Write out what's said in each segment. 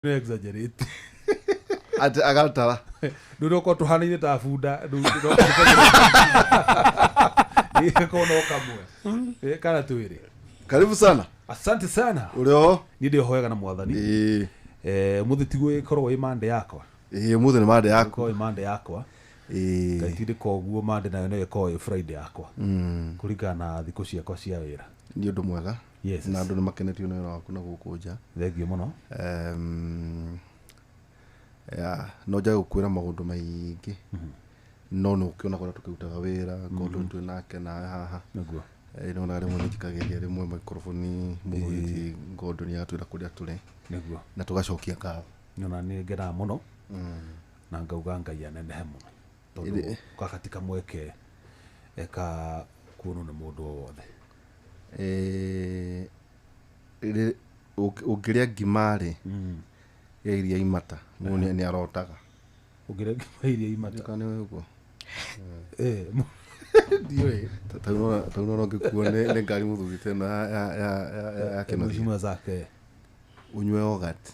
no exaggerate agatara ndio kwa tuhana ta funda ndio ikono kamwe kana tuwire. Karibu sana. Asante sana. Ulio ni ndio hoyaga na mwathani muthi tigwo ikorwo imande yakwa muthi ni mande yakwa ko imande yakwa kaitinde koguo mande nayo no iko Friday yakwa kuringana na thikũ ciakwa cia wĩra. Ni ũndũ mwega. Yes. Na andũ nĩ makenetio nĩ wĩra waku na gũkũ nja. Thengio mũno. No nja gũkwĩra maũndũ maingĩ no nĩ ũkĩona kũrĩa tũkĩrutaga wĩra ngondũ twĩ nake nawe haha Naguo no na rĩmwe njikageria rĩmwe microphone mũgũgĩti ngondũ nĩ atwĩra kũrĩa tũrĩ naguo na tũgacokia ngatho. Nyona nĩ ngena mũno na ngauga Ngai anenehe mũno tondũ gakatika mweke eka kuono nĩ mũndũ wothe. Ũngĩrĩa ngima-rĩ ya iria imata nĩ arotaga. Ũngĩrĩa ngima iria imata kana nĩ ũguo ndiwe tauna ngĩkuo nĩ ngari mũthugite na ya kĩmũcimwa zake unywe yogurt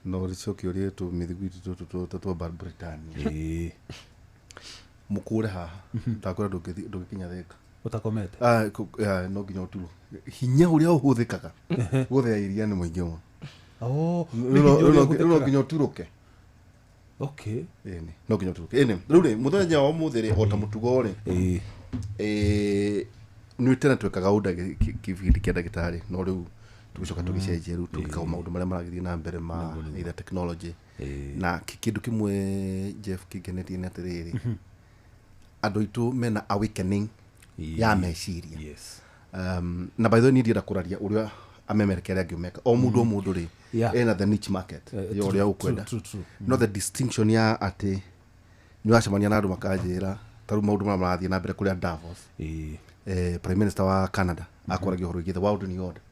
no ricoki ũrĩa tũmĩthiguiti tũtũ twa Britannia mũkũre haha takwĩra ndũngĩkinya Thĩka utakomete no nginya ũturwo hinya ũrĩa ũhũthĩkaga gũthĩa iria nĩ mũingĩ mũno. No nginya ũturũke. Okay. No nginya ũturũke. Rĩu rĩ mũthenya wa ũmũthĩ rĩ ota mũtugo rĩ nĩ tena twekaga ũnda kĩbindi kĩa ndagĩtarĩ no rĩu tũgĩcoka tũgĩcenjia rĩu tũgĩkaga maũndũ marĩa maragĩthiĩ na mbere ma either technology na kĩndũ kĩmwe Jeff kĩngenetie nĩ atĩrĩrĩ andũ aitũ mena awakening ya meciria. Yes. Na by the way nĩndienda kũraria ũrĩa amemerekere angĩmeka o mũndũ rĩ ena the niche market ya ũrĩa ũkwenda no the distinction ya atĩ nĩ wacemania na andũ makanjĩra tarũ maũndũ marĩa marathiĩ na mbere kũrĩa Davos Prime Minister wa Canada akwaragia ũhoro wĩgiĩ the world new order.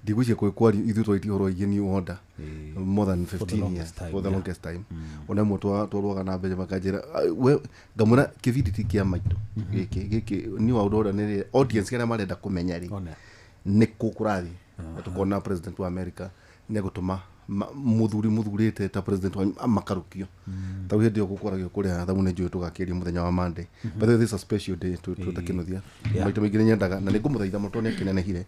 Ndigwĩciria kwari ithuĩ twaitie ũhoro wĩgiĩ new order more than 15 years for the longest time. Ona mwe twarwaga na mbere makanjĩra we ngamũra kĩbindi ti kĩa maitũ gĩkĩ new order nĩ audience kĩrĩa marenda kũmenya rĩ nĩ kũkũrathi tukona president wa America nĩ gũtũma mũthurĩte ta president wa makarukio ta hĩndĩ ĩyo gũkoragio kũrĩa thamu nĩ njũĩ tũgakĩria mũthenya wa Monday but this is a special day tũtakĩnothia maita maingĩ nyendaga na nĩ ngũmũthaitha mũtũ nĩ akĩnenehire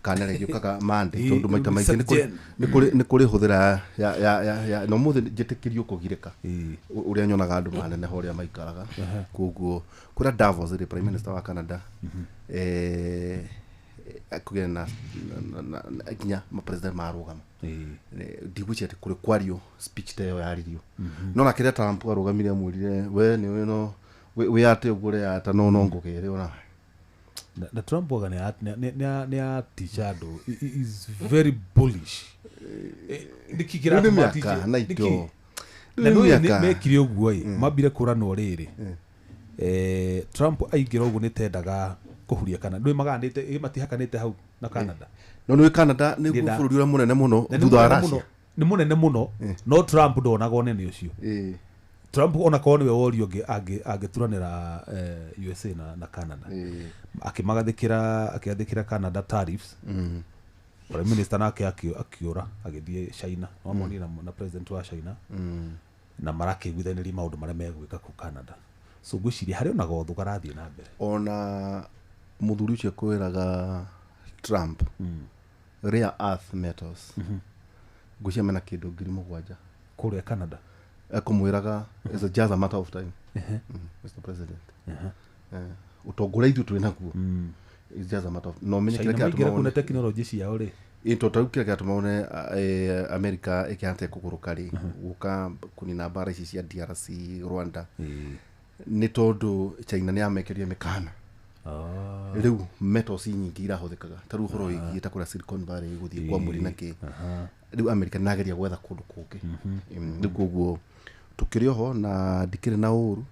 kana rĩngĩ ũkaga Monday tondũ maita maingĩ nĩ kũrĩ hũthĩra ya no mũthĩ njĩtĩkĩrio kũgirĩka ũrĩa nyonaga andũ maneneha ũrĩa maikaraga koguo kũrĩa Davos rĩ Prime Minister wa Canada kugena na kinya ma president marugama ndigwĩciria atĩ kũrĩ kwario speech ta ĩyo yaririo no na kĩrĩa Trump arugamire amwĩrire we nĩ no we atĩ ũguo ya ta no ngũgĩre ona na Trump waga nĩ a teacher is very bullish nikikira maticha na ito na nĩ mekire ũguo mambire kũranwo rĩrĩ Trump aingĩra ũguo nĩ tendaga kuhuria kana ndwe magandite matihakanite hau na Canada no nĩ Canada nĩ bũrũri ũrĩa mũnene mũno thutha wa Russia nĩ mũnene mũno no Trump ndonaga onene ũcio Trump ona kwa niwe worio angĩturanĩra USA na Canada akĩmagathĩkĩra Canada tariffs Prime Minister nake akiura agĩthiĩ China wamoni na president wa China na marakĩiguithanĩria maũndũ marĩa megwĩka ku Canada so gwĩciria harĩ ona gotho garathiĩ na mbere ona mũthuri ũcio kwĩraga Trump rare earth metals gwĩciria mena kĩndũ 7,000 kũrĩa Canada akumwĩraga is just a matter of time Mr. President ũtongoria ithu twĩ naguo is just a matter of no menye kile kiatu kuna technology ciao rĩ into kile kiatu maone America ikianza kũgũrũka rĩ gũka kunina bara ici cia DRC Rwanda nĩ tondũ China nĩ amekeria mĩkana rĩu metals nyingĩ irahũthĩkaga ta rĩu ũhoro wĩgiĩ ta kũrĩa Silicon Valley gũthiĩ kwa mũri na kĩ rĩu America nageria gwetha kũndũ kũngĩ rĩu koguo tukĩrĩ oho na ndikĩrĩ na ũru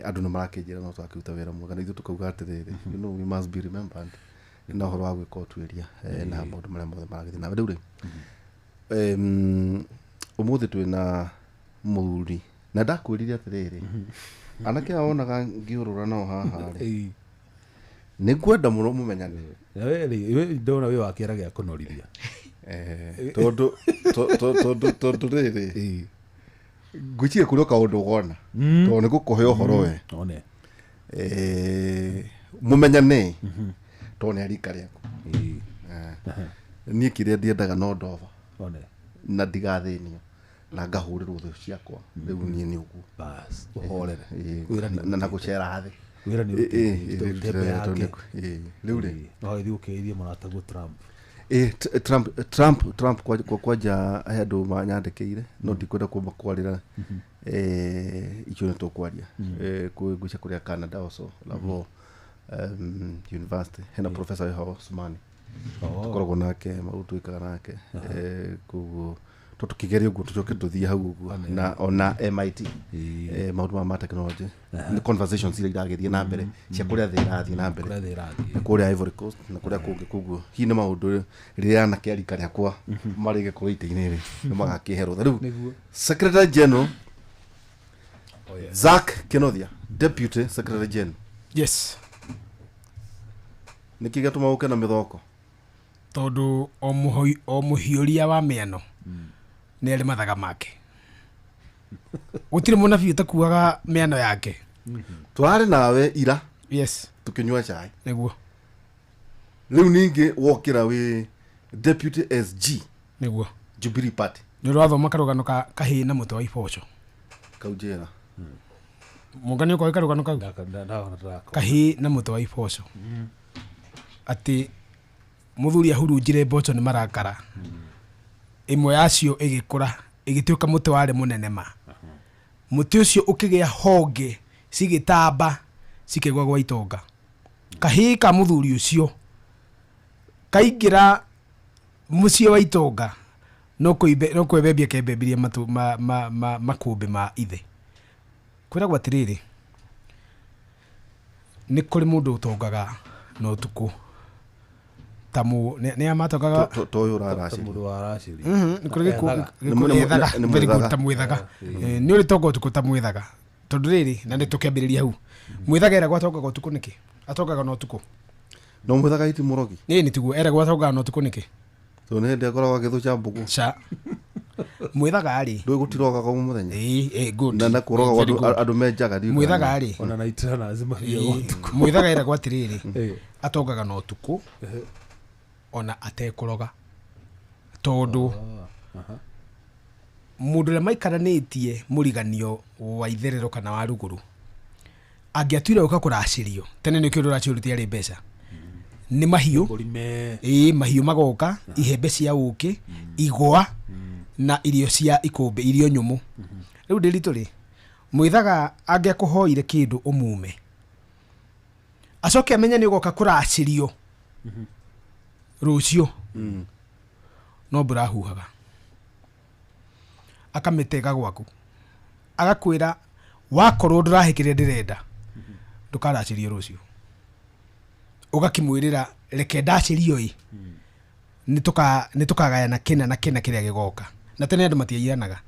andũ nĩ marakĩnjĩra no twakĩruta wĩra mwega na ithuĩ tukauga atĩrĩrĩ you know we must be remembered na ũhoro wa gwĩka ũtuĩria na maũndũ marĩa mothe maragĩthiĩ na rĩu rĩ ũmũthĩ twĩna mũthuri na ndakwĩrire atĩrĩrĩ anake aonaga ngiũrũra nao haha rĩ nĩ ngwenda mũno mũmenyane we ndona we wakĩra gĩa kũnorithia tondu riri ngwiciria kuria kaundu gona tondu nigukuhe uhoro we mumenyane tondu arika riaku nie kiria ndiendaga no ndova na ndigathinio na ngahurirwo thu ciakwa riu nie ni uguo bas uhorere na gucera thi wira ni riu ri no ithi ukiirie muratagu Trump kwaja andu manyandikiire no ndikwenda kumba kwarira icio ni tukwaria gucia kuria Canada also lavo university hena professor Yahya Osmani tukoragwo nake mautwikaga nake kuguo tukigeria uguo tucoke tuthie hau uguo na ona MIT maundu ma technology ni conversations iria iragethie na mbere cia kuria thi irathie na mbere kuria Ivory Coast na kuria kungi kuguo hi ni maundu riria na kiarika riakwa marige kuria ite-ini ri ni magakiherwo riu Secretary General Zack Kenothia Deputy Secretary General yes niki gatuma uke na mithoko tondu o muhioria wa miano ni ari mathaga make gutire munabii utakuaga miano yake turari nawe ira yes tukinywa chai niguo riu ningi wokira wi Deputy SG niguo Jubilee Party ni rwathoma karugano kahi na muto wa iboco kaujera mungani ko karugano kau kahi na muto wa iboco ati muthuri ahurunjire mboco ni marakara imwe yacio igikura igituika muti wari munene ma muti ucio ukigia honge cigitamba cikigwa gwa itonga kahi ka muthuri ucio kaingira mucie wa itonga no kwebebia kebebirie matu makumbi ma ithe kwira gwa tiriri ni kuri mundu utongaga no tuku tamu ne amatokaga toyo rarashiri mundu warashiri ni kuri gikuethaga very good tamwethaga ni uri tonga tuku tamwethaga tondu riri na nditukambiriria hau mwethaga era gwatongaga tuku niki atongaga no tuku no mwethaga iti murogi ni tiguo era gwatongaga no tuku niki to ne ndekoragwo agithuca mbugu cha mwethaga ari ndwe gutiroga kwa muthenya good na kuroga andu menjaga ndi mwethaga ari ona naitira na azima hiyo mwethaga era gwatiriri atongaga no tuku ona atekuroga tondu mundu le maikaranitie muriganio wa itherero kana wa ruguru angiatwire uka kuracirio tene ni kindu raciurutia ri mbeca ni mahiu mahiu magoka ihembe cia uki igwa na irio cia ikumbi irio nyumu riu ndiritu ri mwithaga angiakuhoire kindu umume acoke amenya ni ugoka kuracirio rucio no burahuhaga akamitega gwaku agakwira wakorwo ndurahikire ndirenda ndukaracirio rucio ugakimwirira reke ndacirio nitukagayana kina na kina kiria gigoka na tene andu matiairanaga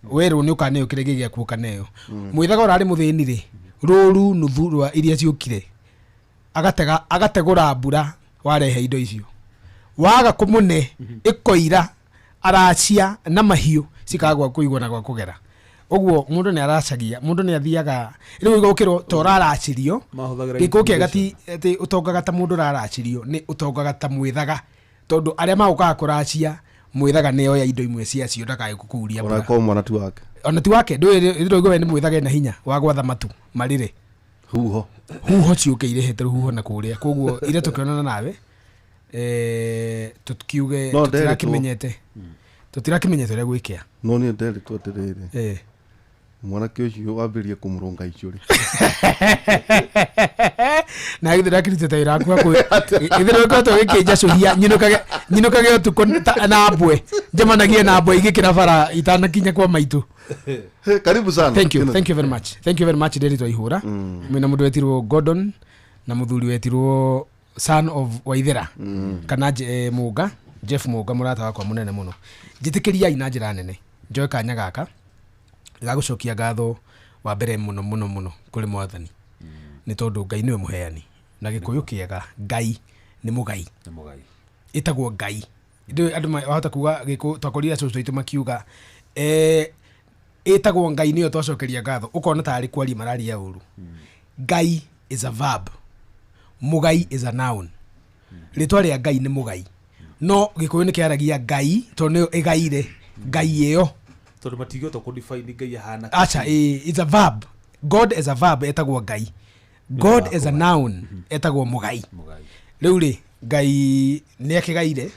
weru ni ukaneo kiria gigiaku kaneo mwithaga urari muthini ri ruru nuthu rwa iria ciukire agategura mbura warehe indo icio waga kumune ikoira aracia na mahiu cikagwa kuigwa na gwa kugera uguo mundu ni aracagia mundu ni athiaga riu igukirwo toraracirio gikuke gati ati utongaga ta mundu raracirio ni utongaga ta mwithaga tondu aria magukaga kuracia mwithaga ni oya indo imwe cia cio ndakae kukuria ona kwa mwana tu wake ona tu wake ndu we ni mwithaga na hinya wa gwatha matu marire huho ciuke irehete huho na kuria koguo ire tukionana nawe tukiuge tutirakimenyete ria gwikia no ni ndere twatiriri mwana kiucio wabirie kumurunga icuri na ithira kirite taira kwa ithira kwa to gikija cuhia nyinukage utuko na mbwe njemanagie na mbwe igikira bara itanakinya kwa maitu karibu sana thank you very much Deli Twaihura mwina mundu wetirwo Gordon na muthuri wetirwo son of Waithera kana Muga Jeff Muga murata wakwa munene muno njitikiria ina njira nene njoe kanya gaka gagucokia ngatho wa mbere muno kuri mwathani ni tondu Ngai niwe muheani na gikuyu kiega Ngai ni mugai itagwo Ngai andu wahota kuga giku twakorira cucu itu makiuga etagwo ngai niyo twacokeria ngatho ukona tari kwaria mararia uru. Ngai is a verb, mugai is a noun. Ritwa ria ngai ni mugai, no gikuyu ni kiaragia ngai to niyo igaire ngai iyo tondu matigio to ko define ngai hana. Acha it's a verb. God is a verb etagwo ngai, God is a noun etagwo mugai. Riu ri ngai ni akigaire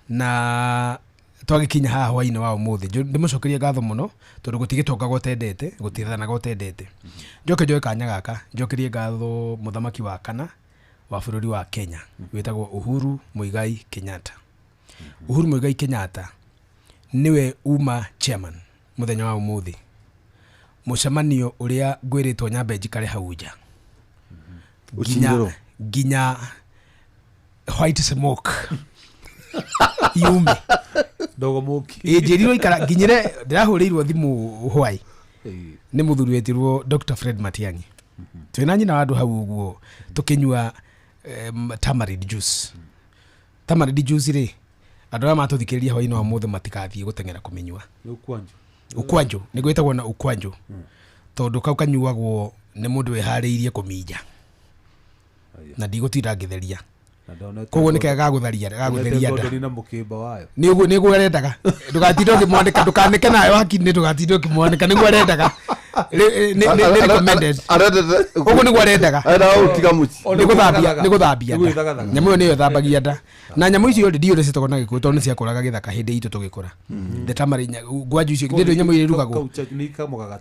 na twagikinya haha hwaini wa umuthi ndimucokerie ngatho muno tondu gutigitonga gotendete gutithana gotendete. Njoke kanya gaka njokerie ngatho muthamaki wa kana wa bururi wa Kenya witagwo Uhuru Muigai Kenyatta. Uhuru Muigai Kenyatta niwe uma chairman muthenya wa umuthi mucemanio uria ngwiritwo nyambe njikare hau nja ginya white smoke yume dogo muki njiriro ikara nginyire ndirahurirwo thimu hwai ni muthuri wetirwo Dr. Fred Matiang'i. Twina nyina wandu hau uguo tukinyua tamarind juice. Tamarind juice ri andu matuthikiria hwaini wa muthe matikathie gutengera kuminyua ukwanjo ni gwitagwo na ukwanjo tondu kau kanyuagwo ni mundu wehariirie kuminja na ndigutira ngitheria koguo ni kega gutharia nda ni uguo arendaga ndugatinde ukimwandika ndukanike nayo hakinni ndugatinde ukimwandika niguo arendaga ni recommended uguo niguo arendaga ni guthambia nyamu iyo niyo thambagia nda na nyamu icio ndi ndiure citoko na gikuo tondu ciakuraga githaka hindi itu tugikura ndetamari ngwanju icio ndio nyamu ile rugagwo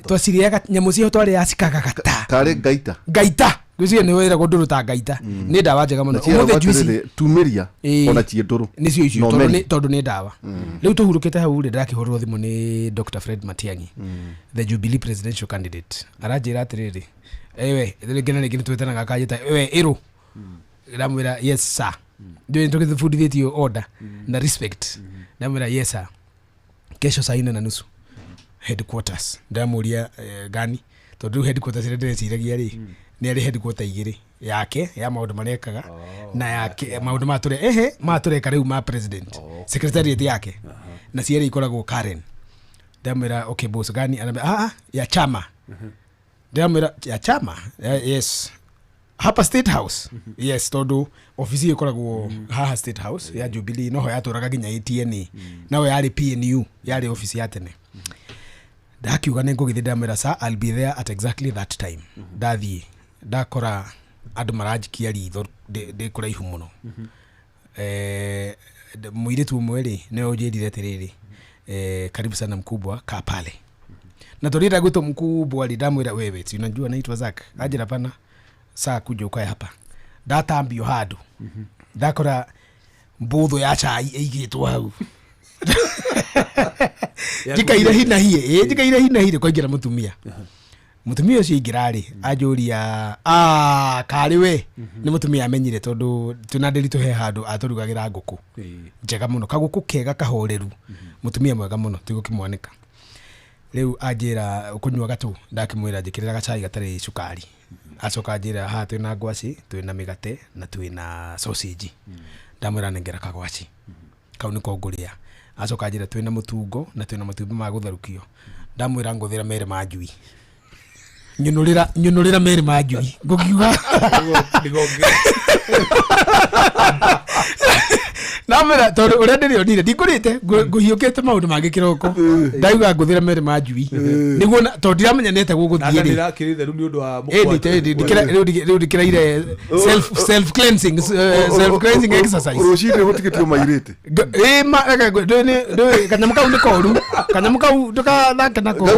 twaciriaga nyamu cio twari yacikagagata kare ngaita gwiciria ni wira gonduru ta ngaita ni ndawa njega muno umuthe juici tumiria ona cienduru nicio icio tondu ni ndawa riu tuhurukite hau ri ndakihorwo thimu ni Dr. Fred Matiang'i the Jubilee presidential candidate aranjira atiriri ewe ngena ni twetanaga kajita ewe iru ndamwira yes sir ndio tukithufundithitio order na respect ndamwira yes sir kesho saa 4:30 headquarters ndamuria gani tondu headquarters ire ndeciragia ri ni ari headquarters igiri yake ya maundu marekaga na yake maundu matureka riu ma president secretariat yake na ciari ikoragwo Karen. Ndamwira okay boss gani anambia ya chama ndamwira ya chama yes hapa State House yes tondu ofisi ikoragwo haha State House ya Jubilee no ho yaturaga ginya ATN nawe yari PNU yari ofisi ya tene. Ndakiuga ningugithi ndamwira sir I'll be there at exactly that time. Ndathie ndakora andu marajikia ritho ndi kuraihu muno muiritu mweri ne ujirire tiriri karibu sana mkubwa ka pale na torira guto mkubwa ndamwira wewe si unajua naitwa Zack ajira pana saa kuja ukae hapa ndatambio handu ndakora mbuthu ya chai igitwo hau jikaire hina hie kwagira mutumia mutumia ucio ingirari ajuria kari we ni mutumia amenyire tondu tunandiri tuhe handu aturugagira nguku njega muno kaguku kega kahoreru mutumia mwega muno tigukimwanika riu ajira ukunywa gatu ndakimwira njikirira gachai gatari cukari acoka ajira ha twina ngwaci twina migate na twina sausage ndamwira nengera kagwaci kau niko nguria acoka ajira twina mutungo na twina matumbi ma gutharukio ndamwira nguthira mere majui nyunurira mere majui ngukiuga namera tondu uria ndirio ndire ndikurite nguhiukite maundu mangi kiroko ndauga nguthira mere majui niguo tondu ndiramenyanete guguthie ri ndakiritheru ni undu wa mukwate riu ndikiraire self cleansing exercise rucire gutikitio mairite kanyamu kau ni koru kanyamu kau tukathake nako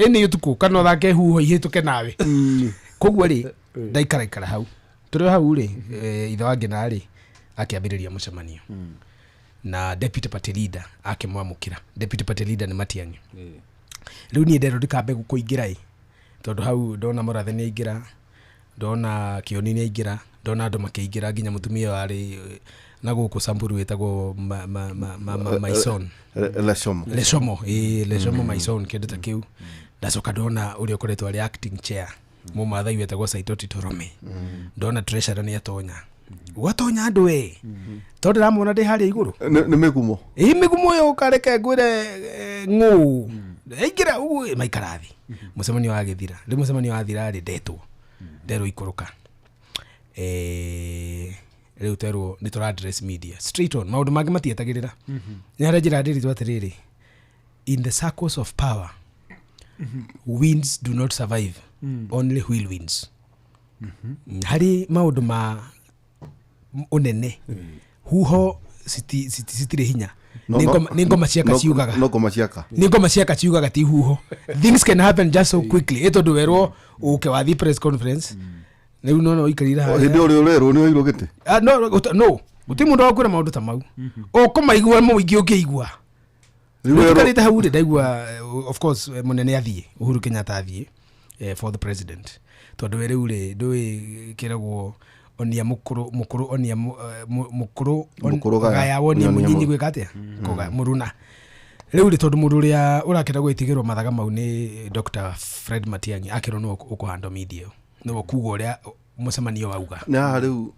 eni utuku kana thake huho ihituke nawe koguo ri ndaikara hau turi hau ri ithe wange na ri akiambiriria mucemanio na deputy party leader akimwamukira. Deputy party leader ni Matiang'i. Riu ni ndero ndikambe gukuingira tondu hau ndona Murathe ni aingira ndona Kioni ni aingira ndona andu makiingira nginya mutumia wari na guku Samburu wetagwo Maison Lesomo Maison kideta kiu ndacoka ndona uria ukoretwo ari acting chair mumathai wetagwo Saitoti Torome ndona treasurer ni atonya watonya andu we tondu ramona ndi haria iguru ni migumo migumo yo kareke ngwire ng'u ingira ugu maikarathi mucemanio wa githira ndi mucemanio wa thira ri ndetwo ndero ikuruka riu terwo ni tura address media straight on maundu mangi matietagirira ni haria njira ndiri twatiriri in the circles of power winds do not survive only whirlwinds hari maundu ma unene huho sitire hinya ningoma ciaka ciugaga ningoma ciaka ciugaga ti huho things can happen just so quickly eto nduwerwo uke wa the press conference riu no ikarira ha hindi uri urero ni oirogete no uti mundu wakwira maundu ta mau ukumaigua muingi ukiigua riu karite hau ri ndaigua of course munene athie Uhuru Kenyatta athie for the president tondu we riu ri ndui kiragwo onia mukuru onia mukuru gaya wonia munyinyi gwika atia koga muruna riu ri tondu mundu ria urakira gwitigirwo mathaga mau ni Dr. Fred Matiang'i akirwo no ukuhando media no kuga uria mucemanio wauga na riu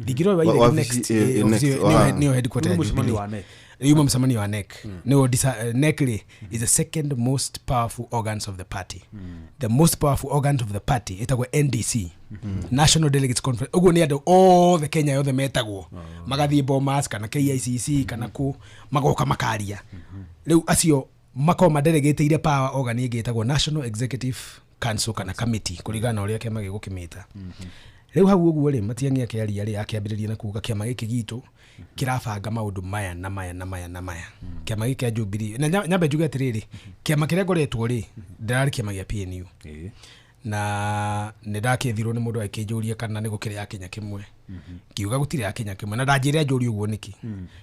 thigiro wa next ni headquarters mucemanio wa NEC yuma mucemanio wa NEC no NEC is the second most powerful organs of the party the most powerful organs of the party etagwo NDC National Delegates Conference ugo ni andu all the Kenya yothe metagwo magathie Bomas kana KICC kana ku magoka makaria riu acio makoma delegate ile power organ igitagwo National Executive Council kana committee kuligana uria kiama gigukimita riu hau uguo ri Matiang'i akiaria ri akiambiriria na kuga kiama giki gitu kirabanga maundu maya na maya kiama giki Jubilee na nyambe njuge atiriri kiama kiria ngoretwo ri ndirari kiama gia PNU na ndakethirwo ni mundu akijuria kana ni gukire ya Kenya kimwe kiuga gutire ya Kenya kimwe na ndanjire ajuri uguo niki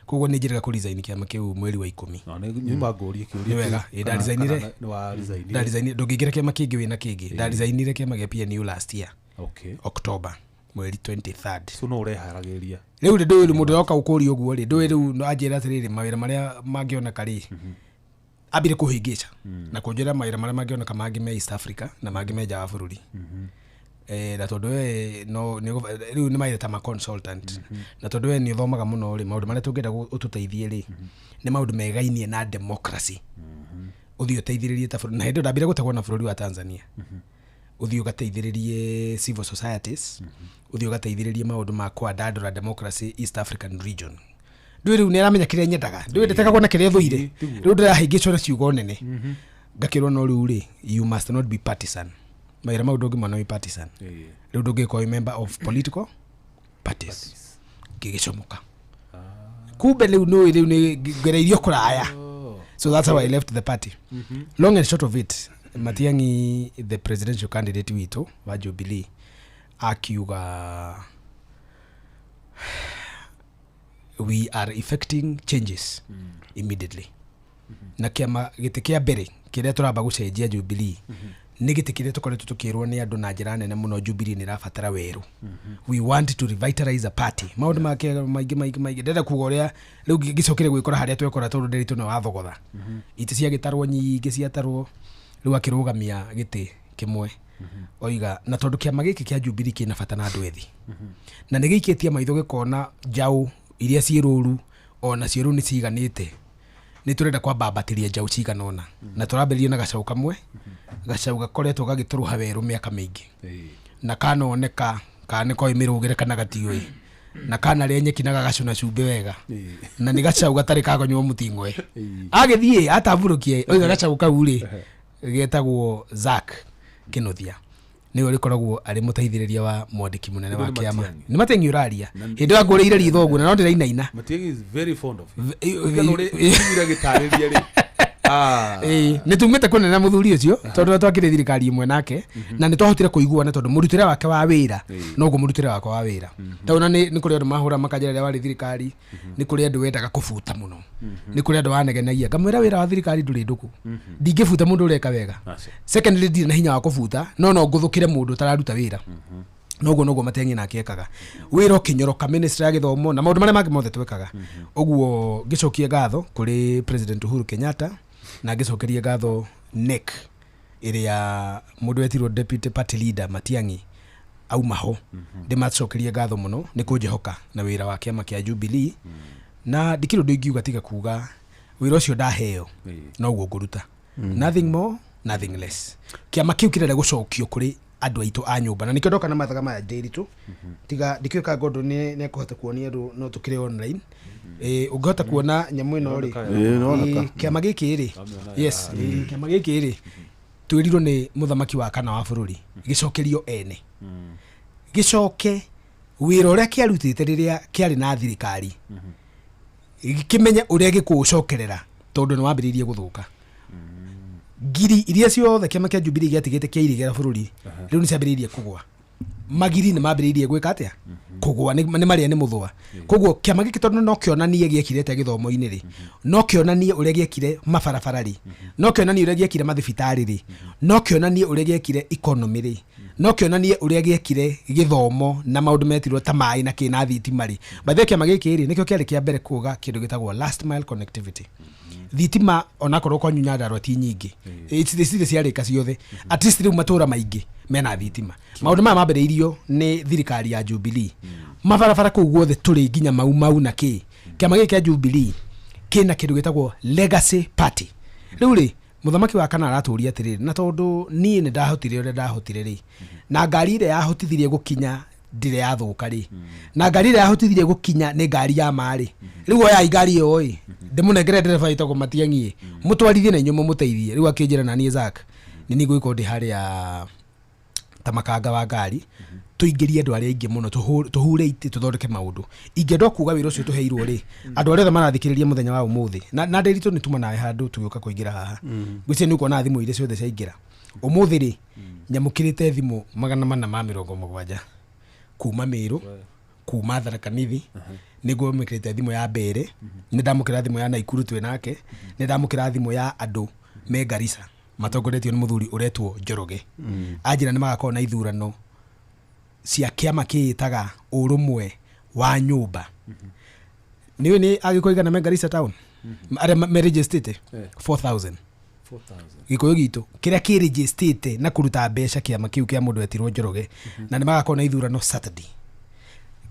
koguo ni njiraga ku resign kiama kiu mweri wa 10 no ni magorie kiuria wega nda resign ndungigira kiama kingi wina kingi nda resignire kiama gia PNU last year October mweri 23rd so no ureharagiria riu ndu mundu yoka ukuri uguo ri ndu riu no ajira atiriri mawira maria mangioneka ri abire kuhingica na kunjira mawira maria mangioneka mangi me East Africa na mangi me nja wa bururi na tondu we no riu ni mawira ta ma consultant na tondu we ni thomaga muno ri maundu maria tungenda ututeithie ri ni maundu megainie na democracy uthio teithiririe ta bururi na hindi ndambire gutagwo na bururi wa Tanzania uthio gateithiririe civil societies uthio gateithiririe maundu ma kwandandura democracy East African region ndu riu ni aramenya kiria nyendaga ndu ndeteka kuona kiria thuire riu ndirahingicwo na ciugo nene ngakirwo no riu ri you must not be partisan maira maundu ngi mano partisan riu ndu ngiko member of political parties gigicomuka kumbe riu ni gereirio kuraya so that's how I left the party long and short of it Matiang'i the presidential candidate wito wa Jubilee akiuga we are effecting changes immediately na kiama gitikia bere kiria turamba gucenjia Jubilee ni gitikire tukoretwo tukirwo ni andu na njira nene muno Jubilee ni rafatara weru we want to revitalize a party maundu make maigi ndenda kuga uria riu gicokire gwikora haria twekora tondu nderitu no wathogotha iti cia gitarwo nyingi ciatarwo riu akirugamia giti kimwe oiga na tondu kiama giki kia Jubilee kina bata na andu ethi na nigiiketie maitho gikona njau iria ciiruru ona ciiru ni ciganite ni turenda kwa babatiria njau ciganona na turambiririe na gacau kamwe gacau gakoretwo gagituruha weru miaka mingi na kanoneka kana ko imirugire kana gatioi na kana renyeki na gagacuna cumbe wega na ni gacau gatari kagonywo mutingwe agithie ataburukie oiga gacau kau ri getagwo Zack Kinuthia ni uri koragwo ari muteithiriria wa mwandiki munene wa kiama ni Matiang'i uraria hindi wa ngureire ritho guo na no ndirainaina Matiang'i is very fond of you kana uri ira gitariria ri ni tumete kunena muthuri ucio tondu twakire thirikari imwe nake na ni twahotire kuiguana tondu murutire wake wa wira no go murutire wake wa wira tauna ni kuri andu mahura makajira ria wari thirikari ni kuri andu wendaga kufuta muno ni kuri andu wanegenagia ngamwira wira wa thirikari nduri nduku ndingifuta mundu ureka wega secondly ndi na hinya wa kufuta no nguthukire mundu tararuta wira nogo Matiang'i nake ekaga wira ukinyoroka ministry ya githomo na maundu maria mangi mothe twekaga uguo gicokie gatho kuri President Uhuru Kenyatta na gicokerie gatho NEC iria mundu etirwo deputy party leader Matiang'i auma ho ndimacokerie ngatho muno ni kunjehoka na wira wa kiama kia Jubilee na ndikiro ndingiuga tiga kuga wira ucio ndaheo no guo nguruta nothing more nothing less kiama kiu kirenda gucokio kuri andu aitu a nyumba na nikio ndoka na mathaga maya ndiritu tiga ndikioka ngondo ne kuhota kuonia andu no tukire online ungehota kuona nyamu ino ri kiama giki ri yes kiama giki ri twirirwo ni muthamaki wa kana wa bururi gicokerio ene gicoke wira uria kiarutite riria kiari na thirikari gikimenya uria gikucokerera tondu ni wambiririe guthuka ngiri iria ciothe kiama kia Jubilee giatigite kiairigera bururi riu ni ciambiririe kugwa magiri ni mambiririe gwika atia kugwa ni maria ni muthwa koguo kiama giki tondu no kionanie giekirete githomo-ini ri no kionanie uria giekire mabarabara ri no kionanie uria giekire mathibitari ri no kionanie uria giekire economy ri no kionanie uria giekire githomo na maundu metirwo ta mai na kina thitima ri bathe kiama giki ri nikio kiari kia mbere kuga kindu gitagwo last mile connectivity thitima onakorwo kwa Nyandarua ti nyingi iti ciarika ciothe at least riu matura maingi mena thitima maundu maya mambiriirio ni thirikari ya Jubilee mabarabara kuu guothe turi nginya mau na ki kiama giki kia Jubilee kina kindu gitagwo legacy party riu ri muthamaki wa kana araturia atiriri na tondu nie ni ndahotire uria ndahotire ri na ngari ile yahotithirie gukinya ndire yathuka ri na ngari ile yahotithirie gukinya ni ngari ya mari riu oya ngari iyo oi ndimunengere ndereba itako Matiang'i mutwarithie na inyumo muteithie riu akinjira na nie Zak ni niguiko ndi haria tamakanga wa ngari tuingirie andu aria ingi muno tuhure iti tuthondeke maundu ingendo kuga wira ucio tuheirwo ri andu aria marathikiriria muthenya wa umuthi na ndiritu ni tuma nae handu tugiuka kuingira haha gwice ni uko na thimu iria ciothe ciaingira umuthi ri nyamukirite thimu 470 kuma Miru kuma Tharaka Nithi niguo mikirite thimu ya mbere ni ndamukira thimu ya Naikuru twe nake ni ndamukira thimu ya andu me Garissa matongoretio ni muthuri uretwo Njoroge ajira ni magakorwo na ithurano cia kiama kiitaga urumwe wa nyumba niwe ni agikoigana me Garissa town are me registered 4000 gikoyo gitu kiria ki registered na kuruta mbeca kiama kiu kia mundu etirwo Njoroge na ni magakorwo na ithurano Saturday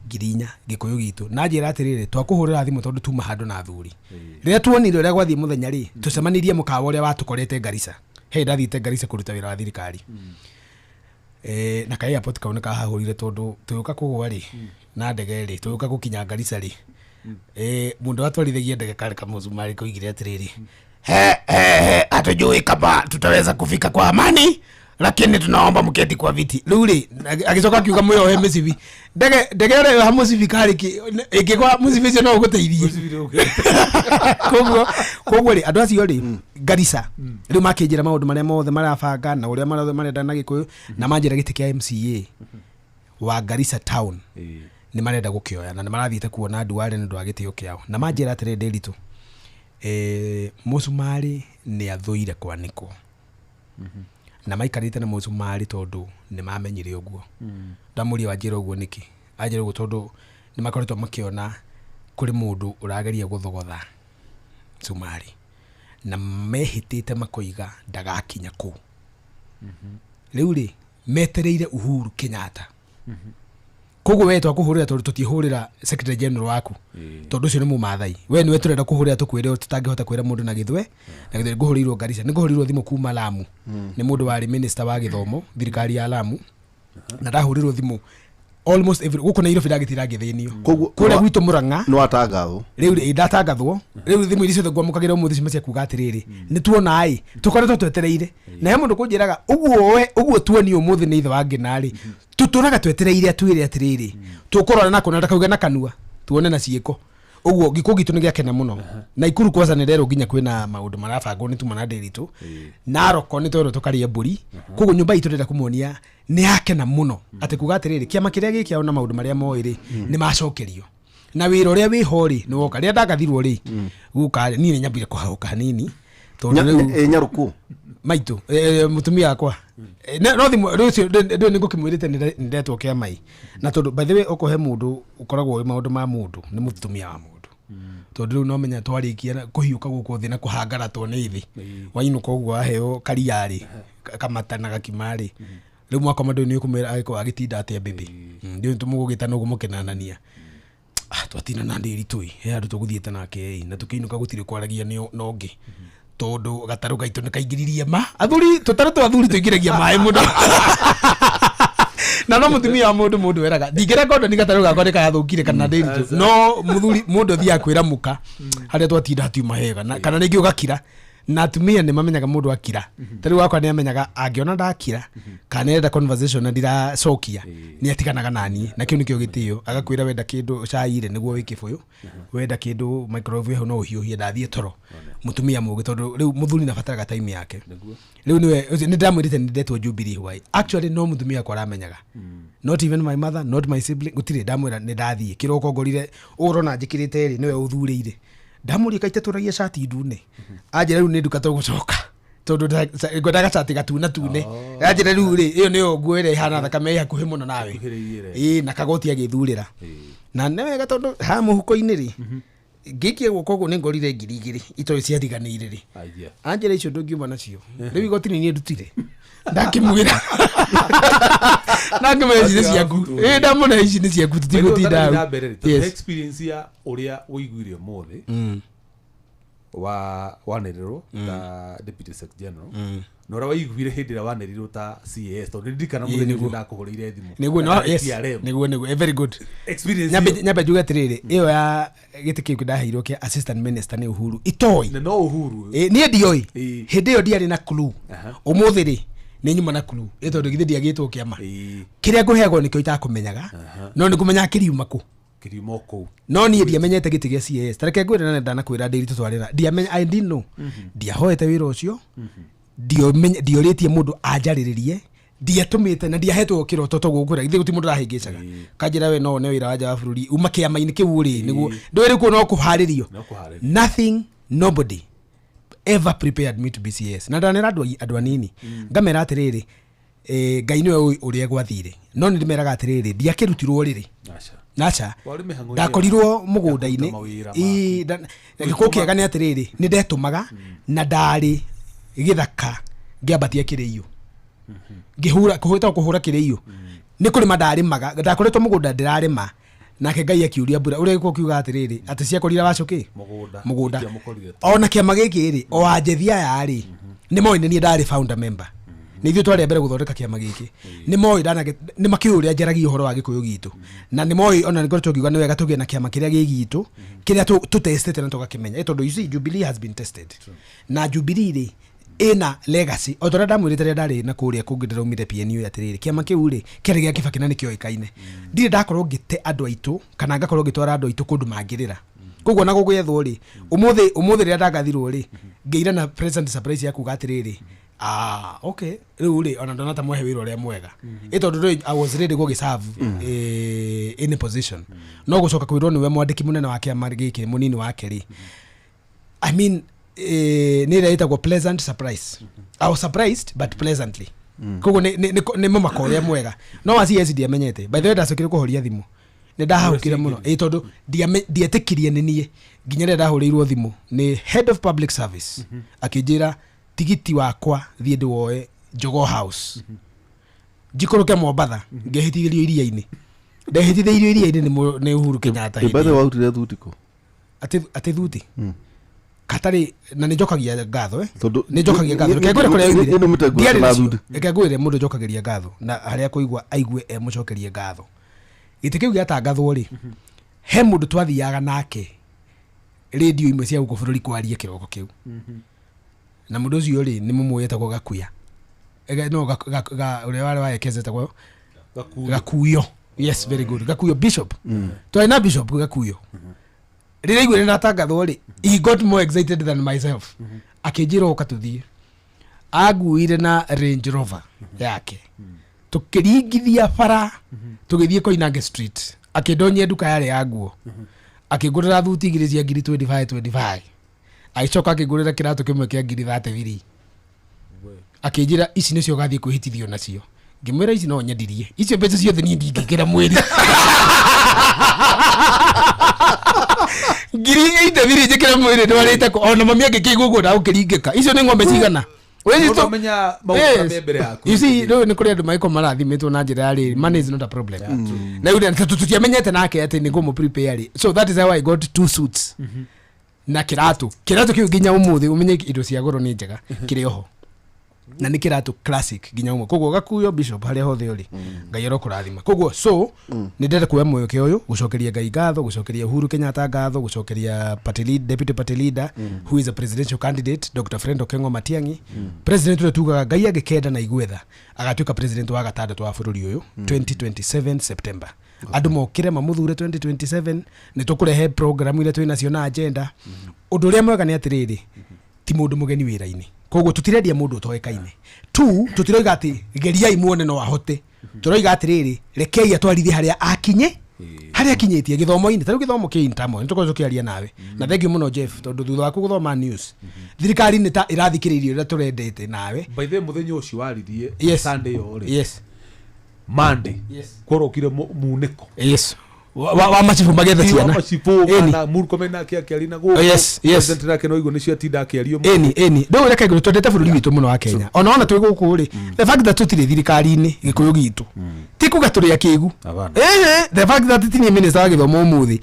girinya gikoyo gitu na njira atiriri twakuhurira thimu tondu tuma handu na thuri riria tuonire uria gwathie muthenya ri tucemanirie mukawa uria watukorete Garissa he ndathite Garissa kuruta wira wa thirikari na kai airport kauna kahahurire tondu tuyuka kugwa ri na ndege ri tuyuka gukinya Garissa ri mundu atwarithagia ndege kale kamuzumari kuigire atiriri atujui kama tutaweza kufika kwa amani lakini tunaomba mketi kwa viti luli akisoka kiuga moyo he mesivi ndege ore ha musivi kali ikigwa musivi cio no guteithie koguo ri andu acio ri Garissa riu makinjira maundu maria mothe marabanga na uria marenda na gikuyu na manjira giti kia MCA wa Garissa town ni marenda gukioya na ni marathite kuona Duale ni ndu agitio kiao na manjira atire ndiritu musumari ni athuire kwaniko na maikarite na musumari tondu ni mamenyire uguo ndamuri wajira uguo niki ajira uguo tondu ni makoretwo makiona kuri mundu urageria guthogotha sumari na mehitite makoiga ndagakinya ku riu ri metereire Uhuru Kenyatta koguo we twakuhurira tondu tutihurira secretary general waku tondu cio ni mumathai we ni we turenda kuhurira tukwire tutangihota kwira mundu na githwe na githwe nguhurirwo Garissa ni nguhurirwo thimu kuma Lamu ni mundu wari minister wa githomo thirikari ya Lamu na ndahurirwo thimu almost every guko na Nairobi ndagitira ngithinio kuria gwitu Murang'a no atangathwo riu ndatangathwo riu thimu iria ciothe ngwamukagira umuthi cimacia kuga atiriri ni tuona ai tukoretwo twetereire na he mundu kunjiraga uguo tuoni umuthi ni ithe wa nginari tuturaga twetereire atwire atiriri tukorora na kuna ndakauga na kanua tuone na ciiko uguo giko gitu ni giakena muno na Ikuru kwanza ni rero nginya kwina maundu marabangwo ni tuma na ndiritu na roko ni twero tukarie mburi koguo nyumba itu ndenda kumuonia ni yakena muno ati kuga atiriri kiama kiria gikiao na maundu maria moiri ni macokerio na wira uria wi hori ni woka ria ndagathirwo ri guka ni ni nyambire kuhauka hanini tondu nyaruku maitu mutumia akwa no thimu rucio ndio ngukimwirite ndetwo kia mai na tondu by the way uko he mundu ukoragwo maundu ma mundu ni mutumia wa mundu tondu no menya twarikia kuhiuka guku thi na kuhangara to ni ithi wainuka uguo aheo kariari kamatana gakimari riu mwaka madu ni kumera aiko agitinda atia bibi ndio tumugugita no gumukenanania twatina na ndiri tui he andu tuguthiete nake na tukiinuka gutire kwaragia no ngi tondu gataru gaitu ni kaingiririe ma athuri tutaru twa athuri tuingiragia mai muno na no mutumia mundu weraga ndingera kondo ni gataru gakwa ni kathukire kana ndiri no muthuri mundu thia kwira muka haria twatinda hatiuma hega kana ningi ugakira na atumia ni mamenyaga mundu akira tari wakwa ni amenyaga angiona ndakira kana enda conversation na ndira cokia ni atikanaga nani na kiu nikio gitio agakwira wenda kindu caire niguo wikibuyu wenda kindu microwave no hiuhie ndathie toro mutumia mugi tondu riu muthuri na bataraga time yake riu niwe ni ndamwirite ni ndetwo Jubilee why actually no mutumia kwa ramenyaga not even my mother not my sibling gutire ndamwira ni ndathie kiroko ngorire urona njikirite ri niwe uthurire ndamuri kaite turagia shati ndune ajira riu ni nduka to gucoka tondu ngodaga shati gatuna tune ajira riu ri iyo ni ngwire hana thakame hakuhi muno nawe na kagoti agithurira na newe gatondu ha muhuko-ini ri gikie guko ni ngorire ngiri itoi cia diganire ri ajira icio ndungiuma nacio riu igotini ni ndutire ndakimwira nakimwira ciaku ndamona ici ni ciaku tutigutinda experience ya uria uiguire mothe wanerero ta deputy secretary general nora waiguire hindi ra wanerero ta CAS to ndikana muthenya ndakuhurire thimu niguo no yes niguo very good experience nyamba juga tirire iyo ya giti kiu ndaheirwo kia assistant minister ni Uhuru itoi no Uhuru ni ndioi hindi yo ndiari na clue umuthi ri ni nyuma na clue tondu githi ndiagitwo kiama kiria nguheagwo nikio itakumenyaga no nikumenya kiriuma ku kirimoko no ni ndiamenyete giti gia CAS tareke ngwira na ndanakwira ndiri tutwarira ndiamenya I didn't know ndiahoete wira ucio ndioritie mundu anjariririe ndiatumite na ndiahetwo kiroto to gukura githi guti mundu rahingicaga kanjira we no ne wira wanja wa bururi uma kiama-ini kiu ri niguo ndwire ku no kuharirio nothing nobody ever prepared me to be CAS na ndanera andu anini ngamera atiriri ngai niwe uria gwathire no ndimeraga atiriri ndiakirutirwo riri nacha ndakorirwo mugunda-ini giko kiega ni atiriri ni ndetumaga na ndari githaka ngiambatia kiriyo ngihura kuhura kiriyo ni kuri mandarimaga ndakoretwo mugunda ndirarima nake ngai akiuria mbura uria giko kiuga atiriri ati ciakorira wacoki mugunda ona kiama giki ri o anjethia yari ni moine ni ndari founder member ni ithu twari mbere guthondeka kiama giki ni moi ni makiuria njaragia uhoro wa gikuyu gitu na ni moi ona ni ngoretwo ngiuga ni wega tugie na kiama kiria gigitu kiria tu testete na tukakimenya tondu you see Jubilee has been tested na Jubilee ri ina legacy otora ndamwirite ria ndari na kuria kungidira umire PNU atiriri kiama kiu ri kiri gia Kibaki na nikio ikaine ndire ndakorwo ngite andu aitu kana ngakorwo ngitwara andu aitu kundu mangirira koguo na gugwethwo ri umuthi ria ndangathirwo ri ngeira na present surprise ya kuga atiriri okay riu ri ona ndona ta mwehe wira uria mwega tondu I was ready go serve in a position no gucoka kwirwo niwe mwandiki munene wa kiama giki munini wake ri I mean ni ria itagwo pleasant surprise I was surprised but pleasantly koguo ni mumako uria mwega no wa CAS ndiamenyete by the way ndacokire kuhoria thimu ni ndahaukire muno tondu ndietikirie ni nie nginya ria ndahurirwo thimu ni head of public service akinjira tigiti wakwa thie ndiwoe Jogoo House njikoroke Mombatha ngehitithirio iria-ini ndehitithirio iria-ini ni Uhuru Kenyatta ibada wautire thutiko ati thuti katari na ni njokagia ngatho ni njokagia ngatho kegwire kuria yumire kegwire mundu njokagiria ngatho na haria kuigwa aigue mucokerie ngatho giti kiu giatangathwo ri he mundu twathiaga nake radio imwe cia guko bururi kwaria kiroko kiu na mundu ucio ri ni mumuye ta Gakuya no uria wale waekezeta kwa Gakuyo yes very good Gakuyo bishop twaina bishop Gakuyo rire igwe na tangathwo ri he got more excited than myself akijiro ukatuthie aguire na Range Rover yake tukiringithia bara tugithie Koinange street akindonyia nduka yale ya nguo akigurira thuti igiri cia 25 aicoka akigurira kiratu kimwe kia 32 akijira ici nicio gathie kuhitithio nacio ngimwira ici no nyendirie icio mbeca ciothe ni ndingikira mweri ngiri ite thiri njikira mwiri ndwarite ko ona mami angikigugo na ukiringika icio ni ng'ombe cigana Utamenya maũndũ mbere yaku. You see, no nĩ kũrĩ andũ maiko marathimitwo na njĩra ya rĩrĩ, money is not a problem. Na yule tutiamenyete nake ati nĩ ngũmũ prepare. So that is how I got 2 suits. Na kiratu kiu ginya umuthi umenye indo cia goro ni njega kiri oho na ni kiratu classic ginya umwe koguo gakuyo bishop haria hothe uri ngai arokurathima koguo so ni ndete kuya moyo uyu gucokeria ngai gatho gucokeria Uhuru Kenyatta gatho gucokeria deputy party leader who is a presidential candidate Dr. Fred Okengo Matiang'i president ule tugaga ngai agikenda na igwetha agatuika president wa gatandatu wa bururi uyu 2027 September. Andu mokire mamuthure 2027 ni tukurehe program ile twina cio na agenda undu ria mwega ni atiriri ti mundu mugeni wira-ini koguo tutirendia mundu utoekaine tu tutiroiga ati geriai muone no ahote turoiga atiriri rekei atwarithie haria akinyitie githomo-ini tariu githomo ki intamo nitukozo kiaria nawe na thank you muno Jeff tondu thutha waku guthoma news thirikari ni ta irathikiririo ira turendete nawe by the muthenyo ucio warithie Sunday yori yes Monday korokire muniko wa machifu magetha ciana na murkomena kiarina go president rake no igo ni cia tinda kiario ndo reke ngo twendete bururi witu muno wa Kenya ona twi guku ri the fact that tutire thirikari-ini gikuyu gitu tikuga turi akigu the fact that tini minister wa githomo umuthi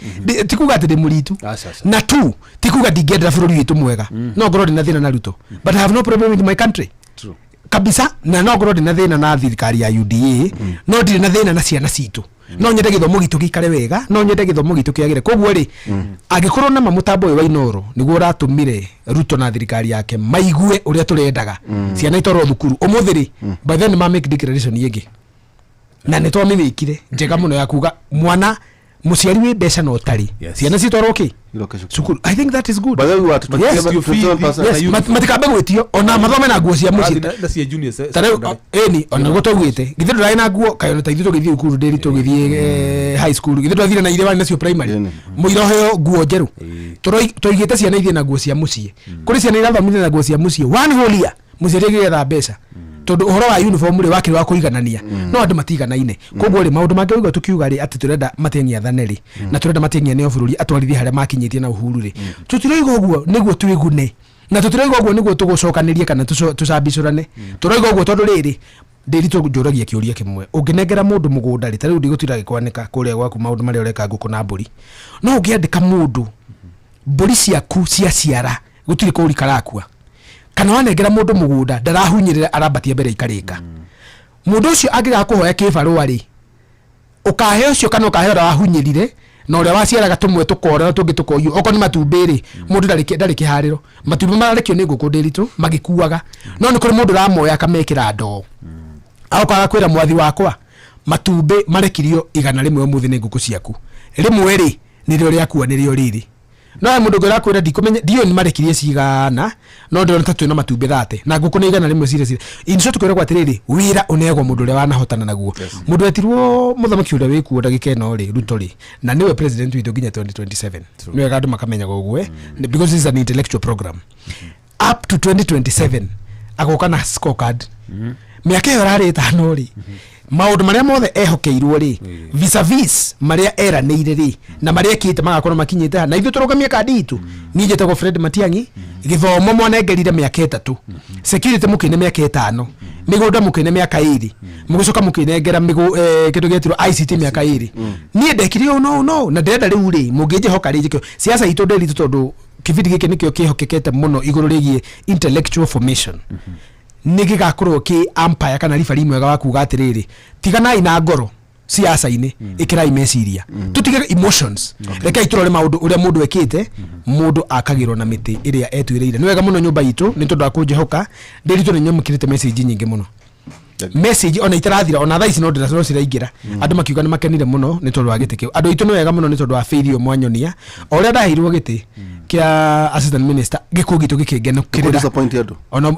tikuga ati ndi muritu na tu tikuga ndingenda bururi witu mwega no ngoro ndina thina na Ruto but I have no problem with my country kabisa na no ngoro ndina thina na thirikari ya UDA no ndina thina na ciana citu no nyende githomo gitu gikare wega no nyende githomo gitu kiagire koguo ri agikorwo na mamutambo wa Inoro niguo ratumire Ruto na thirikari yake maigue uria turendaga ciana itoro thukuru umuthiri by then ma make declaration yegi na ne to mimikire njega muno ya kuga mwana muciari wi mbeca no tari ciana citoro ki sukuru. I think that is good. But then we want to matikabe gwitio ona mathome na nguo cia muci na cia juniors ona gutogwite githe ndrai na nguo kayo ta ithu tugithie ukuru nderi tugithie high school githe twathire na ire wani nacio primary muiro heo nguo njeru tuigite ciana ithie na nguo cia muci kuri ciana irathomithia na nguo cia muci one whole year muciari gietha mbeca tondu uhoro wa uniform ri wakiri wa kuiganania no andu matiganaine koguo ri maundu mangi ugo tukiuga ri ati turenda Matiang'i athane ri na turenda Matiang'i ne bururi atwarithie haria makinyitie na Uhuru ri tutiroiga uguo niguo twigune na tutiroiga uguo niguo tugucokanirie kana tucambicurane turoiga uguo tondu riri ndiritu njuragia kiuria kimwe unginengera mundu mugunda ri tariu ndigutira gikwanika kuria gwaku maundu maria ureka nguku na mburi no ungiandika mundu mburi ciaku cia ciara gutiri kuri karakua kana wanengera mundu mugunda ndarahunyirira arabatia mbere ikarika mundu ucio agiga kuhoya kibarua ri ukahe ucio kana ukahe ora wahunyirire na uria waciaraga tumwe tukora tungi tukoyu oko ni matumbiri mundu ndari kihariro matumbi mararekio ni nguku ndiritu magikuaga no ni kuri mundu ramoya kamekira ndo aukaga kwira mwathi wakwa matumbi marekirio 100 umuthi ni nguku ciaku rimwe ri ni rio riakua ni rio riri no mundu ngora kwira ndikumenya dio ni marekirie cigana no ndo ntatu na matumbi thate na nguku ni igana rimwe cire in short kwira kwa tiriri wira unego mundu ule wanahotana naguo mundu etirwo muthamaki ule wiku ndagika ino ri Ruto ri na niwe president witu ginya 2027 niwe gandu makamenya gogwe because this is an intellectual program up to 2027 agoka na scorecard miaka yo rari tano ri maundu maria mothe ehokeirwo ri vis-a-vis maria eranĩire ri na maria ekite magakorwo makinyite na ithu turugamia kandi itu ni njete Fred Matiang'i githomo mwanengerire miaka 3 security mukine miaka 5 migunda mukine miaka 2 mugicoka mukinengera kindu gitiro ICT miaka 2 ni ndekirio no na ndenda riu ri mungije hoka ri jikio siasa itu nderi tondu kibindi giki nikio kihokekete muno iguru rigie intellectual formation niki gakorwo ki empire kana rifari mwega wa kuga atiriri tiganai na ngoro siasa-ini ikirai meciria tutige emotions reka iturore maundu uria mundu ekite mundu akagirwo na miti iria etwireire ni wega muno nyumba itu ni tondu akunjehoka ndiritu ni nyamukirite message nyingi muno message ona itarathira ona thaa ici no ndira ciraingira andu makiuga ni makenire muno ni tondu wa giti kiu andu itu ni wega muno ni tondu wa failure mwanyonia oria ndaheirwo giti kia assistant minister gikugitu gikingeno kirira disappointed ona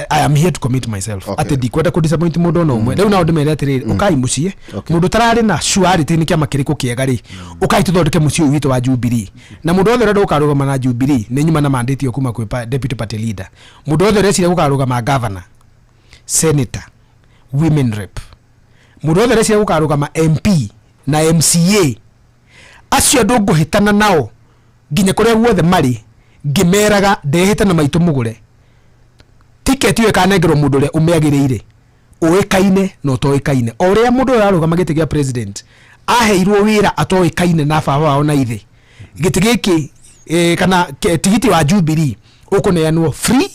I am here to commit myself ati ndikwenda ku disappoint mundu no umwe riu na undu mere atiriri ukai mucie mundu tarari na surety ni kia makiriko kiega ri ukai tuthondeke mucie witu wa Jubilee na mundu othe ndo ukarugama na Jubilee ni nyuma na mandate yo kuma kwi deputy party leader mundu othe recire gukarugama governor senator women rep mundu othe recire gukarugama MP na MCA acio ndungu hitana nao nginya kuria guothe mari ngimeraga ndehita na maitu mugure ti ticket iyo ikanengerwo mundu uria umeagiriire uikaine no toikaine oria mundu ararugama giti gia president aheirwo wira atoikaine na baba wao na ithe giti giki kana tigiti wa Jubilee ukuneanwo free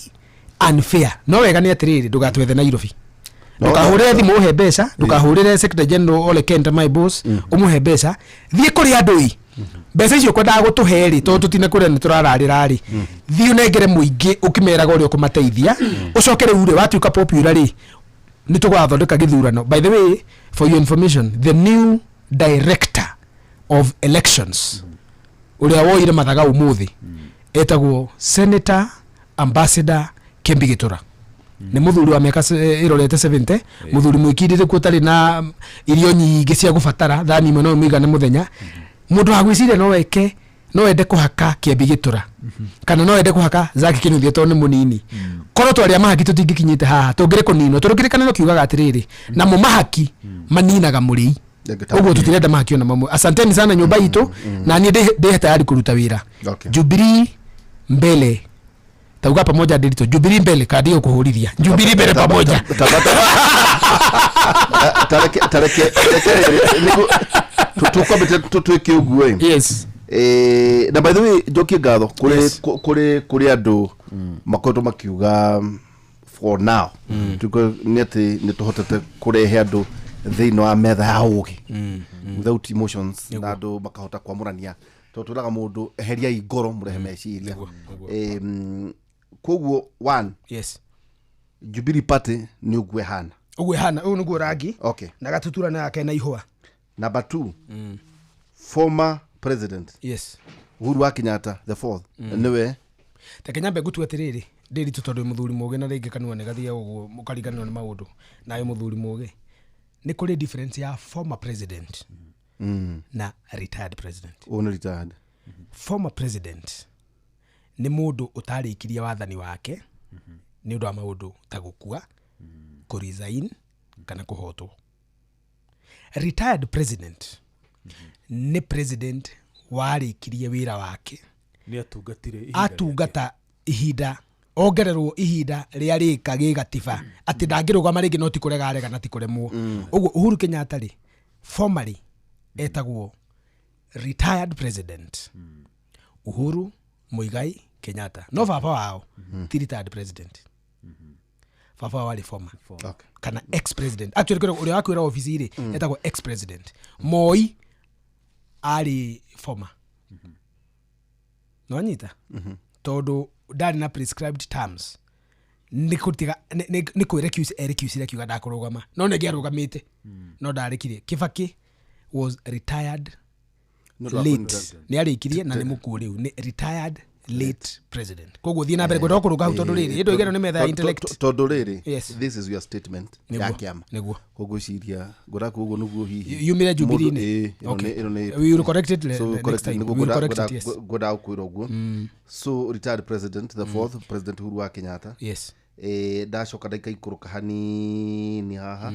and fair no wega ni atiriri ndugatwethe Nairobi ndukahurire thimu uhe mbeca ndukahurire Secretary General Ole Kenta my boss umuhe mbeca thie kuri andui mbeca icio kwendaga gutuhe ri to tutine kuria ni turararira ri thie unengere muingi ukimeraga uria ukumateithia ucokere ure watuika popular ri ni tugathondeka githurano. By the way, for your information, the new director of elections uria woire mathaga umuthi etagwo Senator Ambassador Kembi Gitura ni muthuri wa miaka irorete 70 muthuri mwikirire ko tari na irio nyingi cia gubatara thani imwe no migana muthenya mundu wa gwiciria no weke no ende kuhaka Kembi Gitura kana no ende kuhaka Zaki Kinuthia to ni munini koro twari amahaki tutingikinyite haha tungire kunino turukirikana no kiugaga atiriri na mu mahaki maninaga muri uguo tutirenda mahaki ona mamwe. Asanteni sana nyumba itu na ni de tayari kuruta wira. Jubilee mbele tauga pamoja ndito Jubilee mbele kadi yo kuhurithia Jubilee mbele pamoja tareke tutuke uguwe. Yes. Na by the way joki gatho kuri andu makoto makiuga for now tuko nete nituhotete kurehe andu thino wa metha ya ugi without emotions na andu makahota kwamurania to turaga mundu eheria igoro murehe meciria koguo one. Yes. Jubilee Party ni ugwe hana uyu niguo rangi okay na gatutura na yake na ihwa. Number 2 former president yes Uhuru wa Kenyatta the fourth niwe Tekenyambe gutu atiriri ndiri tutondu muthuri muge na ringi kanua ne gathia uguo mukarigana na maundu na ayo muthuri muge ni kuri difference ya former president na retired president. One retired former president ni mundu utarikiria wathani wake ni undu wa maundu ta gukua ku resign kana kuhotwo. Retired president ni president warikirie wira wake ni atungata ihinda ongererwo ihinda ria rika gigatiba ati ndangirugama ringi no tikurega arega na tikuremwo. Uguo Uhuru Kenyatta ri formally etagwo retired president Uhuru Muigai Kenyatta no baba wao ti retired president baba wao ali former okay kana ex president actually kuri uri wakwira office iri etagwo ex president Moi ali former no anyita todo ndari na prescribed terms nikutiga niko recuse kiuga ndakurugama no negi arugamite no ndarikire Kibaki was retired late ni arikirie na ni muku riu ni retired late president koguo thina mbere gwetwa kuruga hu tondu riri indo igero ni metha intellect tondu riri yes. This is your statement ya kiama niguo koguo ciria ngora koguo nuguo hihi yumire Jubilee ni okay we will correct it next time we will correct it yes goda ukwiro guo so retired president the fourth president Uhuru wa Kenyatta yes ndacoka ndaika ikuruka hanini haha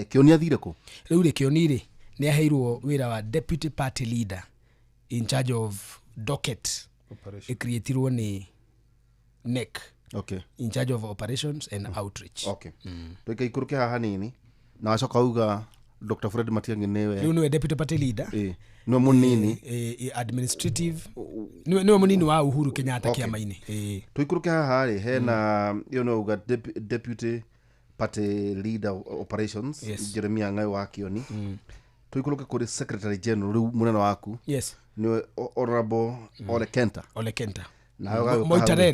Kioni athire ku riu ri Kioni ri ni aheirwo wira wa deputy party leader in charge of docket creatirwo ni NEC okay in charge of operations and outreach okay ndaika ikuruke haha hanini na wacoka uga Dr. Fred Matiang'i newe niwe deputy party leader niwe munini administrative niwe munini wa Uhuru Kenyatta kiama-ini tuikuruke haha ri hena uga deputy party leader operations Jeremiah Ngai wa Kioni tuikuruke kuri secretary general riu munene waku yes niwe honorable Ole Kenta na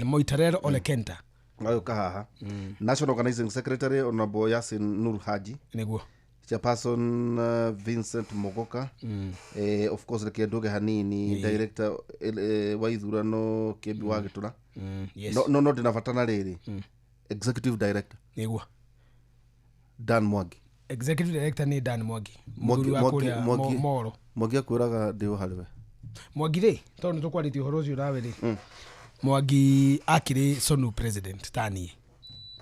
Moitarel Ole Kenta ngayo kahaha national organizing secretary honorable Yasin Nur Haji niguo chairperson Vincent Mogoka of course Kendoge hanini director wa ithurano Kembi wa Gitura yes no ndinafatana riri executive director niguo Dan Mwangi executive director ni Dan Mwangi Mwangi wa kuria Moro Mwangi akwiraga ndio hariwe Mwangi ri tondu tukwariti uhoro ucio nawe ri Mwangi akiri Sonu president tani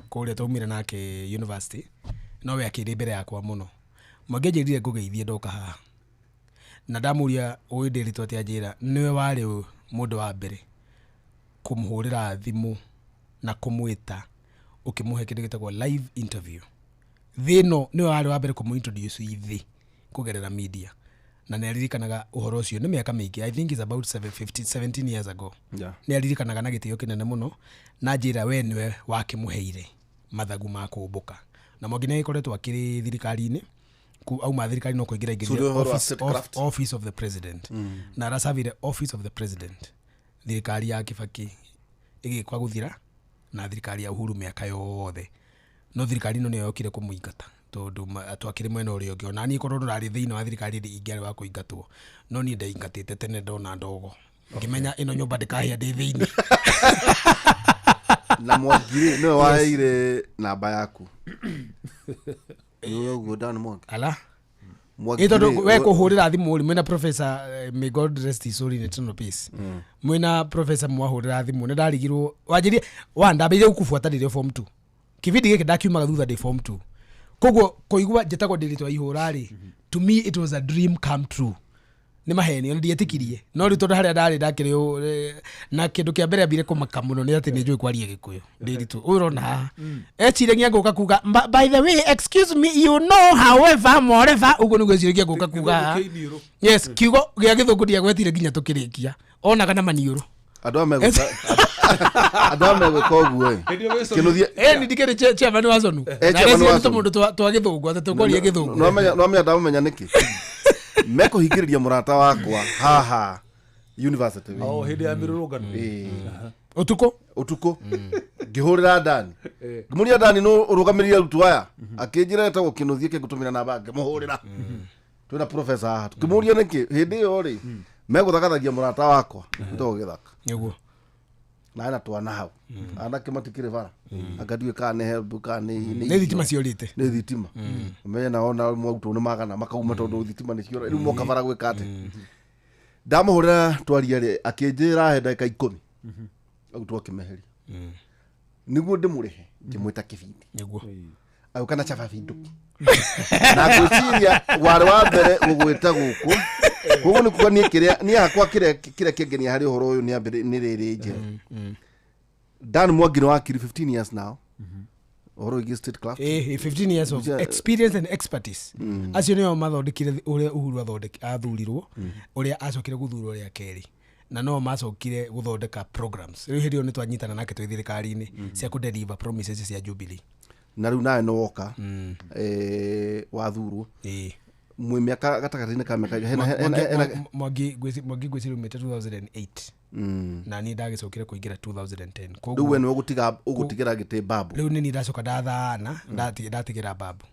kuria tumire nake university no we akiri mbere yakwa muno Mwangi njirire ngugeithie ndoka haha na ndamuria uindirito ati ajira niwe wari mundu wa mbere kumhurira thimu na kumwita ukimuhe kindu gitagwo live interview thino ni wari wa mbere kumu introduce ithi kugerera media na nä aririkanaga uhoro ucio nä mä aka mä ingä I think is about 17 years ago nä aririkanaga na gä tä o kä nene må no na njä ra we nĩwe wakä må heire mathagu ma kå mbå ka na Mwangi nä agä koretwo akä rä thirikari-inä auma thirikari no kå ingä ra office of the president na aracabire office of the president thirikari ya Kibaki ĩgĩkwa gå thira na thirikari ya Uhuru mä aka yothe no thirikari ĩno nä yokire kå må ingata tondu twakiri mwena uria ungi ona ni korwo ndurari thiini wa thirikari ingiari wa kuingatwo no ni ndaingatite tene ndona ndogo ngimenya ino nyumba ndikahia ndi thiini na Mwangi no waire namba yaku yo go down Mwangi ala ito we kuhurira thimu uri mwena professor may God rest his soul in eternal peace mwena professor mwahurira thimu ne ndarigirwo wanjirie ndambire gukubuatanire form 2 kivindi giki ndakiumaga thutha ndi form 2 koguo koigua njetago ndiritwa ihurari to me it was a dream come true ni maheni ona ndietikirie no ri tondu haria ndari ndakire na kindu kia mbere ambire kumaka muno ni ati ni njui kwaria gikuyu ndiritu urona echire ngia nguka kuga by the way excuse me you know however moreover ugo ni gweciria nguka kuga yes kiugo gia githungu ndia gwetire nginya tukirikia ona kana maniuru andu ame gukoguo kinuthie ni ndikere chairman wa zonu na ndio mundu twa githungu atukoria githungu no me ndamenya niki meko hingiriria murata wakwa haha university hindi ya mirurungano utuko ngihurira ndani ngimuria ndani no urugamiria rutu aya akinjira etagwo kinuthie kingutumira namba ngimuhurira twina professor haha tukimuria niki hindi yo ri meguthagathagia murata wakwa ndo githaka niguo na ana twana hau anake matikire bara akadue kana help kana ni thitima ciorite ni thitima mena ona mwagutu ni magana makauma tondu thitima ni ciora riu moka bara gwika ate ndamuhurira twariare akinjira he ndaka 10 agutu akimeheri niguo ndimurihe ngimwita kibindi niguo ayo kana chava vinduki na gwiciria wari wa mbere gugwita guku koguo ni kuga ni kiria ni akwa kiria kingenia hari uhoro uyu ni ambire ni riri nje Dan Mwangi no akiri 15 years now uhoro igi state club 15 years of experience and expertise acio nio mathondekire uria Uhuru athurirwo uria acokire guthurwo uria keri na no macokire guthondeka programs riu hirio ni twanyitana nake twi thirikari-ini cia ku deliver promises cia Jubilee na riu nae no woka wathurwo mwe miaka gatagati-ini ka miaka Mwangi gwiciria umite 2008 na ni ndagicokire kuingira 2010 koguo we no gutigira gite babu riu ni ndacoka ndathana ndatigira babu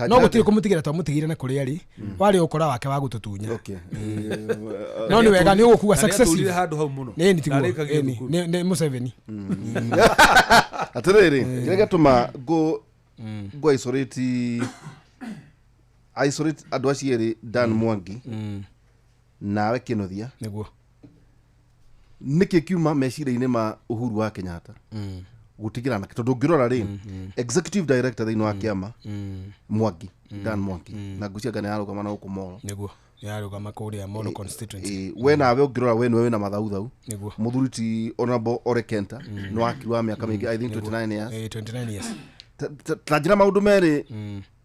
no gutire kumutigira twamutigire na kuria ri wari ukora wake wa gututunya no ni wega ni ugukuga successive handu hau muno ni tiguo ni Museveni atiriri kire gatuma go isolate andu acieri Dan Mwangi nawe Kinuthia niguo niki kiuma meciria-ini ma Uhuru wa Kenyatta gutigira na tondu ngirora ri executive director thiini wa kiama Mwangi Dan Mwangi na ngucia ngane yarugama na ukumoro niguo yarugama kuria Molo constituency we nawe ngirora we niwe wina mathauthu niguo muthuriti honorable Orekenta no akirwa miaka mingi I think 29 years 29 years tajira maundu meri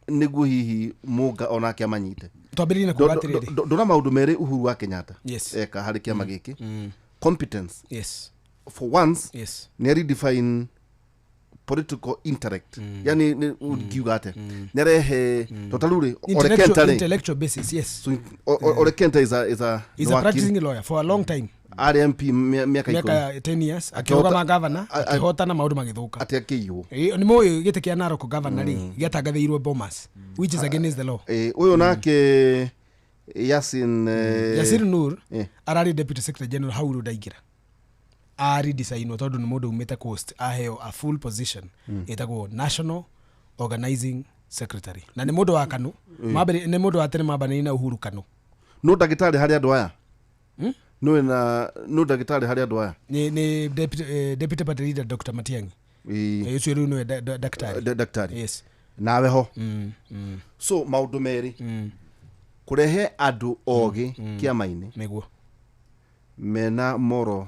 niguo hihi munga ona kiama nyite twambiririe na kugatiriri ndona maundu meri Uhuru wa Kenyatta yes eka hari kiama giki competence yes for once yes ni redefine political intellect yani ni ukiuga ate nerehe totaluri intellectual basis yes so Orekenta is a practicing lawyer for a long time RMP miaka 10 years akiuga governor akihotana maundu magithuka ati akiyo ni moyo gite kia Narok governor ri giatangathirwe Bomas which is against the law uyo nake Yasin Nur arari deputy secretary general hauru daigira ari design tondu ni mundu umete coast aheo a full position etagwo national organizing secretary na ni mundu wa Kanu mabere ni mundu wa tene mabane na Uhuru Kanu no dagitari hari andu aya no dagitari hari andu aya ni deputy party leader Dr. Matiang'i yesu riu no daktari yes nawe ho so maundu meri kurehe andu ogi kiama-ini niguo mena moro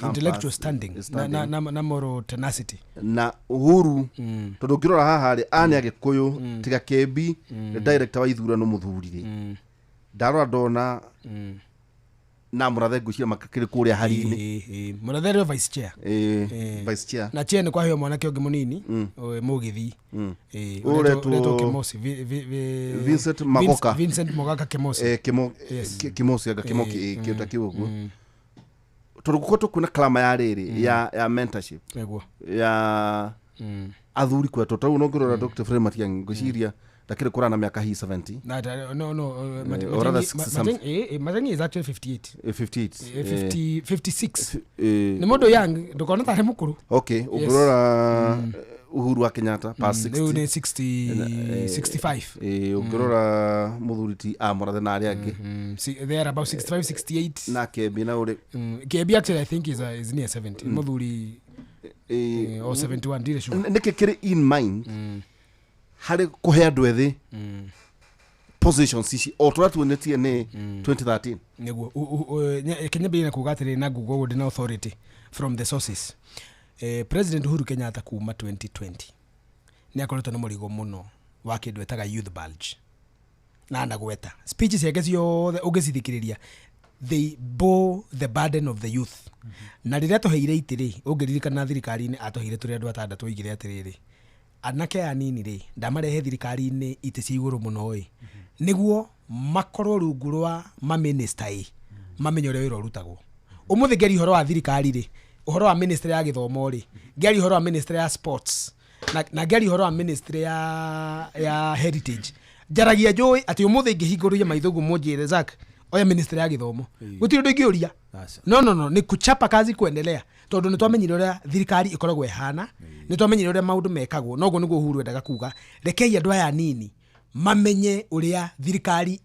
intellectual standing na moral tenacity na Uhuru tondu ngirora haha ri ane agikuyu tiga Kembi the director wa ithurano muthuri ri ndarora ndona na Murathe ngucia makakiri kuria hari-ini Murathe ri vice chair vice chair na chair ni kwa hiyo mwanake ungi munini mugithi uretwo Kemosi Vincent Mogoka Kemosi Kemosi aga Kemoki kiuta kiuguo turuguko tukuna klama ya riri ya mentorship eguo ya athuri kwetu tau no ngirora Dr. Frey Matiang'i ngociria lakini kurana miaka hii 70 no Matiang'i is actually 56 ni modo young ndukona tare mukuru okay ungirora Uhuru wa Kenyatta past 65 ungirora muthuriti Murathe na aria angi they are about 65 68 na Kembi na uri Kembi actually I think is near 70 muthuri or 71 dire sure niki kiri in mind hari kuhe andu ethi positions ici o turatuonetie ni 2013 niguo Kenya bina kugatire na Google word authority from the sources President Uhuru Kenyatta kuma 2020 ni akoretwo na murigo muno wa kindu etaga youth bulge na ndagweta speeches yake ciothe ungicithikiriria they bore the burden of the youth na riria tuheire itiri ungiririkana thirikari-ini atuheire turi andu atandatu igire atiriri anake anini ri ndamarehe thirikari-ini ite cia iguru muno niguo makorwo rungu rwa minister mamenye uria wira urutagwo umuthi ngeri horo wa thirikari ri uhoro wa ministry ya githomo ri ngeri horo wa ministry ya sports na ngeri horo wa ministry ya heritage jaragia joy ati umuthi ngihingũria maithugu munjire Zak oya ministry ya githomo gutiri ndu ngiuria no ni kuchapa kazi kuendelea tondu ni twamenyire uria thirikari ikoragwo ehana ni twamenyire uria maundu mekagwo noguo niguo Uhuru endaga kuga rekei andu aya nini mamenye uria thirikari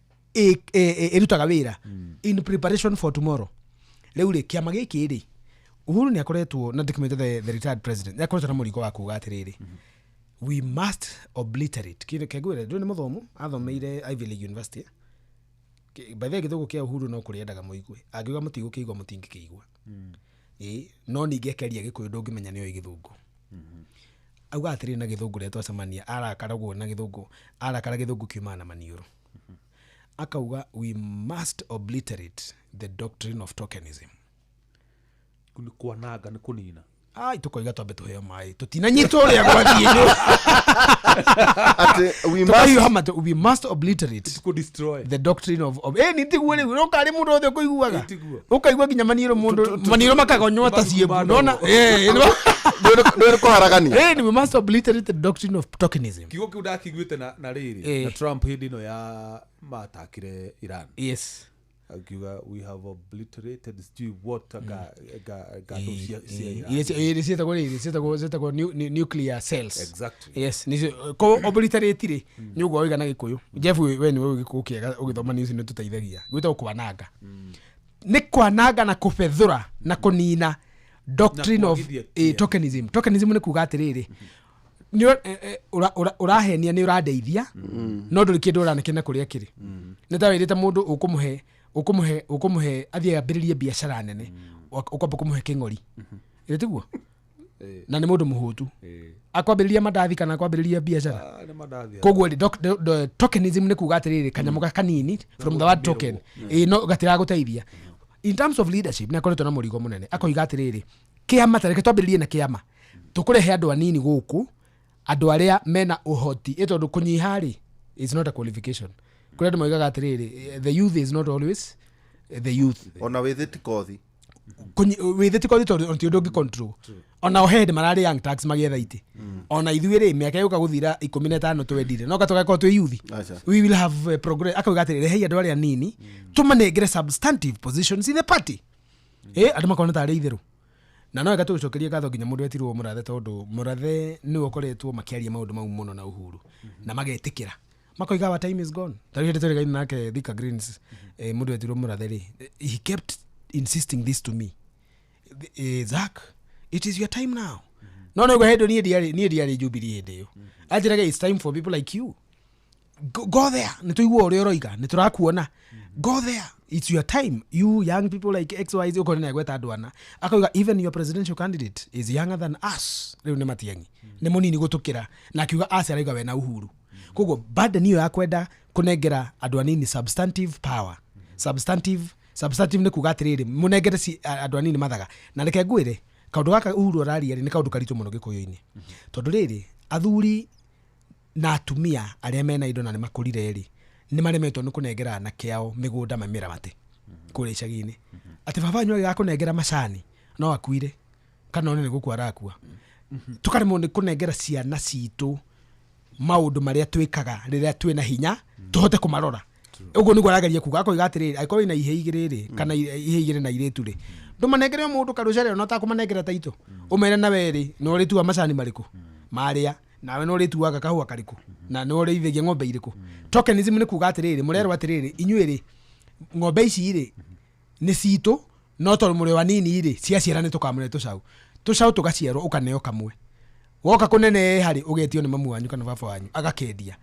irutaga wira in preparation for tomorrow riu ri kiama giki ri Uhuru ni akoretwo na document the retired president ni akoretwo na murigo wa kuga atiriri we must obliterate kile kegwire ndu ni muthomu athomeire Ivy League University by the githugu kia Uhuru no kuriendaga muigwe angiuga mutigo kiigwa mutingi kiigwa no ninge keria gikuyu ndungimenya niyo githungu auga atiri na githungu retwa samania arakaragwo na githungu arakara githungu kiuma na maniuru akauga we must obliterate the doctrine of tokenism kuanaga ni kunina ai tukoiga twambe tuheo mai tutinanyitwo uria gwathie ati we must obliterate to destroy the doctrine of nitiguo riu no kari mundu othe kuiguaga ukaigua ginya maniro mundu maniro makagonywa ta ciembu nona ndio kuharagania we must obliterate the doctrine of tokenism kigo kiu ndakiguite na riri na Trump hindi no ya matakire Iran yes akiuga we have obliterated what yes it's nuclear cells exactly yes ni ko obliterate ri nyugo oiga na gikuyu Jeff we ni we gikuyu kiega ugithoma news ni tuteithagia gwita kwananga ni kwananga na kufethura na kunina doctrine of tokenism ni kuga atiriri ni urahenia ni uradeithia no nduri kindu uranekena kuria kiri ni ta wirite mundu ukumuhe athia ambiririe biashara nene ukwamba kumuhe king'ori tiguo na ni mundu muhutu akwambiriria mandathi kana akwambiriria biashara koguo tokenism ni kuga atiriri kanyamu kanini from the word token no gatira guteithia in terms of leadership ni akoretwo na murigo munene akoiga atiriri kiama tareke twambiririe na kiama tukurehe andu anini guku andu aria mena uhoti itondu kunyihari is not a qualification kuri andu moigaga atiriri the youth is not always the youth ona withiti kothi tondu ti undu ungi control ona ohead marari young tax magietha iti ona ithuiri miaka yuka guthira 15 twendire no gatoka twi youth we will have progress akauga atiriri hei andu aria nini tumanengere substantive positions in the party andu makona tari itheru na no ega tucokerie gatho nginya mundu etirwo Murathe tondu Murathe ni ukoretwo makiaria maundu mau muno na Uhuru na magetikira makoiga wa time is gone tari hete tore gaina nake Thika Greens mundu etirwo Murathe ri he kept insisting this to me Zak it is your time now no go head ni diari Jubilee ndio ajiraga it's time for people like you go there ni tuigua uri oroiga ni turakuona go there, it's your time. You young people like XYZ uko na gweta andu ana akauga even your presidential candidate is younger than us. Riu ni Matiang'i ni munini gutukira na akiuga ase araiga we na Uhuru. Koguo bad niyo ya kwenda kunengera andu anini substantive power. Substantive ni kuga atiriri munengere si andu anini mathaga na reke ngwire kaundu gaka Uhuru araria ni kaundu karitu muno gikuyu-ini tondu riri athuri na atumia aria mena indo na ni makurire ri ni maremetwo ni kunengera na kiao migunda mamira mate kuri icagi-ini ati baba nyu gakunengera macani no akuire kana one ni gukua arakua tukaremwo ni kunengera ciana citu maundu maria twikaga riria twina hinya tuhote kumarora uguo niguo arageria kuga akoiga atiriri aikorwo ina ihe igiri kana ihe igiri na iretu ri ndumanengere mundu karucere no ta kumanengera taito umere na weri no ritua macani mariku maria nawe no rituaga kahua kariku na no rithagia ng'ombe iriku tokenism ni kuga atiriri murero atiriri inyuiri ng'ombe ici iri ni citu no to muri wanini iri ciaciara ni tukamure tucau tugaciarwo ukaneo kamwe woka kunene hari ugetio ni mamu wanyu kana baba wanyu agakendia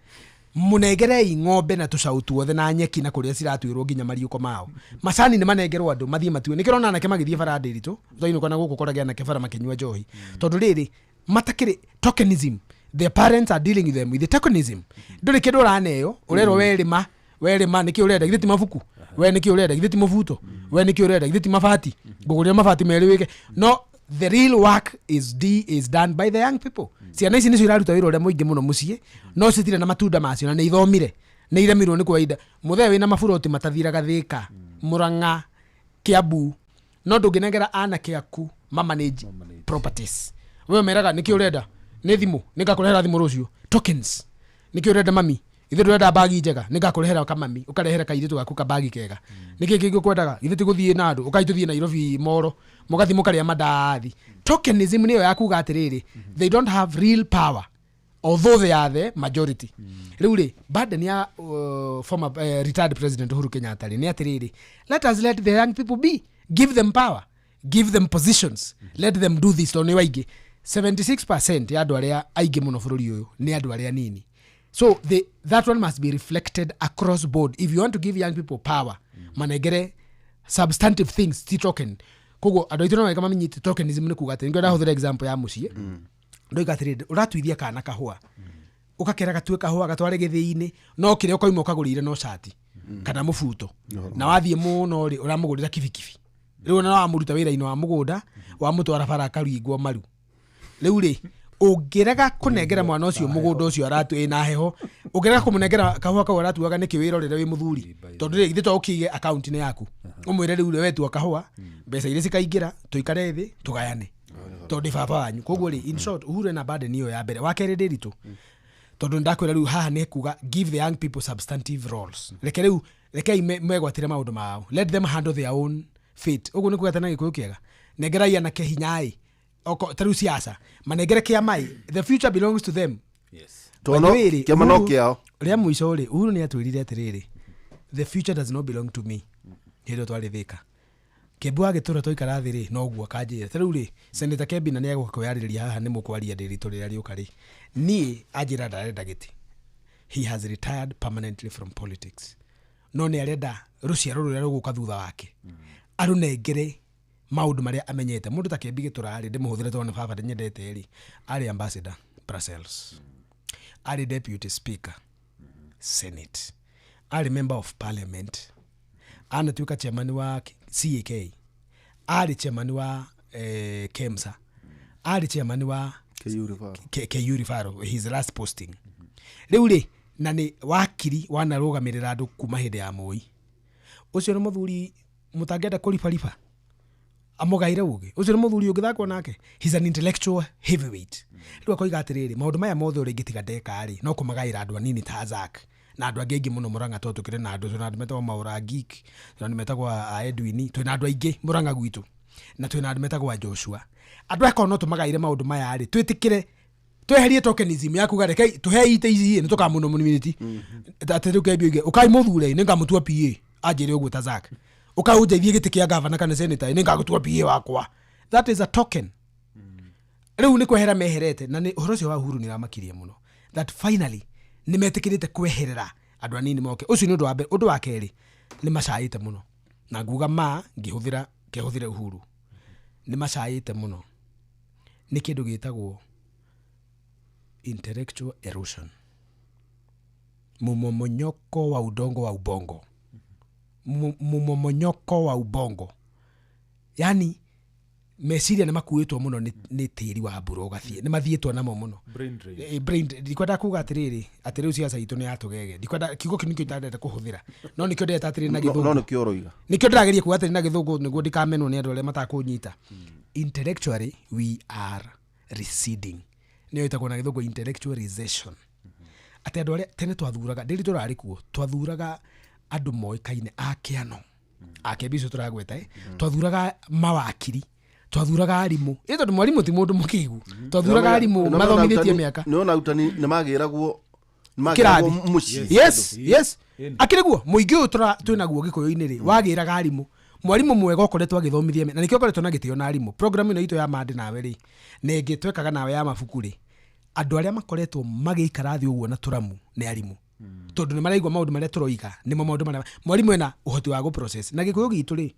munengerei ng'ombe na tucau tuothe na nyeki na kuria ciratuirwo nginya mariuko mao macani ni manengerwo andu mathie matue nikirona anake magithie bara ndiritu thoino kana guku korage anake bara makenywa njohi tondu riri matakiri tokenism. The parents are dealing with them with the tokenism. Nduri kindu uraneo urero werima niki urenda githiti mabuku we niki urenda githiti mabuto we niki urenda githiti mabati nguguria mabati meri wike no the real work is done by the young people. Ciana ici nicio iraruta wira uria muingi muno mucie no citire na matunda macio na ni ithomire ni iremirwo ni kwaida muthee wina maburoti matathiraga Thika Murang'a Kiambu no ndunginengera anake aku manage properties we meraga niki urenda ni thimu ningakurehera thimu rucio tokens niki urenda mami ithe urenda bagi njega ningakurehera kamami ukarehera kairitu gaku ka bagi kega niki kingi kwendaga ithe tiguthie na andu ukaituthie Nairobi moro mugathi mukaria mandathi tokenism niyo yakuga atiriri they don't have real power although they are the majority. Riu ri burden ya former retired president Uhuru Kenyatta ni atiriri let us let the young people be, give them power, give them positions, let them do this. Toni waige 76% ya andu aria aige muno bururi uyu ni andu aria nini, so that one must be reflected across board if you want to give young people power. Manegere substantive things ti token kogo andu aitũ no wega mamenyite tokenism ni kuga ati ngenda huthira example ya mucie ndoiga ati uratuithia kana kahua ukakera gatue kahua gatware githii-ini no kire ukoima ukagurire no shati kana mubuto na wathie muno ri uramugurira kibikibi riu na wamuruta wira-ini wa mugunda wa mutwara bara akaringwo maru riu ri ungiraga kunengera mwana ucio mugunda ucio aratu ina heho ungiraga kumunengera kahua kau aratuaga niki wirorere wi muthuri tondu ri githe to ukige account ni yaku umwire riu wetu kahua mbeca ile cikaingira tuikare thi tugayane tondu baba wanyu koguo ri in short Uhuru na burden niyo ya mbere wakere ndiritu tondu ndakwira riu haha ni kuga give the young people substantive roles rekei megwatire maundu mao, let them handle their own fate. Uguo ni kuga tena gikuyu kiega negerai na kehinyai oko taru siasa manegere kia mai the future belongs to them. Yes tono kiamano kiao ria muico ri Uhuru ni atwirire atiriri the future does not belong to me hindo twari Thika Kebu agitura toikara thiri no guo kanjira taru ri Senator Kebina ni agukuyaririria haha ni mukwaria ndiritu riria riukari ni ajira ndarenda giti. He has retired permanently from politics no ni arenda ruciaro ruria ruguka thutha wake arunengere maundu maria amenyete. Mundu ta Kebi gitura ari ndimuhuthire tondu baba nyendete ri ari ambassador Brussels, ari deputy speaker Senate, ari member of parliament, anatuika chairman wa CAK, ari chairman wa KEMSA, ari chairman wa KU Rifaro his last posting. Riu ri na ni wakiri wanarugamirira andu kuma hindi ya Moi. Ucio ni muthuri mutangenda kulipalipa amugaire uge ucio ni muthuri ungithakwo nake. He's an intellectual heavyweight. Riu akoiga atiriri maundu maya mothe uri ngitiga ndeka ri no kumagaira andu anini ta Zak na andu angi muno Murang'a to tukire na andu na metagwo Maura Geek na metagwo Edwin twina andu aingi Murang'a gwitu na twina andu metagwo Joshua. Andu aka no tumagaire maundu maya ri twitikire tweherie tokenism ya kuga rekei tuhe ite ici ni tukamuno munimiti atete Kebi ukai muthure ni ngamutua PA ajire uguo ta Zak ukaunjeithie giti kia governor kana senator ni ngagutua PA wakwa. That is a token. Riu ni kwehera meherete na ni uhoro cio wa Uhuru ni ramakirie muno that finally ni metikirite kweherera andu anini moke. Ucio ni undu wa mbere. Undu wa keri nĩ macaĩte mũno na nguga ngĩhũthĩra Uhuru nĩ macaĩte mũno nĩ kĩndũ gĩtagwo intellectual erosion, mumomonyoko wa udongo wa ubongo, mumomonyoko wa ubongo, yani meciria nĩ makuĩtwo mũno nĩ tĩri wa mbura ũgathie nĩ mathiĩtwo namo mũno brain ndikwenda kuga atĩrĩrĩ atĩ rĩu ciaca itũ nĩ yatũgege ndikwenda kiugo kĩu nĩkĩo itandete kũhũthĩra no nĩkĩo ndeta atĩrĩrĩ na gĩthũngũ no nĩkĩo ũroiga nĩkĩo ndĩrageria kuga atĩrĩrĩ na gĩthũngũ nĩguo ndikamenwo nĩ andũ arĩa matakũnyita. Intellectually we are receding, nĩyo ĩtagwo na gĩthũngũ intellectual recession. Atĩ andũ arĩa tene twathuraga ndĩrĩ tũrarĩ kuo twathuraga andũ moĩkaine a kĩano akĩbicu tũragweta twathuraga mawakiri twathuraga arimũ tondũ mwarimũ ti mũndũ mũkĩgu twathuraga arimũ mathomithĩtie mĩaka no na utani nĩ magĩragwo mũciĩ yes akĩrĩguo mũingĩ ũyũ twĩnaguo gĩkũyũ-inĩ rĩ wagĩraga arimũ mwarimũ mwega ũkoretwo agĩthomithia na nĩkĩo ngoretwo na gĩtĩo na arimũ program ĩno itũ ya Mandi nawe rĩ na ĩngĩ twekaga nawe ya mabuku rĩ andũ arĩa makoretwo magĩikara thĩ ũguo na tũramu nĩ arimũ tondũ nĩ maraigua maũndũ marĩa tũroiga nĩmo maũndũ marĩa mwarimũ ena ũhoti wa gũprocess na gĩkũyũ gitũ rĩ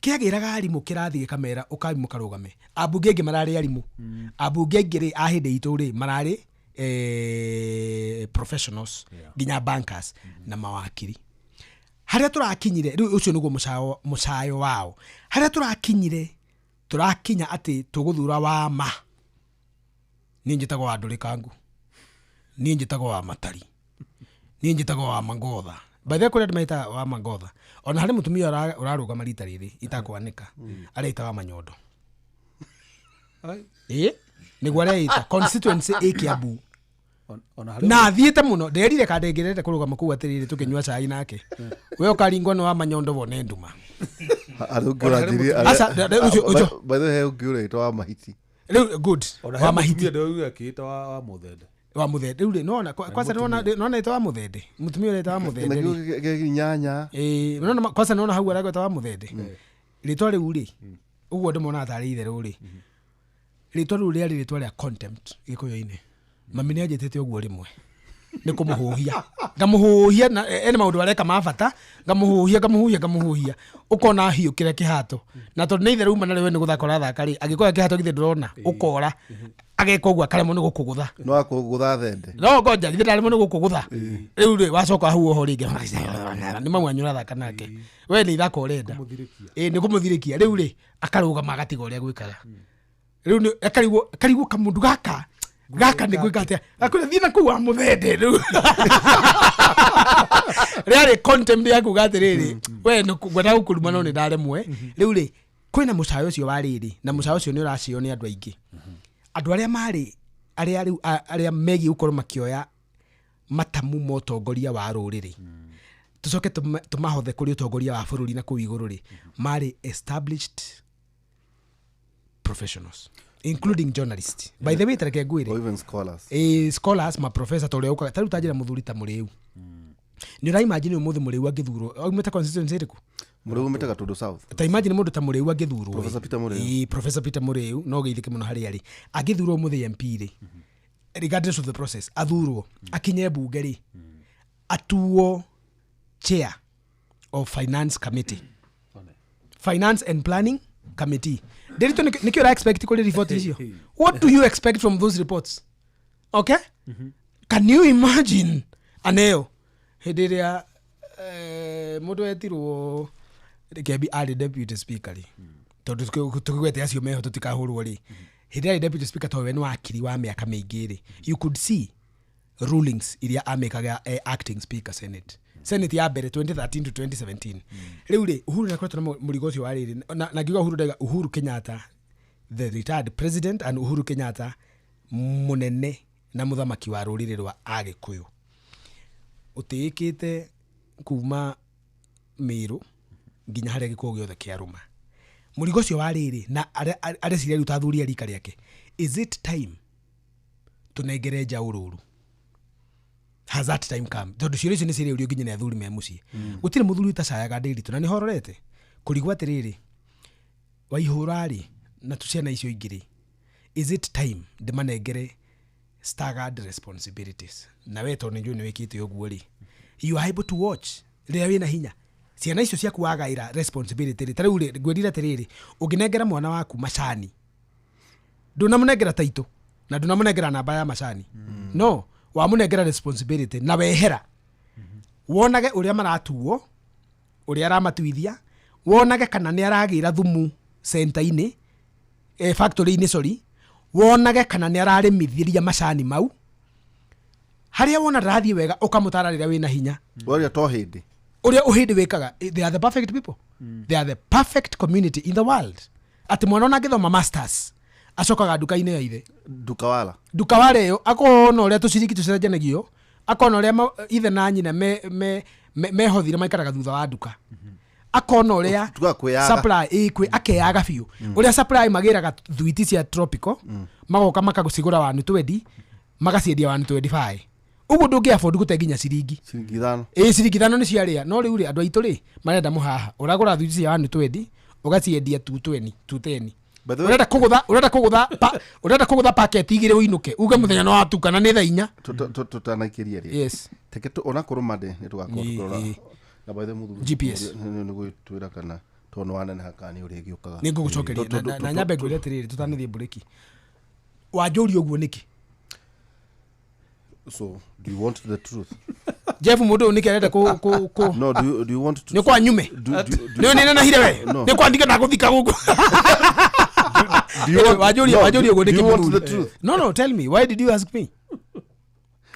kĩagĩraga arimũ kĩrathi gĩkamera ũkarimũ karũgame ambunge aingĩ mararĩ arimũ ambunge aingĩ rĩ a hĩndĩ itũ rĩ mararĩ professionals nginya bankers na mawakiri. Harĩa tũrakinyire rĩu ũcio nĩguo mũcayo wao harĩa tũrakinya atĩ tũgũthura wa ma niĩ njĩtagwo wa Ndũrĩkangu niĩ njĩtagwo wa Matari niĩ njĩtagwo wa Mangotha by the way kũrĩa ndĩmaita wa Mangotha ona harĩ mũtumia ũrarũgama rita rĩrĩ itakwanĩka areita wa Manyondo nĩguo areita constituency Kiambu na thiĩte mũno nderire kandengerete kũrũgama kũu atĩrĩrĩ tũkĩnyua cai nake we ũkaringwo nĩ wa Manyondo wone nduma by the way ũngĩũrĩtwo wa Mahiti rĩu good wa Mahiti akĩĩta wa Mũthende wa Mũthende rĩu nona kwanza nona ĩtwa wa Mũthende mũtumia ũreta wa Mũthende nyanya nona kwanza nona hau aragweta wa Mũthende rĩtwa rĩu rĩ ũguo ndĩmona tarĩ itherũ rĩ rĩtwa rĩu rĩarĩ rĩtwa rĩa contempt gĩkũyũ-inĩ mami nĩ anjĩtĩte ũguo rĩmwe nĩ kũmũhũhia ngamũhũhia na ene maũndũ areka ma bata ngamũhũhia ũkona hiũ kĩrĩa kĩhato na tondũ nĩ itherũ mana rĩwe nĩ gũthaka ũrathaka rĩ angĩkorwo kĩhato githĩ ndũrona ũkora ageka ũguo akaremwo nĩ gũkũgũtha no akũgũtha thende no ngoja githĩ ndaremwo nĩ gũkũgũtha rĩu rĩ wacoka hau oho rĩngĩ nĩ mamwanyu ũrathaka nake we nĩ ithaka ũrenda nĩ kũmũthirĩkia rĩu rĩ akarũgama agatiga ũrĩa gwĩkaga rĩu akarigwo kamũndũ gaka nĩ gwĩka atĩa akwĩra thiĩ na kũu wa Mũthende rĩu rĩarĩ contempt ya kuga atĩrĩrĩ we ngwenda gũkũruma no nĩ ndaremwe rĩu rĩ kwĩna mũcayo ũcio wa rĩrĩ na mũcayo ũcio nĩ ũracio nĩ andũ aingĩ andũ arĩa marĩ arĩa megiĩ gũkorwo makĩoya matamu ma ũtongoria wa rũrĩrĩ tũcoke tũmahothe kũrĩ ũtongoria wa bũrũri na kũu igũrũ rĩ marĩ established professionals including journalists by the way tareke ngwire or even scholars scholars ma professor tore uka taru tajira muthuri ta muriu ni ra imagine umuthi muriu agithurwo aumete constituency iriku muriu umete Gatundu South ta imagine mundu ta muriu agithurwo Professor Peter Muriu no geithike muno hari ari agithurwo umuthi MP ri regardless of the process athurwo akinye bunge ri atuo chair of finance committee finance and planning committee derito nikio ra expect kule report icio what do you expect from those reports okay can you imagine aneo hediria mundu etirwo kebi ali deputy speaker ri tondu tukigwete acio meho tutikahurwo ri hediria deputy speaker towe ni wakiri wa miaka mĩingĩ ri you could see rulings iria amekaga acting speaker senate ya mbere 2013 to 2017 rĩu rĩ Uhuru nĩ akoretwo na mũrigo ũcio wa rĩrĩ na ngiuga Uhuru ndaiga Uhuru Kenyatta the retired president and Uhuru Kenyatta munene na muthamaki wa rũrĩrĩ rwa Agĩkũyũ ũtĩĩkĩte kuma Meru nginya harĩa Gĩkũyũ gĩothe kĩarũma mũrigo ũcio wa rĩrĩ na areciria rĩu ta thuri rika rĩake is it time tunengere njaũrũru has that time come tondu ciũria icio nĩ ciria ũrio nginya nĩ athuri me mũciĩ gũtirĩ mũthuri utacayaga ndĩritũ na nĩ hororete kũrigwo atĩrĩrĩ waihũra rĩ na tuciana icio ingĩ rĩ is it time ndimanengere staggered responsibilities na we tondũ nĩnjũĩ nĩ wĩkĩte ũguo rĩ you are able to watch rĩrĩa wĩna hinya ciana icio ciaku wagaira responsibility rĩ tarĩu rĩ ngwĩrire atĩrĩrĩ ũngĩnengera mwana waku macani ndũnamũnengera taitũ na ndũnamũnengera namba ya macani no wamũnengera responsibility na wehera wonage ũrĩa maratuo ũrĩa aramatuithia wonage kana nĩ aragĩra thumu center-inĩ factory-inĩ sorry wonage kana nĩ ararĩmithiria macani mau harĩa wona ndarathiĩ wega ũkamũtara rĩrĩa wĩna hinya ũrĩa to hĩndĩ ũrĩa ũhĩndĩ wĩkaga they are the perfect people they are the perfect community in the world atĩ mwana ona angĩthoma masters acokaga nduka-inĩ ya ithe ndukawala ĩyo akona ũrĩa tũciriki tũcenjanagio akona ũrĩa ithe na nyina mehothire maikaraga thutha wa nduka akona ũrĩa supply akeaga biũ ũrĩa supply magĩraga thwiti cia tropical magoka makagũcigũra 120 magaciendia 125 ũguo ndũngĩ afford gũte nginya ciringi ciringi ithano nĩ ciarĩa no rĩu rĩ andũ aitũ rĩ marenda mũhaha ũragũra thwiti cia 120 ũgaciendia 210 urenda kugutha packet igire uinuke uge muthenya no atuka na ni thaa 4 tutanaikĩria rĩ yes teke ona kurumade ni tugakorwo na by the muthu GPS ni gwitwira kana tono wanene hakani uri giukaga ni ngugucokeria na nyambe ngwire atiriri tutanithie bureki wanjuri uguo niki so do you want the truth Jeff mundu niki arenda ko no do you want to ni kwa nyume ni nena hire we ni kwandika na guthika guku wajuri uguo niki no tell me why did you ask me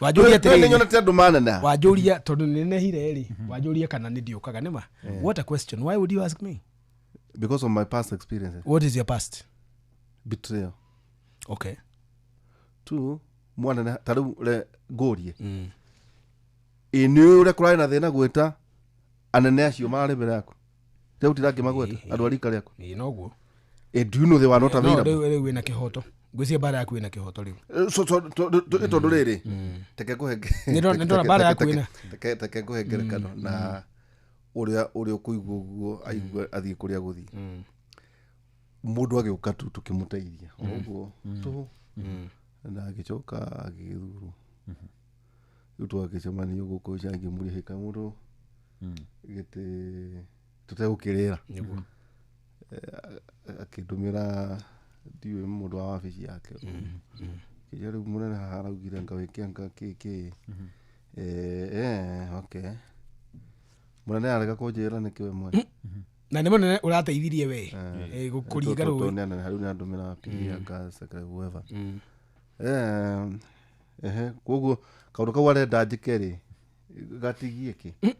wajuria tene nyona te dumana na wajuria tondu nene hire ri wajuria kana ni ndiukaga nima what a question why would you ask me because of my past experiences what is your past betrayal okay tu mwana na taru le gorie inu le kurai na thina gwita anene acio mari mbere yaku teu tirangi magweta andu arika riaku noguo do you know they were not available no rĩu wĩna kĩhoto ngwĩcia bara yaku wĩna kĩhoto rĩu tondu rĩrĩ teke kuhenge nĩndona bara yaku wĩna teke kuhengerekano na ũrĩa ũkũigua ũguo aigua athiĩ kũrĩa gũthiĩ mũndũ agĩũka tu tũkĩmũteithia ũguo tu na agĩcoka agĩthurwo rĩu twagĩcemania gũkũ nja ngĩmũria hĩka mũndũ gĩtĩ tũtegũkĩrĩra akĩndũmĩra ndiũĩ mũndũ wa wabici yake kĩrĩa rĩu mũnene haha araugire ngawĩkĩanga kĩkĩ okay mũnene arega kũnjĩra nĩkĩ we mwene na nĩ mũnene ũrateithirie we gũkũringa rũĩ rĩu nĩ andũmĩra pilianga secretary whoever koguo kaũndũ kau arenda njĩke rĩ gatigie kĩ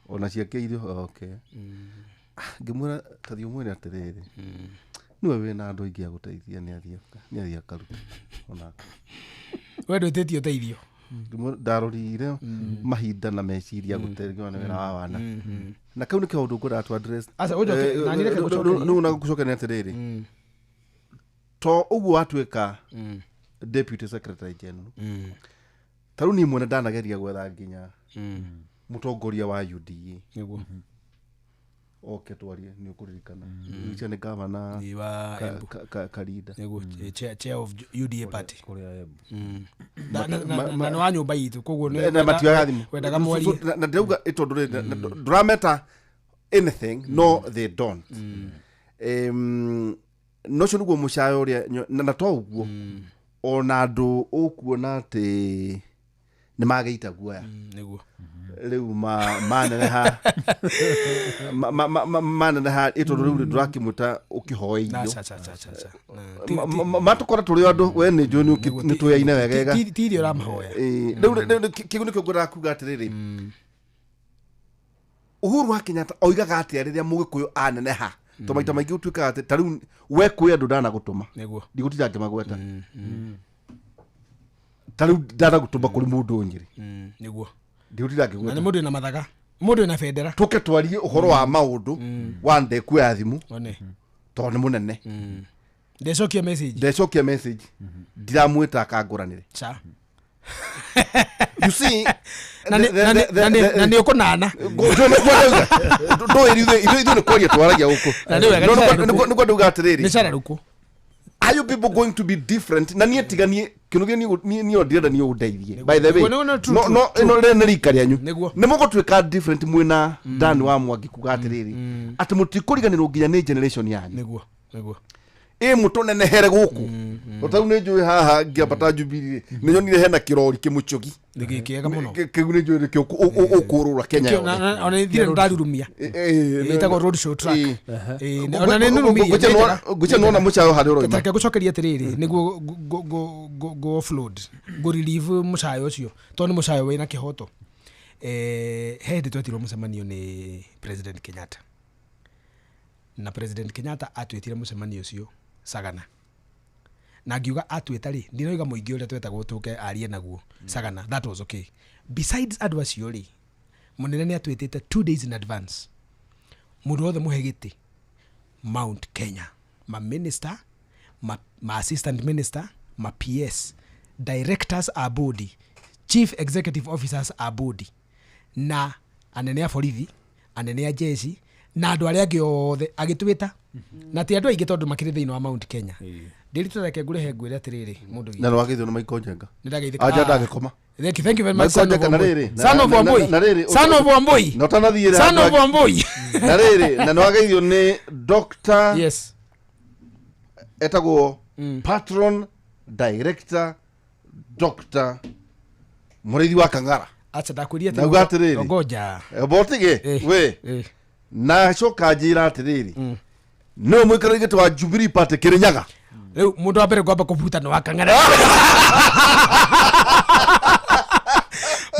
ona ciake irio okay ngĩmwĩra tathi ũmwĩre atĩrĩrĩ niwe wĩna andũ aingĩ agũteithia nĩ athiĩ akaruta onake we ndwĩtĩtie ũteithio ndarorire mahinda na meciria gũteithio na wĩra wa wana na kau nĩ kĩũndũ ngwenda tu address nĩu na gũcokia atĩrĩrĩ to ũguo atuĩka deputy secretary general tarĩu niĩ mwene ndanageria gwetha nginya mũtongoria wa UDA nĩguo oke twarie nĩ ũkũririkana icio nĩ gavana Karinda nĩguo chair of UDA party na nĩ wa nyũmba itũ koguo wendaga mwarie na ndĩrauga ĩtondũ ndũrameta anything no they don't nocio nĩguo mũcayo ũrĩa na to ũguo ona andũ ũkuona atĩ nĩ magĩita guoya nĩguo rĩu maneneha ĩtondũ rĩu ndũrakĩmwĩta ũkĩhoeirio matũkora tũrĩ andũ we nĩ njũĩ nĩ twĩaine wegega tirio ũramahoya rĩu kĩu nĩkĩo ngwenda kuga atĩrĩrĩ Uhuru wa Kenyatta oigaga atĩa rĩrĩa mũgĩkũyũ aneneha to maita maingĩ ũtuĩkaga atĩ ta rĩu we kwĩ andũ ndanagũtũma ndigũtira ngĩmagweta ta rĩu ndanagũtũma kũrĩ mũndũ Nyĩrĩ nĩguo ndigũtira ngĩgweta na mũndũ ena mathaga mũndũ ena bendera tũke twarie ũhoro wa maũndũ wa ndekuoya thimũ tondũ nĩ mũnene ndecokia message ndiramwĩta akangũranĩre you see na nĩ ũkũnana ithuĩ nĩ kwaria twaragia gũkũ nĩguo ndauga atĩrĩrĩ nĩ cararũkũ are you people going to be different na niĩ tiganie kinuge ni ondirenda ni undeithie by the way no ne rikari anyu ne mugo twika different mwina ndani wa Mwangi kuga atiriri ati mutikuriganirwo nginya ni generation yanyu niguo mutonenehere guku utau ni njui haha ngiambata Jubilee ni nyonire hena kirori kimuchogi ngikiega muno kigu ni njui kio ukurura Kenya ona ithire ndarurumia itago road show track ona ni nurumia gucha nona muchayo hari ro taka gucokeria atiriri niguo go offload go relieve muchayo ucio to ni muchayo wina kihoto hedi twetirwo mucemanio ni President Kenyatta na President Kenyatta atwitire mucemanio ucio Sagana na ngiuga atwita ri ndinoiga muingi uria twetagwo tuke arie naguo Sagana that was okay. Besides advice yori munene ni atwitite 2 days in advance mundu othe muhegiti Mount Kenya ma minister ma assistant minister ma PS directors are body chief executive officers are body na anene a borithi anene a jeshi na andu aria angi othe agitwita na ti andu aingi tondu makiri thiini wa Mount Kenya ndirito reke ngurehe ngwire atiriri mundu na no agithio na Michael Njenga nirageithika aja ndagikoma thank you very much son of Wambui no tanathire son of Wambui na riri na no agithio ni Dr. yes etagwo patron director Dr. Murithi wa Kang'ara acha ndakuria ati ngoja botige we na coka njira atiriri no mwikara gito wa Jubilee Party Kirinyaga riu mundu wa mbere kwamba kubuta no wa Kang'ara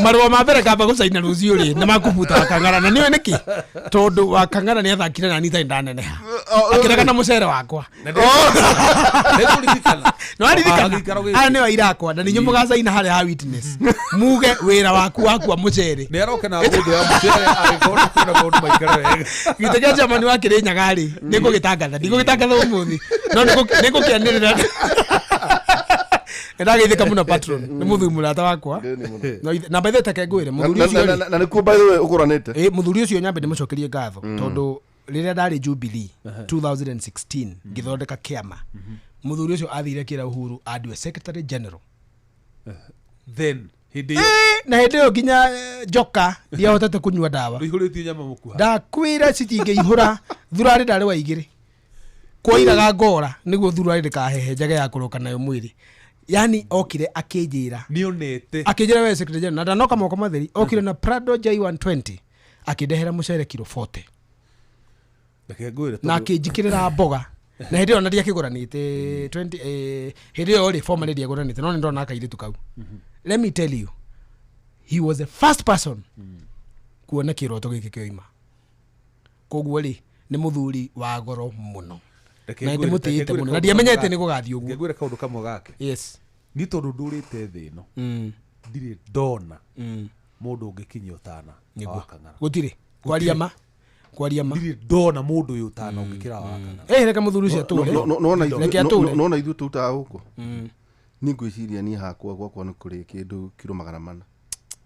marwa mabere kaba gucaina rucio ri na makubuta wa Kang'ara na niwe niki tondu wa Kang'ara ni athakire na nita ndaneneha akirega na mucere wakwa no aririkana ni wa irakwa na ninyu mugacaina hari ha witness muge wira waku wa mucere ni aroka na mundu ya mucere agikona kuna mundu maikara wega gitege jamani wa Kirinyaga ri niko gitangatha umuthi no niko kianirira ndageithika muno patron ni muthuri murata wakwa na by the take ngwire muthuri ucio na nikuo by the way ukuranite muthuri ucio nyambe ni mucokerie ngatho tondu riria ndari Jubilee 2016 ngithondeka kiama muthuri ucio athire kira Uhuru adwe secretary general then hindi na hindi yo ginya joka ndiahotete kunyua dawa ihuritie nyama mukuha ndakwira citinge ihura thurari ndari wa igiri koiraga ngora niguo thurari ndikahehe njage ya kuroka nayo mwiri yani okire akinjira nionete akinjira we secretary general na ndanoka moko matheri okire na Prado J120 akindehera mucere kilo 40 na akinjikirira mboga na hindi ona ndia kiguranite 20 hindi yo ri former ndia kiguranite no ndona akairitu kau let me tell you he was the first person kuona kiroto giki kioima koguo ri ni muthuri wa goro muno na ndimutiite muno na ndiamenyete ni gugathio guo ngwire kaundu kamwe gake yes ni tondu ndurite thi no ndire ndona mundu ungikinyio tana wa Kang'ara gutire kwaria ma ndire ndona mundu uyu tana ungikira wa Kang'ara reka muthuri ucio ature no na ithu tuta huko ni ngwiciria ni hakwa gwakwa ni kuri kindu kilo 400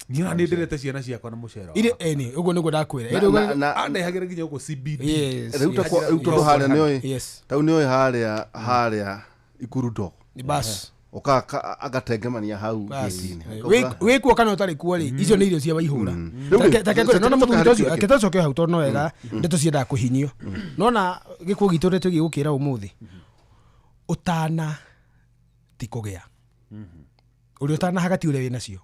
niona ni ndirete ciana ciakwa na mucera ire ni uguo niguo ndakwira na andehagira nginya uguo CBD riu tondu haria ni tau ni haria ikurudo ni bas oka agatengemania hau gitini wikuo kana utari kuo ri icio ni irio cia waihura take kwira nona muthuri ucio akitacoke hau tondu wega ndeto cienda kuhinyio nona gikuo gitu retu gigukira umuthi utana tikugia uri utana hagati ure wina cio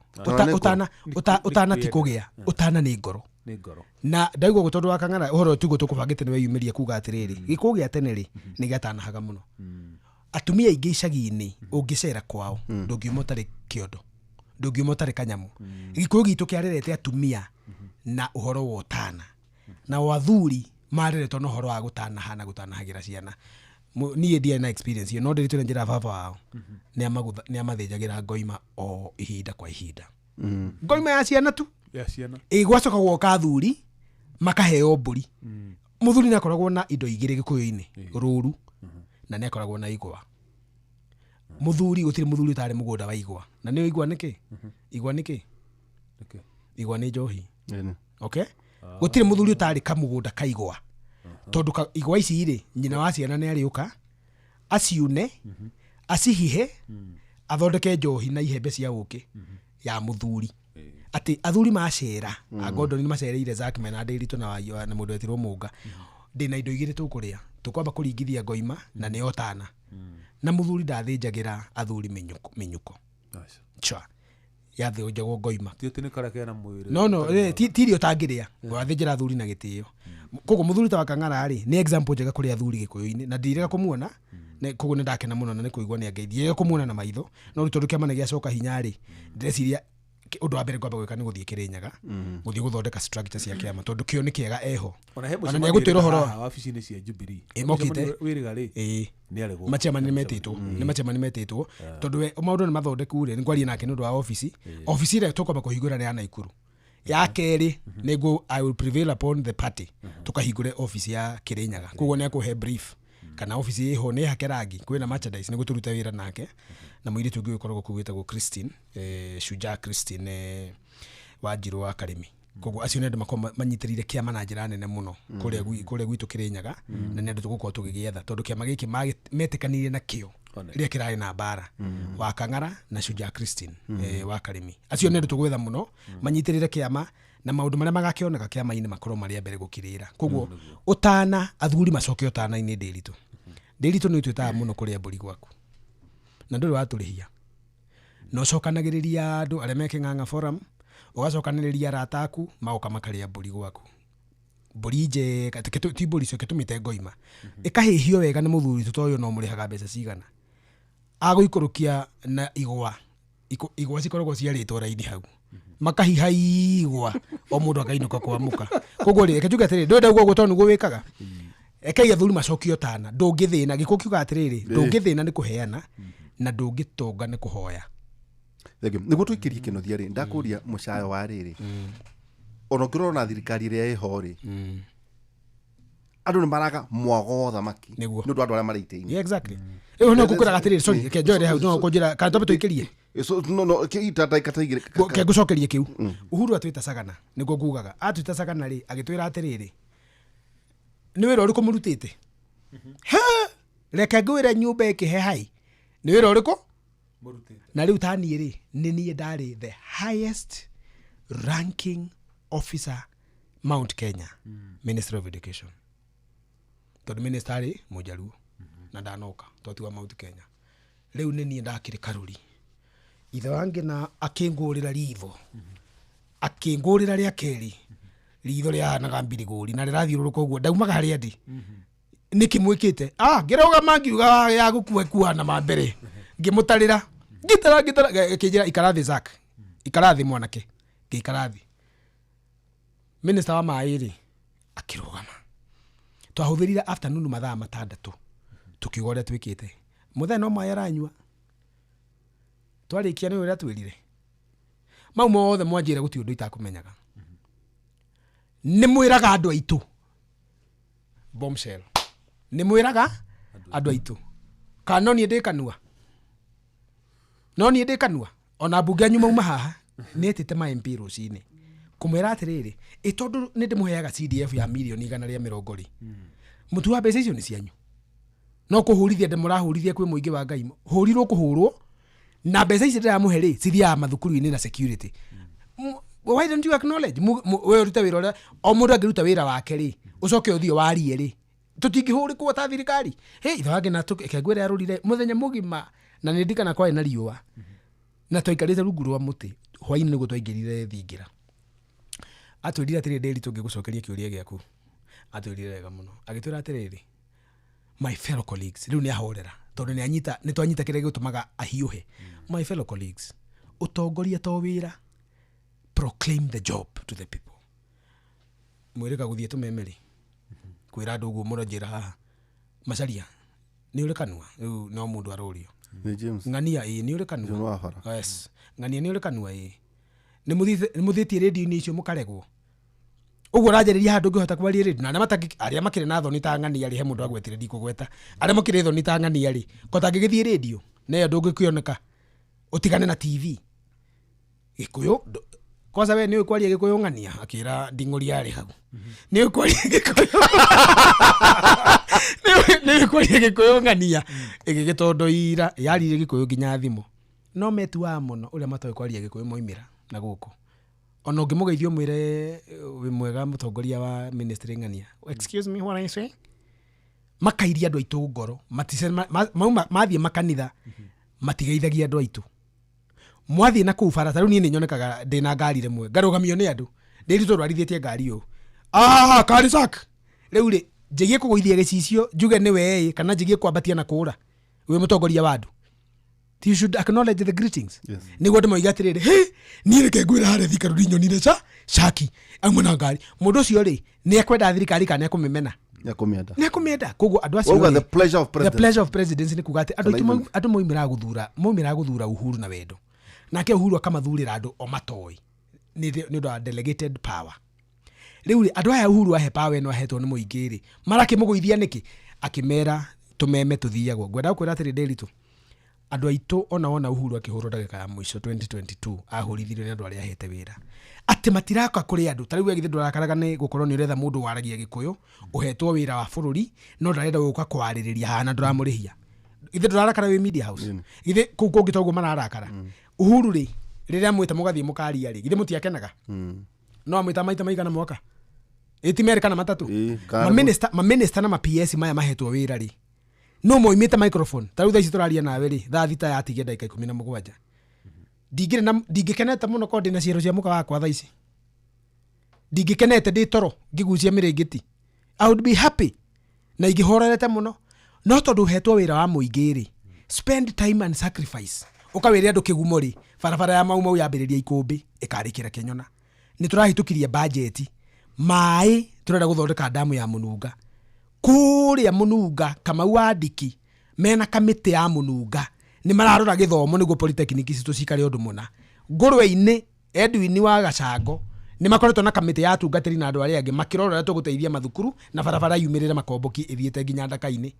utana tikugia utana ni ngoro na ndaigwa gutondu wa Kang'ara uhoro tugo tukubangite ni weyumiria kuga atiriri gikugia tene ri ni gatana haga muno atumia ingi icagi-ini ungicera kwao ndungiuma tari kiondo ndungiuma tari kanyamu gikuo gitu kiarerete atumia na uhoro wa utana na wathuri mareretwo no uhoro wa gutana hana gutana hagira ciana ni ndia na experience no ndiritwe njira baba wao ni amathinjagira ngoima o ihinda kwa ihinda ngoima ya ciana tu gwacoka gwoka thuri makaheo mburi muthuri ni akoragwo na indo igiri gikuyu-ini ruru na ni akoragwo na igwa muthuri gutire muthuri utari mugunda wa igwa na ni igwa niki igwa ni njohi okay gutire muthuri utari kamugunda ka igwa tondu igwa ici ri nyina wa ciana ni ariuka aciune acihihe athondeke njohi na ihembe cia ũkĩ ya mũthuri ati athuri macera Gordon ni macereire Zackman na Ndiritu na mũndũ wetirwo Mũnga ndina indo igĩrĩ tũkũrĩa tukwamba kũringithia Ngoima na nĩ Otana na mũthuri ndathĩnjagĩra athuri mĩnyuko cha yathĩnjagwo Ngoima no tirio tangĩrĩa wathĩnjĩra athuri na gĩtĩo koguo mũthuri ta wa Kang'ara rĩ nĩ example njega kũrĩ athuri Gĩkũyũ-inĩ na ndirega kũmuona koguo nĩ ndakena mũno na nĩ kũigua nĩ angeithie kũmuona na maitho no tondũ kĩama nĩ gĩacoka hinya rĩ ndĩreciria ũndũ wa mbere kwamba gwĩka nĩ gũthiĩ Kĩrĩnyaga gũthiĩ gũthondeka structure cia kĩama tondũ kĩo nĩ kĩega eho ona nĩ egũtwĩra ũhoro wabici-inĩ cia Jubilee mokĩte wĩrĩga rĩ nĩ aregwo machema nĩ metĩtwo tondũ maũndũ nĩ mathondeku rĩ nĩ kwaria nake nĩ ũndũ wa ofici ĩrĩa tũkwamba kũhingũra nĩ ya Naikuru ya kerĩ nĩguo I will prevail upon the party tukahingũre ofici ya Kĩrĩnyaga koguo nĩ akũhe brief kana ofici ĩho nĩ hake rangi kwĩna merchandise nĩguo tũrute wĩra nake na mũirĩtu ũngĩ ũkoragwo kũu wĩtagwo Christine Shujaa Christine Wanjirũ wa Karĩmi koguo acio nĩ andũ makorwo manyitĩrĩire kĩama na njĩra nene mũno kũrĩa gwitũ Kĩrĩnyaga na nĩ andũ tũgũkorwo tũgĩgĩetha tondũ kĩama gĩkĩ metĩkanĩire na kĩo rĩrĩa kĩrarĩ na mbara wa Kang'ara na Shujaa Christine wa Karĩmi acio nĩ andũ tũgwetha mũno manyitĩrĩire kĩama na maũndũ marĩa magakĩoneka kĩama-inĩ makorwo marĩa mbere gũkirĩra koguo Otana athuri macoke Otana-inĩ Ndiritu nĩ twĩtaga mũno kũrĩa mbũri gwaku na ndũrĩ watũrĩhia no cokanagĩrĩria andũ arĩa me Kĩng'ang'a forum ũgacokanĩrĩria arata aku magoka makarĩa mbũri gwaku mbũri njega ti mbũri cio tũmĩte Ngoima ĩkahĩhio wega nĩ mũthuri tũtoyo no mũrĩhaga mbeca cigana agũikũrũkia na igwa cikoragwo ciarĩtwo raini hau makahiha igwa o mũndũ akainũka kwamũka koguo rĩ reke atĩrĩrĩ ndwenda guo gũtoo nĩguo wĩkaga ekai athuri macokio Otana ndũngĩthĩna gĩkuũ kiuga atĩrĩrĩ ndũngĩthĩna nĩ kũheana na ndũngĩtonga nĩ kũhoya nĩguo tũikĩrie kĩnothia rĩ ndakũria mũcayo wa rĩrĩ ona ũngĩrora na thirikari ĩrĩa ĩho rĩ andũ nĩ maraga mwago thamaki nĩ ũndũ andũ arĩa marĩitĩini exactly rĩu no gũkũraga atĩrĩrĩ sorry reke njoere hau no kũnjĩra kana twambe tũikĩrie ke ngũcokerie kĩu Uhuru atwĩta Sagana nĩguo ngugaga atwĩta Sagana rĩ agĩtwĩra atĩrĩrĩ nĩ wĩra ũrĩkũ mũrutĩte reke ngwĩre nyũmba ĩkĩhe hai nĩ wĩra ũrĩkũ na rĩu taniĩ rĩ nĩ niĩ ndarĩ the highest ranking officer Mount Kenya Ministry of Education tondũ minister rĩ mũjaruo na ndanoka toti wa Mount Kenya rĩu nĩ niĩ ndakĩrĩ Karuri ithe wange na akĩngũrĩra ritho akĩngũrĩra rĩa kerĩ ritho rĩahanaga mbirigũri na rĩrathiũrũrũka ũguo ndaumaga harĩa ndĩ nĩkĩ mwĩkĩte ngĩrũgama ngiuga ya gũkua na mambere ngĩmũtarĩra ngĩtara kĩnjĩra ikarathi Zack ikarathi mwanake ngĩikarathi minister wa maĩ rĩ akĩrũgama twahũthĩrire afternoon mathaa 6 tukiuga ũrĩa twĩkĩte mũthenya no maĩ aranyua twarĩkia nĩ ũrĩa twĩrire mau mothe mwanjĩra gũtirĩ ũndũ itakũmenyaga nĩ mwĩraga andũ aitũ bombshell nĩ mwĩraga andũ aitũ kana no niĩ ndĩkanua ona mbunge nyuma uma haha nĩ etĩte ma MP rũcinĩ kũmwĩra atĩrĩrĩ tondũ nĩ ndĩmũheaga CDF ya mirioni 120 mũtu wa mbeca icio nĩ cianyu no kũhũrithia ndĩmũrahũrithia kwĩ mũingĩ wa Ngai hũrirwo kũhũrwo na mbeca icio ndĩramũhe rĩ cithiaga mathukuru-inĩ na security why don't you acknowledge we ũrute wĩra ũrĩa o mũndũ angĩruta wĩra wake rĩ ũcoke ũthiĩ warie rĩ tũtingĩhũrĩkwo ta thirikari ithe wange na kengwĩra yarũrire mũthenya mũgima na nĩ ndikana kwarĩ na riũa na twaikarĩte rungu rwa mũtĩ hwainĩ nĩguo twaingĩrire thingira atwĩrire atĩrĩrĩ Ndiritu ngĩgũcokeria kĩũria gĩaku atwĩrire wega mũno agĩtwĩra atĩrĩrĩ my fellow colleagues rĩu nĩ ahorera tondũ nĩ twanyita kĩrĩa gĩtũmaga ahiũhe my fellow colleagues ũtongoria to wĩra proclaim the job to the people mwĩrĩka gũthiĩ tũmemeri kwĩra andũ ũguo mũronjĩra haha Macharia nĩ ũrĩ kanua rĩu no mũndũ arorio ng'ania nĩ ũrĩ kanua yes ng'ania nĩ ũrĩ kanua nĩ mũthĩtie radio-inĩ icio mũkaregwo ũguo ũranjarĩria handũ ũngĩhota kwaria radio na arĩa makĩrĩ na thoni ta ng'ania rĩ he mũndũ agwetire ndikũgweta arĩa makĩrĩ thoni ta ng'ania rĩ kota ngĩgĩthiĩ radio na andũ ũngĩkĩoneka ũtigane na TV Gĩkũyũ kwanza we nĩ ũĩ kwaria Gĩkũyũ ng'ania akĩra Nding'ũri arĩ hau nĩ ũĩ kwaria Gĩkũyũ nĩ ũĩ kwaria Gĩkũyũ ng'ania ĩgĩgĩtondo ira yarire Gĩkũyũ nginya thimũ no metuaga muno uria matoe kwaria Gikuyu moimira na guku ona ungimugeithio mwire wi mwega mutongoria wa ministry ng'ania excuse me what I say makairia andu aitu ngoro mathie makanitha matigeithagia andu aitu mwathie na kuu bara taru nie nyonekaga ndina ngari remwe ngarugamio ni andu ndiritu rwarithitie ngari yu karisak riu ri njigie kugoithia gicicio njuge ni we kana njigie kwambatia na kura wi mutongoria wa andu. You should acknowledge the greetings. Yes. Niguo ndimoiga atiriri nie reke ngwira hare thikaru rinyonire shaki amwe na ngari mundu ucio ri ni ekwenda thirikari kana ekumimena nekumienda koguo andu acio the pleasure of presidency ni kuga ati andu moimira guthura Uhuru na wendo nake Uhuru akamathurira andu o matoi ni ndo delegated power. Riu ri andu aya Uhuru ahe power no ahetwo ni muingi ri marakimuguithia niki akimera tumeme tuthiagwo ngwenda kwira atiri nderitu andu aitu ona Uhuru akihurwo ndagika ya mwisho 2022 ahurithirio ni andu aria ahete wira ati matiraka kuri andu tariu agithe ndurakaraga ni gukorwo ni uretha mundu waragia Gikuyu uhetwo wira wa bururi no ndarenda guka kwaririria hana nduramurihia ithe ndurarakara wi media house ithe kungi toguo mararakara Uhuru ri riria mwita mugathie mukaria ri ithe mutiakenaga no amwita maita maigana mwaka itimerika na matatu ma minister na ma PS maya mahetwo wira ri no moimite microphone taru thaici turaria nawe ri thaa thita ya tigia ndagika 17 ndingikenete muno ko ndina ciero cia muka wakwa thaici ndingikenete ndi toro ngigucia mirengeti I would be happy na ingihorerete muno no tondu hetwo wira wa muingi ri spend time and sacrifice ukawira andu kigumo ri barabara ya mau yambiriria ikumbi ikarikira Kenyona ni turahitukiria budget mai turenda guthondeka damu ya Mununga kuria Mununga Kamau Wandiki mena kamiti ya Mununga ni mararora githomo niguo polytechnic citu cikare undu muna ngurwe-ini Edwin wa Gacango ni makoretwo na kamiti ya tungatiri na andu aria angi makirora tuguteithia mathukuru na barabara yumirire makomboki ithiete nginya ndaka-ini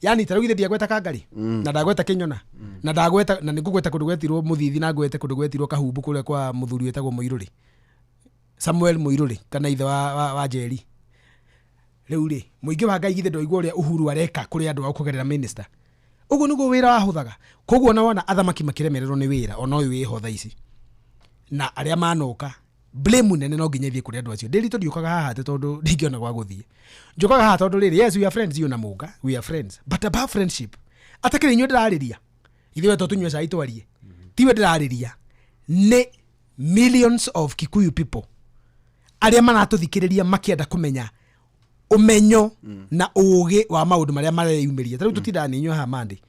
yani tarau githe diagweta Kangari na ndagweta Kenyona na ndagweta na ningugweta kundu gwetirwo Muthithi na ngwete kundu gwetirwo Kahumbu kuria kwa muthuri wetagwo Muiruri Samuel Muiruri kana ithe wa Njeri. Riu ri muingi wa Ngai githe ndoigwo uria Uhuru areka kuri andu akugerera minister uguo niguo wira wahuthaga koguo na wona athamaki makiremererwo ni wira ona uyu wiho thaici na aria manoka blame nene no nginya thie kuri andu acio ndiri ndiukaga haha tondu ndingiona gwa guthie njukaga haha tondu riri yes we are friends you na Muga we are friends but about friendship atakire nyu ndirariria ithiwe to tunywe cai twarie tiwe ndirariria ni millions of Kikuyu people aria manatuthikiriria makienda kumenya umenyo na uge wa maundu maria mareyumiria tariu tutindani nywa ha mandi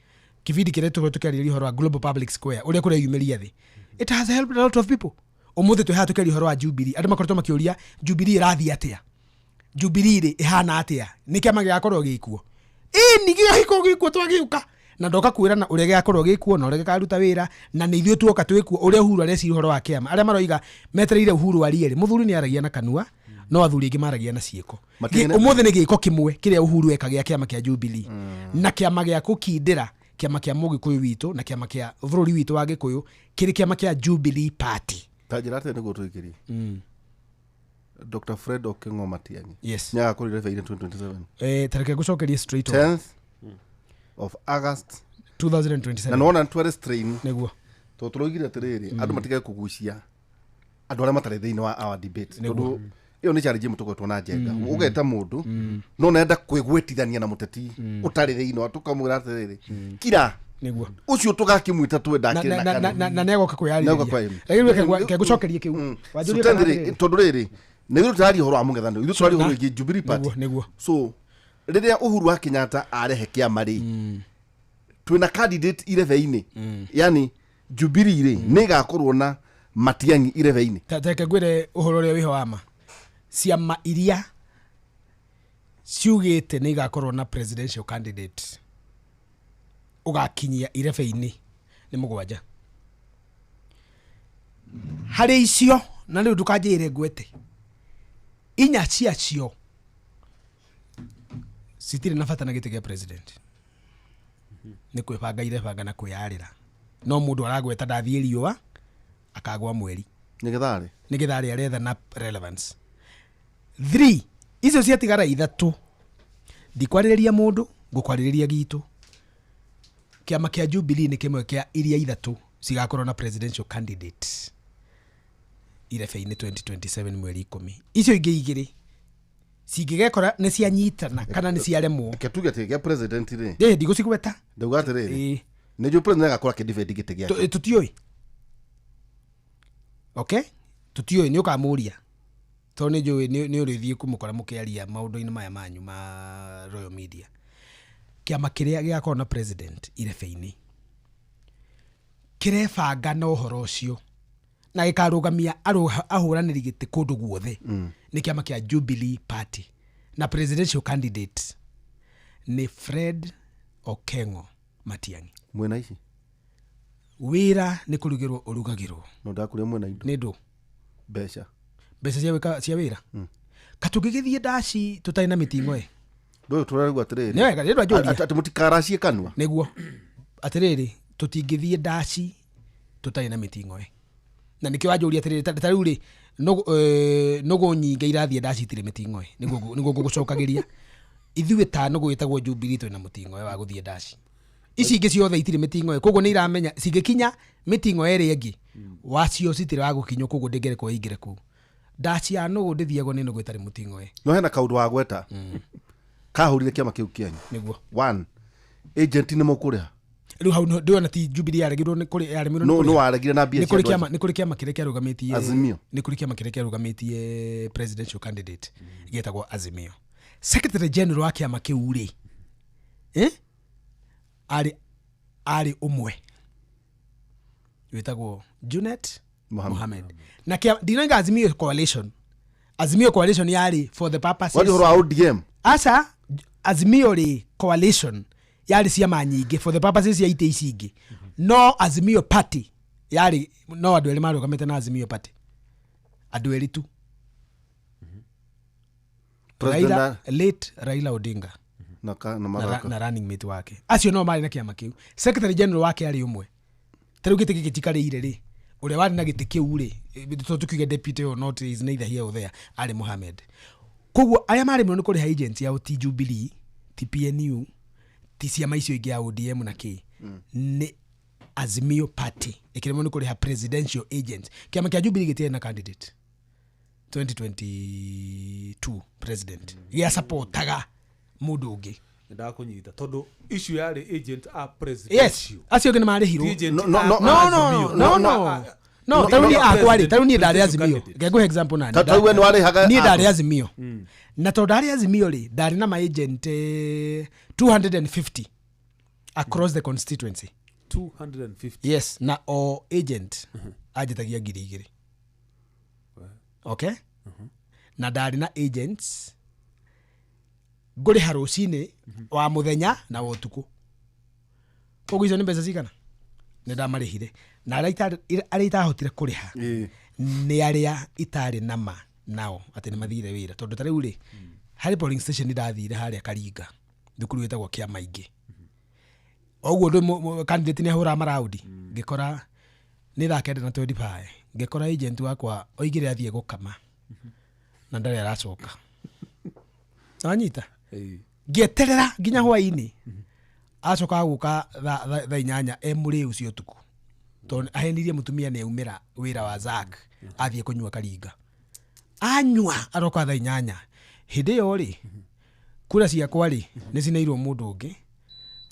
kividi kiretu tukiaria horo wa Global Public Square uria kure yumiria thi it has helped a lot of people umuthi tu ha tukiaria horo wa Jubilee andu makoretwo makiuria Jubilee irathi atia Jubilee ri ihana atia ni kiama giakorwo gikuo ni gihiko gikuo twagiuka na ndoka kwira na uria giakorwo gikuo na uria gikaruta wira na ni ithuĩ tuoka twikuo uria Uhuru areci horo wa kiama aria maroiga metereire Uhuru ariere muthuri ni aragia na kanua no athuri ingi maragia na cieko umuthi ni giko kimwe kiria Uhuru ekagia kiama kia Jubilee na kiama gia kukindira kiama kia Mugikuyu witu na kiama kia bururi witu wa Gikuyu kiri kiama kia Jubilee Party tajirate ni gutwikiri Dr. Fred Okengo Matiang'i yes nyaga kurire veire 2027 tareke gucokeria straight 10th of August 2027 na nona twere strain niguo to turogire atiriri andu matige kugucia andu aria matare thiini wa our debate tondu iyo ni challenge mutugotwo na agenda ugeta mundu no nenda kwigwetithania na muteti utari thiini wa tukamwira atiriri kira niguo ucio tugakimwita twenda kire na negoka kwiyaririria lakini ke gucokeria kiu wajuri tondu riri niguo turari horo amungethano ithu turari horo ingi Jubilee Party niguo so riria Uhuru wa Kenyatta arehe kiama ri twina candidate ireveini yani Jubilee ri ni gakorwo na Matiang'i ireveini teke gwire uhoro ria wiho wama ciama iria ciugite ni gakorwo na presidential candidate ugakinyia ireveini ni mugwanja hari icio na riu ndukanjire ngwete inya ciacio citire na bata na gite gia president ni kwibanga irebanga na kwiyarira no mundu aragweta ndathie riua akagwa mweri ni githari aretha na relevance 3 icio ciatigara ithatu ndikwariria mundu ngukwariria gitu kiama kia Jubilee ni kimwe kia iria ithatu cigakorwo na presidential candidate irebe-inĩ 2027 mweri 10 icio ingĩ igĩrĩ cingĩgekora nĩ cianyitana kana nĩ ciaremwo ketuge tigĩa president rĩ ndigũcigweta ndauga atĩrĩrĩ nĩjũ president agakora kĩdivide gĩtĩ gĩake tutiũĩ okay tutiũĩ nĩ ũkamũria tondũ nĩ njũĩ nĩ ũrĩthiĩ kũmũkora mũkĩaria maũndũ-inĩ maya manyu ma Royal Media kĩama kĩrĩa gĩgakorwo na president irebe-inĩ kĩrebanga na ũhoro ũcio na gĩkarũgamia ahũranĩri gĩtĩ kũndũ guothe nĩ kĩama kĩa Jubilee Party na presidential candidate nĩ Fred Okengo Matiang'i mwena ici wĩra nĩ kũrugĩrwo ũrugagĩrwo no ndakũrĩa mwena indo nĩ ndũ mbeca cia wĩra katũngĩgĩthiĩ ndaci tũtarĩ na mĩting'o ndũyũ tũrarigwo atĩrĩrĩ nĩ wega rĩrĩa njũria atĩ mũtikaracie kanua nĩguo atĩrĩrĩ tũtingĩthiĩ ndaci tũtarĩ na mĩting'o na nĩkĩo wanjũria atĩrĩrĩ ta rĩu rĩ nũgũ nyingĩ irathiĩ ndaci itirĩ mĩting'o nĩguo ngũgũcokagĩria ithuĩ ta nũgũ ĩtagwo Jubilee twĩna mũting'o wa gũthiĩ ndaci ici ingĩ ciothe itirĩ mĩting'o koguo nĩ iramenya cingĩkinya mĩting'o ĩrĩa ĩngĩ wacio citirĩ wa gũkinywo koguo ndĩngĩrekwo ĩingĩre kũu ndaci ya nũgũ ndĩthiagwo nĩ nũgũ ĩtarĩ mũting'o no hena kaũndũ wa gweta kahũrire kĩama kĩu kĩanyu nĩguo one agent nĩ mũkũrĩha rĩu hau ndĩona ti Jubilee yaregirwo nĩ no waregire na mbia cia nĩ kũrĩ kĩama kĩrĩa kĩarũgamĩtie Azimio nĩ kũrĩ kĩama kĩrĩa kĩarũgamĩtie presidential candidate gĩtagwo Azimio secretary general wa kĩama kĩu rĩ arĩ ũmwe wĩtagwo Junet Mohamed na ndinoinga Azimio coalition yarĩ for the purposes what you ODM asa Azimio rĩ coalition yarĩ ciama nyingĩ for the purposes ya itĩ ici ingĩ no Azimio party yarĩ no andũ erĩ marũgamĩte na Azimio party andũ erĩ tu late Raila Odinga na running mate wake acio no marĩ na kĩama kĩu secretary general wake arĩ ũmwe ta rĩu gĩtĩ gĩkĩ tikarĩire rĩ ũrĩa warĩ na gĩtĩ kĩu rĩ tũkiuge deputy or not is neither here or there arĩ Mohamed koguo arĩa marĩmwo nĩ kũrĩha agent yao ti Jubilee ti PNU ti ciama icio ingĩ ya ODM na kĩ nĩ Azimio party ĩkĩremwo nĩ kũrĩha presidential agent kĩama kĩa Jubilee gĩtirĩ na candidate 2022 president gĩa supportaga mũndũ ũngĩ ndakũnyita tondũ issue yarĩ agent a presidential yes acio ngĩ nĩ marĩhirwo no taruni akwari taruni ndarĩ Azimio ngekuhe example nani tatawe nĩ warĩhaga niĩ ndarĩ Azimio na tondũ ndarĩ Azimio rĩ ndarĩ na ma agent 250 across the constituency 250 yes na o agent ajetagia 2,000 okay na ndarĩ na agents ngũrĩha rũcinĩ wa mũthenya na wa ũtukũ koguo icio nĩ mbeca cigana nĩ ndamarĩhire na arĩa itahotire kũrĩha nĩ arĩa itarĩ nama nao atĩ nĩ mathire wĩra tondũ ta rĩu rĩ harĩ polling station ndathire harĩa Karinga thukuru wĩtagwo Kĩamaingĩ oguo ndũ candidate nĩ ahũra maraundi ngĩkora nĩ thaa 9:25 ngĩkora agent wakwa oigire athiĩ gũkama na ndarĩ aracoka anyita ngĩeterera nginya hwaĩ-inĩ acoka gũka thaa 8 mũrĩ ũcio ũtukũ tondũ ahenirie mũtumia nĩ aumĩra wĩra wa Zack athiĩ kũnyua Karinga anyua aroka thaa 8 hĩndĩ ĩyo rĩ kura ciakwa rĩ nĩ cinairwo mũndũ ũngĩ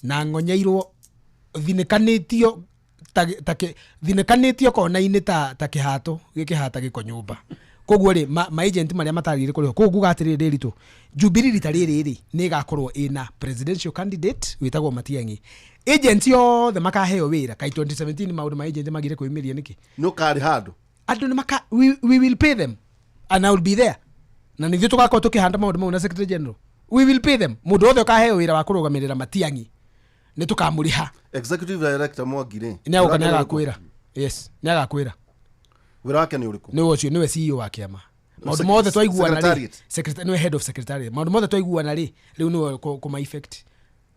na ngonyeirwo thinĩkanĩtio kona-inĩ ta kĩhato gĩkĩhata gĩko nyũmba koguo rĩ ma agent marĩa matarĩire kũrĩho koguo nguga atĩrĩrĩ rĩritũ Jubilee rita rĩrĩ rĩ nĩ ĩgakorwo ĩna presidential candidate wĩtagwo Matiang'i agent yothe makaheo wĩra kai 2017 maũndũ ma agent magire kwĩmĩria nĩkĩ no karĩ handũ andũ nĩ we will pay them and I will be there na nĩthiĩ tũgakorwo tũkĩhanda maũndũ mau na secretary general we will pay them mũndũ wothe ũkaheo wĩra wa kũrũgamĩrĩra Matiang'i nĩ tũkamũrĩha executive director Mwangire nĩ agũka nĩ agakwĩra yes nĩ agakwĩra wĩra wake nĩ ũrĩkũ nĩ ũcio nĩwe CEO wa kĩama maũndũ mothe twaiguana rĩ secretary nĩwe head of secretariat maũndũ mothe twaiguana rĩ rĩu nĩwe kũma effect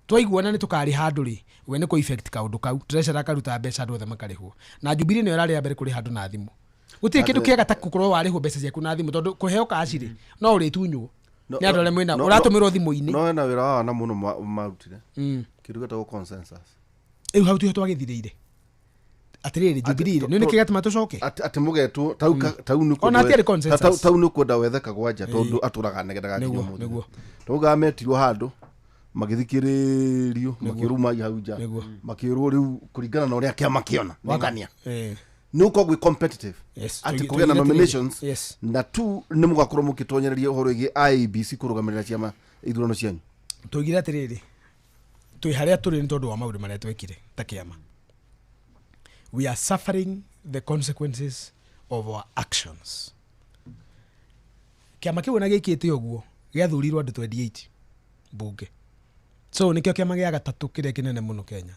twaiguana nĩ tũkarĩ handũ rĩ we nĩ kũ effect kaũndũ kau treasurer akaruta mbeca andũ othe makarĩhwo na Jubilee nĩyo ĩrarĩ ya mbere kũrĩ handũ na thimũ gũtirĩ kĩndũ kĩega ta gũkorwo warĩhwo mbeca ciaku na thimũ tondũ kũheo kaci rĩ no ũrĩtunywo nĩ andũ arĩa mwĩna ũratũmĩrwo thimũ-inĩ no ena wĩra wa na mũno marutire kĩndũ gĩtagwo consensus rĩu hau tũho twagĩthirĩire atiriri Jubilee no niki gatuma tucoke ati mugetwo tau nuko ona atiari consensus tau nuko ndawethe kagwanja tondu aturaga negeda gakinyo mu niguo tuga metirwo handu magithikiririo makiruma ihauja makirwo riu kuringana na uria kiama kiona wakania nuko gwi competitive ati kugena na nominations na tu ni mugakorwo mukitonyereria uhoro igi IEBC kurugamirira ciama ithurano cianyu tugira atiriri tui haria turi ni tondu wa maundu maria twekire ta kiama. We are suffering the consequences of our actions. Kiama kiu na gikite uguo giathurirwo andu 28 bunge. So nikio kiama gia gatatu kiria kinene muno Kenya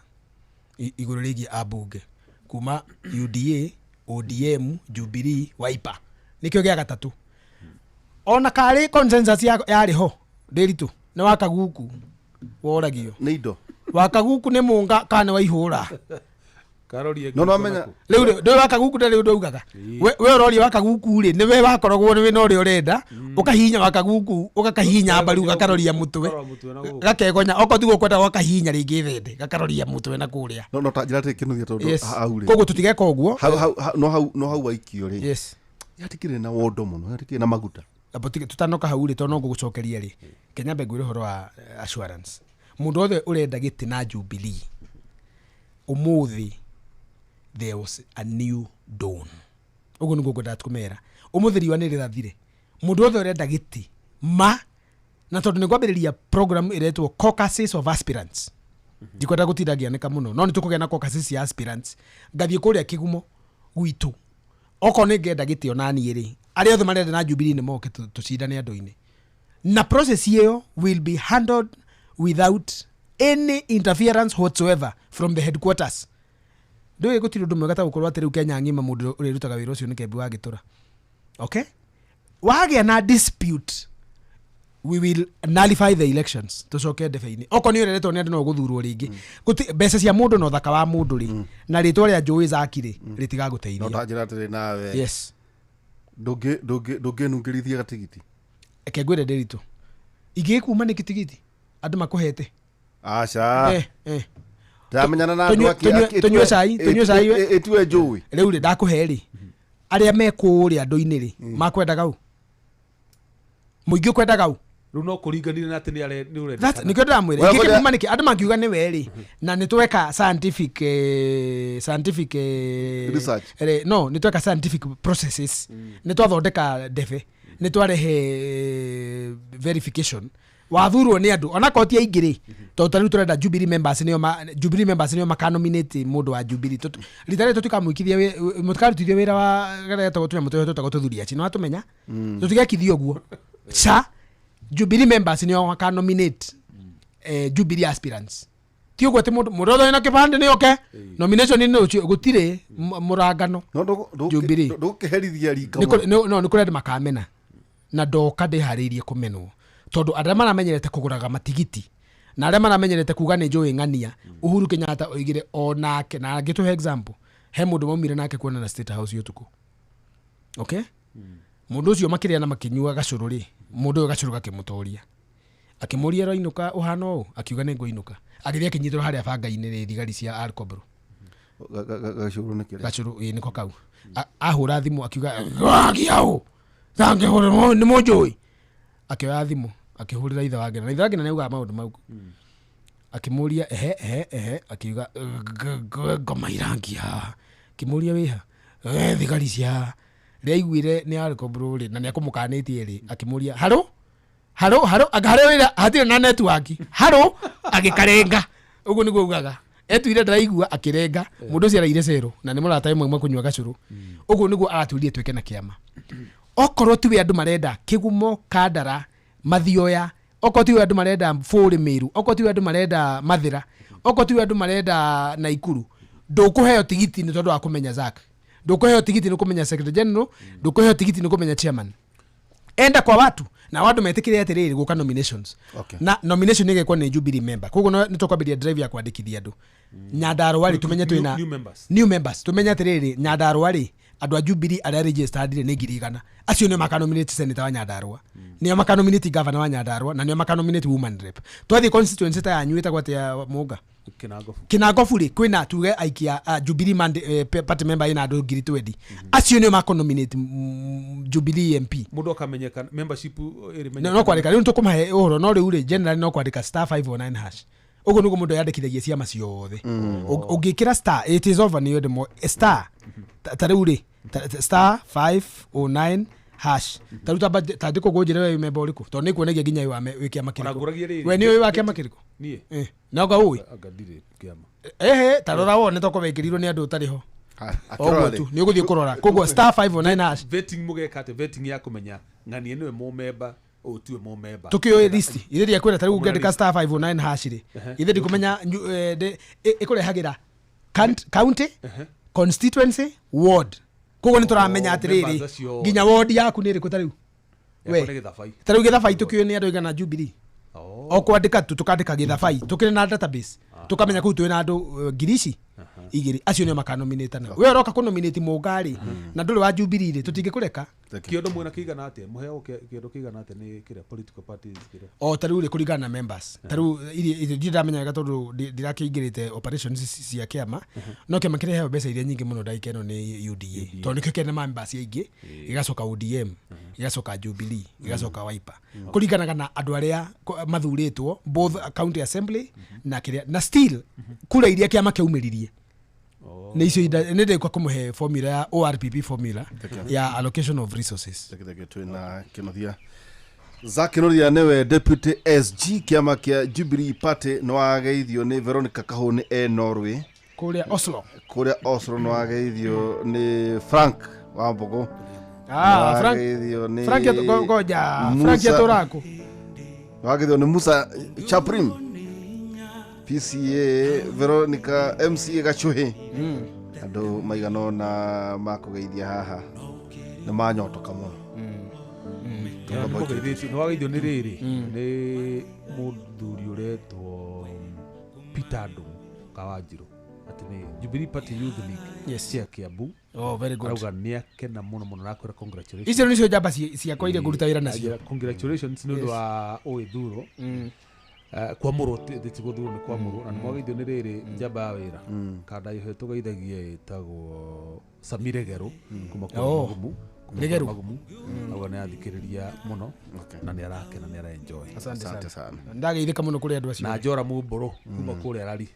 iguru rigi abunge kuma UDA, ODM, Jubilee, Wiper. Nikio gia gatatu. Ona kari consensus yari ho ndiritu na wakaguku woragio ni indo wakaguku ni munga kana waihura Karori no amenya riu ndo wakaguku ndari ndaugaga we urori wakaguku ri ni we wakoragwo ni we no ri urenda ukahinya wakaguku ukakahinya mbari gakaroria mutwe gakegonya okotigwo kwenda wakahinya ringi thende gakaroria mutwe na kuria no ta njira tikinuthia tondu au ri koguo tutigeka uguo no hau waikio ri yes yatikire na wondo muno yatikire na maguta abotike tutanoka hau ri tondu ngugucokeria ri Kenya mbegwire horo wa assurance mundu othe urenda giti na Jubilee umuthi there was a new dawn ugu niguo ngwenda tukumera umuthi riwa ni rirathire mundu othe urenda giti na tondu nigwambiriria program iretwo caucuses of aspirants ndikwenda gutiragia nika muno no nitukugea na caucuses ya aspirants ngathie kuria kigumo gwitu oko ni ngenda giti onani ri ari othe marenda na Jubilee ni moke tucindane andu-ini na process hiyo will be handled without any interference whatsoever from the headquarters. Ndio gutiri ndu mwega ta gukorwa atiri Kenya ngima mundu uri rutaga wira ucio ni kembi wa gitura. Okay? Wage na dispute we will nullify the elections tucoke ndebe-ini oko ni ureretwo ni andu no guthurwo ringi guti mbeca cia mundu no thaka wa mundu ri na ritwa ria Joey Zakiri ritiga guteithia no ta njira atiri nawe yes nduge nungirithia gatigiti eke gwire ndiritu igikuma ni kitigiti andu makuhete acha ndamenyana na andu tunywe cai we etue Joey riu ri ndakuhe ri aria mekuria andu-ini ri makwenda gau muingi kwenda gau riu no kuringanire na ati ni urenda that nikio ndamwire igikuma niki andu mangiuga ni we ri na nitweka scientific research no nitweka scientific processes nitwathondeka ndebe nitwarehe verification wathurwo ni andu ona koti ya ingiri tondu riu turenda Jubilee members nio makanominate mundu wa Jubilee ritare tutukamwikithia mutakarutithia wira wa gareta gutunya mutoyo tutagututhuria chi no atumenya tutigekithio guo cha Jubilee members nio makanominate Jubilee aspirants ti ugo ti mundu othe na kibande ni oke nomination ni gutire murangano Jubilee ndukiherithia rika no nikurenda makamena na ndoka ndihariirie kumenwo tondu aria maramenyerete kuguraga matigiti na aria maramenyerete kuga ni Joey ng'ania Uhuru Kenyatta oigire onake na agituhe example he mundu maumire nake kuona na State House yutuku okay mundu ucio makiria na makinyua gacuru ri mundu gacuru gakimutoria akimuria roinuka uhana u akiuga ni nguinuka agithia akinyitwo haria banga-ini ri thigari cia Alcobro gacuru ni kire gacuru niko kau ahura thimu akiuga giau thange hore ni Joey akioya thimu akihurira ithe wake na ithe wake na uga maundu mau akimuria akiuga ngoma irangia kimuria wiha thigari cia riaiguire ni Alcobro ri na ni akumukanitie ri akimuria haro agarewira hatire na network haro agikarenga ugu niguo ugaga etuire ndaraigua akirenga mundu ucio araire cero na ni murata imwe kunywa gacuru ugu niguo araturie tweke na kiama okorwo tiwe andu marenda kigumo kandara mathioya okorwo tiwe andu marenda Furi Miru okorwo tiwe andu marenda Mathira okorwo tiwe andu marenda Naikuru ndukuheo tigiti ni tondu wa kumenya Zak ndukuheo tigiti ni kumenya Secretary General ndukuheo tigiti ni kumenya Chairman enda kwa watu na watu metikire atiriri guka nominations na nomination igekwa ni Jubilee member koguo ni tukwambiria drive ya kwandikithia andu Nyandarua ri tumenye twina new members tumenye atiriri Nyandarua ri andå a Jubilee arĩa registered nĩ 100,000 acio nĩo makanominate senator wa Nyandarua nĩo makanominate governor wa Nyandarua na nĩo makanominate woman rep twathi constituency ta yanyu ĩtagwo atĩa Mũnga Kinangofu rĩ kwĩna tuge aikia Jubilee party member ina andũ 20,000 acio nĩo makonominate Jubilee MP mũndũ akamenyeka membership no kwandĩka rĩu tũkũmahe ũhoro no rĩu rĩ general no kwandĩka *509 hash uguo nĩguo mũndũ yandĩkithagia ciama ciothe ũngĩkĩra star it is over nĩ yothe star ta rĩu rĩ *509 hash ta rĩu ta ndĩkũ gũnjĩra we member ũrĩkũ tondũ nĩ kuonagia nginya wĩ kĩama kĩrĩkũ we nĩ ũĩ wa kĩama kĩrĩkũ niĩ na ũga ũĩ ndirĩ kĩama ta rora wone toko wekĩrirwo nĩ andũ ũtarĩ ho oguo tu nĩ ũgũthiĩ kũrora koguo *509 hash vetting mũgeka atĩ vetting ya kũmenya ng'ani ĩno ĩmũ member tiwe mo member tukio list ithiria kwĩra ta rĩu ũngĩandĩka *509 hash rĩ ithiria kũmenya ĩkũrehagira county constituency ward koguo nĩ tũramenya atĩrĩrĩ nginya ward yaku nĩ ĩrĩkũ ta rĩu we ta rĩu Gĩthabai tukio nĩ andũ igana Jubilee o kwandĩka tu tukandĩka Gĩthabai tukĩrĩ na database tukamenya kũu twĩ na andũ ngiri ici igĩrĩ acio nĩo makanominate na we ũroka kũnominate Mũnga na ndũrĩ wa Jubilee rĩ tũtingĩkũreka kĩondo mwena kĩigana atĩa mũheo kĩondo kĩigana atĩa nĩ kĩrĩa political parties kĩrĩa ta rĩu rĩ kũringana na members ta rĩu irio ndiramenya wega tondũ ndirakĩingĩrĩte operations cia kĩama no kĩama kĩrĩa heo mbeca iria nyingĩ mũno ndagĩka ĩno nĩ UDA tondũ nĩkĩo kĩna members aingĩ igacoka ODM igacoka Jubilee igacoka Wiper kũringanaga na andũ arĩa mathurĩtwo both county assembly na kĩrĩa na still kura iria kĩama kĩaumĩririe nĩ icio nĩ ndĩkwa kũmũhe formula ya ORPP formula ya allocation of resources twĩna Kĩnothia Kĩnothia nĩwe deputy SG kĩama kĩa Jubilee party nĩ wageithio nĩ Veronica Kahũni Norway kũrĩa Oslo nĩ wageithio nĩ Frank Wambũgũ Frank goja Frank yatorako wageithio nĩ Musa Chaprim PCA Veronica MCA Gachuhi andũ maigana na makũgeithia haha nĩ manyotoka mũno nĩ wageithio nĩ rĩrĩ nĩ mũthuri ũretwo Peter Ndung'u Kawanjirũ atĩ nĩ Jubilee Party Youth League cia Kiambu very good auga nĩ akena mũno mũno na kwĩra congratulations icio nĩcio njamba ciakwa iria ngũruta wĩra nacio congratulations nĩ ũndũ wa ũgĩthurwo kwamũrwo tĩtigũthurwo nĩ kwamũrwo na nĩ mwageithio nĩ rĩrĩ njamba ya wĩra kanda ihetwo geithagia ĩtagwo Samire Geru kuma kwa Magumu Magumu auga nĩ athikĩrĩria mũno na nĩ arakena nĩ araenjoy asante sana ndageithĩka mũno kũrĩ andũ acio na Njora Mũmbũrũ kuma kũrĩa Rari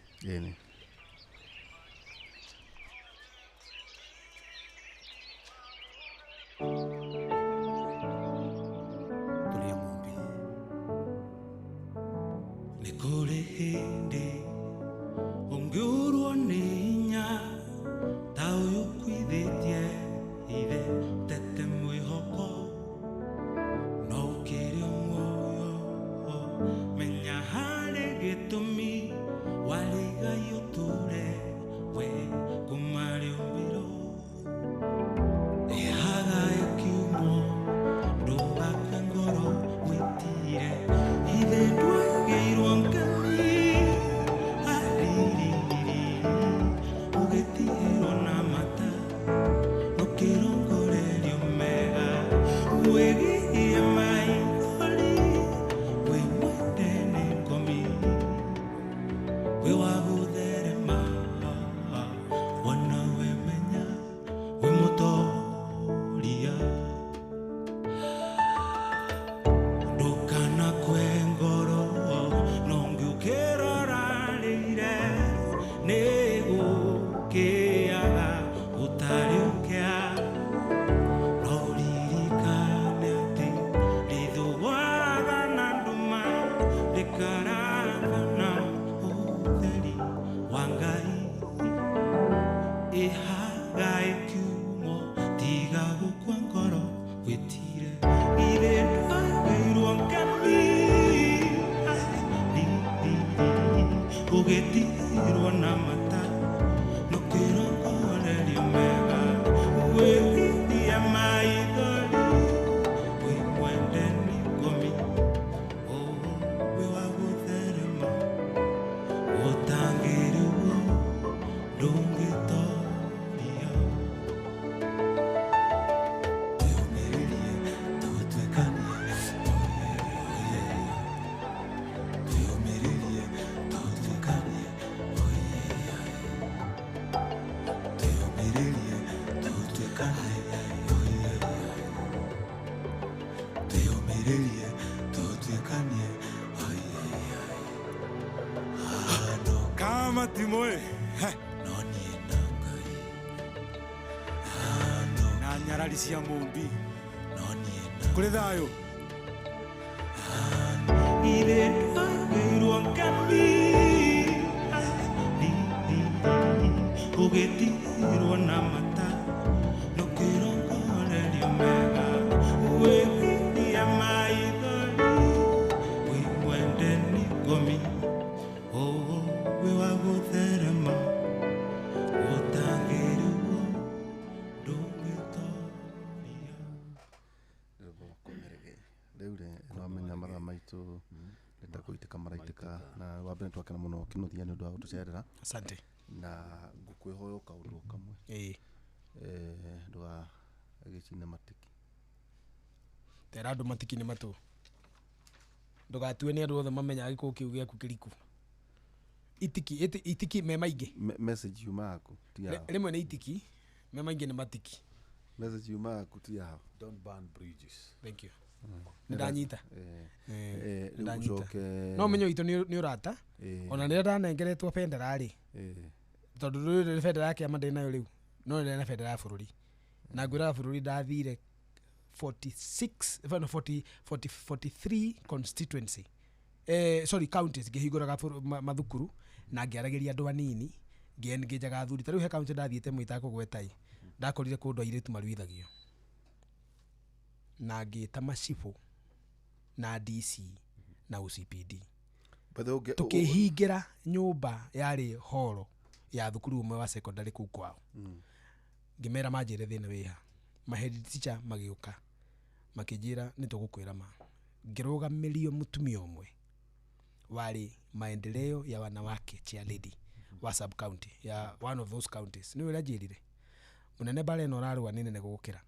Nikore hindi ungiurwo ninya ta uyu kwithitie ithe tete mwihoko no ukiri muoyo menya hari gitumi warigai uture we kumari umbiro ihaga ikiumo ndugakwe ngoro witire ithe ndwageirwo one ngarari cia mũmbi no niĩ kũrĩ thayũ ithe ndwagĩirwo ngami ũgĩtirwo na mata no kĩrongorerio mega wĩgiria maithori wĩmwende nĩ ngomi wĩ wa gũtherema gũtagĩrwo ndũngĩtoria rĩu nomenya mathaa maitũ nenda gũitĩka maraitĩka na wambere twakena mũno kĩnuthia nĩ ũndũ wa gũtũcerera asante na ngũkwĩhoya kaũndũ kamwe ndũga gĩcine matiki tera andũ matiki nĩ matũ ndũgatue nĩ andũ othe mamenyaga gĩkũũ kĩu gĩaku kĩriku itiki me maingĩ message yumaku ti yao rĩmwe nĩ itiki me maingĩ nĩ matiki message yumaku ti yao don't burn bridges. thank you ndanyita ndanyita no menyo itu nĩ ũrata ona nĩ ndanengeretwo bendera rĩ tondũ rĩrĩ bendera yake ama ndĩnayo rĩu no nĩ na bendera ya bũrũri na ngwĩra bũrũri ndathire 43 constituency counties ngĩhingũraga mathukuru na ngĩaragĩria andũ anini ngĩenjaga athuri ta rĩu he county ndathiĩte mwĩta kũgwetai ndakorire kũndũ airĩtu maruithagio na ngĩta macibũ na DC na OCPD tukĩhingĩra nyũmba yarĩ horo ya thukuru ũmwe wa secondary kũu kwao ngĩmera manjĩre thĩna wĩha mahead teacher magĩũka makĩnjĩra nĩtũgũkwĩra ma ngĩrũgamĩrio mũtumia ũmwe warĩ maendeleo ya wanawake chair lady wa sub county ya one of those counties nĩ wĩra njĩrire mũnene bare no rarũa nĩ nene gũgũkĩra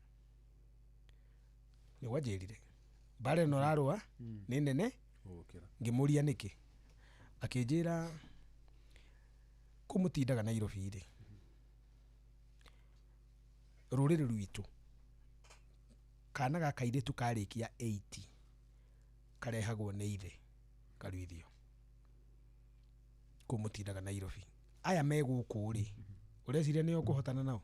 nĩ wanjĩrire bare no rarũa nĩ nene Gũgũkĩra. ngĩmũria nĩkĩ akĩnjĩra kũmũtindaga Nairobi rĩ rũrĩrĩ rwitũ kana gaka airĩtu karĩkia 80 karehagwo nĩ ithe karuithio kũmũtindaga Nairobi aya me gũkũ rĩ ũreciria nĩo kũhotana nao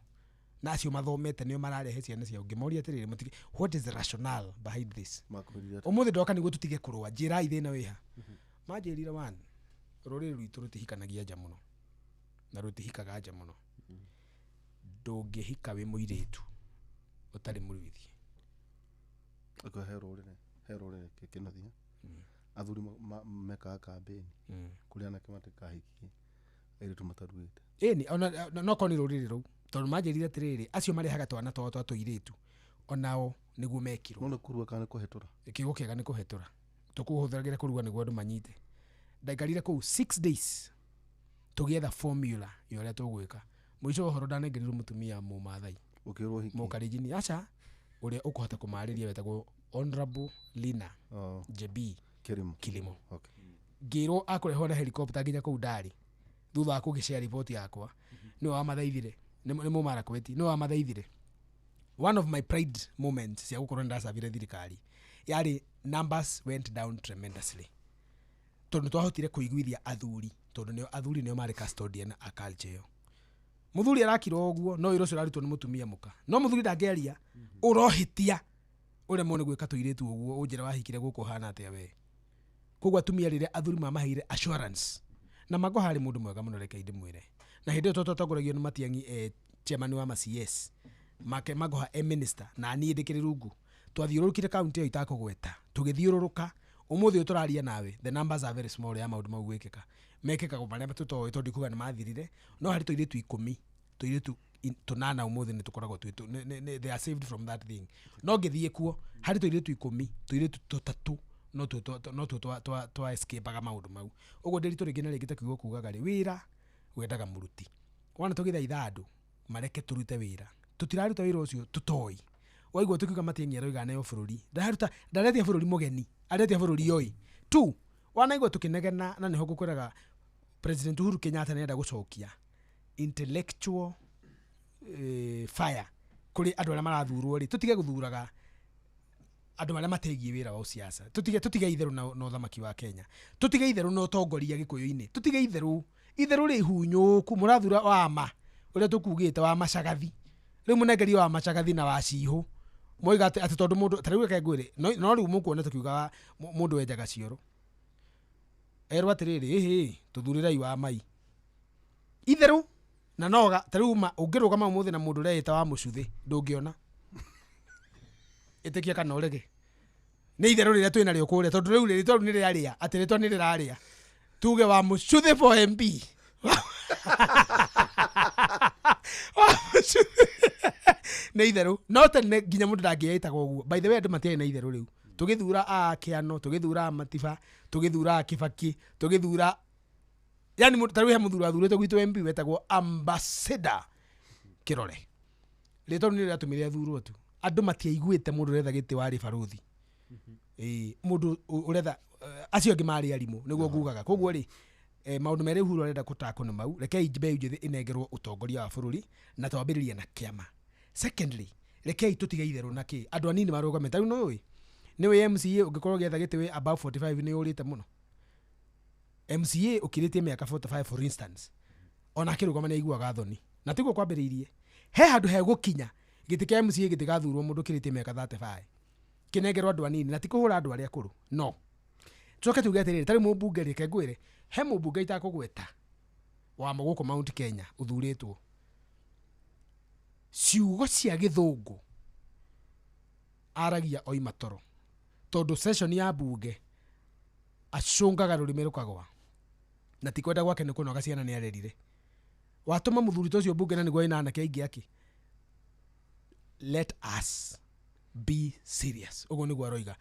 na acio mathomete nĩo mararehe ciana ciao ngĩmoria atĩrĩrĩ mũtige what is the rationale behind this ũmũthĩ ndoka nĩguo tũtige kũrũa njĩra ithĩna wĩha manjĩrire one rũrĩrĩ rwitũ rũtihikanagia nja mũno na rũtihikaga nja mũno ndũngĩhika wĩ mũirĩtu ũtarĩ mũruithie he rũrĩrĩ kĩkĩnathia athuri mekaga kambĩni kũrĩa anake matikahikie airĩtu mataruĩte ĩni no korwo nĩ rũrĩrĩ rũu tondũ manjĩrire atĩrĩrĩ acio marehaga twana twao twa tũirĩtu onao nĩguo mekirwo no nĩ kũrua kana nĩ kũhetũra kiugo kĩega nĩ kũhetũra tũkũhũthagĩra kũruga nĩguo andũ manyite ndaikarire kũu 6 days tũgĩetha formula ya ũrĩa tũgwĩka mũico ũhoro ndanengerirwo mũtumia mũmathai ũkĩrwo hiki mũkarinjini aca ũrĩa ũkũhota kũmarĩria wetagwo honorable Lina JB Kilimo ngĩrwo akũrehwo na helicopter nginya kũu ndarĩ thutha wa kũgĩshare report yakwa nĩ wa mathaithire nĩ mũmara kweti nĩ wa mathaithire one of my pride moments cia gũkorwo ndacabire thirikari yarĩ numbers went down tremendously tondũ twahotire kũiguithia athuri tondũ nĩo athuri nĩo marĩ custodian a culture ĩyo mũthuri arakirwo ũguo no wĩra ũcio ũrarutwo nĩ mũtumia mũka no mũthuri ndangĩaria ũrohĩtia ũremwo nĩ gwĩka tũirĩtu ũguo ũnjĩra wahikire gũkũ hana atĩa we koguo atumia rĩrĩa athuri mamaheire assurance na Mago harĩ mũndũ mwega mũno reke ndĩmwĩre na hĩndĩ ĩyo totongoragio nĩ Matiang'i chairman wa CS Mago minister na niĩ ndĩkĩrĩ rungu twathiũrũrũkire kaunti ĩyo itakũgweta tũgĩthiũrũrũka ũmũthĩ ũtũraria nawe the numbers are very small ya maũndũ mau gwĩkĩka mekĩkaga marĩa tũtoĩ tondũ kuga nĩ mathirire no harĩ tũirĩtu 10 tũirĩtu tunana ũmũthĩ nĩ tũkoragwo they are saved from that thing no ngĩthiĩ kuo harĩ tũirĩtu 10 tũirĩtu tũtatũ no twa escape-aga maũndũ mau ũguo ndĩritũ rĩngĩ na rĩngĩ takiugo kugaga rĩ wĩra wendaga mũruti wana tũgĩthaitha andũ mareke tũrute wĩra tũtiraruta wĩra ũcio tũtoĩ waigua tũkiuga Matiang'i aroiga neo bũrũri ndaretia bũrũri mũgeni aretia bũrũri yoĩ tu wanaigua tũkĩnegena na nĩho ngũkwĩraga President Uhuru Kenyatta nĩenda gũcokia intellectual fire kũrĩ andũ arĩa marathurwo rĩ tũtige gũthuraga andũ arĩa mategiĩ wĩra wa ũsiasa tũtige itherũ na ũthamaki wa Kenya tũtige itherũ na ũtongoria gĩkũyũ-inĩ tũtige itherũ rĩ hunyũku mũrathura wa ma ũrĩa tũkugĩte wa macagathi riu munengeria wa Machagathi na wa Ciihu moiga ati tondu mundu tariu reke ngwire no riu mukuona tukiuga mundu wenjaga cioro erwo atiriri tuthurirai wa mai itheru na noga tariu ungirugama umuthi na mundu reita wa mucuthi ndungiona itikia kana urege ni itheru riria twina rio kuria tondu riu riri tondu ni riaria ati ritwa ni riraria tuge wa mucuthi for MP ne itheru no tene nginya mundu ndangiaitaga uguo by the way andu matiai na itheru riu tugithura a Kiano tugithura Matiba tugithura Kibaki tugithura yani mundu tariu he muthuru athurite gwitu MP wetagwo Ambassador Kirore rito ni riatumire athurwo tu andu matiaiguite mundu retha giti wari baruthi mundu uretha acio angi mari arimu niguo ngugaga koguo ri maundu mere huru arenda kutako ni mau rekei mbeũ njithi inengerwo utongoria wa bururi na twambiririe na kiama. Secondly, rekei tutige itheru na ki andu anini marugame tariu no niwe MCA ungikorwo getha giti we above 45 ni urite muno MCA ukiritie miaka 45 for instance ona kirugama ni aiguaga thoni na tiguo kwambiriirie he handu he gukinya giti kia MCA gitigathurwo mundu kiritie miaka 35 kinengerwo andu anini na tikuhura andu aria akuru no tuke tuge atiriri tari mubunge reke ngwire he mubunge itakugweta wa muguko Mount Kenya uthuritwo ciugo cia githungu aragia oima toro tondu session ya bunge acungaga rurimi rukagwa na tikwenda gwake ni kunoga ciana ni arerire watuma muthuri tocio bunge na niguo ina anake aingi aki let us be serious ugo niguo aroiga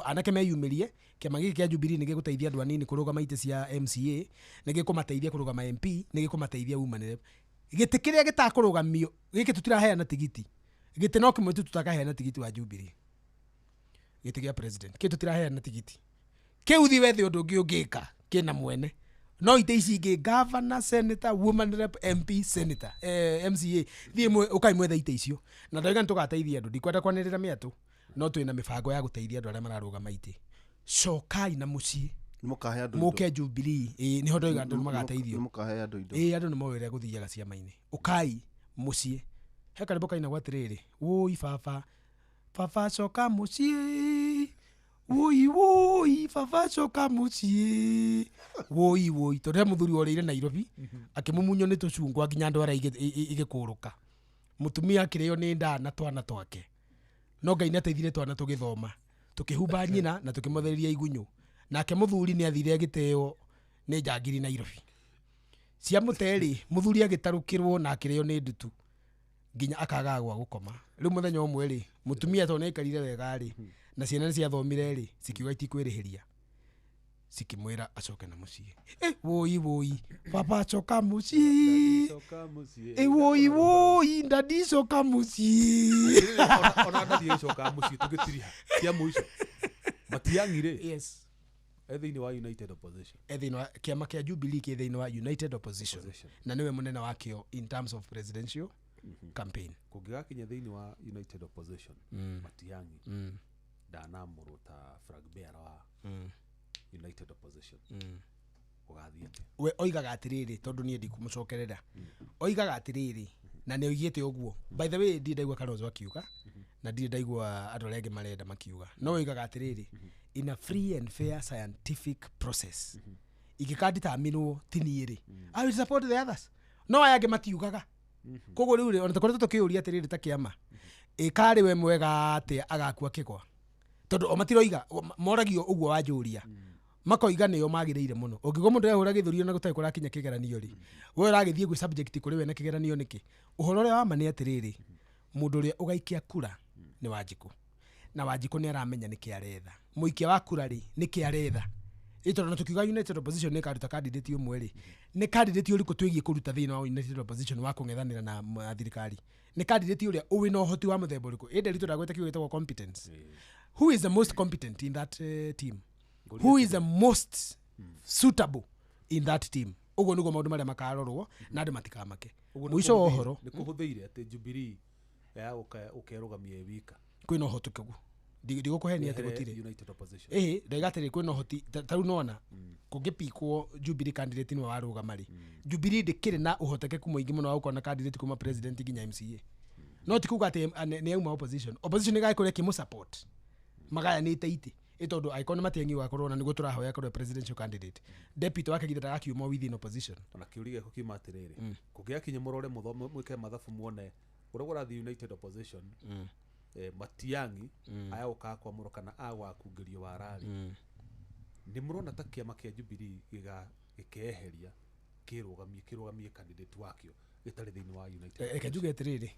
anake meyumirie kiama giki kia Jubilee nige guteithia andu anini kurugama ite cia MCA nige kumateithia kurugama MP nige kumateithia women rep giti kiria gitakurugamio giki tutiraheana tigiti giti no kimwe tutakaheana tigiti wa Jubilee giti gia president kitu tutiraheana tigiti kiuthi wethe undu ungi ungika kina mwene no ite ici ingi governor senator women rep MP senator MCA thie mwe ukai mwethe ite icio na ndaiga ntugateithia andu ndikwenda kwanirira miatu no twina mibango ya guteithia andu aria mararugama ite cokai na mucii mukahe andu muke Jubilee ni hondoiga andu magateithio mukahe andu indo andu ni mawire guthiaga ciama-ini ukai mucii he karibu kaina gwatiriri woi baba coka mucii woi baba coka mucii woi tondu muthuri orire Nairobi akimumunyo ni tucungwa nginya andu ara igikuruka mutumia akirio ni nda na twana twake no Ngai nateithire twana tugithoma tukihumba nyina na tukimothereria igunyu nake muthuri ni athire giteo ni njangiri Nairobi cia muteri muthuri agitarukirwo na akirio ni ndutu nginya akaga gwa gukoma riu muthenya umwe ri mutumia to nekarire wega ri na ciana cia thomire ri cikiuga itikwirihiria cikimwira acoke na mucii woi baba coka mucii woi ndadi coka mucii ona ndadi coka mucii tugitiriha kia muico matiangire yes ethiini wa United Opposition ethiini wa kiama kia Jubilee ki ethiini wa United Opposition na niwe munene wakio in terms of presidential campaign kungigakinya thiini wa United Opposition matiangi ndanamurwo ta flag bearer wa United Opposition ugathiete we oigaga atiriri tondu nie ndikumucokerera oigaga atiriri na ne oigite uguo by the way ndi ndaigua Kalonzo akiuga na ndi ndaigua andu arĩa angĩ marenda makiuga no oigaga atiriri in a free and fair scientific process igikanditaminwo tiniiri I will support the others no aya angĩ matiugaga koguo riu ri ona tukoretwo tukiuria atiriri ta kiama ikari we mwega ati agakua kigwa tondu o matiroiga moragio uguo wanjuria makoiga niyo magiriire muno ungigo mundu ehura githurio na gutai kurakinya kigeranio ri we uragithie gwi subject kuri we na kigeranio niki uhoro ria wa mani atiriri mundu ria ugaikia kura ni Wanjiku na Wanjiku ni aramenya niki aretha muikia wa kura ri niki aretha itondo tukiuga United Opposition ni karuta candidate umwe ri ni candidate uriku twigie kuruta thina wa United Opposition wa kungethanira na thirikari ni candidate uria uwi no hoti wa muthemba uriku ende rito dagweta kiwetagwo competence who is the most competent in that team who is the most suitable in that team ugo niguo maundu maria makarorwo na andu matikamake mwisho wa uhoro ni kuhuthiire ati Jubilee ya ukerugamia wika kwina uhoti kugu ndigukuhenia ati gutire United Opposition ndaigatire kwina uhoti taru nona kungipikwo Jubilee candidate ni warugamari Jubilee ndikire na uhotekeku muingi muno wa ukona candidate kuma president nginya MCA no ti kuga ati ni auma opposition ni gaikore kimu support magaya ni ite itondo aikona Matiang'i wakorwo na nigo turahoya korwo presidential candidate deputy wake githira akiuma within opposition ona kiuria ko kimatiriri kugia kinye murore muthome mwike mathabu muone uragora the united opposition Matiang'i aya ukakwa muro kana agwa kungerio wa rali ni murona ta kiama kia Jubilee gikeheria kirugamie candidate wakio gitari thini wa united ekajuge tiriri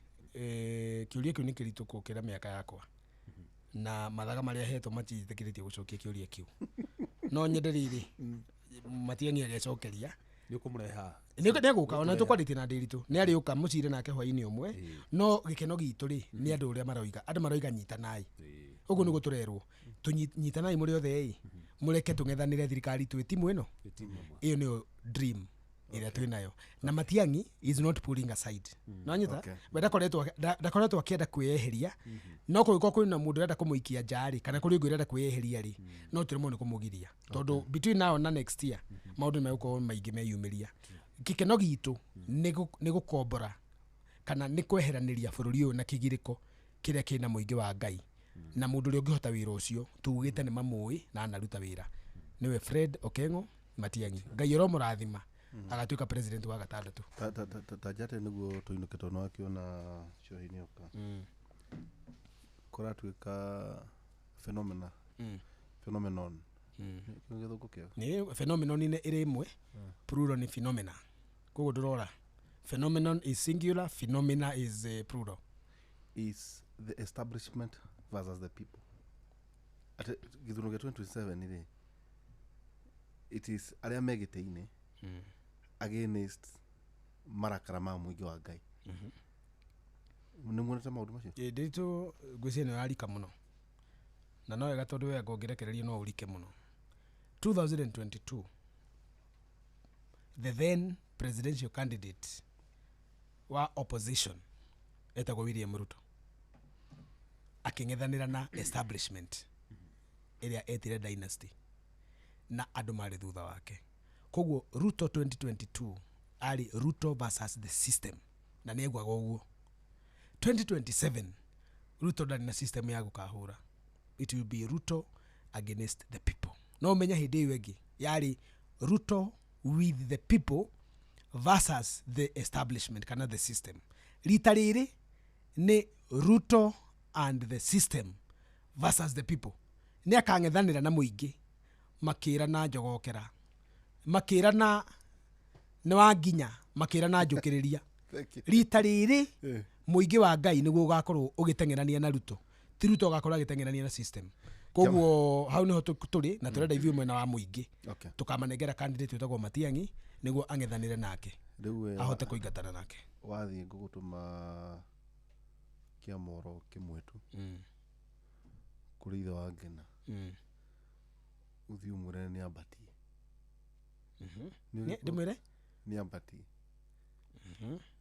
kiuria kiu ni kiritu kukira miaka yakwa na mathaga maria hetwo matitikiritie gucokia kiuria kiu no nyenderire Matiang'i agecokeria ni ukumureha ni guka ona tukwaritie na ndiritu ni ari uka mucire nake hwaini umwe no gikeno gitu ri ni andu uria maroiga nyitanai uguo ni guturerwo tunyitanai muri othe mureke tung'ethanire thirikari tu timu ino iyo ni dream ira twinayo na Matiang'i is not pulling aside no nyita ndakoretwo akienda kweheria no kuri na mundu enda kumuikia njari kana kuri ungi enda kweheria ri no turimo ni kumugiria tondu between now na next year maundu meuko maingi meyumiria gikeno gitu ni gukombora kana ni kweheraniria bururi uyu na kigiriko kiria kina muingi wa Ngai na mundu ri ungihota wira ucio tugite ni mamui na anaruta wira niwe Fred Okengo Matiang'i Ngai ro murathima agatuika president wa gatandatu tajate niguo tuinuke tono akiona shohini oka kora tuika phenomenon kingethuko kio ni phenomenon ine iri imwe plural ni phenomena kogo ndurora phenomenon is singular phenomena is plural is the establishment versus the people at githuno 2027 ile it is aria megiteine against marakara ma muingi wa Ngai nimwonete maundu macio ndito ngwiciria ni arika muno na no wega tondu wega ngongerekereria no urike muno 2022 the then presidential candidate wa opposition etagwo William Ruto aking'ethanira na establishment iria etire dynasty na andu mari thutha wake koguo Ruto 2022 ali Ruto versus the system na negwaga uguo 2027 Ruto ndani na system ya gukahura it will be Ruto against the people no menya hindi wegi yari Ruto with the people versus the establishment kana the system litariri ni Ruto and the system versus the people ni akang'ethanira na muingi makira na njogokera makira na wanginya makira na njukiriria rita riri muingi wa Ngai niguo ugakorwo ugiteng'erania na Ruto ti Ruto ugakorwo agiteng'erania na system koguo hau niho turi na turenda ithuĩ mwena wa muingi tukamanengera candidate wetagwo Matiang'i niguo ang'ethanire nake ahote kuingatana nake wathi ngugutuma kia moro kimwetu kuri ithe wa Ngina uthiu murene ni abatie ndimwire ni abatie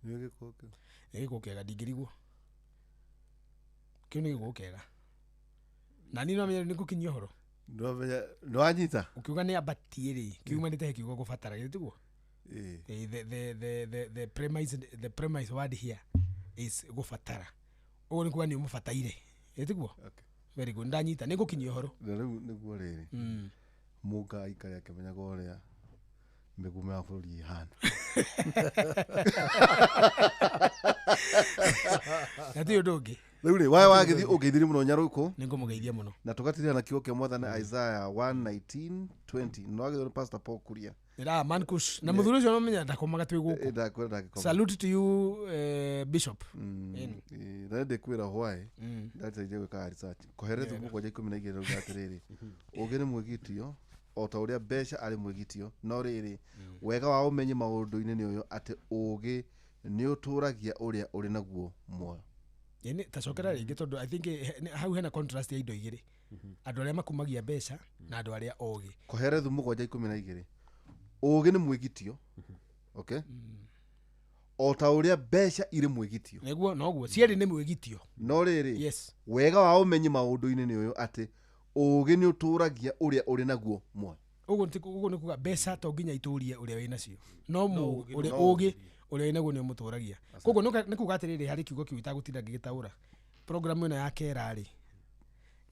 ni gikoke gikukega ndingiriguo kiu ni gikukega na ni no menya ni gukinyia horo no anyita ukiuga ni abatie ri kiumanite he kiugo gubatara gitiguo the premise word here is gubatara ugo ni kuga ni umubataire gitiguo very good ndanyita ni gukinyia horo riu niguo riri muga ikari akimenya goria migume ya bururi ihana ati udungi riu ri wae wagithi ugeithiri muno nyaruko ningomugeithia muno na tugatithia na kiugo kia mwathani Isaiah 1:19-20 no agithi Pastor Paul Kuria ira mankush na muthuri ucio no menya ndakomaga twi guku salute to you bishop rede kwira hwae ndate je gwika research koherethu mugo 12 rugatiriri ugi ni mwigitio o ta uria besha ari mwigitio no riri wega wa umenye maundu-ini ni uyu ati ugi ni uturagia uria uri naguo muoyo yani tacokera ringi tondu I think hau hena contrast ya indo igiri andu aria makumagia besha na andu aria ogi koherethu mugo 12 ugi ni mwigitio okay o ta uria besha iri mwigitio neguo noguo cieri ni mwigitio no riri yes wega wa umenye maundu-ini ni uyu ati ugi ni uturagia uria uri naguo muoyo ugo ni kuga besha to nginya iturie uria wina cio no uria ugi uria inaguo ni muturagia koguo ni kuga atiriri hari kiugo kiu itagutinda ngigitaura program ino ya kera ri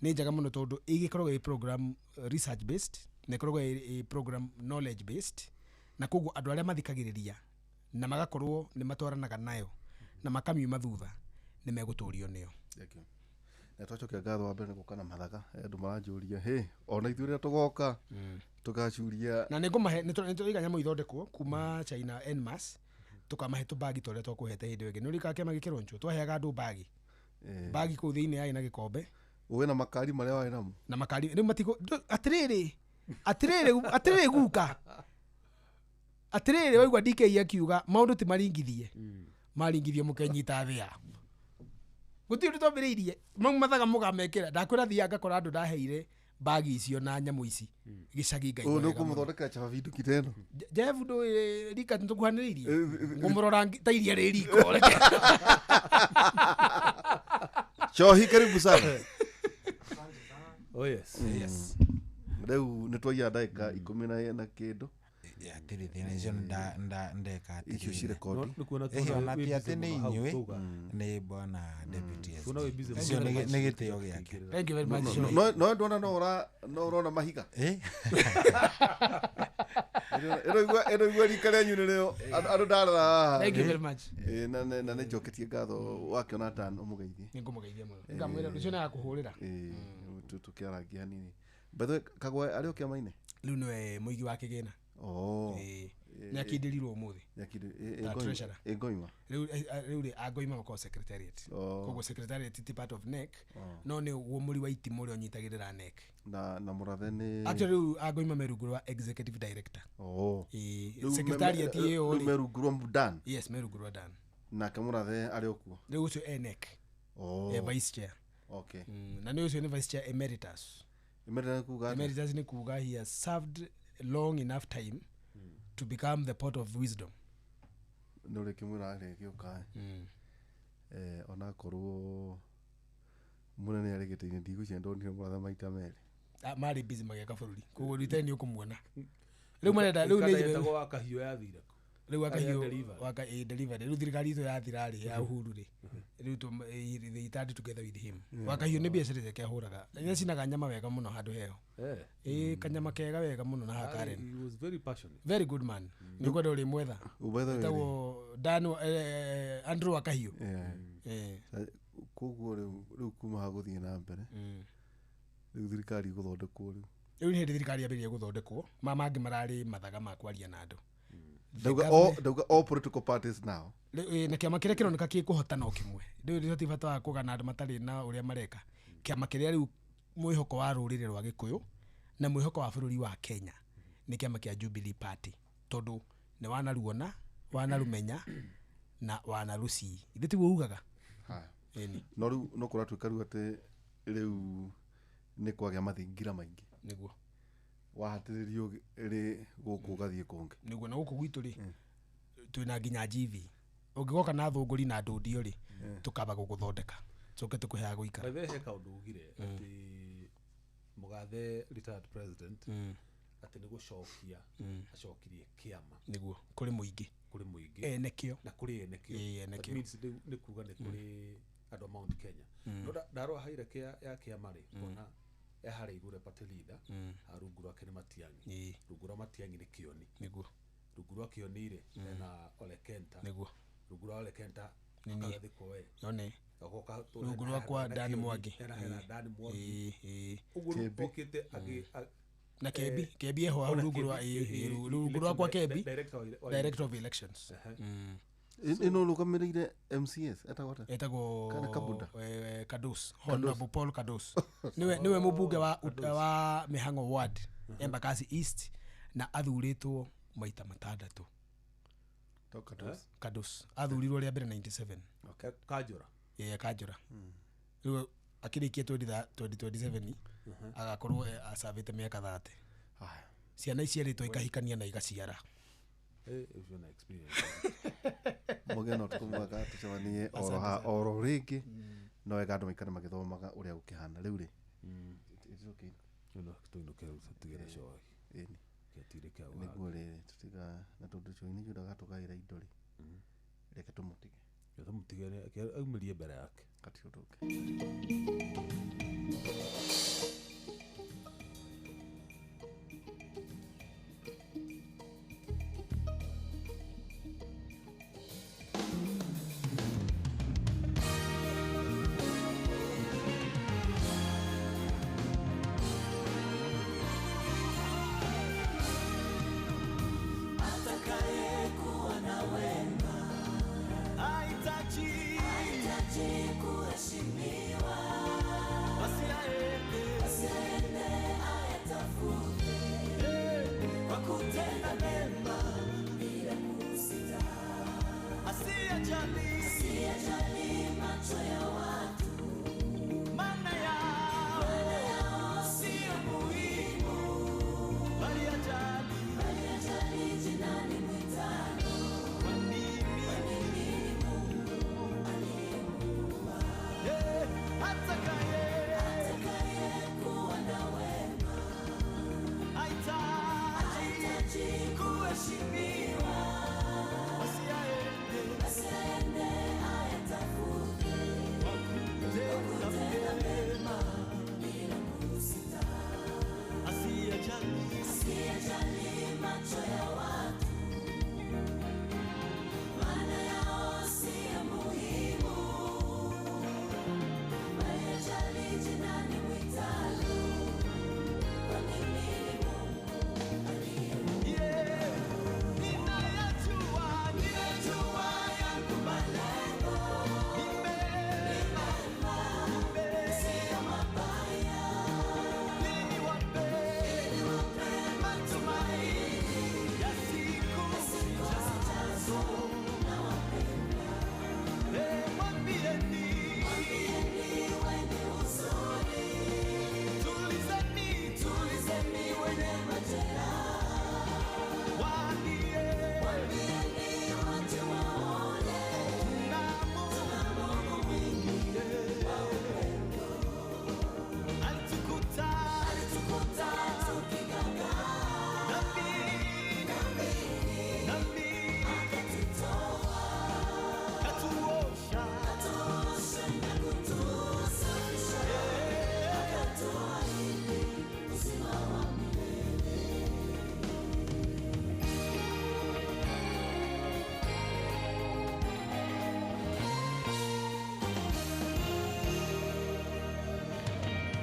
ni njaga muno tondu igikoragwo i program research based na ikoragwo i program knowledge based na koguo andu aria mathikagiriria na magakorwo ni matwaranaga nayo na makamiuma thutha ni meguturio niyo. Na twacokia ngatho wa mbere gukana mathaga andu maranjuria ona ithuĩ rĩrĩa tugoka tugacuria na nĩngũmahe nĩtũiga nyamũ ithondekwo kuma China enmas tukamahe tũbagi tũrĩa twakuhete hĩndĩ ĩyo ĩngĩ nĩũrika kĩama gĩkĩroncho twaheaga andũ bagi bagi kũu thĩinĩ yarĩ na gĩkombe uwe na makari marĩa warĩ namo na makari rĩu matiko atĩrĩrĩ guka atĩrĩrĩ waigua DK akiuga maũndũ ti maringithie maringithie mũkenyita thĩa gũtirĩ twambĩrĩirie mathaga mũgamekĩra ndakwĩra thia ngakora andũ ndaheire bagi icio na nyamũ ici gĩcagi ngai nĩ kũmũthondekera chava vidu kiteno Jeff ndo rika nĩtũkuhanĩrĩirie ngũmũrora ta iria rĩ riko reke Shohi karibu sana. Oh yes. Yes. Rĩu nĩ twaia ndagĩka 10 na kĩndũ ya tirithina icio ndeka icio cirekodi hiyo na pia tena inywe ni bwana deputy icio ni gitio giake. Thank you very much. No ndona no urona mahiga ero igwa rika rĩanyu nĩ rĩo andũ ndarora. Thank you very much. Na nĩ njoketie ngatho wakiona tan ũmũgeithie. Nĩngũmũgeithia mũno ngamwĩra rũciũ nĩ agakũhũrĩra tukĩaragia hanini bethe kagwe arĩ kĩama-inĩ rĩu nĩwe mũigi wa kĩgĩna nĩ akindĩrirwo ũmũthĩ ĩngoima rĩu angoima gũkorwo secretariat koguo secretariat ti part of NEC no nĩ ũmũri wa itimũ ũrĩa ũnyitagĩrĩra NEC na mũrathe nĩ actually rĩu angoima merungu rwa executive director secretariat ĩyo merungu rwa Dan. Yes, merungu rwa Dan nake mũrathe arĩ okuo rĩu ũcio NEC vice chair. Okay. Na nĩ ũcio nĩ vice chair emeritus. Emeritus ni kuga he has served long enough time to become the pot of wisdom. Nore kimura gĩũka ona korwo munene arĩgĩte-inĩ ndigũcenda ndonire mũrathe maita merĩ marĩ busy magĩaka bũrũri koguo rĩu nĩ ũkũmuona rĩu marenda rĩu nĩ ĩtagwo wa kahiũ yathira rĩu akahiũ waka delivery rĩu thirikari itũ yathira rĩ ya Uhuru rĩ rĩu they started together with him wakahiũ nĩ biacara yake ahũraga nĩ cinaga nyama wega mũno handũ heo kanyama kega wega mũno na Karen. He was very passionate, very good man nĩ kwenda ũrĩ mwetha tagwo Dan Andrew wakahiũ koguo rĩu kuma hagũthiĩ na mbere rĩu thirikari gũthondekwo rĩu nĩ hĩndĩ thirikari yambĩrĩrie gũthondekwo mangĩ mararĩ mathaga ma kwaria na andũ Dauga all political parties now. Na kiama kĩrĩa kĩroneka gĩkũhotana o kĩmwe rĩu rĩoti bata wa kũgana andũ matarĩ na ũrĩa mareka kiama kĩrĩa rĩu mwĩhoko wa rũrĩrĩ rwa Gĩkũyũ na mwĩhoko wa bũrũri wa Kenya nĩ kiama kĩa Jubilee Party tondũ nĩ wanaruona wanarumenya na wanaruci ithe tiguo ugaga no rĩu no kũratuĩka rĩu atĩ rĩu nĩ kwagĩa mathingira maingĩ nĩguo wahatĩrĩrio rĩ gũkũ gathiĩ kũngĩ nĩguo na gũkũ gwitũ rĩ twĩna nginya GV ũngĩgoka na thũngũri na ndũndio rĩ tũkamba gũgũthondeka coke tũkũheaga gũikara he kaũndũ ugire atĩ mũgathe retired president atĩ nĩ gũcokia acokirie kĩama nĩguo kũrĩ mũingĩ enekĩo na kũrĩ enekĩo that means nĩ kuga nĩ kũrĩ andũ a Mount Kenya no ndarora haire ya kĩama rĩ ona harĩ igũre party leader rungu rwake nĩ Matiang'i rungu rwa Matiang'i nĩ Kĩoni nĩguo rungu rwa Kĩoni rĩ na Ole Kenta nĩguo rungu rwa Ole Kenta akathikwo we yone rungu rwakwa Dan Mwangi ũguo okĩte na Kebi eho rungu rwakwa Kebi director of elections ino rũgamĩrĩire MCS etagwo Kadus Honorable Paul Kadus niwe mũmbunge wa Mĩhang'o ward Embakasi East na athurĩtwo maita matandatũ Kadus athurirwo rĩa mbere 97 Kanjũra rĩu akĩrĩkia 2027 agakorwo acabĩte mĩaka 30 ciana iciarĩtwo ikahikania na igaciara mũgeno tukumwaga tucemanie oro rĩngĩ no wega andũ maikare magĩthomaga ũrĩa gũkĩhana rĩu rĩ nĩguo rĩrĩ tũtiga na tondũ cũi nĩ judaga tũgaĩra indo rĩ reke tumutige tumutige aumirie mbere yake katiuruke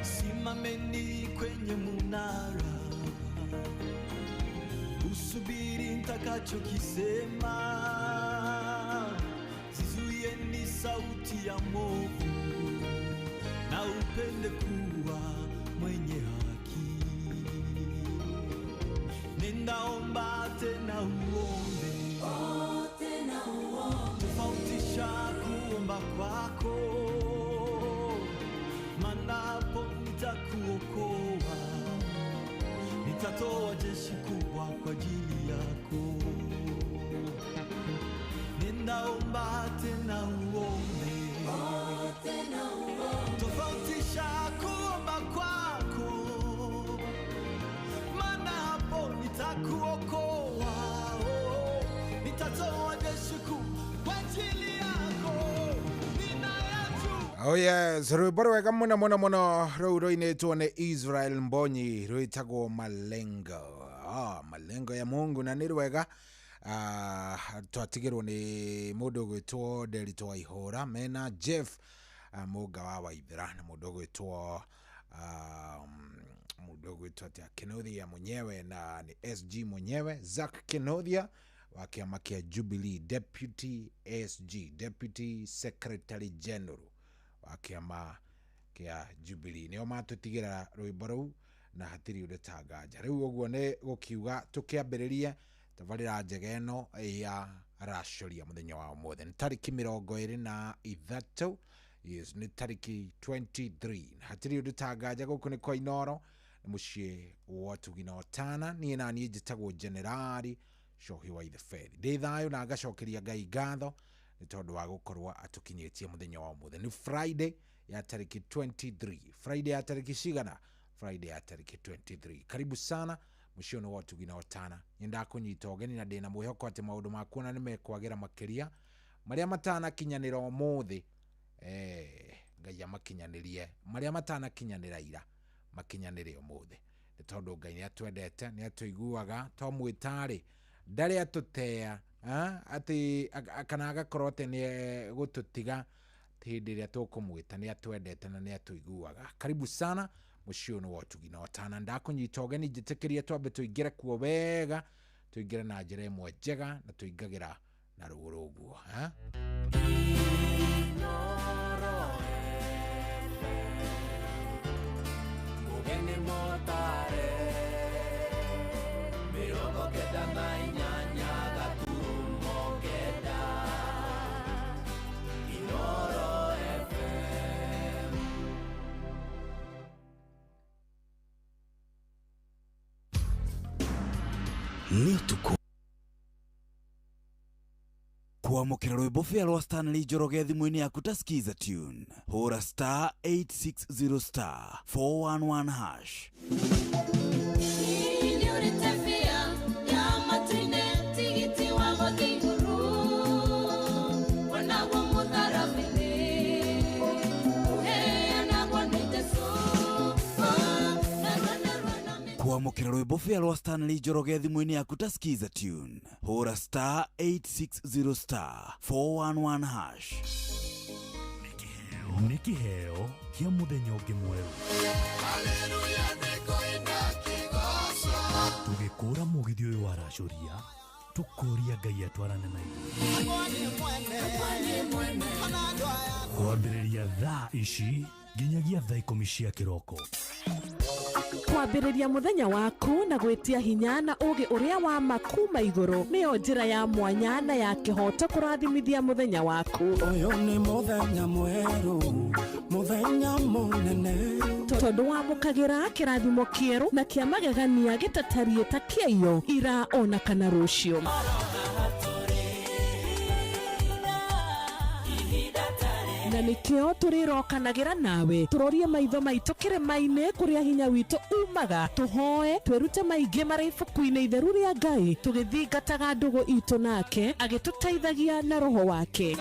Simameni kwenye munara, usubiri nitakachokisema. Zizuieni sauti ya mwovu, na upende kuwa mwenye haki. Nenda omba tena uombe, tofautisha kuomba kwako, manapo nitakuokoa, nitatoa jeshi kubwa kwa ajili yako. Nenda omba tena uombe, tofautisha kuomba kwako, manapo nitakuokoa, nitatoa jeshi kubwa kwa ajili yako. Oh yes, rwimbo rwega muno muno muno rũu rũinĩtwo nĩ Israel Mbonyi rwĩtagwo Malengo. Malengo ya Mungu, na nĩ rwega. Twatigĩrwo nĩ mũndũ ũgwĩtwo Derito Waihũra mena Jeff Mũnga wa Waithĩra, na mũndũ ũgwĩtwo atĩa Kenothia mwenyewe, na nĩ SG mwenyewe Zack Kenothia wa kĩama kĩa Jubilee, Deputy SG, Deputy Secretary General wa kĩama kĩa Jubilee. Nĩo matũtigĩra rwĩmbo rũu na hatirĩ ũndũ tanganja. Rĩu ũguo nĩ gũkiuga tũkĩambĩrĩria tabarĩra njega ĩno ya Racoria mũthenya wa ũmũthĩ. Nĩ tarĩki 23, yes, nĩ tarĩki 23. Hatirĩ ũndũ tanganja, gũkũ nĩ kwa Inooro, nĩ mũciĩ wa Tugina Otana. Niĩ na niĩ njĩtagwo Generali Cohi wa Ithe Faith. Ndĩ thayũ na ngacokeria Ngai ngatho nĩ tondũ wa gũkorwo atũkinyĩtie mũthenya wa ũmũthĩ. Nĩ Friday ya tarĩki 23. Friday ya tarĩki cigana? Friday ya tarĩki 23. Karibu sana mucio ni wotugi na otana nyenda kunyita ogeni na ndina mwihoko ati maundu makuona ni mekwagira makiria maria matana kinyanira umuthi ngai amakinyanirie maria matana kinyanira ira makinyanire umuthi ni tondu ngai ni atwendete ni atuiguaga to mwitari ndari atutea ati kana agakorwo ati ni gututiga hindi ria tukumwita ni atwendete na ni atuiguaga. Karibu sana mucio ni wotugi na otana ndakunyita ogeni njitikirie twambe tuingire kuo wega tuingire na njira imwe njega na tuingagira na ruguru uguo Mugeni motare mirongo kenda na inyanya gaturumo kenda Inoro FM. Ni tuko kuamukira rwimbo fia rwa Stanley Njoroge thimu-ini yaku ta skiza tune hura star 860 star 411 hash. Kuamukira rwimbo fia rwa Stanley Njoroge thimu-ini yaku ta skiza tune hura star 860 star 411 hash. Nĩ kĩheo kĩa mũthenya ũngĩ mwerũ. Tũgĩkũra mũgithi ũyũ wa racoria tũkũria Ngai atwarane na ithuĩ. Kwambĩrĩria thaa ici nginyagia thaa 10 cia kĩroko. Kwambĩrĩria muthenya waku na gwitia hinya na ugi uria wa makuma iguru niyo njira ya mwanya na ya kihoto kurathimithia muthenya waku. Uyu ni muthenya mweru, muthenya munene, tondu wamukagira kirathimo kieru na kia magegania gitatarie ta kĩio ira ona kana rucio. Na nikio turirokanagira nawe turorie maitho maitũ kĩrĩma-inĩ kũrĩa hinya witũ umaga tuhoe twirute maingĩ marĩ ibuku-inĩ itheru rĩa Ngai tũgĩthingataga ndũgũ itũ nake agĩtũteithagia na roho wake.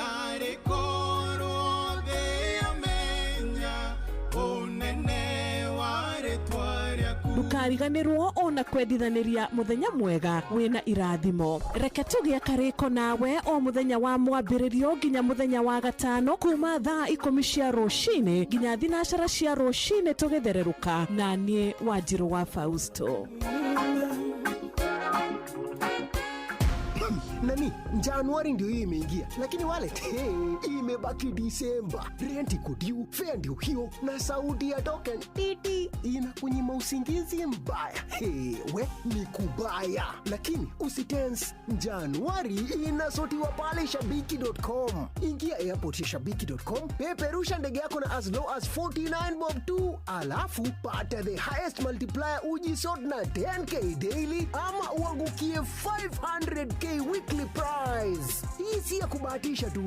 Ndukariganĩrwo ona kwendithaniria muthenya mwega wina irathimo. Reke tũgĩe karĩko nawe o muthenya wa mwambĩrĩrio nginya muthenya wa gatano kuma thaa 10 cia rũcinĩ nginya thinacara cia rũcinĩ tũgĩthererũka na niĩ Wanjirũ wa Fausto. Nani, Januari ndio hii imeingia, lakini wallet imebaki Disemba. Rent iko due, fare ndio hiyo, na sauti ya token titi inakunyima usingizi mbaya. We ni kubaya, lakini usitense. Januari inasotiwa pale shabiki.com. Ingia airport ya shabiki.com, peperusha ndege yako na as low as 49 bob tu, alafu pata the highest multiplier ujisort na 10k daily ama uangukie 500k weekly prize. Hii si ya kubahatisha tu,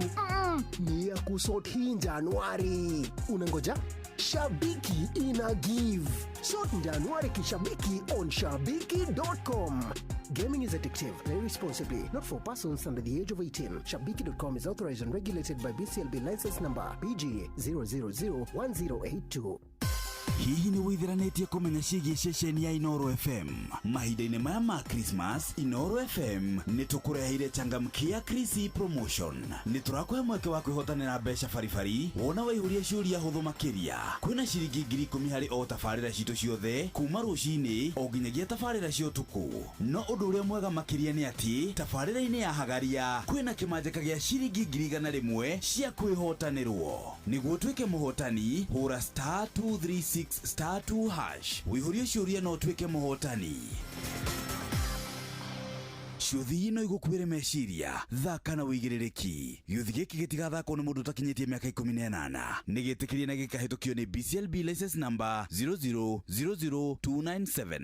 ni ya kusort hii Januari. Unangoja? Shabiki ina give. Sort Januari kishabiki on shabiki.com. Gaming is addictive. Play responsibly. Not for persons under the age of 18. Shabiki.com is authorized and regulated by BCLB license number PG 0001082. Hihi ni withiranetie kumenya ciĩgiĩ ceceni ya Inoro FM. Mahinda-inĩ maya ma Christmas, Inoro FM nĩ tũkũreheire changamkia Chrissy promotion. Nĩ tũrakũhe mweke wa kwĩhotanĩra mbeca baribari wona waihũria ciũria hũthũ makĩria. Kwĩna ciringi 10,000 harĩ o tabarĩra citũ ciothe kuma rũcinĩ o nginyagia tabarĩra cia ũtukũ. No ũndũ ũrĩa mwega makĩria nĩ atĩ tabarĩra-inĩ ya Hagaria kwĩna kĩmanjĩka gĩa ciringi 100,000 cia kwĩhotanĩrwo. Nĩguo tuĩke mũhotani hũra star 236 star 2 hash wihũrie ciũria no tuĩke mũhotani. Ciũthi ino igũkuĩre meciria thaka na wĩigĩrĩrĩki. Gĩũthi gĩkĩ gĩtigathakwo nĩ mũndũ ũtakinyĩtie mĩaka 18. Nĩ gĩtĩkĩrie na gĩkahĩtũkio nĩ BCLB license number 0000297.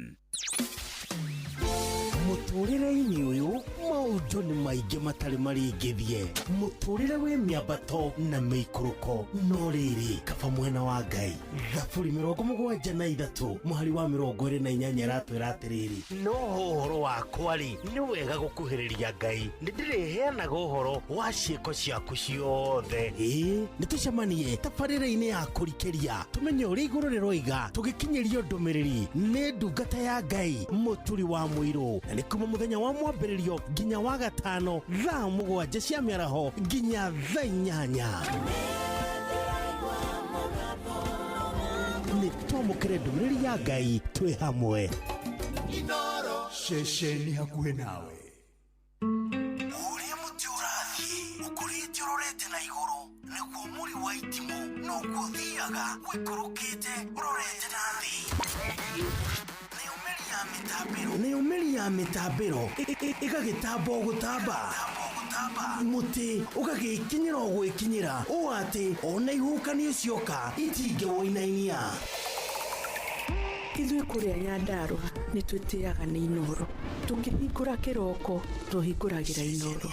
Mũtũrĩre-inĩ ũyũ maũndũ nĩ maingĩ matarĩ maringithie, mũtũrĩre wĩ mĩambato na mĩikũrũko, no rĩrĩ kaba mwena wa Ngai. Thaburi 73 mũhari wa 28 ĩratwĩra atĩrĩrĩ, no ũhoro wakwa-rĩ nĩ wega gũkuhĩrĩria Ngai, nĩ ndĩrĩheanaga ũhoro wa ciĩko ciaku ciothe. Nĩ tũcemanie tabarĩra-inĩ ya kũrikĩria tũmenye ũrĩa igũrũ rĩroiga, tũgĩkinyĩrio ndũmĩrĩri nĩ ndungata ya Ngai mũturi wa mũirũ, na nĩ kuma mũthenya wa mwambĩrĩrio nginya wa gatano thaa 7 cia mĩaraho nginya thaa 8. Nĩ twamũkĩre ndũmĩrĩri ya Ngai twĩ hamwe. Inoro Ceceni hakuhĩ nawe. Ũrĩa mũtĩ ũrathiĩ ũkũrĩte ũrorete na igũrũ, nĩguo mũri wa itimũ noguo ũthiaga wĩkũrũkĩte ũrorete na thĩ. Nĩ ũmeri ya mĩtambĩro ĩgagĩtamba o gũtamba, mũtĩ ũgagĩkinyĩra o gwĩkinyĩra, ũũ atĩ ona ihuhũkanio cioka itingĩwoinainia. Ithuĩ kũrĩa Nyandarua nĩ twĩtĩaga nĩ Inoro, tũkĩhingũra kĩroko tũhingũragĩra Inoro.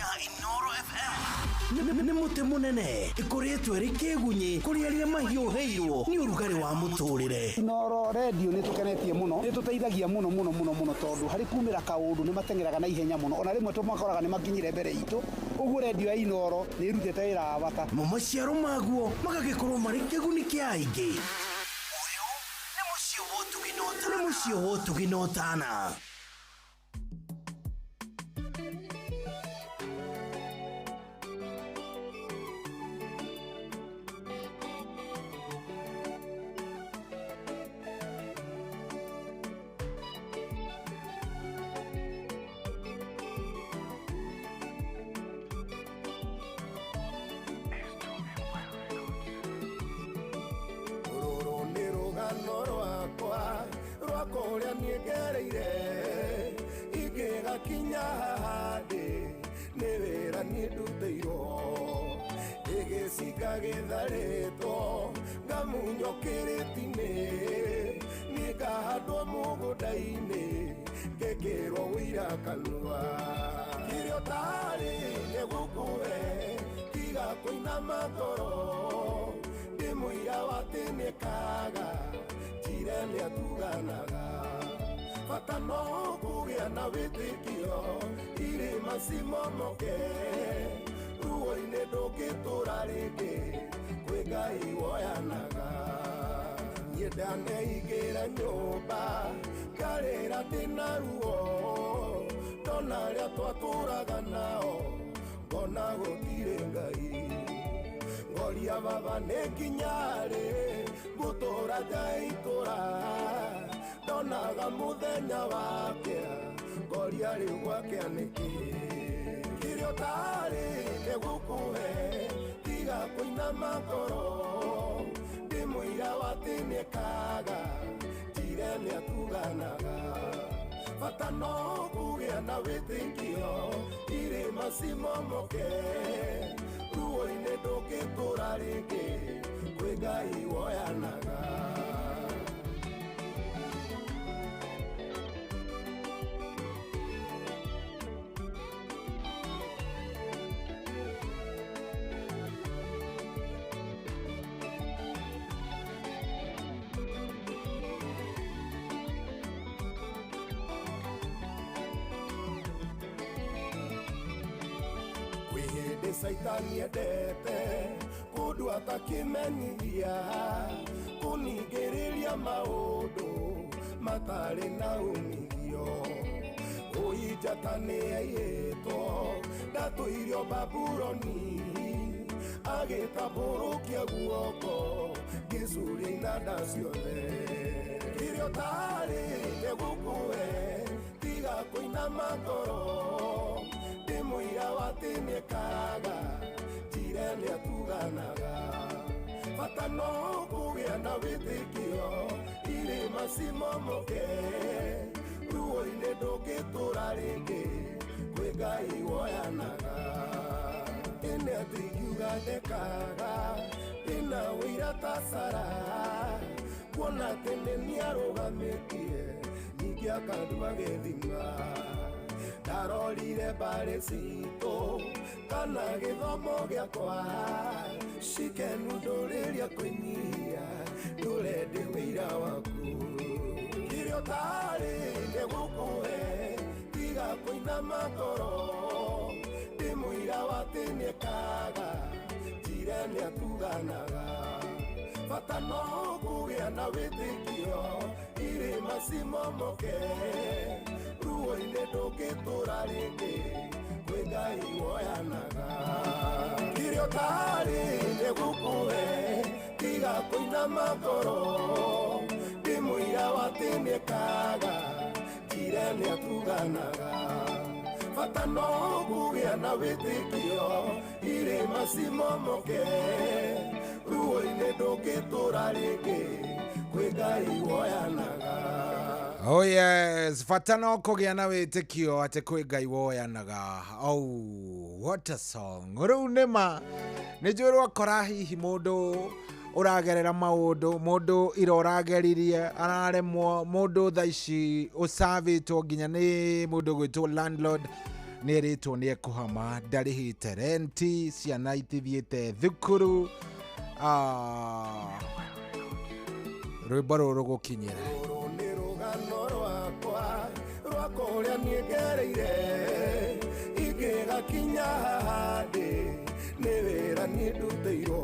Nĩ mũtĩ mũnene ĩkoretwo ĩrĩ kĩgunyi kũrĩ arĩa mahiũhĩirwo nĩ ũrugarĩ wa mũtũrĩre. Inoro radio nĩ tũkenetie mũno, nĩ tũteithagia mũno tondũ harĩ kumĩra kaũndũ nĩ matengeraga na ihenya mũno, ona rĩmwe tũmakoraga nĩ makinyire mbere itũ. Ũguo radio ya Inoro nĩ ĩrutĩte wĩra wa bata. Maciaro maguo magagĩkorwo marĩ kĩguni kĩa aingĩ. Ũyũ nĩ mũciĩ wa ũtugi na ũtana. Rwakorĩa niĩ ngereire ingĩgakinya handĩ nĩ wĩra niĩ ndutĩirwo, ĩgĩcinga gĩtharĩtwo ngamunywo kĩrĩti-inĩ, niĩ ngahandwo mũgũnda-inĩ ngĩkĩrwo wĩira kanua. Kĩrĩa ũtarĩ nĩ gũkũhe tiga kũinama ngoro, ndĩmũira watĩ nĩ kaga nĩ atuganaga, bata no kũgĩa na wĩtĩkio, irĩma cimomoke, ruo-inĩ ndũngĩtũra rĩngĩ, kwĩ Ngai woyanaga. Niĩ ndaneigĩra nyũmba ngarĩra ndĩna ruo, ndona arĩa twatũraga nao ngona gũtirĩ Ngai. Ngoria baba nĩ nginyarĩ gũtũra njaitũra, ndonaga mũthenya wakĩa ngoria rĩu gwakĩa nĩkĩ. Kĩrĩa ũtarĩ nĩ gũkũhe tiga kũinama ngoro, ndĩmũira watĩ nĩ kaga njire nĩ atuganaga, bata no kũgĩa na wĩtĩkio, irĩma cimomoke, ruo-inĩ ndũngĩtũra rĩngĩ, kwĩ Ngai woyanaga. Kwĩ hĩndĩ Saitani endete kũndũ atakĩmenyithia, kũningĩrĩria maũndũ matarĩ na umithio. Ũinjata nĩ aiyĩtwo ndatũirio Babuloni, agĩtambũrũkia guoko ngĩcuria inanda ciothe. Kĩrĩa ũtarĩ nĩ gũkũhe tiga kũinama ngoro, ndĩmũira watĩ nĩ kaga njire nĩ atuganaga, bata no kũgĩa na wĩtĩkio, irĩma cimomoke, ruo-inĩ ndũngĩtũra rĩngĩ, kwĩ Ngai woyanaga. Ĩnĩ atĩ ingiuga ndekaga ndĩna wĩira ta Sara, kuona atĩ nĩ niĩ arũgamĩtie ningĩ akandua gĩthima. ndarorire mbarĩ citũ kana gĩthomo gĩakwa cikenu ndũrĩria kũnyia ndũrendi wĩira waku kĩrĩa ũtarĩ gĩgũkũhe tiga kũinama ngoro ndĩmũira watĩ nĩekaga njire nĩatuganaga bata no kũgĩa na wĩtĩkio irĩma cimomoke ruo-inĩ ndũngĩtũra rĩngĩ kwĩ Ngai woyanaga kĩrĩa ũtarĩ nĩgũkũhe tiga kũinama ngoro ndĩmũira watĩ nĩekaga njire nĩatuganaga bata no kũgĩa na wĩtĩkio irĩma cimomoke ruo-inĩ ndũngĩtũra rĩngĩ kwĩ Ngai woyanaga. Oh yes, bata no kũgĩa na wĩtĩkio atĩ kwĩ Ngai woyanaga. Oh, what a song. Rĩu nĩma nĩ njũĩ rwakora hihi mũndũ ũragerera maũndũ, mũndũ ira ũrageririe araremwo, mũndũ thaa ici ũcavĩtwo nginya nĩ mũndũ gwĩtwo landlord nĩ erĩtwo nĩ ekũhama ndarĩhĩte renti, ciana itithiĩte thukuru. Rwĩmbo rũrũ gũkinyĩra rwakwa ũrĩa niĩ ngereire ingĩgakinya haha ndĩ nĩ wĩra niĩ ndutĩirwo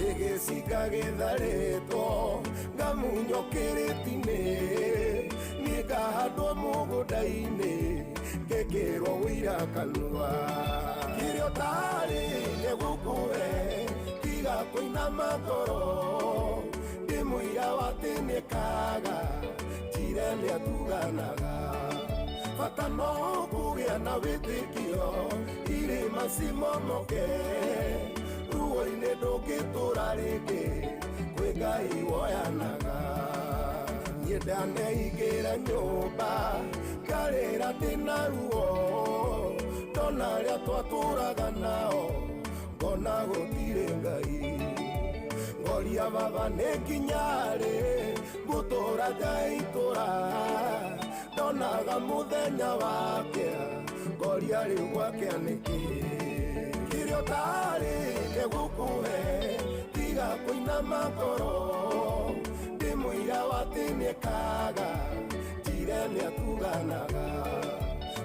ĩgĩcinga gĩtharĩtwo ngamunywo kĩrĩti-inĩ niĩ ngahandwo mũgũnda-inĩ ngĩkĩrwo wĩira kanua kĩrĩa ũtarĩ nĩgũkũhe tiga kũinama ngoro ndĩmũira watĩ nĩekaga njire nĩatuganaga bata no kũgĩa na wĩtĩkio irĩma cimomoke ruo-inĩ ndũngĩtũra rĩngĩ kwĩ Ngai woyanaga niĩ ndaneingĩra nyũmba ngarĩra ndĩna ruo ndona arĩa twatũraga nao ngona gũtirĩ Ngai ngoria baba nĩ nginyarĩ ngũtũra njaitũra ndonaga mũthenya wake ngoria rĩu gwake nĩkĩ kĩrĩa ũtarĩ nĩgũkũhe tiga kũinama ngoro ndĩmũira watĩ nĩekaga njire nĩatuganaga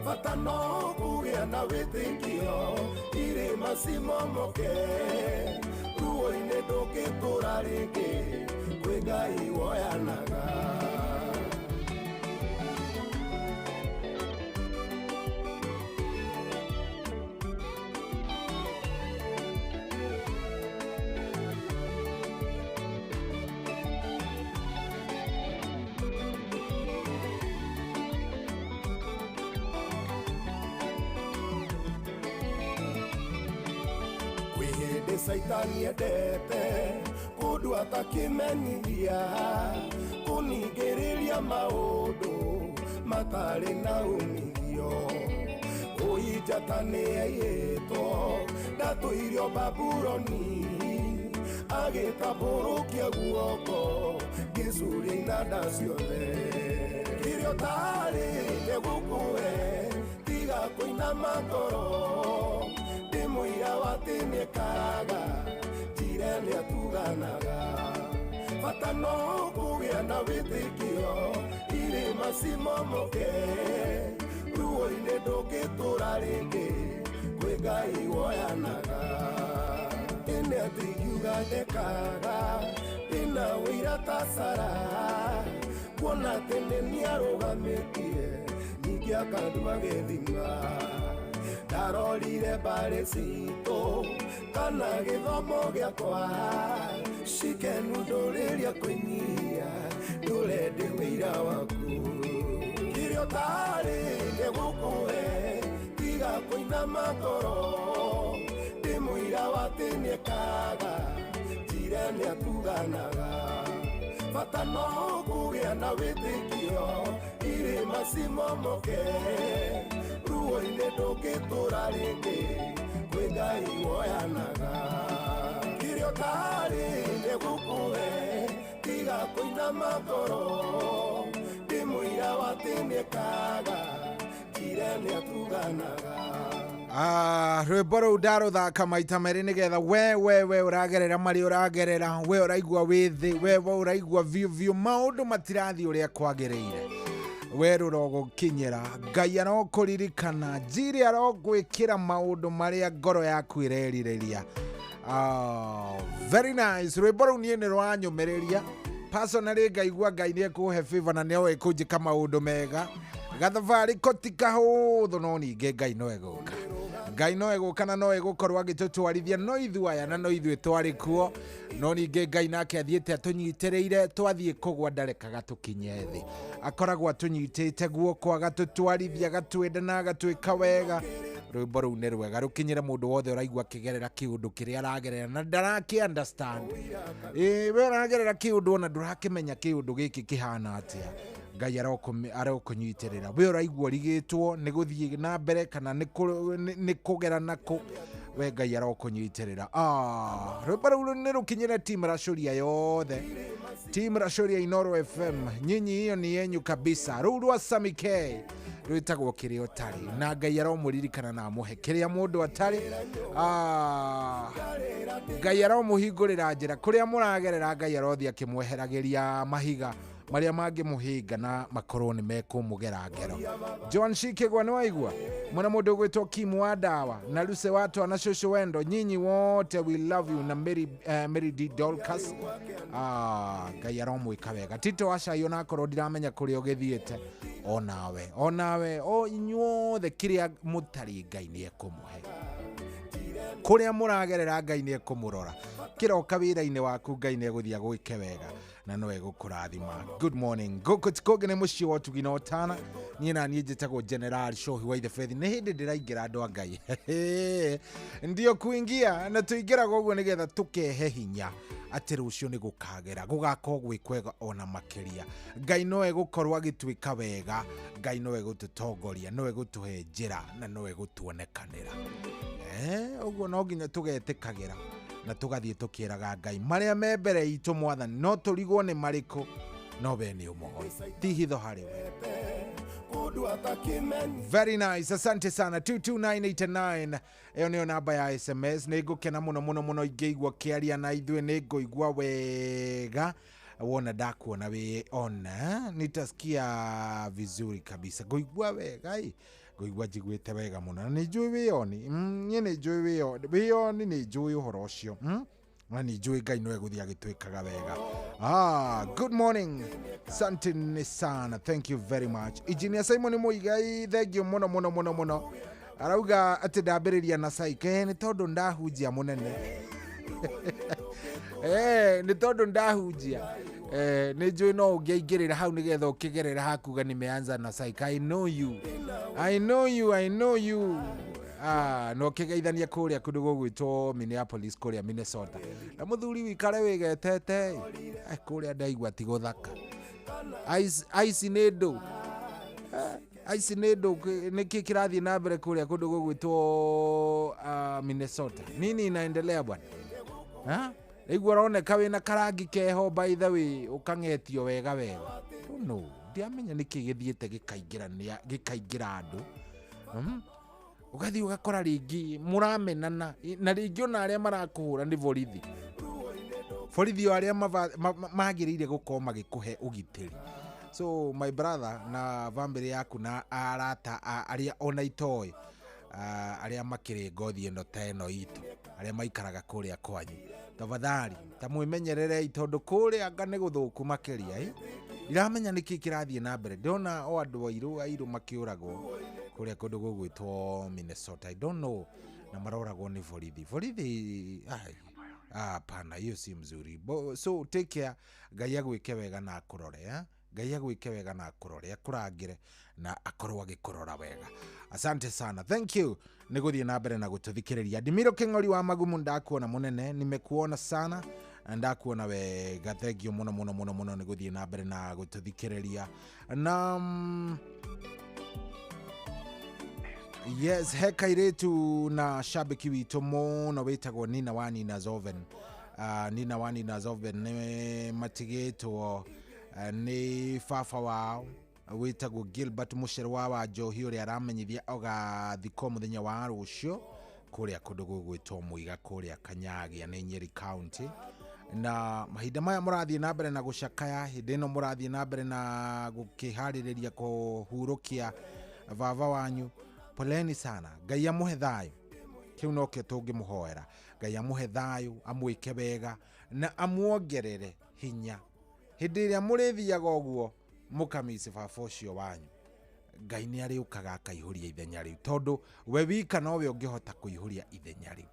bata no kũgĩa na wĩtĩkio irĩma cimomoke ruo-inĩ ndũngĩtũra rĩngĩ kwĩ Ngai woyanaga Saitani endete kũndũ atakĩmenyithia kũningĩrĩria maũndũ matarĩ na umithio ũinjata nĩ aiyĩtwo ndatũirio Babuloni agĩtambũrũkia guoko gĩcuria inanda ciothe kĩrĩa ũtarĩ nĩgũkũhe tiga kũinama ngoro ndĩmũira watĩ nĩekaga njire nĩatuganaga bata no kũgĩa na wĩtĩkio irĩma cimomoke ruo-inĩ ndũngĩtũra rĩngĩ kwĩ Ngai woyanaga ĩnĩ atĩ ingiuga ndekaga ndĩna wĩira ta Sara kuona atĩ nĩ nĩarũgamĩtie ningĩ akandua gĩthima ndarorire mbarĩ citũ kana gĩthomo gĩakwa cikenu ndũrĩria kũnyia ndũrendi wĩira waku kĩrĩa ũtarĩ nĩgũkũhe tiga kũinama ngoro ndĩmũira watĩ nĩekaga njire nĩatuganaga bata no kũgĩa na wĩtĩkio irĩma cimomoke ruo-inĩ ndũngĩtũra rĩngĩ kwĩ Ngai woyanaga kĩrĩa ũtarĩ nĩgũkũhe tiga kũinama ngoro ndĩmũira watĩ nĩekaga Tirene atuganaga rwimbo rũu ndarũthaka maita merĩ nĩgetha we ũragerera marĩ ũragerera, we ũraigua wĩ thĩ, we ũraigua biũ maũndũ matirathiĩ ũrĩa kwagĩrĩire, we rũrogũkinyĩra, Ngai arokũririkana, njiri arogwĩkĩra maũndũ marĩa ngoro yaku ĩrerirĩria. Very nice. Rwimbo rũu niĩ nĩ rwanyũmĩrĩria personally, ngaigua Ngai nĩ ekũhe favor na nĩoĩ kũnjĩka maũndũ mega, gathabarĩ kotika hũthũ, no ningĩ Ngai no egũka, Ngai no egũka na no egũkorwo agĩtũtwarithia, no ithuaya na no ithuĩ twarĩ kuo, no ningĩ Ngai nake athiĩte atũnyitĩrĩire, twathiĩ kũgwa ndarekaga tũkinye thĩ, akoragwo atũnyitĩte guoko agatũtwarithia, agatwenda na agatwĩka wega. Rwimbo rũu nĩ rwega, rũkinyĩre mũndũ wothe ũraigua akĩgerera kĩũndũ kĩrĩa aragerera na ndarakĩ understand. We ũragerera kĩũndũ na ndũrakĩmenya kĩũndũ gĩkĩ kĩhana atĩa, Ngai arokũnyitĩrĩra. We ũraigua ũrigĩtwo nĩ gũthiĩ na mbere kana nĩ kũgera nako, we Ngai arokũnyitĩrĩra. Rwimbo rũu nĩ rũkinyĩre team Racuria yothe, team Racuria Inoro FM, nyinyi hiyo ni yenyu kabisa. Rũu rwa Sammy K rwĩtagwo kĩrĩa ũtarĩ, na Ngai aromũririkana na amũhe kĩrĩa mũndũ atarĩ. Ngai aromũhingũrĩra njĩra kũrĩa mũragerera, Ngai arothiĩ akĩmweheragĩria mahiga marĩa mangĩmũhinga na makorwo nĩ mekũmũgera ngero. John Shikegwa nĩ waigua mwana mũndũ gwĩtwo Kim wa Dawa na Luce Watwa na Shosho Wendo, nyinyi wote we love you, na Mary D Dolcas. Ngai aromwĩka wega. Tito Washayo na akorwo ndiramenya kũrĩa ũgĩthiĩte, onawe o inyuothe kĩrĩa mũtarĩ, Ngai nĩ ekũmũhe. Kũrĩa mũragerera, Ngai nĩ ekũmũrora. Kĩroka wĩra-inĩ waku, Ngai nĩ egũthiĩ agwĩke wega na no egũkũrathima. Good morning. Gũkũ nĩ mũciĩ wa Ũtugi na Ũtana. Niĩ na niĩ njĩtagwo General Shohi wa Faith. Nĩ hĩndĩ ndĩraingĩra andũ a Ngai. Ndio kuingia na tũingĩraga ũguo nĩgetha tũkehe hinya atĩ rũciũ nĩ gũkagera, gũgakorwo gwĩ kwega ona makĩria. Ngai no egũkorwo agĩtwĩka wega, Ngai no egũtũtongoria, no egũtũhe njĩra na no egũtuonekanĩra. Ũguo no nginya tũgetĩkagĩra na tũgathiĩ tũkĩraga Ngai marĩa me mbere itũ Mwathani, no tũrigwo nĩ marĩkũ, no we nĩ ũmũhoi, ti hitho harĩ we. Very nice, asante sana. 22989 ĩyo nĩyo namba ya SMS. Nĩ ngũkena mũno ingĩigua kĩaria na ithuĩ, nĩ ngũigua wega wona ndakuona we ona, nitasikia vizuri kabisa, ngũigua wega ngũigua njiguĩte wega mũno, na nĩ njũĩ wĩyoni, niĩ nĩ njũĩ wĩyoni, nĩ njũĩ ũhoro ũcio, na nĩ njũĩ Ngai no egũthiĩ agĩtwĩkaga wega. Good morning, asante sana, thank you very much. Engineer Simon Muigai, thengio mũno, arauga atĩ ndambĩrĩria na saike, nĩ tondũ ndahunjia mũnene. Nĩ tondũ ndahunjia, nĩ njũĩ no ũngĩaingĩrĩra hau nĩgetha ũkĩgerera hakuga nimeanza na saike. I know you. No kĩgeithania kũrĩa kũndũ gũgwĩtwo Minneapolis kũrĩa Minnesota, na mũthuri wikare wĩgetete kũrĩa ndaigua ti gũthaka. Ice nĩ ndũ, nĩkĩ kĩrathiĩ na mbere kũrĩa kũndũ gũgwĩtwo Minnesota? Nini inaendelea bwana? Igua roneka wĩna karangi keho, by the way, ũkang'etio wega. No, ndiamenya nĩkĩ gĩthiĩte gĩkaingĩra andũ. Ũgathiĩ ũgakora rĩngĩ mũramenana, na rĩngĩ ona arĩa marakũhũra nĩ borithi arĩa magĩrĩire gũkorwo magĩkũhe ũgitĩri. So my brother na family yaku na arata arĩa ona itoĩ, arĩa makĩrĩ ngothi ĩno ta ĩno itũ, arĩa maikaraga kũrĩa kwanyu, tafadhali ta mwĩmenyerere, tondũ kũrĩa anga nĩ gũthũku makĩria. Ndiramenya nĩkĩ kĩrathiĩ na mbere, ndona o andũ airũ makĩũragwo kũrĩa kũndũ gũgwĩtwo Minnesota. I don't know, na maroragwo nĩ borithi. Hapana, hiyo si mzuri. So take care. Ngai agwĩke wega na akũrore, Ngai agwĩke wega na akũrore, akũrangĩre na akorwo agĩkũrora wega. Asante sana, thank you. Nĩ gũthiĩ na mbere na gũtũthikĩrĩria. Dimiro Kĩng'ori wa Magumu, ndakuona mũnene, nimekuona sana, ndakuona wega, thank you mũno. Nĩ gũthiĩ na mbere na gũtũthikĩrĩria. Na yes, he kairĩtu na shabiki witũ mũno wĩtagwo Nina wa Nina Zoven. Nina wa Nina Zoven nĩ matigĩtwo nĩ baba wao witagwo Gilbert Musherwa wa Njohi uria aramenyithia ogathiko muthenya wa rucio kuria kundu gugwitwo Muiga kuria Kanyagia ni Nyeri County. Na mahinda maya murathie na mbere na gucakaya, hindi no murathie na mbere na gukihariria kuhurukia vava wanyu. Poleni sana, Ngai amuhe thayu. Kiu no kio tungimuhoera. Ngai amuhe thayu, amwike wega na amuongerere hinya. Hindi iria murithiaga uguo mukamisi baba ucio wanyu, Ngai ni ariukaga akaihuria ithenya riu, tondu we wika nowe ungihota kuihuria ithenya riu.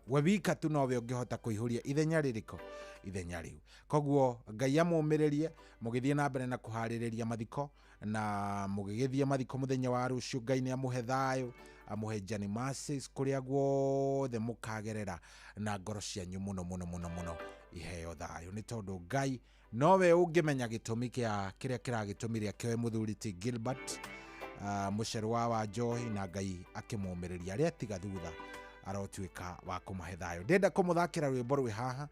We wika tu nowe ungihota kuihuria ithenya ririko, ithenya riu. Koguo Ngai amumiririe, mugithie na mbere na kuhaririria mathiko na mugigithia mathiko muthenya wa rucio. Ngai ni amuhe thayu, amuhe jani masses kuria guothe mukagerera, na ngoro cianyu muno muno muno muno iheo thayu, ni tondu Ngai nowe ungimenya gitumi kia kiria kiragitumire kioe muthuri ti Gilbert Musherwa wa Njohi, na Ngai akimumiriria aria tiga thutha arotuika wa kumahe thayu. Ndenda kumuthakira rwimbo rwi haha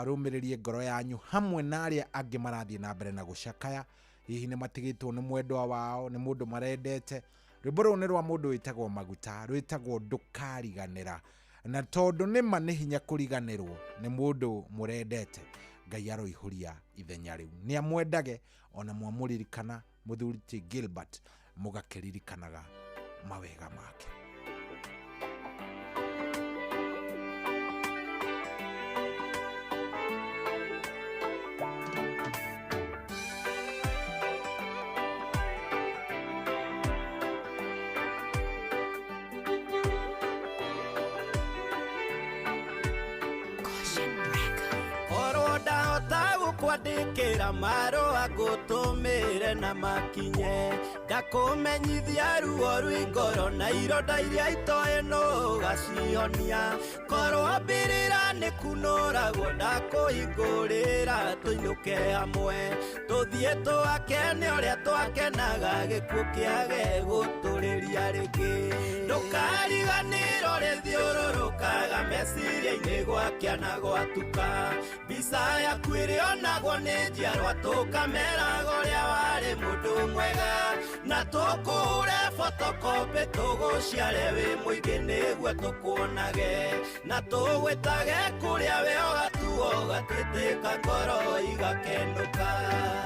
rumiririe ngoro yanyu hamwe na aria angi marathie na mbere na gucakaya, hihi ni matigitwo ni mwendwa wao, ni mundu marendete. Rwimbo ru ni rwa mundu witagwo Maguta, rwitagwo Ndukariganira, na tondu nima ni hinya kuriganirwo ni mundu murendete, Ngai aroihuria ithenya riu. Ni amwendage ona mwamuririkana muthuri ti Gilbert, mugakiririkanaga mawega make. Kwandikira marua gutumire na makinye, ndakumenyithia ruo rwi ngoro na ironda iria itoe no gacionia. Korwo mbirira ni kunoragwo ndakuhingurira, tuinuke hamwe tuthie twakene uria twakenaga gikuo kiage guturiria ringi. Ndukariganira rithiururukaga meciria-ini gwakia na gwatuka, mbica yaku iri onagwo ni njiarwa tukameraga uria wari mundu mwega, na tukuhure fotokopi tuguciare wi muingi niguo tukuonage, na tugwitage kuria wi ogatuo gatwitika ngoro igakenduka.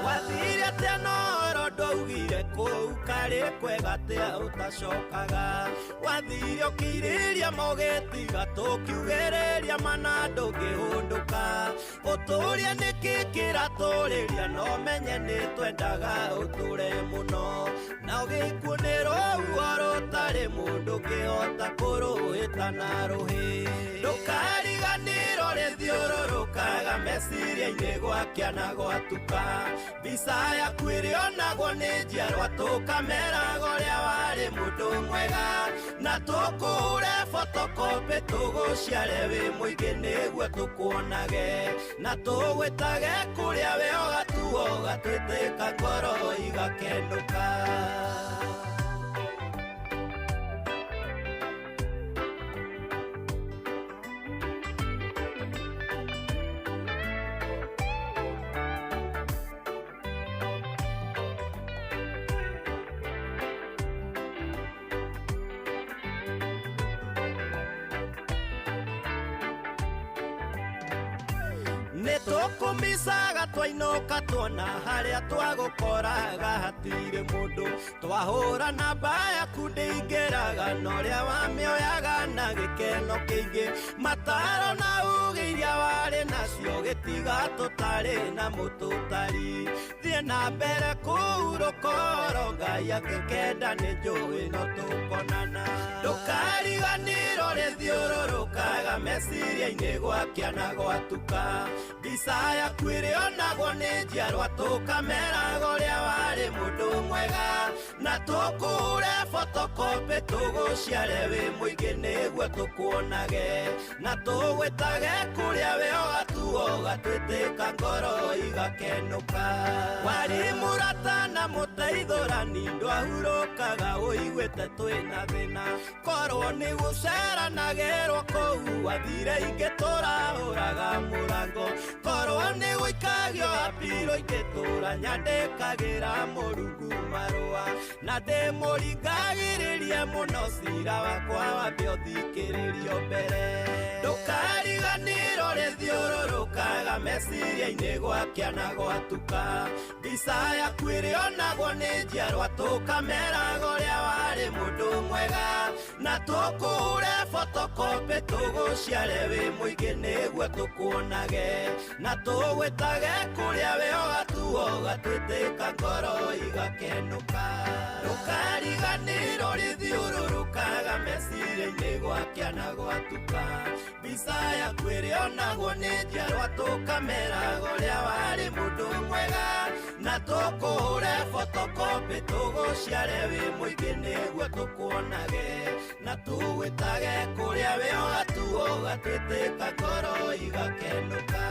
Wathire atia noro ndaugire kuu kari kwega atia utacokaga, wathire ukiriria mogetiga tukiugiriria mana ndungihunduka. Uturia niki kiraturiria no menye ni twendaga uture muno, na ugikunirwo uoro tari mundu ngihota kuruhita na ruhi. Ndukariganirwo rithiururukaga meciria-ini gwakia na gwatuka, mbica yaku iri onagwo ni njiarwa tukameraga uria wari mundu mwega, na tukuhure fotokopi tuguciare wi muingi niguo tukuonage, na tugwitage kuria wi ogatuo gatwitika ngoro igakenduka. Nitukumicaga twainuka tuona haria twagukoraga hatire mundu, twahura namba yaku ndingiraga noria wamioyaga na gikeno kiingi, mataro na ugi iria wari nacio gitiga tutari na mututari. Thie na mbere kurukoro Ngai agikenda ni njui no tukonana. Ndukariganirwo rithiururukaga meciria-ini gwakia na gwatuka, mbica yaku iri onagwo ni njiarwa tukameraga uria wari mundu mwega, na tukuhure fotokopi tuguciare wi muingi niguo tukuonage, na tugwitage kuria wi ogatuo gatwitika ngoro igakenuka. Wari murata na muteithurani ndwahurukaga uiguite twina thina, korwo ni guceranagirwo kuu wathire ingi turahuraga murango, korwo ni guikara ndagio apiro igetura nyandikagira Mũrungu marũa na ndĩmũringagĩrĩrie mũno cira wakwa wambe ũthikĩrĩrio mbere ndũkariganĩrwo rĩthiũrũrũkaga meciria-inĩ gwakĩa na gwatuka mbica yaku ĩrĩonagwo nĩ njiarwa tũkameraga ũrĩa warĩ mũndũ mwega na tũkũhũre photocopy tũgũciare wĩ mũingĩ nĩguo tũkuonage na tũgwĩtage kũrĩa wĩ ũgatuo gatwĩtĩka ngoro igakenũka ndũkariganĩrwo rĩthiũrũrũkaga meciria-inĩ gwakĩa na gwatuka mbica yaku ĩrĩonagwo nĩ njiarwa tũkameraga ũrĩa warĩ mũndũ mwega na tũkũhũre photocopy tũgũciare wĩ mũingĩ nĩguo tũkuonage na tũgwĩtage kũrĩa wĩ ũgatuo gatwĩtĩka ngoro igakenũka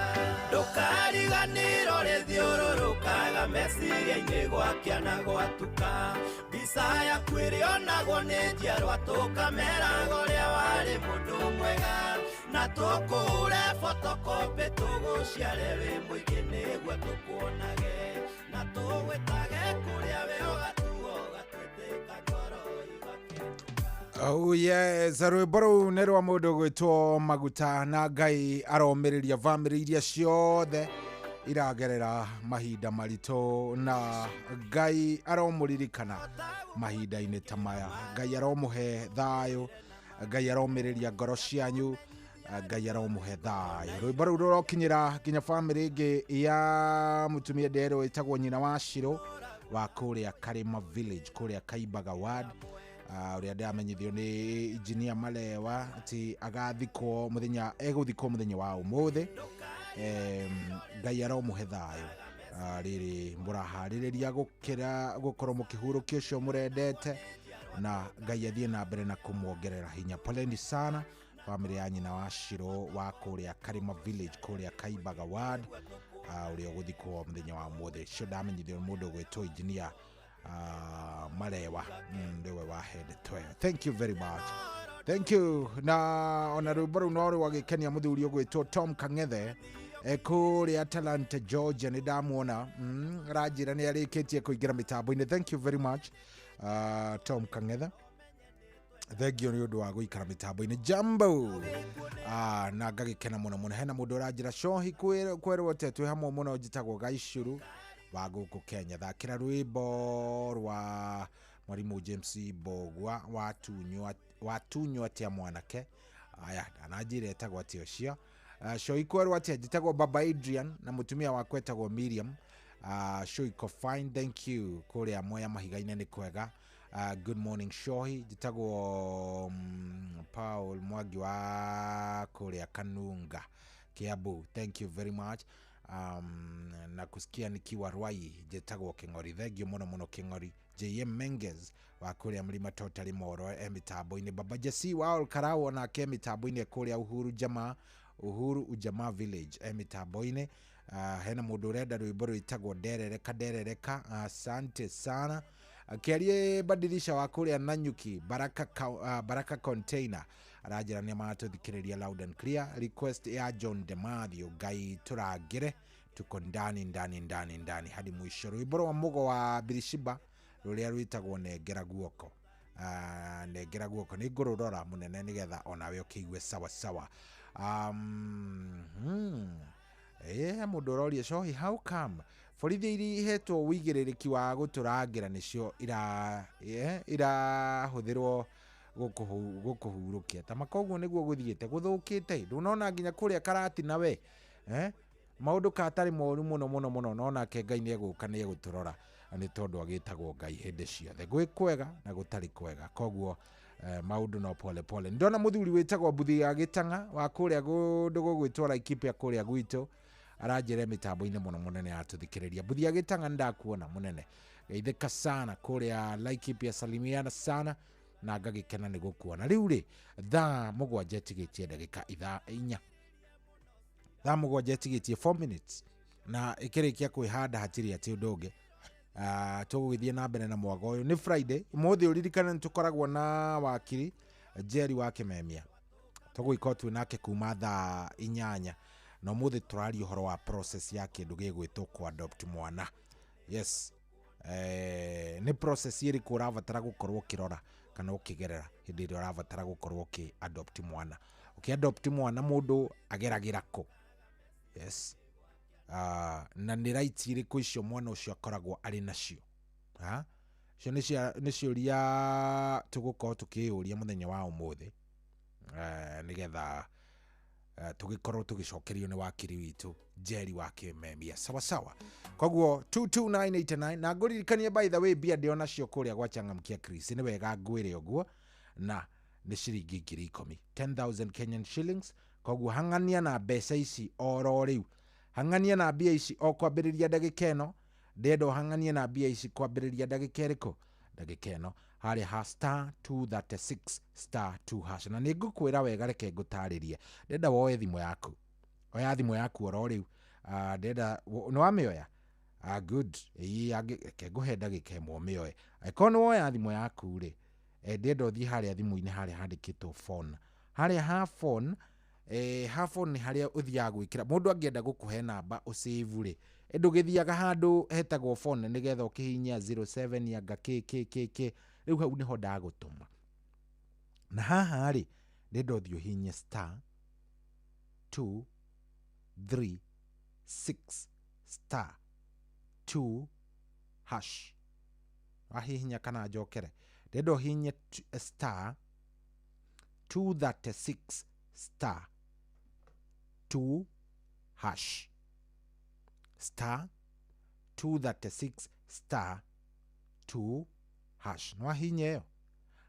ndũkariganĩrwo rĩthiũrũrũkaga meciria-inĩ gwakĩa na gwatuka mbica yaku ĩrĩonagwo nĩ njiarwa tũkameraga ũrĩa warĩ mũndũ mwega na tũkũhũre photocopy tũgũciare wĩ mũingĩ nĩguo tũkuonage na tũgwĩtage kũrĩa wĩ ũgatuo gatwĩtĩka ngoro igakenũka. Oh yes, rwĩmbo rũu nĩ rwa mũndũ gwĩtwo Maguta na Ngai aromĩrĩria bamĩrĩ iria ciothe iragerera mahinda maritũ na Ngai aromũririkana mahinda-inĩ ta maya. Ngai aromũhe thayũ, Ngai aromĩrĩria ngoro cianyu, Ngai aromũhe thayũ. Rwĩmbo rũu rũrokinyĩra nginya bamĩrĩ ĩngĩ ya mũtumia nderũ ĩtagwo nyina wa Shirũ wa kũrĩa Karĩma Village kũrĩa Kaimbaga Ward, ũrĩa ndamenyithio nĩ Engineer Malewa atĩ agathikwo mũthenya egũthikwo mũthenya wa ũmũthĩ. Ngai aromũhe thayũ. Rĩrĩ mũraharĩrĩria gũkorwo mũkĩhurũkia ũcio mũrendete na Ngai athiĩ na mbere na kũmuongerera hinya. Poleni sana bamĩrĩ ya nyina wa Shirũ wa kũrĩa Karĩma Village kũrĩa Kaimbaga Ward, ũrĩa ũgũthikwo mũthenya wa ũmũthĩ. Cio ndamenyithio nĩ mũndũ gwĩtwo Engineer Malewa ndiwe wahende toyo. Thank you very much. Thank you. Na ona rwĩmbo rũu no rwagĩkenia mũthuri ũgwĩtwo Tom Kang'ethe kũrĩa Atlanta Georgia, nĩ ndamuona ranjĩra nĩ arĩkĩtie kũingĩra mĩtambo-inĩ. Thank you very much Tom Kang'ethe, thank you nĩ ũndũ wa gũikara mĩtambo-inĩ. Jambo na ngagĩkena mũno mũno. Hena mũndũ ũranjĩra cohi kwerwo te twĩ hamwe mũno njĩtagwo Gaicũrũ wa gũkũ Kenya. Thakĩra rwĩmbo rwa Mwarimũ James Mbogwa watunywo atĩa mwanake. Aya ananjĩra etagwo atĩa ũcio. Cohi kwerwo atĩa njĩtagwo Baba Adrian na mũtumia wakwa etagwo Miriam. Cohi fine, thank you kũrĩa Mwea Mahiga-inĩ nĩ kwega. Good morning Shohi, njĩtagwo Paul Mwangi wa kũrĩa Kanunga Kiambu, thank you very much. Na kusikia nikiwa Rwai njĩtagwo Kĩng'ori, thank you mũno mũno Kĩng'ori. JM Menges wa kũrĩa Mlima Totally Moro mĩtambo-inĩ. Baba Jesse wa Olkarao nake mĩtambo-inĩ kũrĩa Uhuru Ujamaa Village mĩtambo-inĩ. Hena mũndũ ũrenda rwĩmbo rwĩtagwo Nderereka, asante sana. Kiarie badilisha wa kũrĩa Nanyuki Baraka Container arajĩra nĩ matũthikĩrĩria loud and clear. Request ya John Demathio, Ngai tũrangĩre tuko ndani hadi mwisho. Rwĩmbo rwa Mugo wa Birishiba rũrĩa rwĩtagwo Nengera Guoko. Nengera Guoko nĩ ngũrũrora mũnene nĩgetha onawe ũkĩigue sawa sawa. Mũndũ ũroria cohi how come borithi iria ihetwo wĩigĩrĩrĩki wa gũtũrangĩra nĩcio irahũthĩrwo gũkũhurũkia. Ta makoguo nĩguo gũthiĩte gũthũkĩte. Ndũnona nginya kũrĩa Karati nawe maũndũ katarĩ moru mũno nonake Ngai nĩ egũka nĩ egũtũrora nĩ tondũ agĩtagwo Ngai hĩndĩ ciothe. Gwĩ kwega na gũtarĩ kwega, koguo maũndũ no pole pole. Ndona mũthuri wĩtagwo Mbuthi ya Gĩtang'a wa kũrĩa kũndũ gũgwĩtwo Laikipia kũrĩa gwitũ aranjĩra mĩtambo-inĩ mũno mũnene atũthikĩrĩria. Mbuthi ya Gĩtang'a ndakuona mũnene, geithĩka sana kũrĩa Laikipia, salimiana sana na ngagĩkena nĩ gũkuona. Rĩu rĩ thaa 7 ĩtigĩtie ndagĩka 4 thaa 7 ĩtigĩtie 4 minutes na ĩkĩrĩkia kwĩhanda hatirĩ atĩ ũndũ ũngĩ. Tũgũgĩthiĩ na mbere na mwago ũyũ. Nĩ Friday, ũmũthĩ ũririkane nĩtũkoragwo na wakiri Jerry wa Kĩmemia. Tũgũgĩkorwo twĩ nake kuma thaa 8 na muthi turari uhoro wa process ya kindu gigwitwo ku adopt mwana. Yes, ni process iri ku urabatara gukorwo kirora kana ukigerera hindi iri urabatara gukorwo ki adopt mwana. Adopt mwana mundu ageragira ko. Yes, na ni rights iri ku icio mwana ucio akoragwo ari nacio. Cio ni ciuria tugukorwo tukiuria muthenya wa umuthi nigetha tugikorwo tugicokerio ni wakiri witu Jerry wa Kimemia. Sawa sawa. Koguo 22989 na nguririkanie by the way bia ndio nacio kuria gwa Changamkia Chris ni wega ngwire uguo na ni ciringi 10,000 10,000 Kenyan shillings. Koguo hangania na mbeca ici oro riu, hangania na bia ici o kwambiriria ndagika ino, ndendo hangania na bia ici kwambiriria ndagika iriko, ndagika ino hari ha *236 *2# na nigukwira wega reke ngutaririe. Ndenda woe thimo yaku, oya thimo yaku oro riu, ndenda no wamioya good ke nguhe ndagika imwe mioe ikono woya thimo yaku ri ndenda uthii haria thimu-ini haria handikitwo phone, haria ha phone ha phone ni haria uthia gwikira mundu angienda gukuhe namba usave ri ndugithiaga handu hetagwo phone nigetha ukihinya 07 yanga kkk riu hau niho ndagutuma na haha ri ndenda uthio hinya *236 *2#. Ahihinya kana njokere ndenda hinya *236 *2#. *236 *2#. No ahinya yo.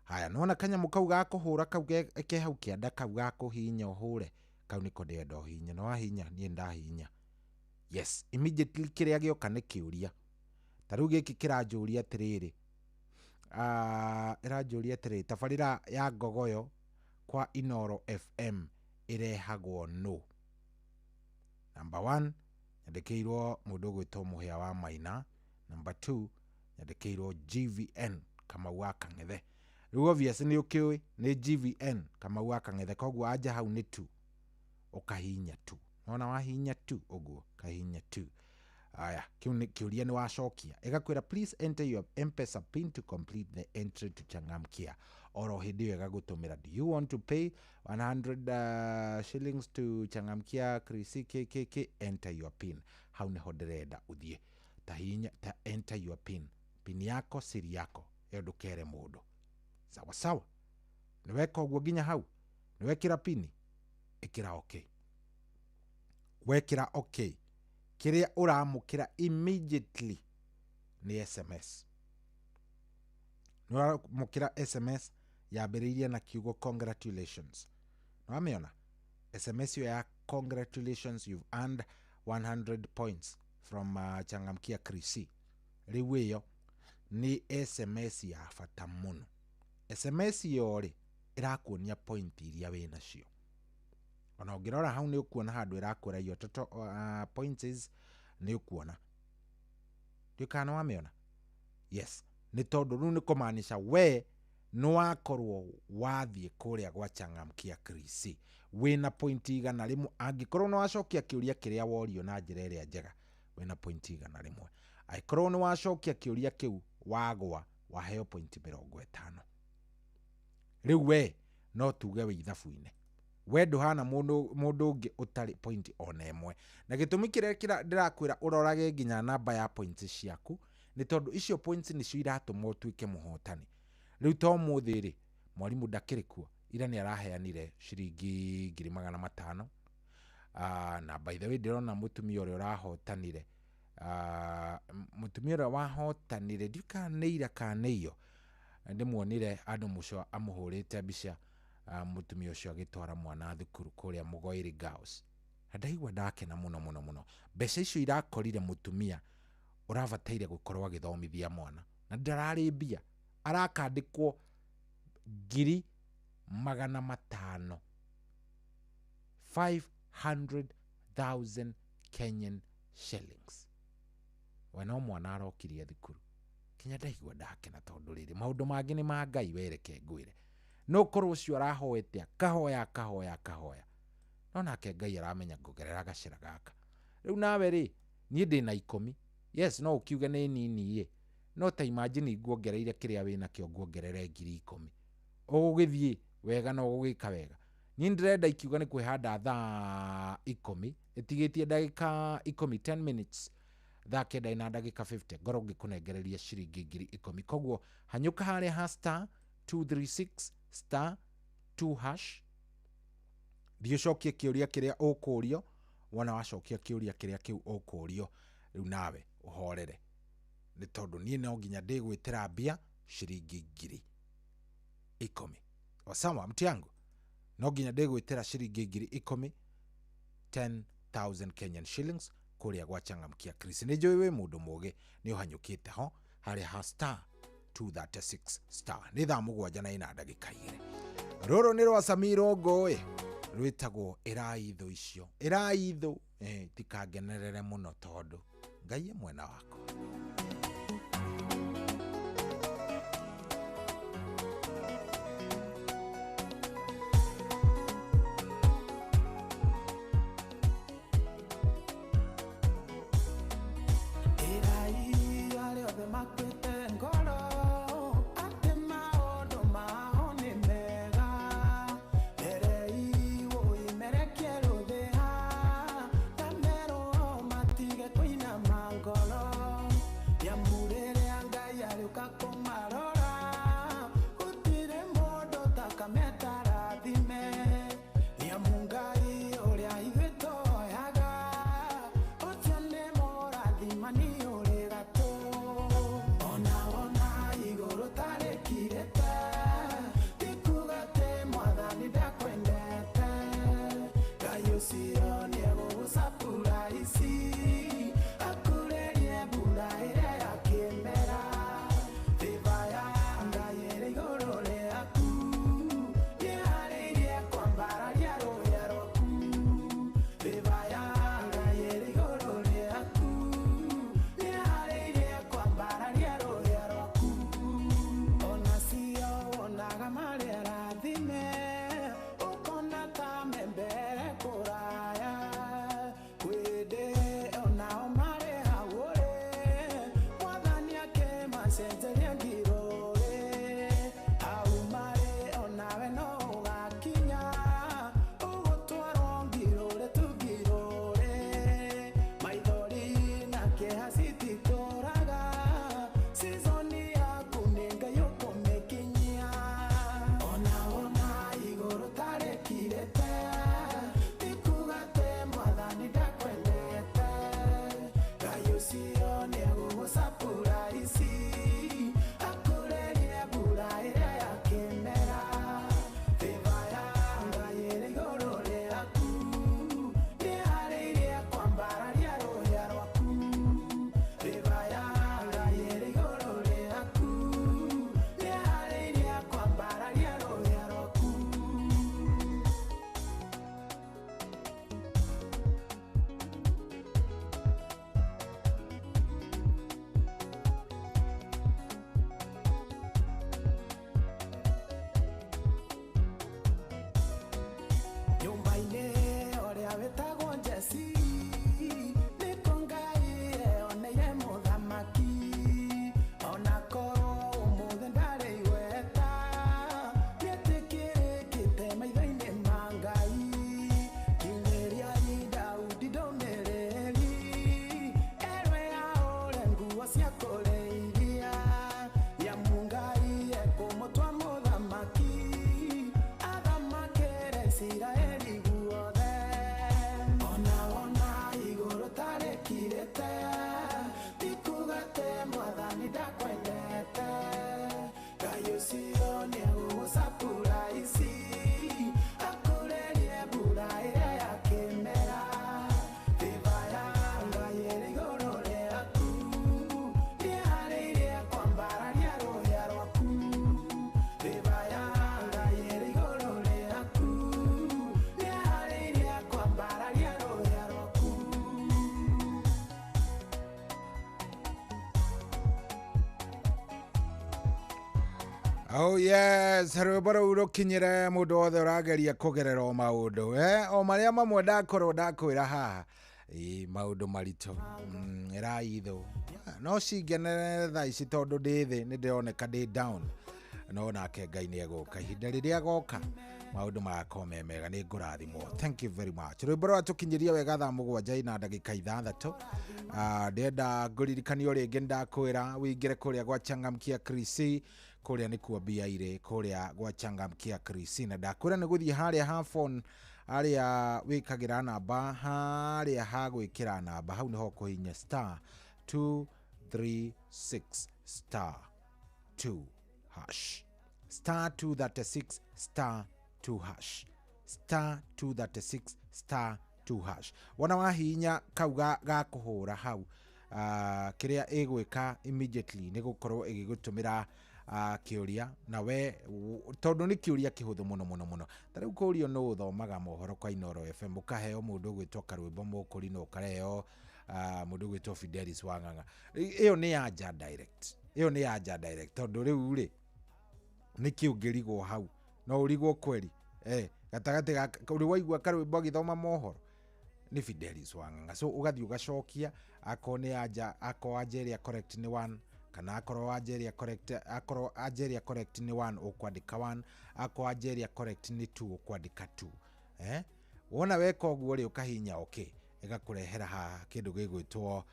Haya nona kanyamu kau gakuhura kau ke hau kianda kau gakuhinya uhure kau niko ndenda hinya. No ahinya nie ndahinya. Yes, immediately kiria gioka ni kiuria. Taru giki kiranjuria atiriri. Iranjuria atiriri tabarira ya Ngogoyo kwa Inoro FM irehagwo no. Number 1 nyandikirwo mundu gwitwo Muhia wa Maina. Number 2 nyandikirwo GVN Kamau wa Kang'ethe. Riu obvious ni ukiwi ni GVN Kamau wa Kang'ethe, koguo aja hau ni 2 ukahinya 2. Nona wahinya 2 uguo kahinya 2. Aya kiuria ni wacokia igakwira please enter your M-Pesa pin to complete the entry to Changamkia. Oro hindi yo igagutumira, do you want to pay 100 shillings to Changamkia Chris KKK? Enter your pin. Hau niho ndirenda uthie tahinya ta enter your pin yako siri yako ndukere mundu. Sawa sawa, niweka uguo ginya hau niwekira pini ikira okay, wekira okay, kiria uramukira immediately ni SMS. No mukira SMS yambiriria na kiugo congratulations. No amiona SMS ya congratulations, you've earned 100 points from Changamkia Krisi. Riu iyo ni SMS ya fata muno. SMS yori irakuonia point iria wina cio. Ona ungirora hau ni ukuona handu irakura iyo toto points ni ukuona. Ndikana wamiona? Yes, ni tondu ru ni kumaanisha we no wakorwo wathie kuria gwa Changamkia Krisi wina point igana rimwe. Angikorwo no wacokia kiuria kiria worio na njira iria njega wina point igana rimwe. Aikorwo no wacokia kiuria kiu wagwa waheo point 50. Riu we no tuge we ithabu-ine we nduhana mundu ungi utari point ona imwe, na gitumi kiria ndirakwira urorage nginya namba ya points ciaku ni tondu icio points nicio iratuma utuike muhotani. Riu to muthi ri mwarimu ndakirikuo ira ni araheanire ciringi 500. Na by the way ndirona mutumia uria urahotanire, mutumia uria wahotanire ndikaneira kaneio ndimuonire andu muco amuhurite mbica mutumia ucio agitwara mwana thukuru kuria Mugoiri Girls. Ndaigua ndakena muno. Mbeca icio irakorire mutumia urabataire gukorwo agithomithia mwana na ndarari mbia arakandikwo 500,000 500,000 Kenyan shillings. Wana mwana arokirie thukuru kinya ndaigua ndakena tondu riri maundu mangi ni mangai wereke ngwire no korwo ucio arahoete kahoya no nake Ngai aramenya kugerera gacira gaka riu nawe ri nie ndi na 10 yes no ukiuga ni nini ye no ta imagine nguongereire kiria wina kio nguongerere 10,000 ugithie wega no ugika wega nie ndirenda ikiuga ni kwihanda thaa 10 itigitie ndagika 10 10 minutes thaa kenda ina ndagika 50 ngoro ngikunengereria ciringi 10,000 koguo hanyuka haria ha star 236 star 2 hash thio cokie kiuria kiria ukurio wona wacokia kiuria kiria kiu ukurio riu nawe uhorere ni tondu nie no nginya ndigwitira mbia ciringi 10,000 wasawa mti yangu no nginya ndigwitira ciringi 10,000 10,000 Kenyan shillings kuria gwa Changamkia Chris ni njui wi mundu mugi ni uhanyukite ho haria ha star 236 star ni thaa 7 na ina ndagika 2 roro ni rwa Samiro Ngoe rwitagwo iraitho icio iraitho tikagenerere muno tondu Ngai mwena wako. Ngolo Oh yes, rwĩmbo rukinyire mundu wothe urageria kugerera o maundu o maria mamwe ndakorwo ndakwira haha maundu marito iraitho no cingenere thaa ici tondu ndi thi ni ndironeka ndi down no nake Ngai ni eguka ihinda riria agoka maundu magakorwo me mega ni ngurathimwo. Thank you very much. Rwĩmbo rwatukinyiria wega thaa 7 na ndagika 6 ndenda nguririkanio ringi ndakwira wingire kuria gwa Changamkia Krisi kuria ni kuo bia ire kuria gwa Changamkia Krisi na ndakwira ni guthie haria ha phone aria wikagira namba haria ha gwikira namba hau niho kuhinya *236*2 hash *236*2 hash *236*2 hash wana wahinya kauga ga kuhura hau kiria igwika immediately ni gukorwo igigutumira kiuria na we tondu ni kiuria kihuthu muno tariu kurio no uthomaga mohoro kwa Inoro FM ukaheo mundu gwitwa Karwimbo Mukuri no kareo mundu gwitwa Fidelis Wanganga. Iyo ni aja direct tondu riu ri ni kiungirigwo hau no urigwo kweli gatagati uri waigua Karwimbo githoma mohoro ni Fidelis Wanganga so ugathi ugacokia akone aja ajeria correct ni 1 kana akorwo ajeria correct ni 1 ukwandika 1 akwa ajeria correct ni 2 ukwandika 2 wona weka uguo ri ukahinya okay igakurehera ha kindu gigwitwo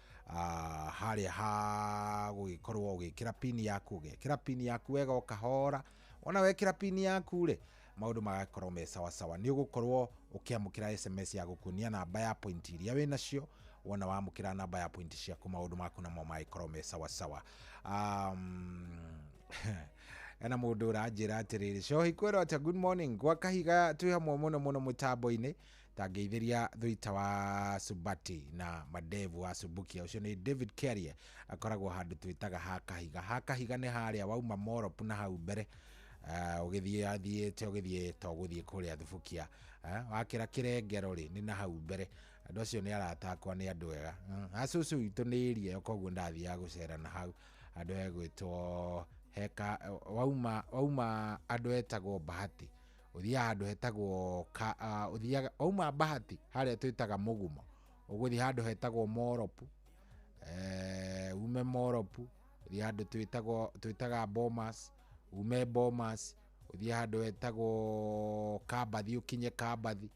haria ha gugikorwo ugikira pin yaku wega ukahora wona wekira pin yaku ri maundu magakorwo me sawa ni ugukorwo ukiamukira SMS ya gukunia namba ya point iria we nacio wona wamukira namba ya point ciaku maundu maku namo maikorwo me sawa ena mundu urajira atiriri cohi kwirwo ati good morning gwa kahiga twi hamwe muno mutambo-ini tangeithiria thuita wa Subati na madevu wa Subukia ucio ni David Carrier akoragwo handu twitaga ha kahiga ni haria wauma Morop na hau mbere ugithie to guthie kuria Thubukia wakira kirengero ri ni na hau mbere andu acio ni aratakwa ni andu ega acucu itu ni irie koguo ndathia gucera na hau andu egwitwo heka wauma andu etagwo Bahati uthia handu hetagwo wauma Bahati haria twitaga Mugumo uguthi handu hetagwo Morop ume Morop uthia handu twitaga Bomas ume Bomas uthia handu hetagwo Kabathi ukinye Kabathi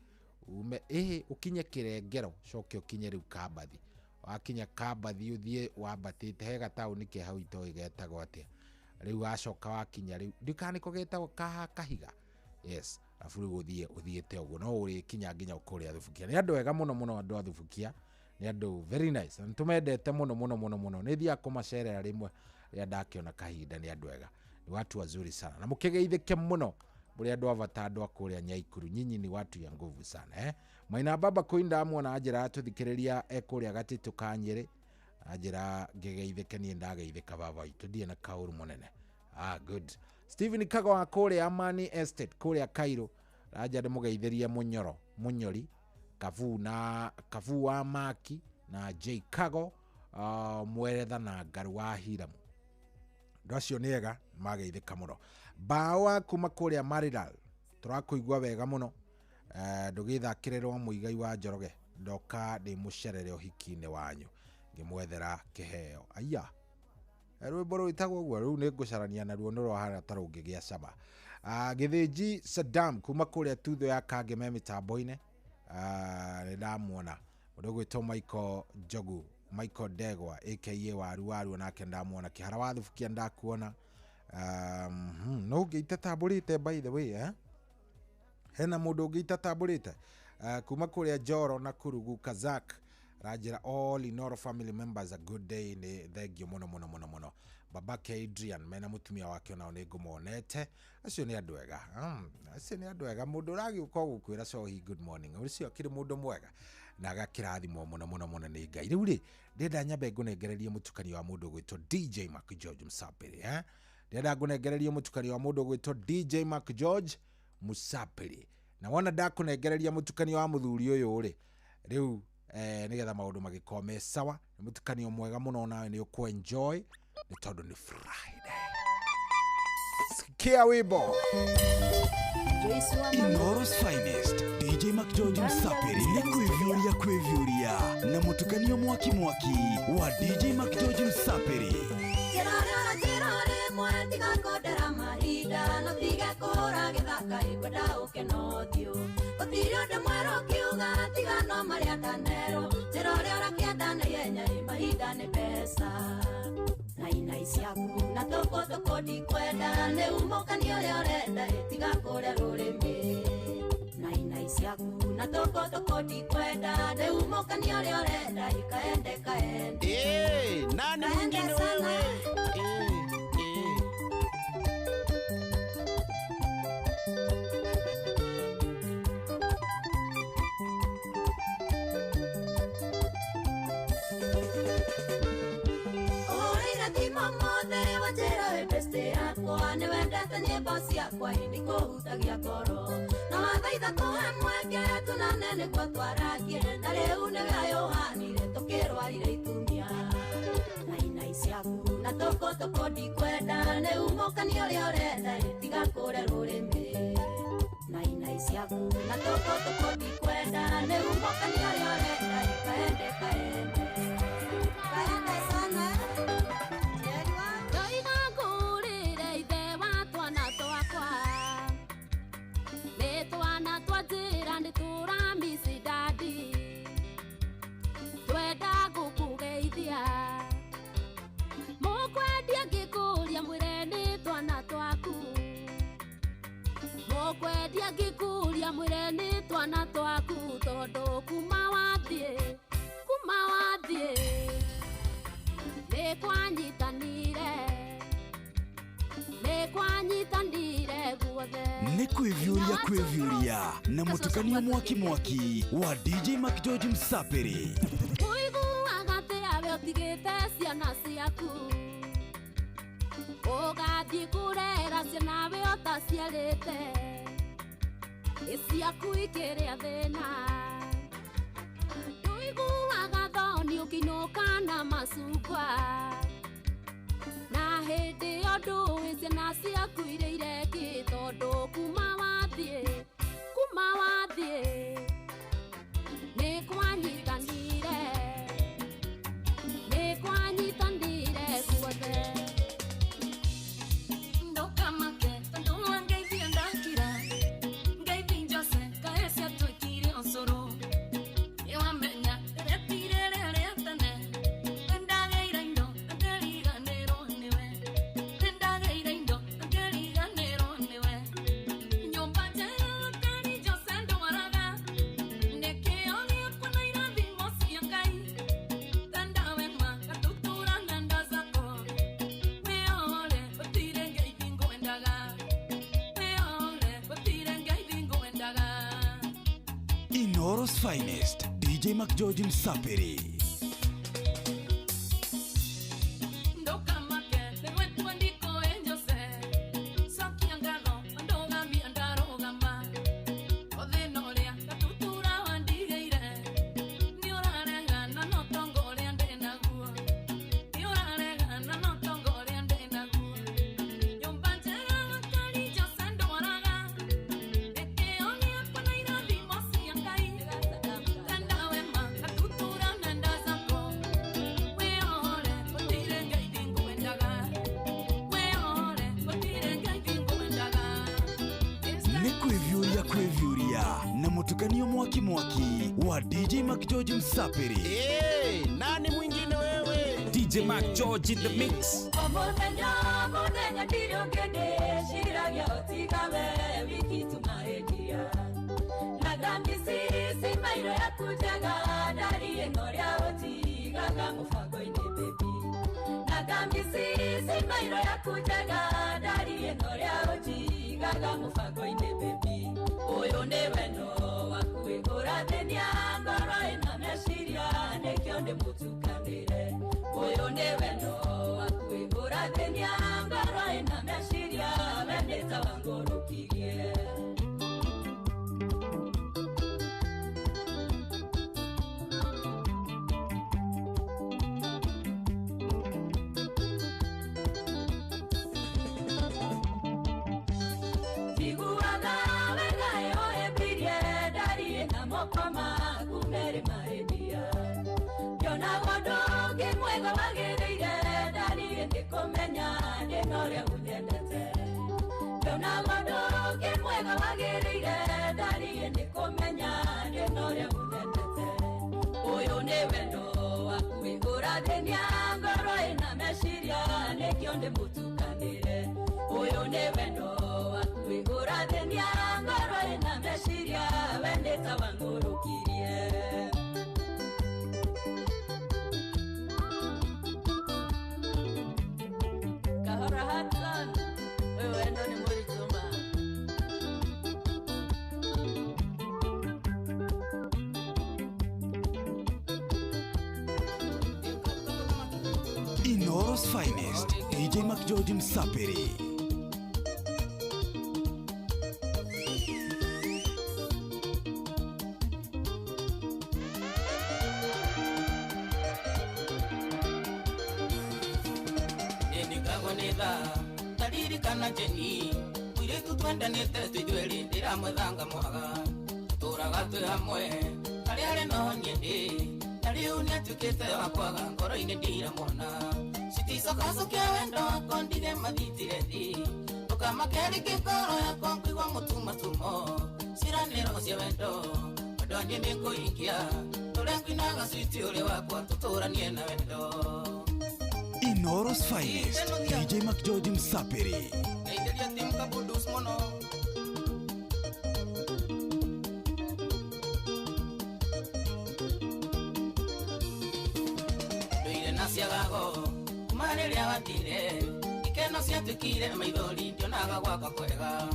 ume ukinye kirengero coke ukinye riu Kabathi wakinya Kabathi uthie wambatite hega tauni ke hau ito igetagwo atia riu acoka wakinya riu ndikaniko getagwo kahiga yes afuru uthiete uguo no uri kinya nginya ukuria Thubukia ni andu ega muno andu a Thubukia ni andu very nice na tumendete muno ni thia kumacerera rimwe ria ndakiona kahinda ni andu ega ni watu wazuri sana na mukigeithike muno muri andu avata andu akuria Nyaikuru nyinyi ni watu ya nguvu sana Maina Baba kuinda amwona ajira tuthikiriria ekuria Gatitu Kanyiri ajira ngegeithike ni ndageithika baba itu die na kauru munene good Stephen Kago akuria Amani Estate kuria Cairo aja ndemugeithirie Munyori Kavu wa Maki na J Kago Mweretha na Ngaru wa Hiramu ndacio niega mageithika muno bawa kuma kuria Maridal turakuigwa wega muno ndugithakirerwo muigai wa Njoroge ndoka ndi mucerere uhiki-ini wanyu ngimwethera kiheo aya rwimbo rwitagwo guo riu ni ngucarania naruo nurwahana tarungigia cama Githinji Saddam kuma kuria Tutho ya Kange me mitambo-ini ni ndamuona mundu gwitwo Michael Degwa aka waru nake ndamuona kihara wa Thubukia ndakuona no ngeita tamburite by the way hena mundu ngeita tamburite kuma kuria Joro na Kurugu Kazak rajira all Inoro family members a good day ni thengio muno babake Adrian mena mutumia wake nao ni ngumonete acio ni andu ega mundu ragi uko gukwira cohi good morning ucio kiri mundu mwega na agakirathimo muno ni Ngai riu ri ndenda nyambe ngunengererie mutukanio wa mundu gwitwo DJ Mark George Musapiri ndenda ngunengererie mutukanio wa mundu gwitwo DJ Mark George Musapiri na wona ndakunengereria mutukanio wa muthuri uyu ri riu nigetha maundu magikome sawa ni mutukanio mwega muno nawe ni uku enjoy ni tondu ni Friday Sikia wimbo. Inoros Finest, DJ McGeorge Msapiri, ni kwevyuria na mutukanio mwaki wa DJ McGeorge Msapiri. Tiga kodera mahinda no tiga kora githaka ikwenda ukenothio gutiri undu mwero kiuga tiga no maria kanero njira uria urakienda na yenya mahinda ni pesa na isiaku na toko ndikwenda ni umukani uria urenda tiga kuria rurimi na isiaku na toko ndikwenda ni umukani uria urenda ikaende nani mwingine wewe ni wendete nyimbo ciakwa hindi kuhutagia ngoro na wathaitha tuhe mweke tunane niguo twaragie na riu niwe yohanire tukirwarire itumia na isiaku na toko ndikwenda ni umukani uria urenda tiga kuria rurimi na isiaku na toko ndikwenda ni umukani uria urenda kaende sana kwedia ngikuria mwire ni twana twaku tondu kuma wathie ni kwanyitanire guothe ni kwevyuria na mutukanio mwaki wa DJ McGeorge Msapiri. Uiguaga awe utigite ciana ciaku ugathie kurera ciana we utaciarite isiaku ikiria thina uiguaga thoni ukinuka na macungwa na hindi ondu ciana ciaku ireire ki tondu kuma wathie ni kwanyitanire guothe Inoros Finest, DJ McGeorge Msapiri. Na mutukanio mwaki wa DJ McGeorge Msapiri. Nani mwingine wewe? DJ McGeorge in the mix. Omodenya dirio ngende shiragia otikawe wiki tumaendia nagambisi mairo ya kujaga dari enoria otigaga mufango-ini baby nagambisi mairo ya kujaga dari enoria otigaga mufango-ini baby uyu ni weno waku urathenia ngoro ina meciria nikio ndimutukanire uyu ni weno waku urathenia ngoro ina meciria wendete wangurukirie wendo waku urathenia ngoro ina meciria nikionde mutukanire uyu ni wendo waku urathenia ngoro ina meciria wendeta wangurukirie kahora Hudson uyu wendo ni murituma Inoro's finest, DJ McGeorge Msapiri. Nikagonetha taririkana jeni mwire tutwendanite tuithweri ndira mwethanga mwaga turaga twi hamwe kariare no niende nariu niatukite wakwaga ngoro-ini ndira mwana citicokacokia wendo wakwa ndire mathitire thi tukamakeri ngikoro yakwa ngwigua mutumatumo ciraniro cia wendo wendo wanje nikuingia turia ngwinaga switi uri wakwa tuturanie na wendo Inoro's finest, DJ McGeorge Msapiri. Naidelia timka budus mono Doire nasiagago kumariria watire ikeno ciatukire maithori ndionaga gwaka kwega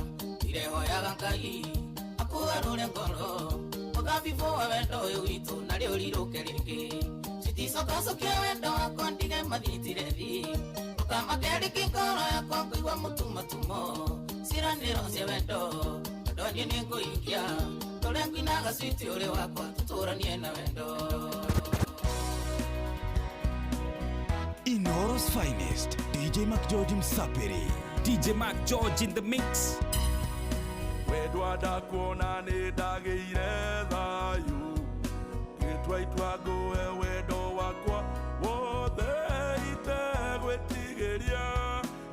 irehoyaga Ngai akugarure ngoro mugabibu wa wendo uyu witu nario riruke ringi citicokacokia wendo wakwa ndige mathitire thi tukamakeri ngoro yakwa ngwigua mutumatumo ciraniro cia wendo ndoni nikuingia turia ngwinaga switi uri wakwa tuturanie na wendo Inoro's finest, DJ McGeorge Msapiri. DJ McGeorge in the mix. Wedwa ndakuona ni ndageire thayu gitwa itwagoe wendo wakwa wothe itegwitigeria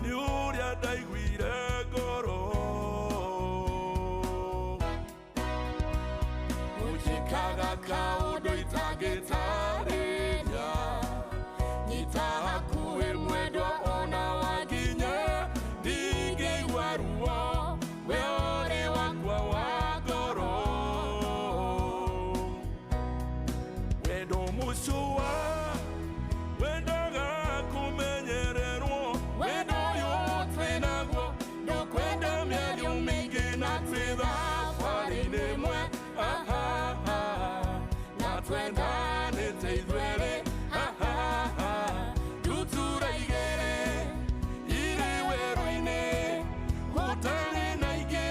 ni uria ndaiguire ngoro ujikaga kaundu itangitariria nyita hakuhi mwendwa ona wanginya ndingĩigua ruo we ũrĩ wakwa wa ngoro wendo mũcũa wendaga kũmenyererwo wendo ũyũ twĩnaguo ndũkwenda mĩario mĩingĩ na twĩ thabarĩ-inĩ ĩmwe na twendanĩte ithuerĩ ndutura igĩrĩ irĩ werũ-inĩ gũtarĩ na ingĩ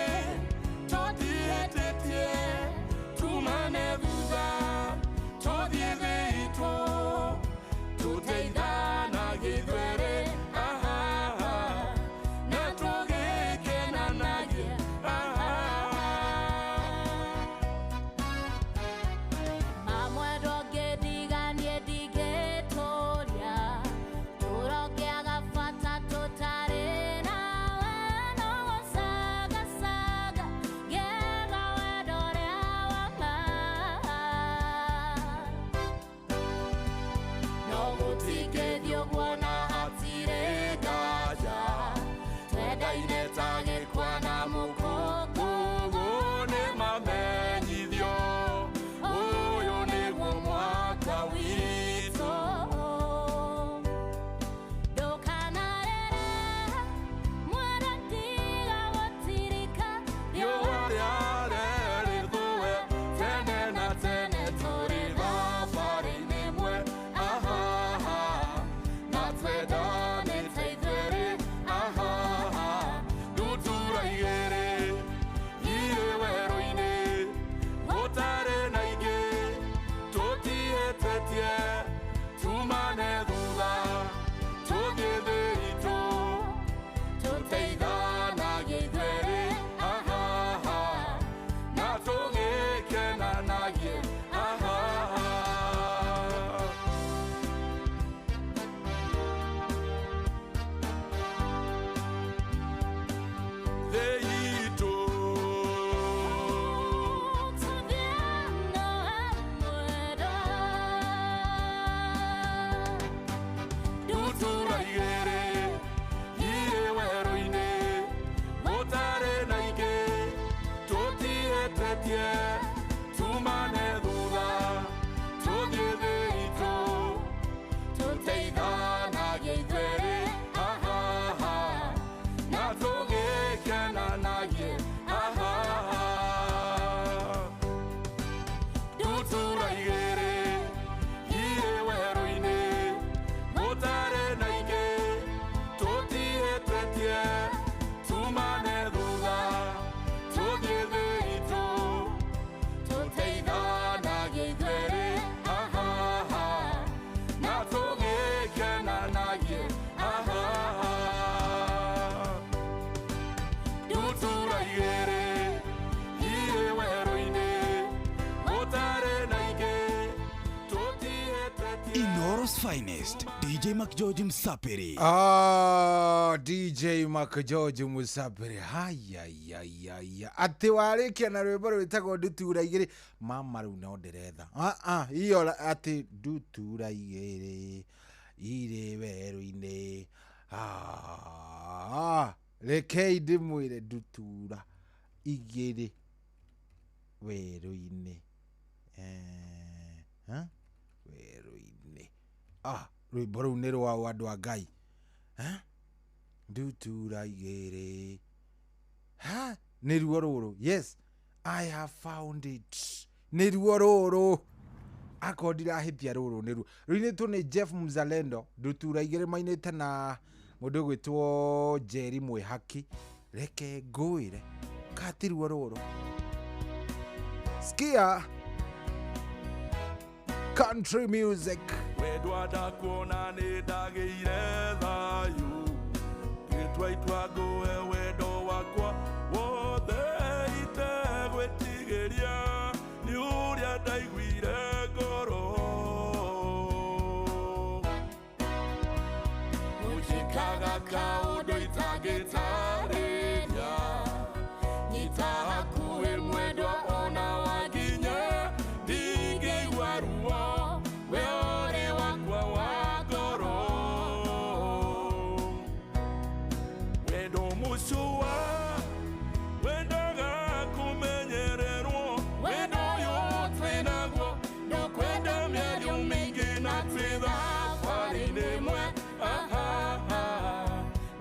tũtiĩtĩtie tumane thutha tũthiĩ thĩ itũ tũteithanagĩa ithuerĩ na tũgĩkenanagia Mamwendo ngĩndiganie ndigĩtũria tũrongĩaga bata tũtarĩ nawe no gũcagacaga ngĩetha wendo ũrĩa wama no gũtingĩthiĩ ũguo na hatirĩ nganja twendaine ta gĩkwa na mũkũngũgũ nĩ mamenyithio ũyũ nĩguo mwaka witũ ndũkanarĩre mwana tiga gũtirika riũa rĩarerĩthũe tene na tene tũrĩ thabarĩ-inĩ ĩmwe Toro's finest, DJ Mac George Msapiri. DJ Mac George Msapiri. Haya. Ati warikia na rwimbo rwitagwo ndutura igiri. Mama riu no ndiretha. Iyo ati ndutura igiri. Iri weru-ini. Rekei ndimwire ndutura igiri weru-ini. Weru-ini. Rwimbo rũu nĩ rwa andũ a Ngai. Ndutura igĩrĩ. Nĩ ruo rũrũ. Yes, I have found it. Nĩ ruo rũrũ. Ako ndirahĩtia rũrũ nĩ ruo. Rũinĩtwo nĩ Jeff Mzalendo. Ndutura igĩrĩ mainĩte na mũndũ gwĩtwo Jerry Mwĩhaki. Reke ngũĩre. Kati ruo rũrũ. Skia. Country music. Wendwa ndakuona nĩ ndagĩire thayũ. Gĩtwa itwa ngũhe wendo wakwa wothe itegwĩtigĩria nĩ ũrĩa ndaiguire ngoro. Mũjikaga kaũndũ itangĩtarĩria nyita hakuhĩ mwendwa ona wanginya ndingĩigua ruo we ũrĩ wakwa wa ngoro. Wendo mũcũa wendaga kũmenyererwo wendo ũyũ twĩnaguo ndũkwenda mĩario mĩingĩ na twĩ thabarĩ-inĩ ĩmwe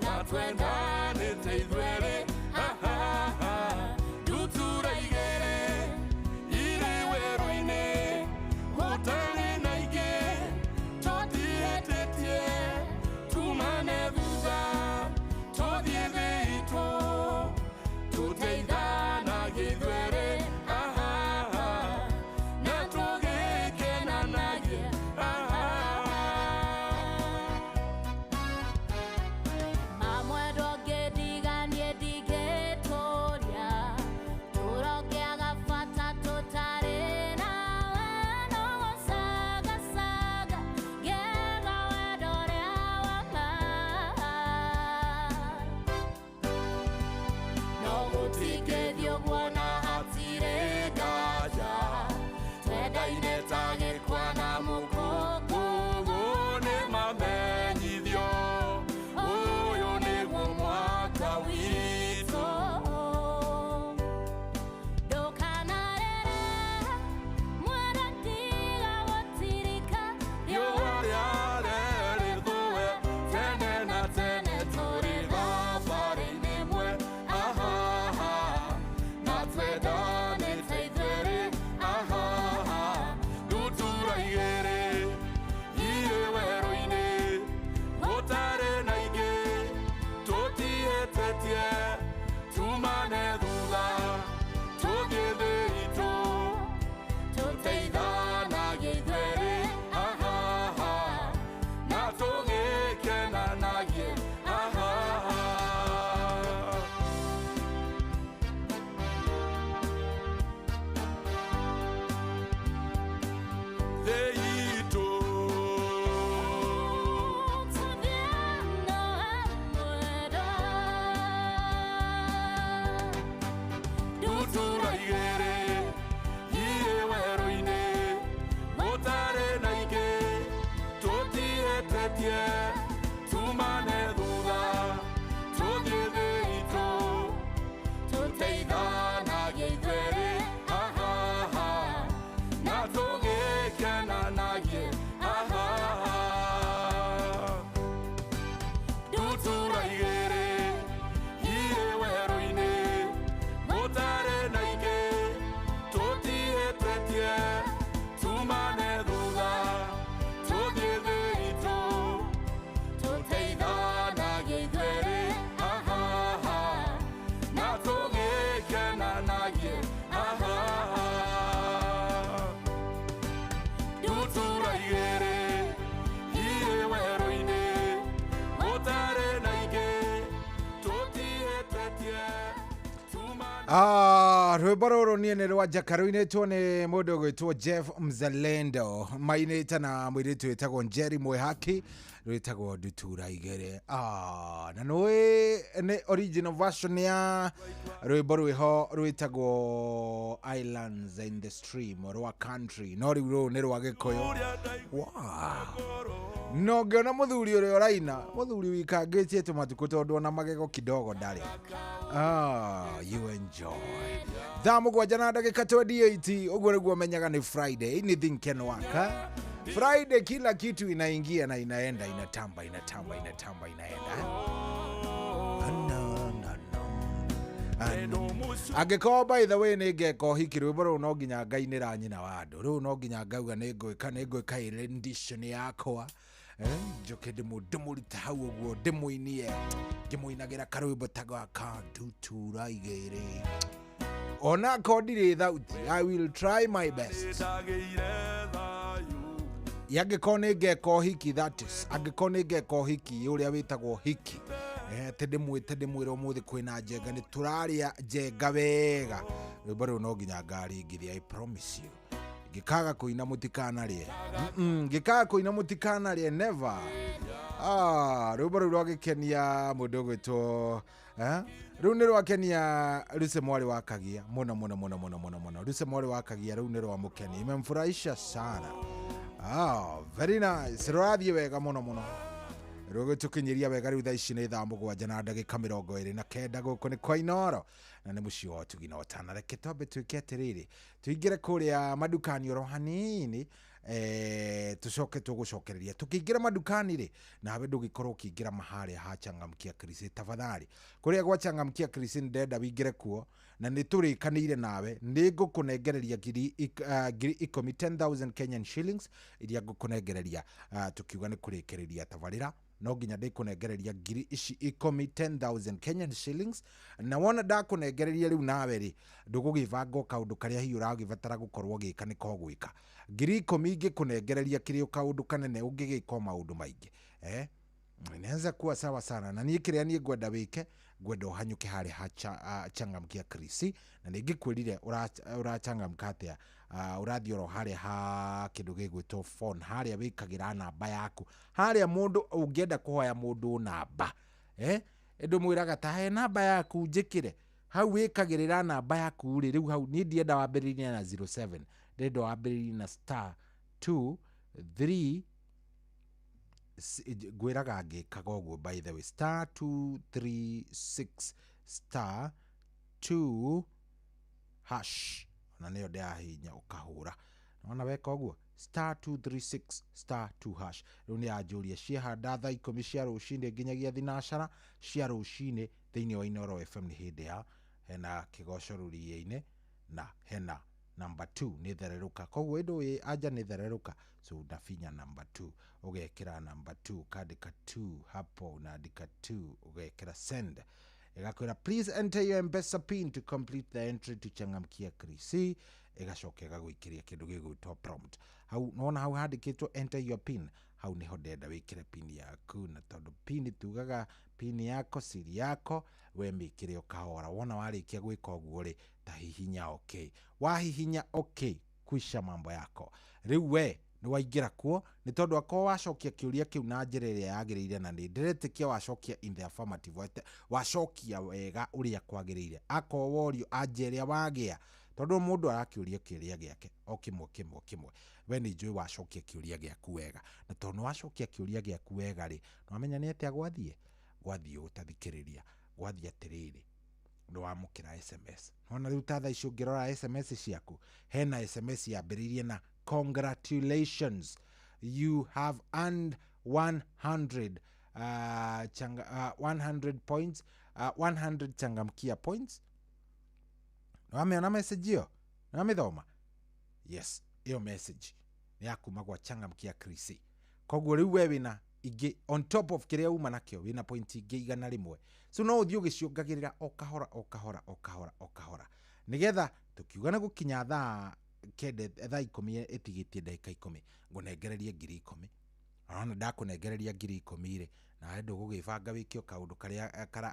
na twendanĩte ithuerĩ ndutura igĩrĩ irĩ werũ-inĩ gũtarĩ na ingĩ tũtiĩtĩtie tumane thutha tũthiĩ thĩ itũ tũteithanagia ithuerĩ na tũgĩkenanagia. Mamwendo ngĩndiganie ndigĩtũũria tũrongĩaga bata tũtarĩ nawe no gũcagacaga ngĩetha wendo ũrĩa wama. No gũtingĩthiĩ ũguo na hatirĩ nganja twendaine ta gĩkwa na mũkũngũ. Ũguo nĩ mamenyithio ũyũ nĩguo mwaka witũ. Ndũkanarĩre mwana tiga gũtirika Riũa rĩarĩ rĩthũe tene na tene tũrĩ thabarĩ-inĩ ĩmwe na twendanĩte ithuerĩ ndutura igĩrĩ irĩ werũ-inĩ gũtarĩ na ingĩ tũtiĩtĩtie tumane thutha tũthiĩ thĩ itũ tũteithanagia ithuerĩ na tũgĩkenanagia. Thĩ itũ ndutura igĩrĩ irĩ werũ-inĩ gũtarĩ na ingĩ tũtiĩtĩtie tumane thutha tũthiĩ thĩ itũ tũteithanagia ithuerĩ na tũgĩkenanagia. Ndutura igĩrĩ irĩ werũ-inĩ gũtarĩ na ingĩ tũtiĩtĩtie tumane thutha tũthiĩ thĩ itũ tũteithanagia ithuerĩ na tũgĩkenanagia. Ndutura igĩrĩ irĩ werũ-inĩ gũtarĩ na ingĩ tũtiĩtĩtie tumane. rwimbo rũrũ niĩ nĩ rwa njaka rũinĩtwo nĩ mũndũ gwĩtwo Jeff Mzalendo, mainĩte na mũirĩtu wĩtagwo Njeri Mwĩhaki, rwĩtagwo Ndutura Igere. Na nĩ original version ya rwimbo rwĩho rwĩtagwo Islands in the Stream rwa country, no rĩu rũrũ nĩ rwa Gĩkũyũ. No ngĩona mũthuri ũrĩa ũraina, mũthuri wikangĩtie tũmatukũ tondũ ona magego kidogo ndarĩ. You enjoy. Thaa mũgwanja na ndagĩka 28, ũguo nĩguo menyaga ni Friday, anything can work. Friday kila kitu inaingia na inaenda, inatamba. Angĩkorwo by the way nĩ ngeka hiki rwĩmbo rũu no nginya ngainĩra nyina wa andũ, rũu no nginya ngauga nĩ ngwĩka rendition yakwa, njoke ndĩmũrute hau ũguo ndĩmũinie, ngĩmũinagĩra karwĩmbo ta gaka Ndutura Igere. Ona ko ndirĩ thauti, I will try my best. Angĩkorwo nĩ ngeka hiki, that is, angĩkorwo nĩ ngeka hiki ũrĩa wĩtagwo hiki, tĩndĩmwĩte ndĩmwĩre ũmũthĩ kwĩna njenga, nĩ tũrarĩa njenga wega. Rwĩmbo rũu no nginya ngaringithia, I promise you. Ngĩkaga kũina mũtikanarĩe, ngĩkaga kũina mũtikanarĩe, never. Rwĩmbo rũu rwagĩkenia mũndũ gwĩtwo, rĩu nĩ rwakenia Lucy Mwarĩ wa Kagia mũno. Lucy Mwarĩ wa Kagia rĩu nĩ rwamũkenia, imemfurahisha sana. Very nice, rũrathiĩ wega mũno. Rũgĩtũkinyiria wega rĩu thaa ici nĩ thaa mũgwanja na ndagĩka 29 gũkũ nĩ kwa Inooro, na nĩ mũciĩ wa Tugina Otana. Reke twambe twĩke atĩrĩrĩ, tũingĩre kũrĩa madukani oro hanini, tũcoke tũgũcokereria. Tũkĩingĩra madukani rĩ, nawe ndũgĩkorwo ũkĩingĩra maharĩa ha Changamkia Chris tafadhali. Kũrĩa gwa Changamkia Chris ndenda wĩingĩre kuo, na nĩ tũrĩkanĩire nawe nĩ ngũkũnengereria ngiri 10,000 Kenyan shillings iria ngũkũnengereria, tukiuga nĩ kũrĩkĩrĩria tabarĩra. No nginya ndĩkũnengereria ngiri ici 10,000 Kenyan shillings, na wona ndakũnengereria rĩu nawe rĩ, ndũgũgĩbanga kaũndũ karĩa hihi ũragĩbatara gũkorwo gĩka nĩ ko gwĩka. Ngiri 10 ingĩkũnengereria kĩrĩ kaũndũ kanene ũngĩgĩka maũndũ maingĩ. Inaweza kuwa sawa sana, na niĩ kĩrĩa niĩ ngwenda wĩke, ngwenda ũhanyũke harĩa ha Changamkia Chris, na nĩngĩkwĩrire ũrachangamka atĩa, ũrathiĩ oro harĩa ha kĩndũ gĩgwĩtwo phone, harĩa wĩkagĩra namba yaku, harĩa mũndũ ũngĩenda kũhoya mũndũ namba, ndũ mwĩraga ta he namba yaku njĩkĩre, hau wĩkagĩrĩra namba yaku rĩ, rĩu hau niĩ ndienda wambĩrĩrie na 07, ndenda wambĩrĩrie na *23 gwĩraga ngĩkaga ũguo by the way, *236 *2# na nĩyo ndĩrahihinya ũkahũra. Nona weka ũguo *236 *2#. Rĩu nĩ yanjũria ciehanda thaa 10 cia rũcinĩ nginyagia thinacara cia rũcinĩ thĩinĩ wa Inooro FM. Nĩ hĩndĩ ya hena kĩgoco rũriĩ-inĩ na hena number 2 nĩ thererũka, koguo ĩndũ anja nĩ thererũka, so unafinya number 2, ũgekĩra number 2, kandĩka 2 hapo, unaandĩka 2, ũgekĩra send, ĩgakwĩra please enter your M-Pesa pin to complete the entry to Changamkia Chris, ĩgacoka ĩgagwĩkĩria kĩndũ gĩgwĩtwo prompt. Hau nona hau handĩkĩtwo enter your pin, hau nĩho ndenda wĩkĩre pin yaku, na tondũ pin tugaga pin yako siri yako, we mĩkĩre ũkahora. Wona warĩkia gwĩka ũguo rĩ, ta hihinya okay. Wahihinya okay, kuisha mambo yako. Rĩu we nĩ waingĩra kuo, nĩ tondũ akorwo wacokia kĩũria kĩu na njĩra ĩrĩa yagĩrĩire, na nĩ ndĩretĩkia wacokia in the affirmative, wacokia wega ũrĩa kwagĩrĩire. Akorwo worio anja ĩrĩa wagĩa, tondũ mũndũ arakĩũria kĩũria gĩake o kĩmwe, we nĩ njũĩ wacokia kĩũria gĩaku wega, na tondũ wacokia kĩũria gĩaku wega rĩ, nwamenya nĩ atĩa gwathiĩ ũtathikĩrĩria, gwathiĩ atĩrĩrĩ, nĩ wamũkĩra SMS. Nona rĩu ta thaa ici ũngĩrora SMS ciaku, hena SMS yambĩrĩirie na congratulations, you have earned 100 points, 100 Changamkia points. Nĩwamĩona message ĩyo? Nĩwamĩthoma? Yes, ĩyo message nĩ ya kuma gwa Changamkia Chris. Koguo rĩu we wĩna ingĩ on top of kĩrĩa uma nakĩo, wĩna point ingĩ 100. So no ũthiĩ ũgĩciongagĩrĩra o kahora, nĩgetha tũkiuga nĩ gũkinya thaa 10 ĩtigĩtie ndagĩka 10, ngũnengererie ngiri 10. arona ndakunegereria ngiri 10 na endo gugibanga wikio kaundu karia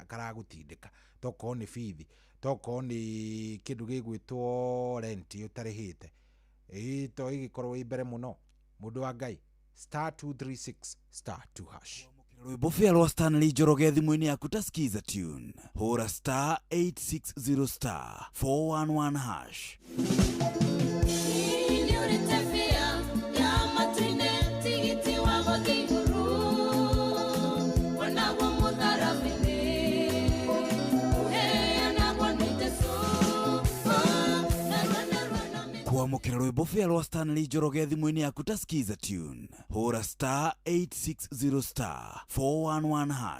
karagutindika toko ni fithi toko ni kindu gigwitwo rent utarihite to igikorwo imbere muno mundu wa Ngai *236 *2#. Rwimbo fia rwa Stanley Njoroge thimũ-inĩ yaku ta skiza tune hũra *860 411#. Kwamũkĩra rwĩmbo fia rwa Stanley Njoroge thimũ-inĩ yaku ta skiza tune hũra *860 411#.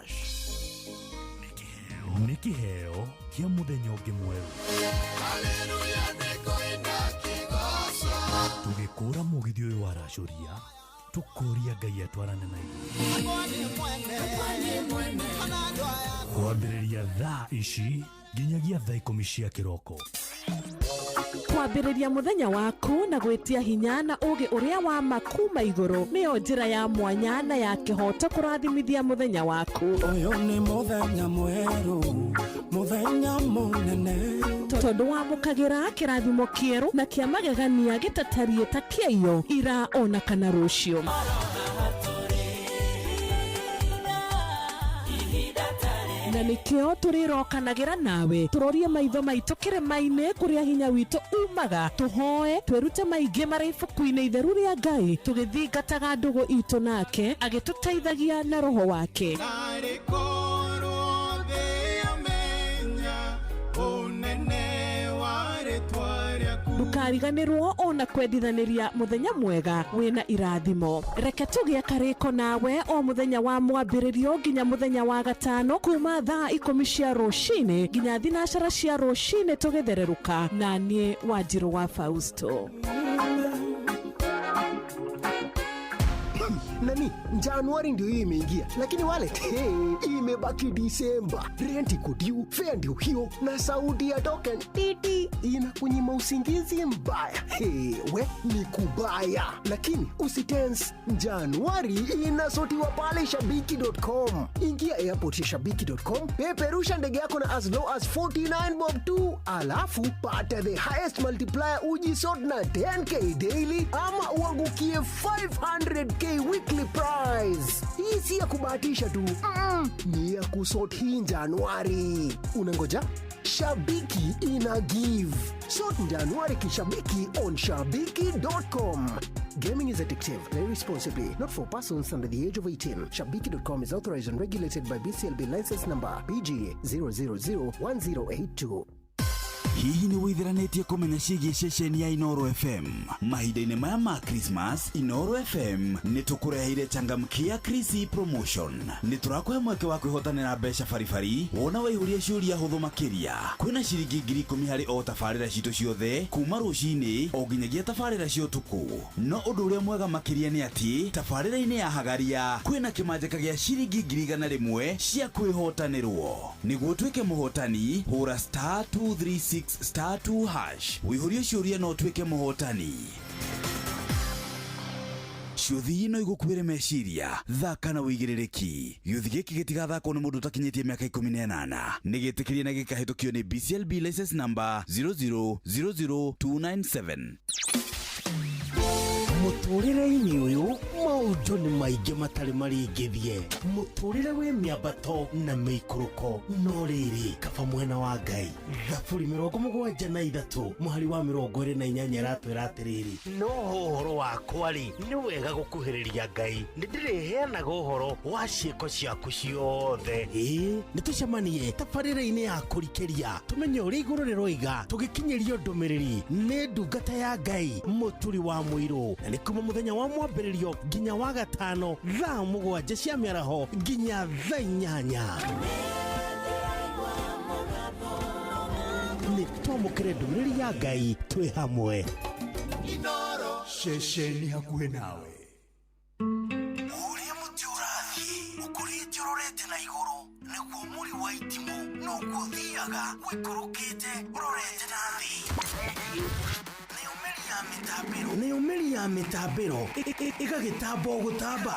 Nĩ kĩheo kĩa mũthenya ũngĩ mwerũ. Tũgĩkũra mũgithi ũyũ wa racoria tũkũria Ngai atwarane na ithuĩ. Kwambĩrĩria thaa ici nginyagia thaa 10 cia kĩroko. Kwambĩrĩria mũthenya waku na gwĩtia hinya na ũgĩ ũrĩa wa makuma igũrũ nĩyo njĩra ya mwanya na ya kĩhoto kũrathimithia mũthenya waku. Ũyũ nĩ mũthenya mwerũ, mũthenya mũnene, tondũ wamũkagĩra kĩrathimo kĩerũ na kĩa magegania gĩtatariĩ ta kĩayo ira ona kana rũciũ. Na nĩkĩo tũrĩrokanagĩra nawe tũrorie maitho maitũ kĩrĩma-inĩ kũrĩa hinya witũ umaga, tũhoe twĩrute maingĩ marĩ ibuku-inĩ itheru rĩa Ngai tũgĩthingataga ndũgũ itũ nake agĩtũteithagia na roho wake. Ndũkariganĩrwo ona kwendithanĩria mũthenya mwega wĩna irathimo. Reke tũgĩe karĩko nawe o mũthenya wa mwambĩrĩrio nginya mũthenya wa gatano kuma thaa 10 cia rũcinĩ nginya thinacara cia rũcinĩ tũgĩthererũka na niĩ Wanjirũ wa Fausto. Nani, Januari ndio hii imeingia, lakini wallet imebaki Disemba. Rent iko due, fare ndio hiyo na sauti ya token titi inakunyima usingizi mbaya. We ni kubaya, lakini usitense. Januari inasotiwa pale shabiki.com. Ingia airport ya shabiki.com, peperusha ndege yako na as low as 49 bob tu, alafu pata the highest multiplier ujisort na 10k daily ama uangukie 500k weekly prize. Hii si ya kubahatisha tu, ni ya kusort hii Januari. Unangoja? Shabiki ina give. Sort Januari kishabiki on shabiki.com. Gaming is addictive. Play responsibly. Not for persons under the age of 18. Shabiki.com is authorized and regulated by BCLB license number PG 0001082. Hihi nĩ wĩtheranĩtie kũmenya ciĩgiĩ ceceni ya Inoro FM? Mahinda-inĩ maya ma Christmas, Inoro FM nĩ tũkũreheire changamkia Chrissy promotion. Nĩ tũrakũhe mweke wa kwĩhotanĩra mbeca baribari wona waihũria ciũria hũthũ makĩria. Kwĩna ciringi 10,000 harĩ o tabarĩra citũ ciothe kuma rũcinĩ o nginyagia tabarĩra cia ũtukũ. No ũndũ ũrĩa mwega makĩria nĩ atĩ tabarĩra-inĩ ya Hagaria kwĩna kĩmanjĩka gĩa ciringi 100,000 cia kwĩhotanĩrwo. Nĩguo tuĩke mũhotani, hũra *236 *2# wĩihũrie ciũria no tuĩke mũhotani. Ciũthi ino igũkuĩre meciria, thaka na wĩigĩrĩrĩki. Gĩũthi gĩkĩ gĩtigathakwo nĩ mũndũ ũtakinyĩtie mĩaka 18. Nĩ gĩtĩkĩrie na gĩkahĩtũkio nĩ BCLB license number 0000297. Mũtũrĩre-inĩ ũyũ maũndũ nĩ maingĩ matarĩ maringithie. Mũtũrĩre wĩ mĩambato na mĩikũrũko, no rĩrĩ kaba mwena wa Ngai. Thaburi 73 mũhari wa 28 aratwĩra atĩrĩrĩ, no ũhoro wakwa-rĩ nĩ wega gũkuhĩrĩria Ngai, nĩ ndĩrĩheanaga ũhoro wa ciĩko ciaku ciothe. Nĩ tũcemanie tabarĩra-inĩ ya kũrikĩria tũmenye ũrĩa igũrũ rĩroiga tũgĩkinyĩrio ndũmĩrĩri nĩ ndungata ya Ngai mũturi wa mũirũ. Na nĩ kuma mũthenya wa mwambĩrĩrio nginya wa gatano thaa 7 cia mĩaraho nginya thaa 8. Nĩ twamũkĩre ndũmĩrĩri ya Ngai twĩ hamwe. Inoro ceceni hakuhĩ nawe. Ũrĩa mũtĩ ũrathiĩ ũkũrĩte ũrorete na igũrũ, nĩguo mũri wa itimũ no gũthiaga wĩkũrũkĩte ũrorete na thĩ. Nĩ ũmeria mitambiro nayo meri ya mitambiro igagĩtamba gũtamba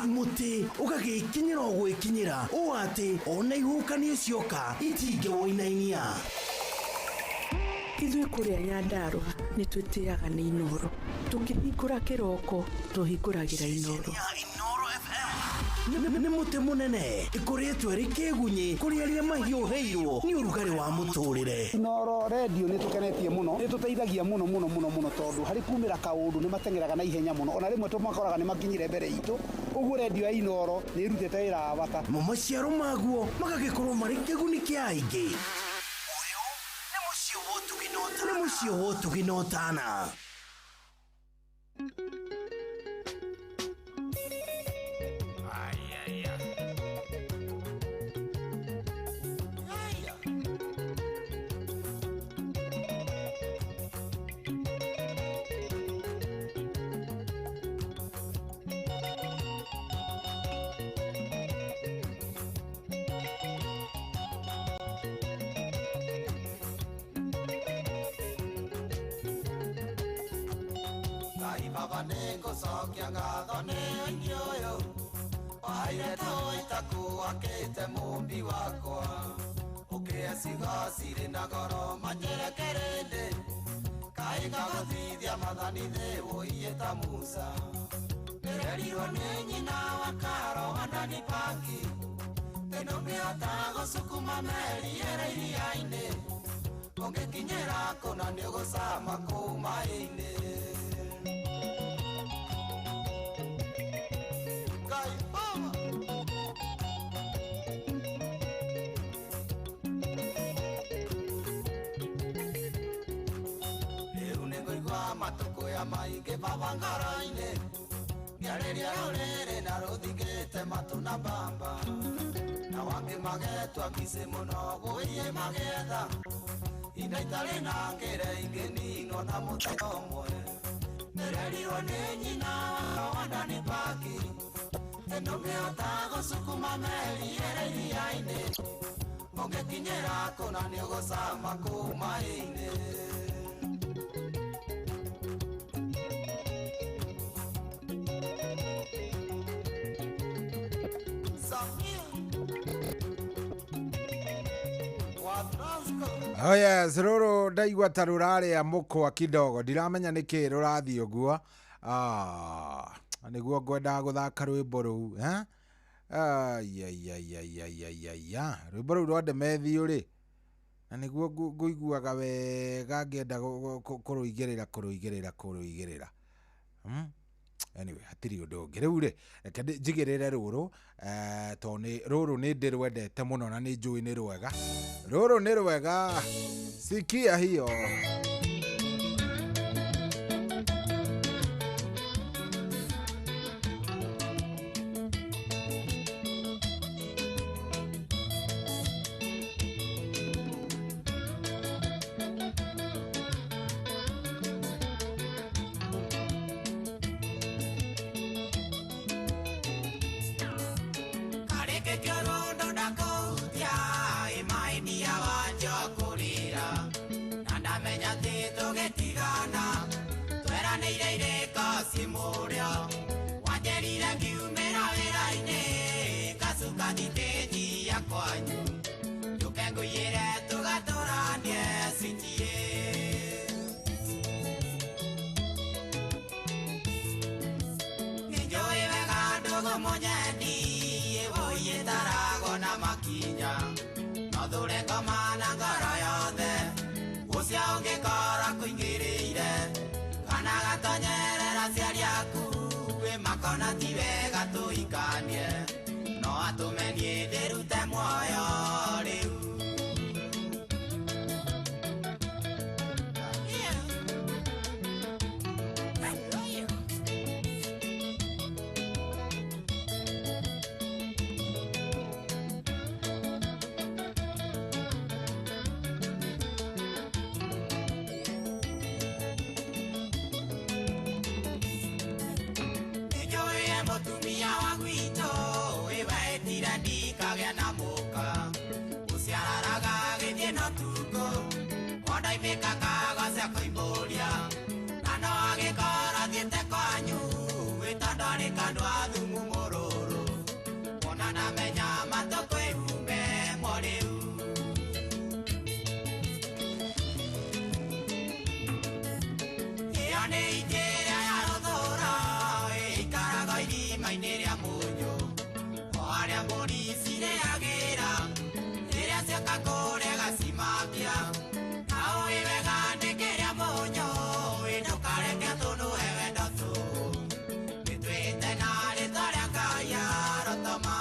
muti ugagikinyira gwikinyira o ati ona ihukanio cioka itinge woinainia ithuĩ kũrĩa Nyandarua nĩ twĩtĩaga nĩ Inoro tũkĩhingũra kĩroko tũhingũragĩra Inoro nĩ muti munene ikoretwo rĩ kĩgunyi kũrĩ arĩa mahiũhĩirwo nĩ ũrugarĩ wa mũtũrĩre. Inoro radio nĩ tũkenetie mũno nĩ tũteithagia mũno tondũ harĩ kumĩra kaũndũ nĩ matengeraga na ihenya mũno ona rĩmwe tũmakoraga nĩ makinyire mbere itũ. Ũguo radio ya Inoro nĩ irutĩte wĩra wa bata. Maciaro maguo magagĩkorwo marĩ kĩguni kĩa aingĩ. Nĩ mũciĩ wotũginotana. Baba niko sokia ngatho nĩ ũyũ waire tũita kuakĩte mũmbi wakwa ũkĩeciga cirĩ na goro manyerekerende kaĩ gagũthithia mathani thĩ wũiye ta Musa nĩrerirwo nĩ nyina wa Karo wa Dani Paki ndũngĩhota gũcukuma meri ĩrĩ iria-inĩ ũngĩkinyĩra kũna nĩ ũgũcama kũu maĩ-inĩ. Maingĩ baba ngoro-inĩ ngĩarĩria rũrĩrĩ na rũthingĩte matũ na mbamba na wangĩ magetwa mbici mũno gwĩye magetha inda itarĩ na ngĩre ingĩninwo na mũthenya ũmwe nĩrerirwo nĩ nyina wa Dani Paki ndũngĩhota gũcukuma meri ĩrĩ iria-inĩ ũngĩkinyĩra kũna nĩ ũgũcama kũu maĩ-inĩ. Oh yes, rũrũ ndaigua ta rũrarĩa mũkwa kidogo ndiramenya nĩkĩ rũrathiĩ ũguo. Nĩguo ngwendaga gũthaka rwĩmbo rũu rwĩmbo rũu rwa Ndemethi ũrĩ na nĩguo ngũiguaga wega ngĩenda kũrũigĩrĩra. Anyway, hatiri ũndũ ũngĩ rĩu rĩ reke njigĩrĩre rũrũ tondũ rũrũ nĩ ndĩrwendete mũno na nĩ njũĩ nĩ rwega. Rũrũ nĩ rwega, sikia hiyo. ngiria munyo oaria murisire agira iria ciakakore gacimakia nao iwega ndikiria munyo inukareke tunu ewenda tu nitwite na ritaria kaya rotoma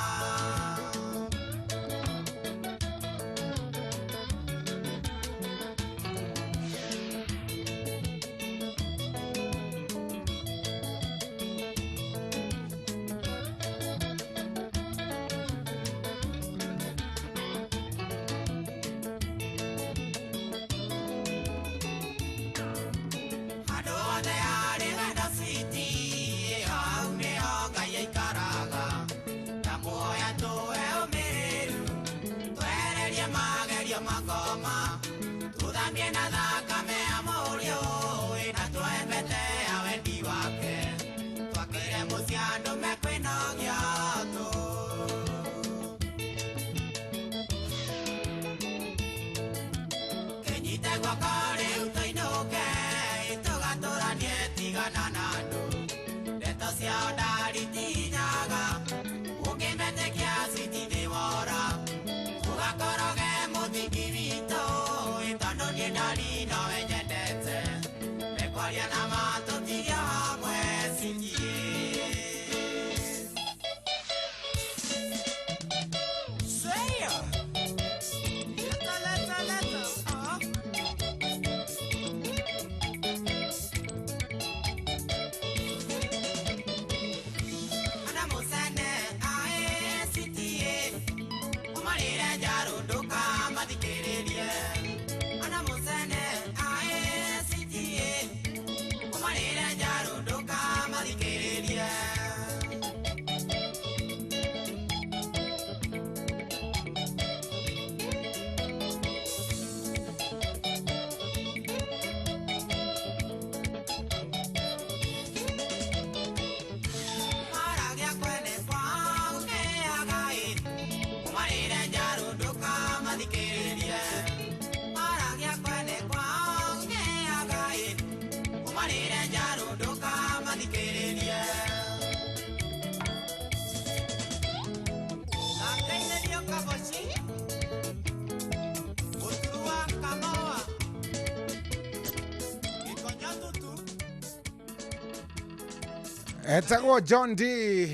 Etagwo John D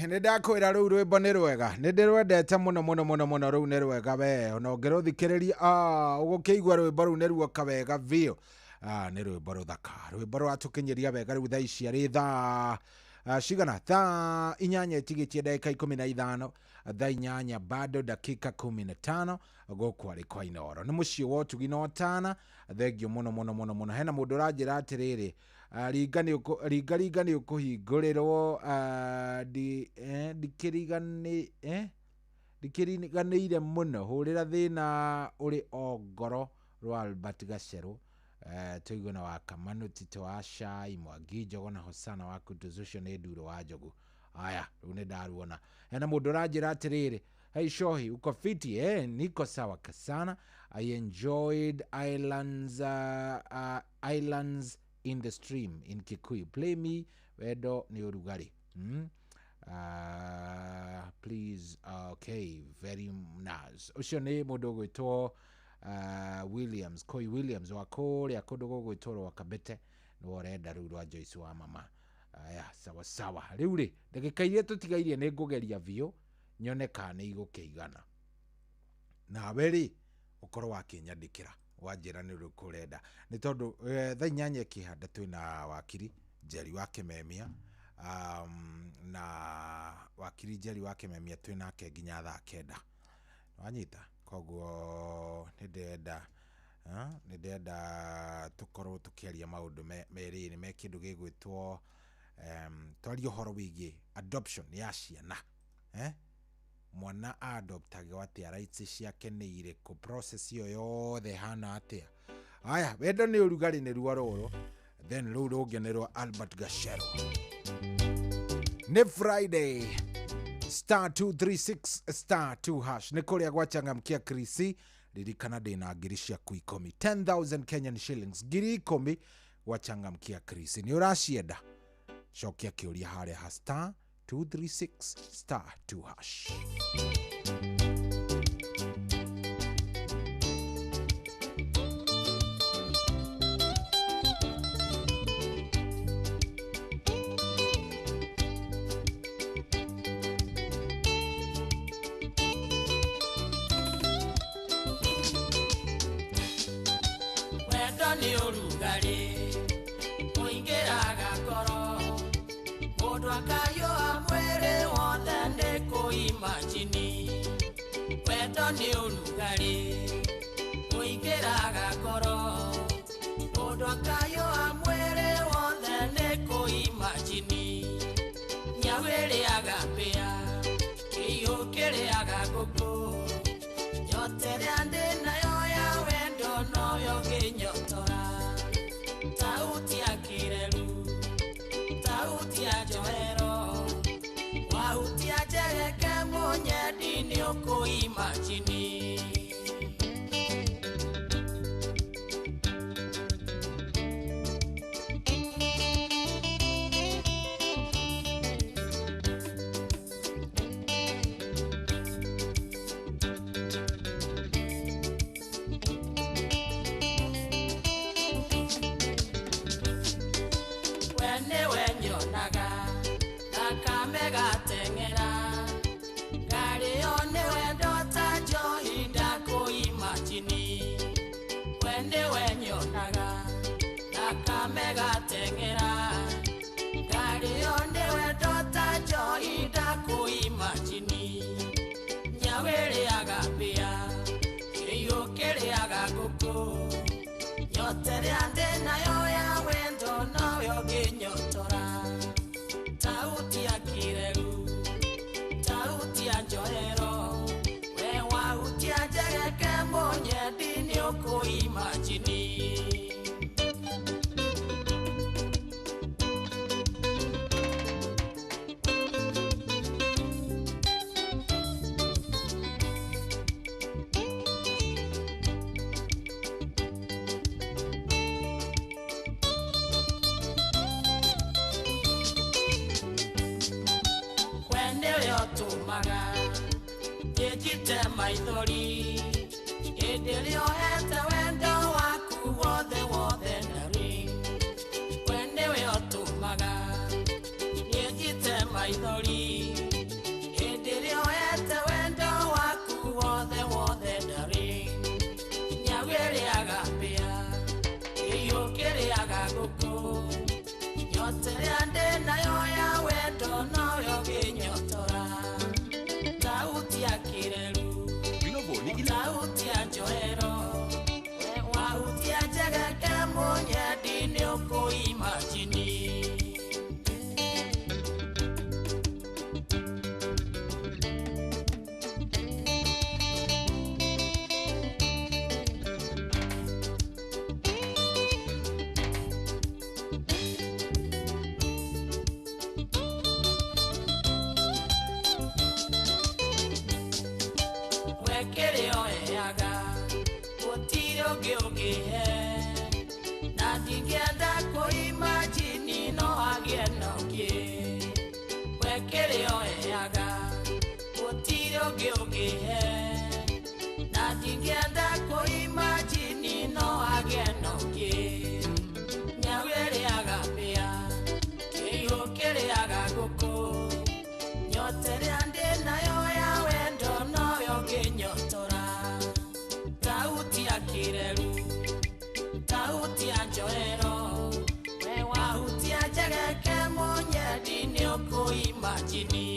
nä ndakwä rä u rwä mbo nä rwega nä ndä rwendete må no rä u nä rwega we ona å ngä rå thikä rä ria å gå kä igua rwä mbo rä u nä ruoka wega biå nä rwä mbo rå thaka rwä mbo rwatå kä nyä ria wega rä u thaa ici arä thaa cigana thaa inyanya itigä tie ndagä ka 15 thaa inyanya bado dakika 15 gå arä kwa Inoro nä må ciä wa å tugi na tana thengio må no hena må ndå å ranjä ra atä rä rä ringa nä å kå hingå rä rwo ndikä ire må no hå rä ra thä na å rä o ngoro rwa Albert Gacerå tå igå na Wakamanu Tito wa Cai Mwangi Njogo na Hosana wa Kutuzu cio nä Nduro wa Njogu aya rä u nä ndaruona hena må ndå å ranjä ra atä rä rä hey Shohi uko fiti niko sawa kasana I enjoyed Islands in the Stream in Kikuyu play me wendo ni urugari please okay very nice ucio ni mundu gwitwo Williams Koi Williams wa kuria kundu gugwitwo Kabete no urenda riu rwa Joyce wa mama aya sawa sawa riu ri ndagika iria tutigairie ni ngugeria vio nyone kana igukeigana nawe ri ukorwo wakinyandikira wanjira ni rukurenda ni tondu thaa inyanya kihanda twina wakiri Njeri wa Kimemia na wakiri Njeri wa Kimemia twinake nginya thaa 9 wanyita koguo ni ndenda tukorwo tukiaria maundu meri ni me kindu gigwitwo twario horo wigie adoption ya ciana mwana adoptage watia rights ciake nä irä kå process yo yothe hana atia aya wendo nä å rugarä nä ruo rå then rä u rå ngä nä rwa Albert Gacerå nä Friday star 236 star 2 hash nä kå rä a gwachangamkia krisi ririkana ndä na ngiri ciaku 10 10,000 Kenyan shillings ngiri 10 gwachangamkia krisi nä å racienda cokia kä å ria harä ha star 236 *2#. Ni urugari muingiraga ngoro mundu akayua mwiri wothe ni kuimagini wendo ni urugari muingiraga ngoro mundu akayua mwiri wothe ni kuimagini nyawiriaga mbia kiyu kiriaga guku nyote ria ndi nayo ya wendo noyo ginyotora tauti ya kireru tauti ya johero wauti ya jereke munyedi ni ukuimagini mega tengera gari onde we dota joy da kuimagini nyawere agapia iyo kere agakuko nyotere ande nayo ya wendo nayo ginyotora tauti ya kireru tauti ya joero we wauti ya jereke monye dini okuimagini maithori endeleo hata wendo waku wothe wothe ndari wendewe otumaga niejite maithori endeleo hata wendo waku wothe wothe ndari nyawere agapia iyo kere agaguko nyotere ande nayo ya wendo nayo ginyotora tauti ya kireru tauti ya joero wauti ya jereke monye dini okuimagini na dingienda kuimagini no agenogie wekere oeaga utiro giogie na dingienda kuimagini no agenogie nyawere agapia kiyo kere agaguko nyotere ande nayo ya wendo noyo ginyotora tauti ya kireru tauti ya joero we wauti ya jereke monye dini okuimagini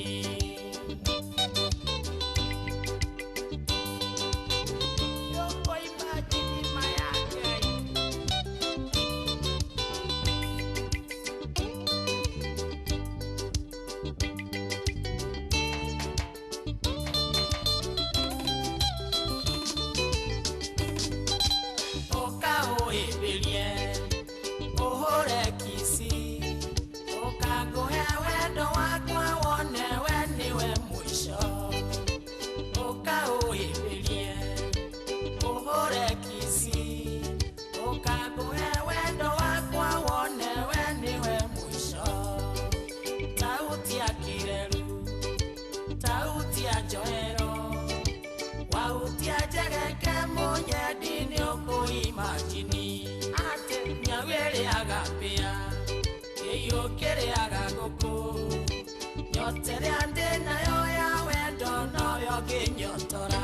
ohore kisi okago he wendo wakwa wone we sauti ya joero wauti ya jageke moye dini oko imagini ate nyawele agapea yeyo kere agagoko nyotere ande na yo ya wendo no yo genyotora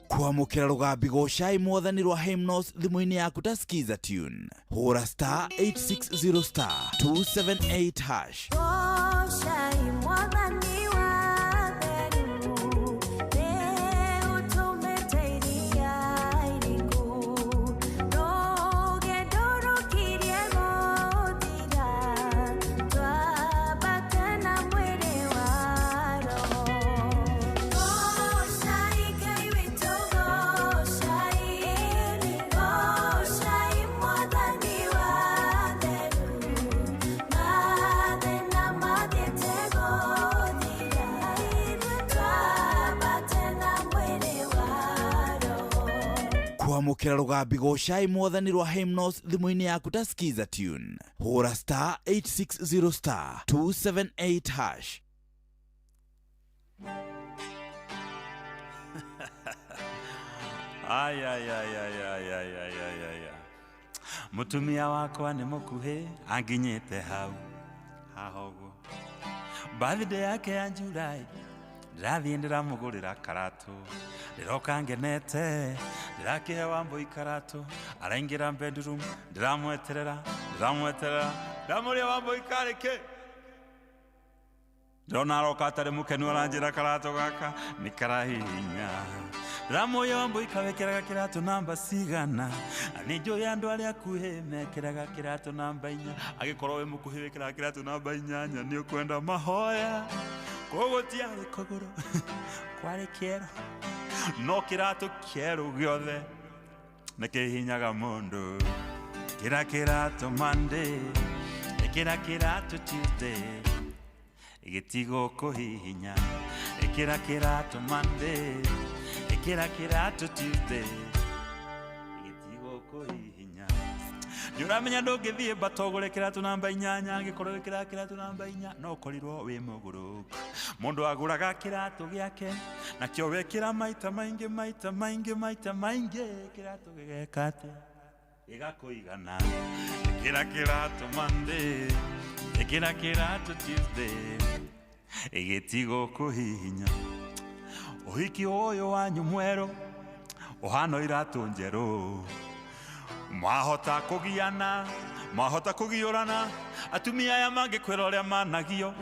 kwamukira rugambi goshai mwathani rwa hymnos thimu-ini yaku ta skiza tune hura star 860 star 278 hash goshai mwathani wa theru ne utumeteiria iriku roge ndorokirie guthira twambate na mwiri wa roho goshai ngai witu goshai mwathani wa theru mathina mathiĩte gũthira twambate na mwĩrĩ wa roho kwamukira rugambi goshai mwathani rwa hymnos thimu-ini yaku ta skiza tune hura star 860 star 278 hash Ay, ay, ay, ay, ay, ay, ay, ay, ay, ay. Mutumia wakwa ni mukuhe anginyite hau hahogo birthday yake ya Julai ndirathie ndiramugurira karatu ndiroka ngenete ndirakihe Wambui karatu araingira bedroom ndiramweterera ndamuria Wambui kareke ndona aroka atari mukenu aranjira karatu gaka nikarahihinya Ramoya Wambui kawekeraga kiratu namba sigana anijo yandu ari akuhe mekeraga kiratu namba 4 agikorwo we mukuhi wekeraga kiratu namba 8 ni ukwenda mahoya kogotia kogoro kware kero no kiratu kero giothe nekihinyaga mundu kiratu Monday kiratu Tuesday igitigo kuhihinya kiratu Monday kiratu Tuesday igitigo kuhihinya nyuramenya ndungithie batogore kiratu namba 8 gikorwo kiratu namba 4 no korirwo wi muguru mundu aguraga kiratu giake na kio wekira maita maingi kiratu gigekate igakuigana kiratu Monday kiratu Tuesday igitigo kuhihinya uhiki oyo wanyu mwero uhano iratu njeru mwahota kugiana mwahota kugiorana atumia aya mangikwira uria managio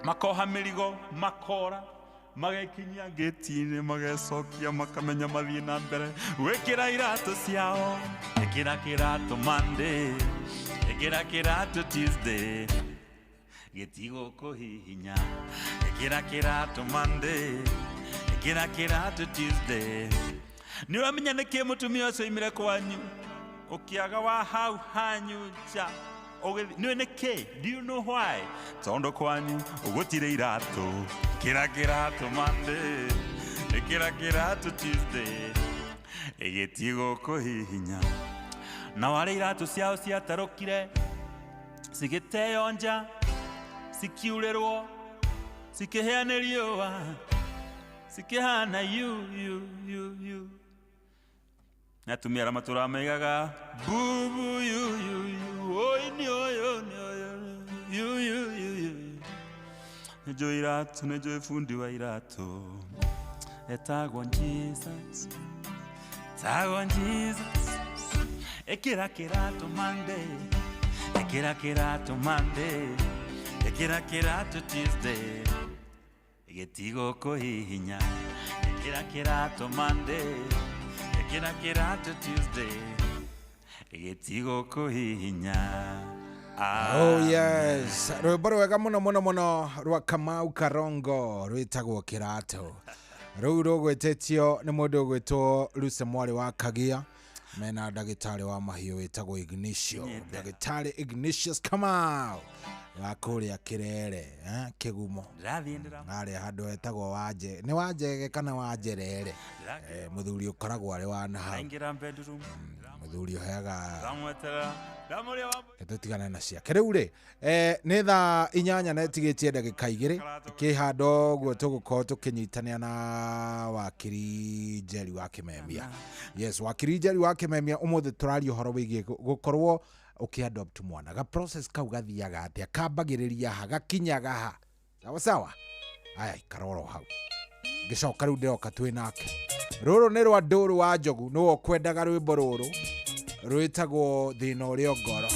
makoha mirigo makora magekinyia getini magecokia makamenya mathie na mbere wikira iratu ciao ikira kiratu Monday ikira kiratu Tuesday getigo kuhihinya ikira kiratu Monday ikira kiratu Tuesday niramenya niki mutumia ucio imire kwanyu ukiaga wa hau hanyu ja niwe niki do you know why tondo kwanyu ugutire iratu ikira kiratu Monday ikira kiratu Tuesday igetigo kuhihinya na wale iratu ciao ciatarukire sigiteyonja sikiurerwo sikiheaniriwa sikihana you natumia ramatura megaga bubu you oi ni oyo you nejo iratu nejo fundi wa iratu etagwo Jesus Tago Jesus. Ekira kirato Monday. Ekira kirato Monday. Ekira kirato Tuesday. Egetigo kohihinya. Ekira kirato Monday. Ekira kirato Tuesday. Egetigo kohihinya. Oh yes, rwimbo rwega muno muno muno rwa Kamau Karongo rwitagwo Kirato. Rũu rũgwĩtĩtio nĩ mũndũ ũgwĩtwo Lucy Mwari wa Kagia, mena ndagĩtarĩ wa mahiũ wĩtagwo ndagĩtarĩ Ignatius Kamau wa kũrĩa Kĩrere Kĩgumo, harĩa handũ hetagwo Wanje, nĩ Wanjege kana Wanjerere, mũthuri ũkoragwo arĩ wa nahau, mũthuri ũheaga tũtigane na ciake. Rĩu rĩ nĩ thaa 8 na ĩtigĩtie ndagĩka 2 kĩhando ũguo tũgũkorwo tũkĩnyitanĩra na wakiri Njeri wa Kĩmemia. Yes, wakiri Njeri wa Kĩmemia ũmũthĩ tũraria ũhoro wĩgiĩ gũkorwo ũkĩadopt mwana. Ga process kau gathiaga atĩa, kambagĩrĩria ha, gakinyaga ha, sawa sawa. Aya ikaroro hau ngĩcoka rĩu ndĩroka twĩ nake. Rũrũ nĩ rwa Ndũrũ wa Njogu, nĩwe ũkwendaga rwĩmbo rũrũ rwĩtagwo Thĩna Ũrĩa Ngoro.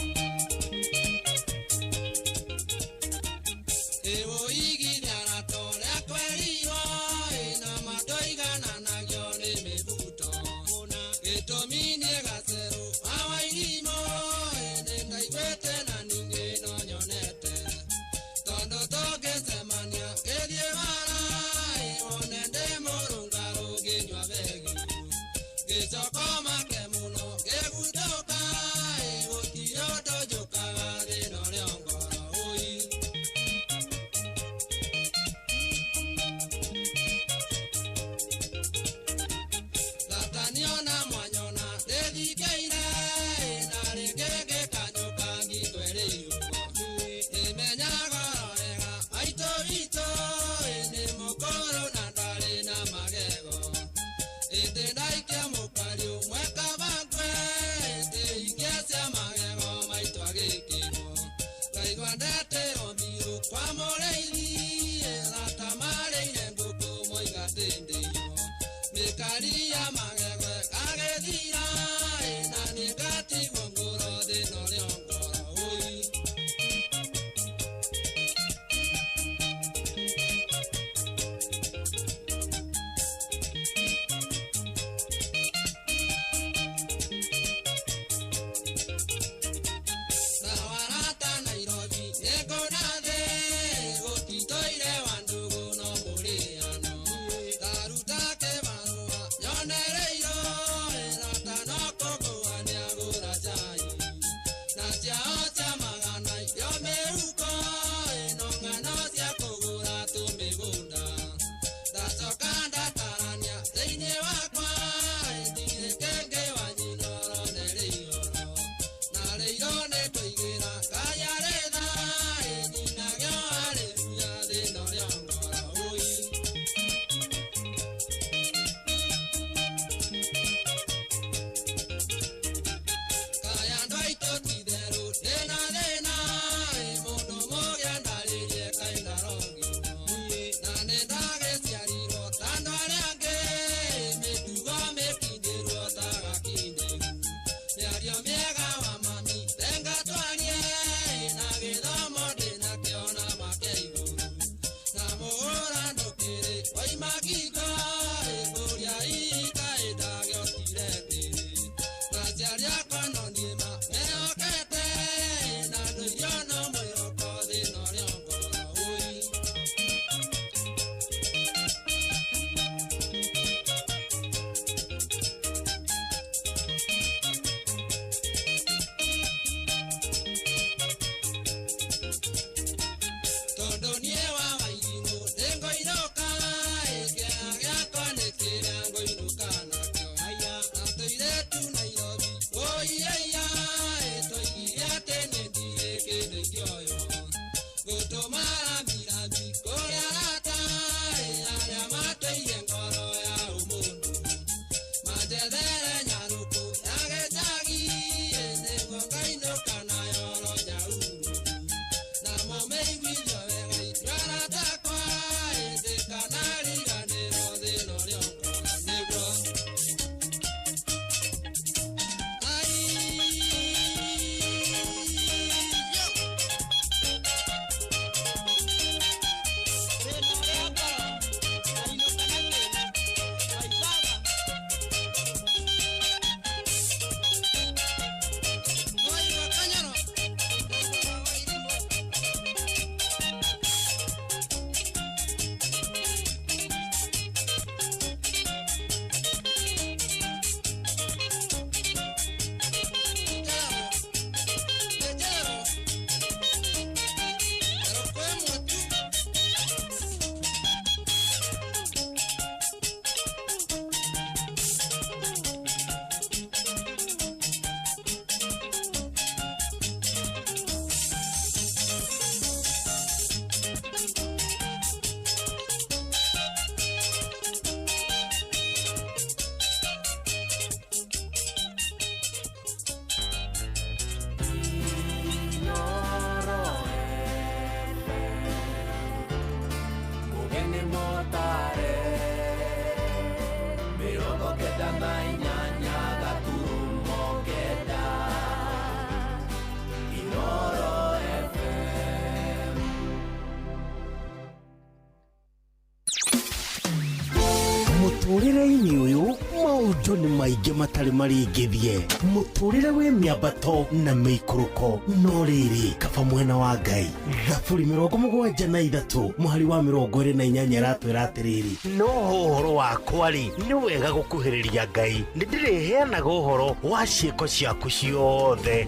maingĩ matarĩ maringithie mũtũrĩre wĩ mĩambato na mĩikũrũko no rĩrĩ kaba mwena wa Ngai Thaburi 73 mũhari wa 28 ratwĩra atĩrĩrĩ no ũhoro wakwa rĩ nĩ wega gũkuhĩrĩria Ngai nĩ ndĩrĩheanaga ũhoro wa ciĩko ciaku ciothe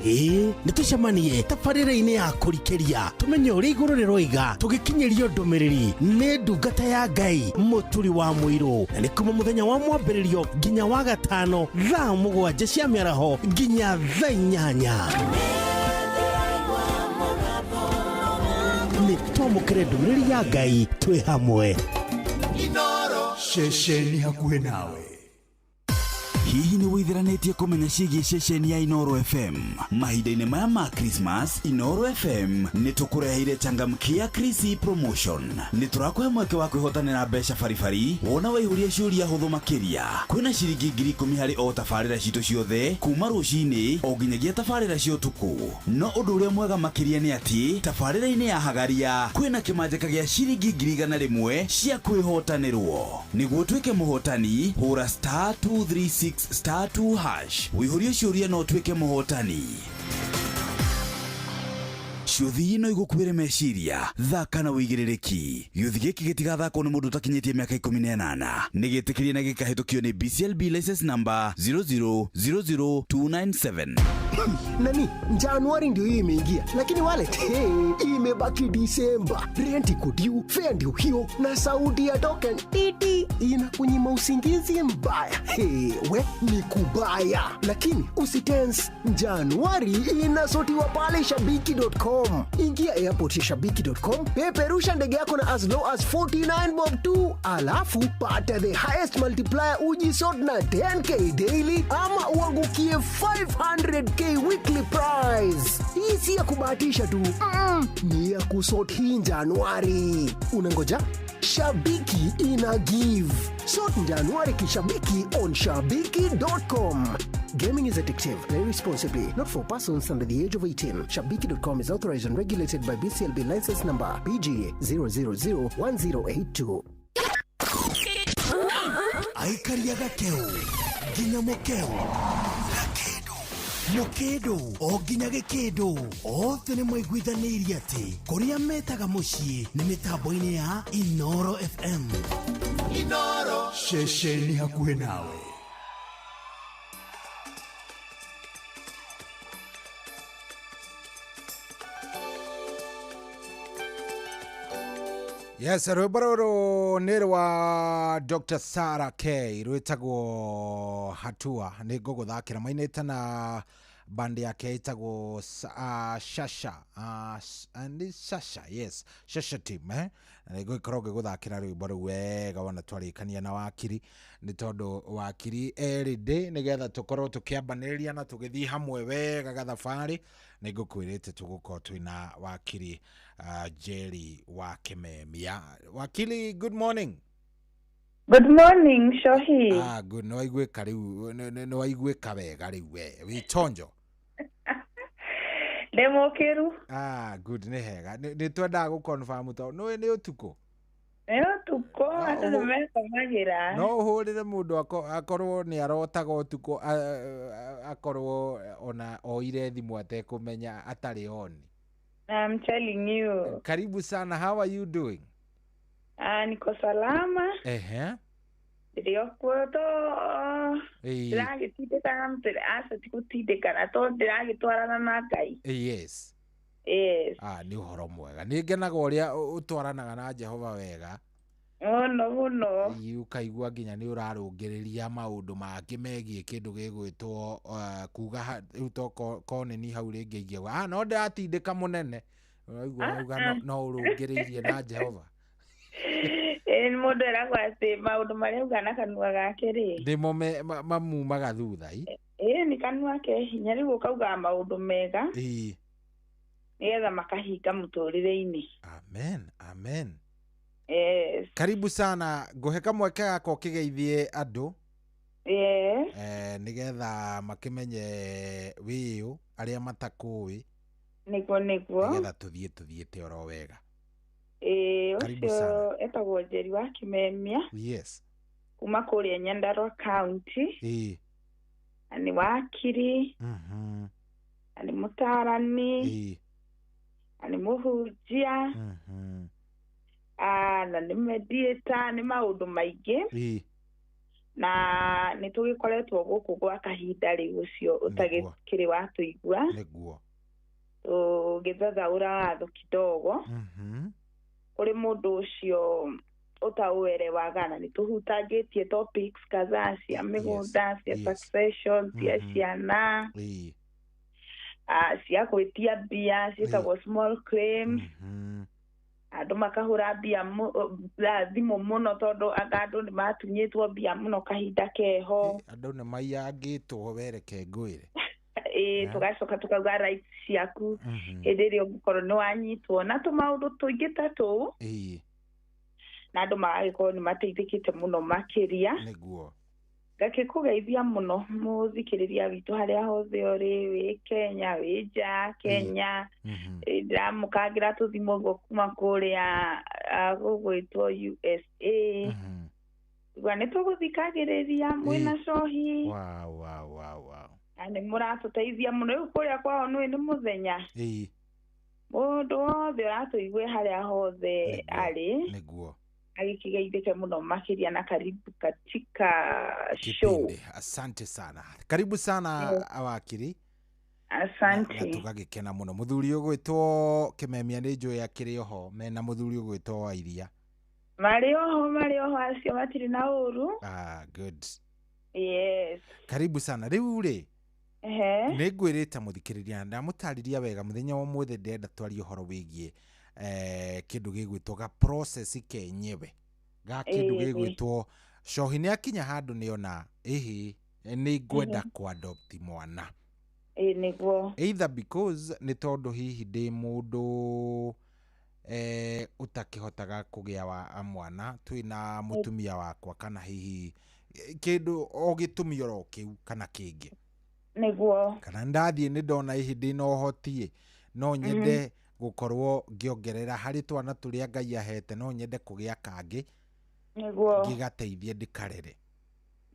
nĩtũcemanie tabarĩra-inĩ ya kũrikĩria tũmenye ũrĩa igũrũ rĩroiga tũgĩkinyĩrio ndũmĩrĩri nĩ ndungata ya Ngai mũturi wa mũirũ na nĩ kuma mũthenya wa mwambĩrĩrio nginya wa gatano thaa 7 cia mĩaraho nginya thaa 8 nĩ twamũkĩre ndũmĩrĩri ya Ngai twĩ hamwe Inoro ceceni hakuhĩ nawe. Hihi nĩ wĩtheranĩtie kũmenya ciĩgiĩ ceceni ya Inoro FM mahinda-inĩ maya ma Christmas? Inoro FM nĩ tũkũreheire changamkia Chrissy promotion. Nĩ tũrakũhe mweke wa kwĩhotanĩra mbeca baribari wona waihũria ciũria hũthũ makĩria. Kwĩna ciringi 10,000 harĩ o tabarĩra citũ ciothe kuma rũcinĩ o nginyagia tabarĩra cia ũtukũ. No ũndũ ũrĩa mwega makĩria nĩ atĩ tabarĩra-inĩ ya Hagaria kwĩna kĩmanjĩka gĩa ciringi 100,000 cia kwĩhotanĩrwo. Nĩguo tuĩke mũhotani hũra *236*2# wĩihũrie ciũria no tuĩke mũhotani. Ciũthi ino igũkuĩre meciria thaka na wĩigĩrĩrĩki. Gĩũthi gĩkĩ gĩtigathakwo nĩ mũndũ ũtakinyĩtie mĩaka 18. Nĩ gĩtĩkĩrie na gĩkahĩtũkio nĩ BCLB license number 0000297. Nani, Januari ndio hii imeingia, lakini wallet imebaki Disemba. Rent iko due, fare ndio hiyo, na sauti ya token titi inakunyima usingizi mbaya. We ni kubaya, lakini usitense. Januari inasotiwa pale shabiki.com. Ingia airport ya shabiki.com, peperusha ndege yako na as low as 49 bob tu, alafu pata the highest multiplier ujisort na 10k daily ama uangukie 500k weekly prize. Hii si ya kubahatisha tu, ni ya kusort hii Januari. Unangoja? Shabiki ina give. Sort Januari kishabiki on shabiki.com. Gaming is addictive. Play responsibly. Not for persons under the age of 18. Shabiki.com is authorized and regulated by BCLB license number BGA 0001082. Aikaria gakeu nginya mokeu Mokedo o nginya gĩkĩndũ othe nĩ maiguithanĩirie atĩ kũrĩa metaga mũciĩ nĩ mĩtambo-inĩ ya Inoro FM. Inoro ceceni hakuhĩ nawe. Yes, rwĩmbo rũrũ nĩ rwa Dr. Sarah K rwĩtagwo Hatua. Nĩ ngũgũthakĩra mainĩte na band yake ĩtagwo Shasha. Ni Shasha, yes. Shasha team, Nĩ ngũkorwo ngĩgũthakĩra rwĩmbo rũu wega wona twarĩkania na Wakiri. Nĩ tondũ Wakiri erĩndĩ nĩgetha tũkorwo tũkĩambanĩrĩria na tũgĩthiĩ hamwe wega gathabarĩ. Nĩ ngũkwĩrĩte tũgũkorwo twĩna Wakiri Jerry wa Kimemia. Wakili, good morning. Good morning, Shohi. Good. No waiguĩka rĩu, no waiguĩka wega rĩu we. Wĩtonjo. Ndemũkĩru. Good, nĩ hega. Nĩ twendaga gũconfirm to no nĩ ũtukũ. Nĩ ũtukũ, andũ nĩ mekomagĩra. No ũhũrĩre mũndũ akorwo nĩ arotaga ũtukũ, akorwo ona oire thimũ atekũmenya atarĩ on. I'm telling you. Karibu sana. How are you doing? Niko salama. Ndio kwoto. Ndĩragĩtindĩkana mtĩre asa tikũtindĩkana to ndĩragĩtwarana na Ngai. Yes. Yes. Nĩ ũhoro mwega. Nĩ ngenaga ũrĩa ũtwaranaga na Jehova wega. Mũno. Ukaigua nginya nĩ ũrarũngĩrĩria maũndũ mangĩ megiĩ kĩndũ gĩgwĩtwo kuga rĩu to koneni hau rĩngĩ ingĩgwa no ndĩratindĩka mũnene. Ũraigua no ũrũngĩrĩirie na Jehova. Mũndũ eragwo atĩ maũndũ marĩa auga na kanua gake rĩ. Ndĩmo mamumaga thutha nĩ kanua ke hinya rĩu ũkauga maũndũ mega. Nĩgetha makahinga mũtũrĩre-inĩ. Amen, amen. Yes. Karibu sana. Ngũhe kamweke gako kĩgeithie andũ. Yes. Nĩgetha makĩmenye wĩyũ arĩa matakũĩ. Nĩguo. Nĩgetha tũthiĩte oro wega. Ũcio etagwo Jerry wa Kimemia. Yes. Kuma kũrĩa Nyandarua County. wakiri na nĩ mũtarani na nĩ mũhunjia na nĩ mediator, nĩ maũndũ maingĩ na nĩ tũgĩkoretwo gũkũ gwa kahinda rĩu ũcio ũtagĩkĩrĩ watũigua tũgĩthathaũra watho kidogo kũrĩ mũndũ ũcio ũtaũerewaga, na nĩ tũhutangĩtie topics kadhaa cia mĩgũnda, cia succession, cia ciana, cia gwĩtia mbia ciĩtagwo small claims, andũ makahũra mbia thimũ mũno tondũ andũ nĩ matunyĩtwo mbia mũno kahinda keho, andũ nĩ maiyangĩtwo wereke ngwĩre tũgacoka tũkauga rights ciaku hĩndĩ ĩrĩa ũngĩkorwo nĩ wanyitwo na tũmaũndũ tũingĩ ta tũu, na andũ magagĩkorwo nĩ mateithĩkĩte mũno makĩria. Ngakĩkũgeithia mũno mũthikĩrĩria witũ harĩa hothe ũrĩ, wĩ Kenya, wĩ nja Kenya, ndĩramũkangĩra tũthimo ũguo kuma kũrĩa gũgwĩtwo USA, nĩ tũgũthikagĩrĩria mwĩna cohi, na nĩ mũratũteithia mũno. Rĩu kũrĩa kwao nĩ mũthenya mũndũ wothe ũratũigua harĩa hothe arĩ agĩkĩgeithĩke mũno makĩria, na karibu katika show. Asante sana, karibu sana awakiri. Asante. Na tũgagĩkena mũno. Mũthuri ũgwĩtwo Kĩmemia nĩ njũĩ akĩrĩ oho, mena mũthuri ũgwĩtwo Wairia. Marĩ oho acio matirĩ na ũru. Good. Yes. Karibu sana. Rĩu rĩ nĩ ngwĩrĩte mũthikĩrĩria, ndamũtarĩria wega mũthenya wa mũthĩ ndenda twarie ũhoro wĩgiĩ kĩndũ gĩgwĩtwo ga process kenyewe ga kĩndũ gĩgwĩtwo cohi nĩ akinya handũ nĩona nĩ ngwenda kuadopt mwana nĩguo either because nĩ tondũ hihi ndĩ mũndũ ũtakĩhotaga kũgĩa wa mwana twĩna mũtumia wakwa, kana hihi kĩndũ o gĩtũmi oro kĩu kana kĩngĩ nĩguo, kana ndathiĩ nĩ ndona hihi ndĩ na ũhoti no nyende gũkorwo ngĩongerera harĩ twana tũrĩa Ngai ahete, no nyende kũgĩa kangĩ nĩguo ngĩgateithie ndĩkarere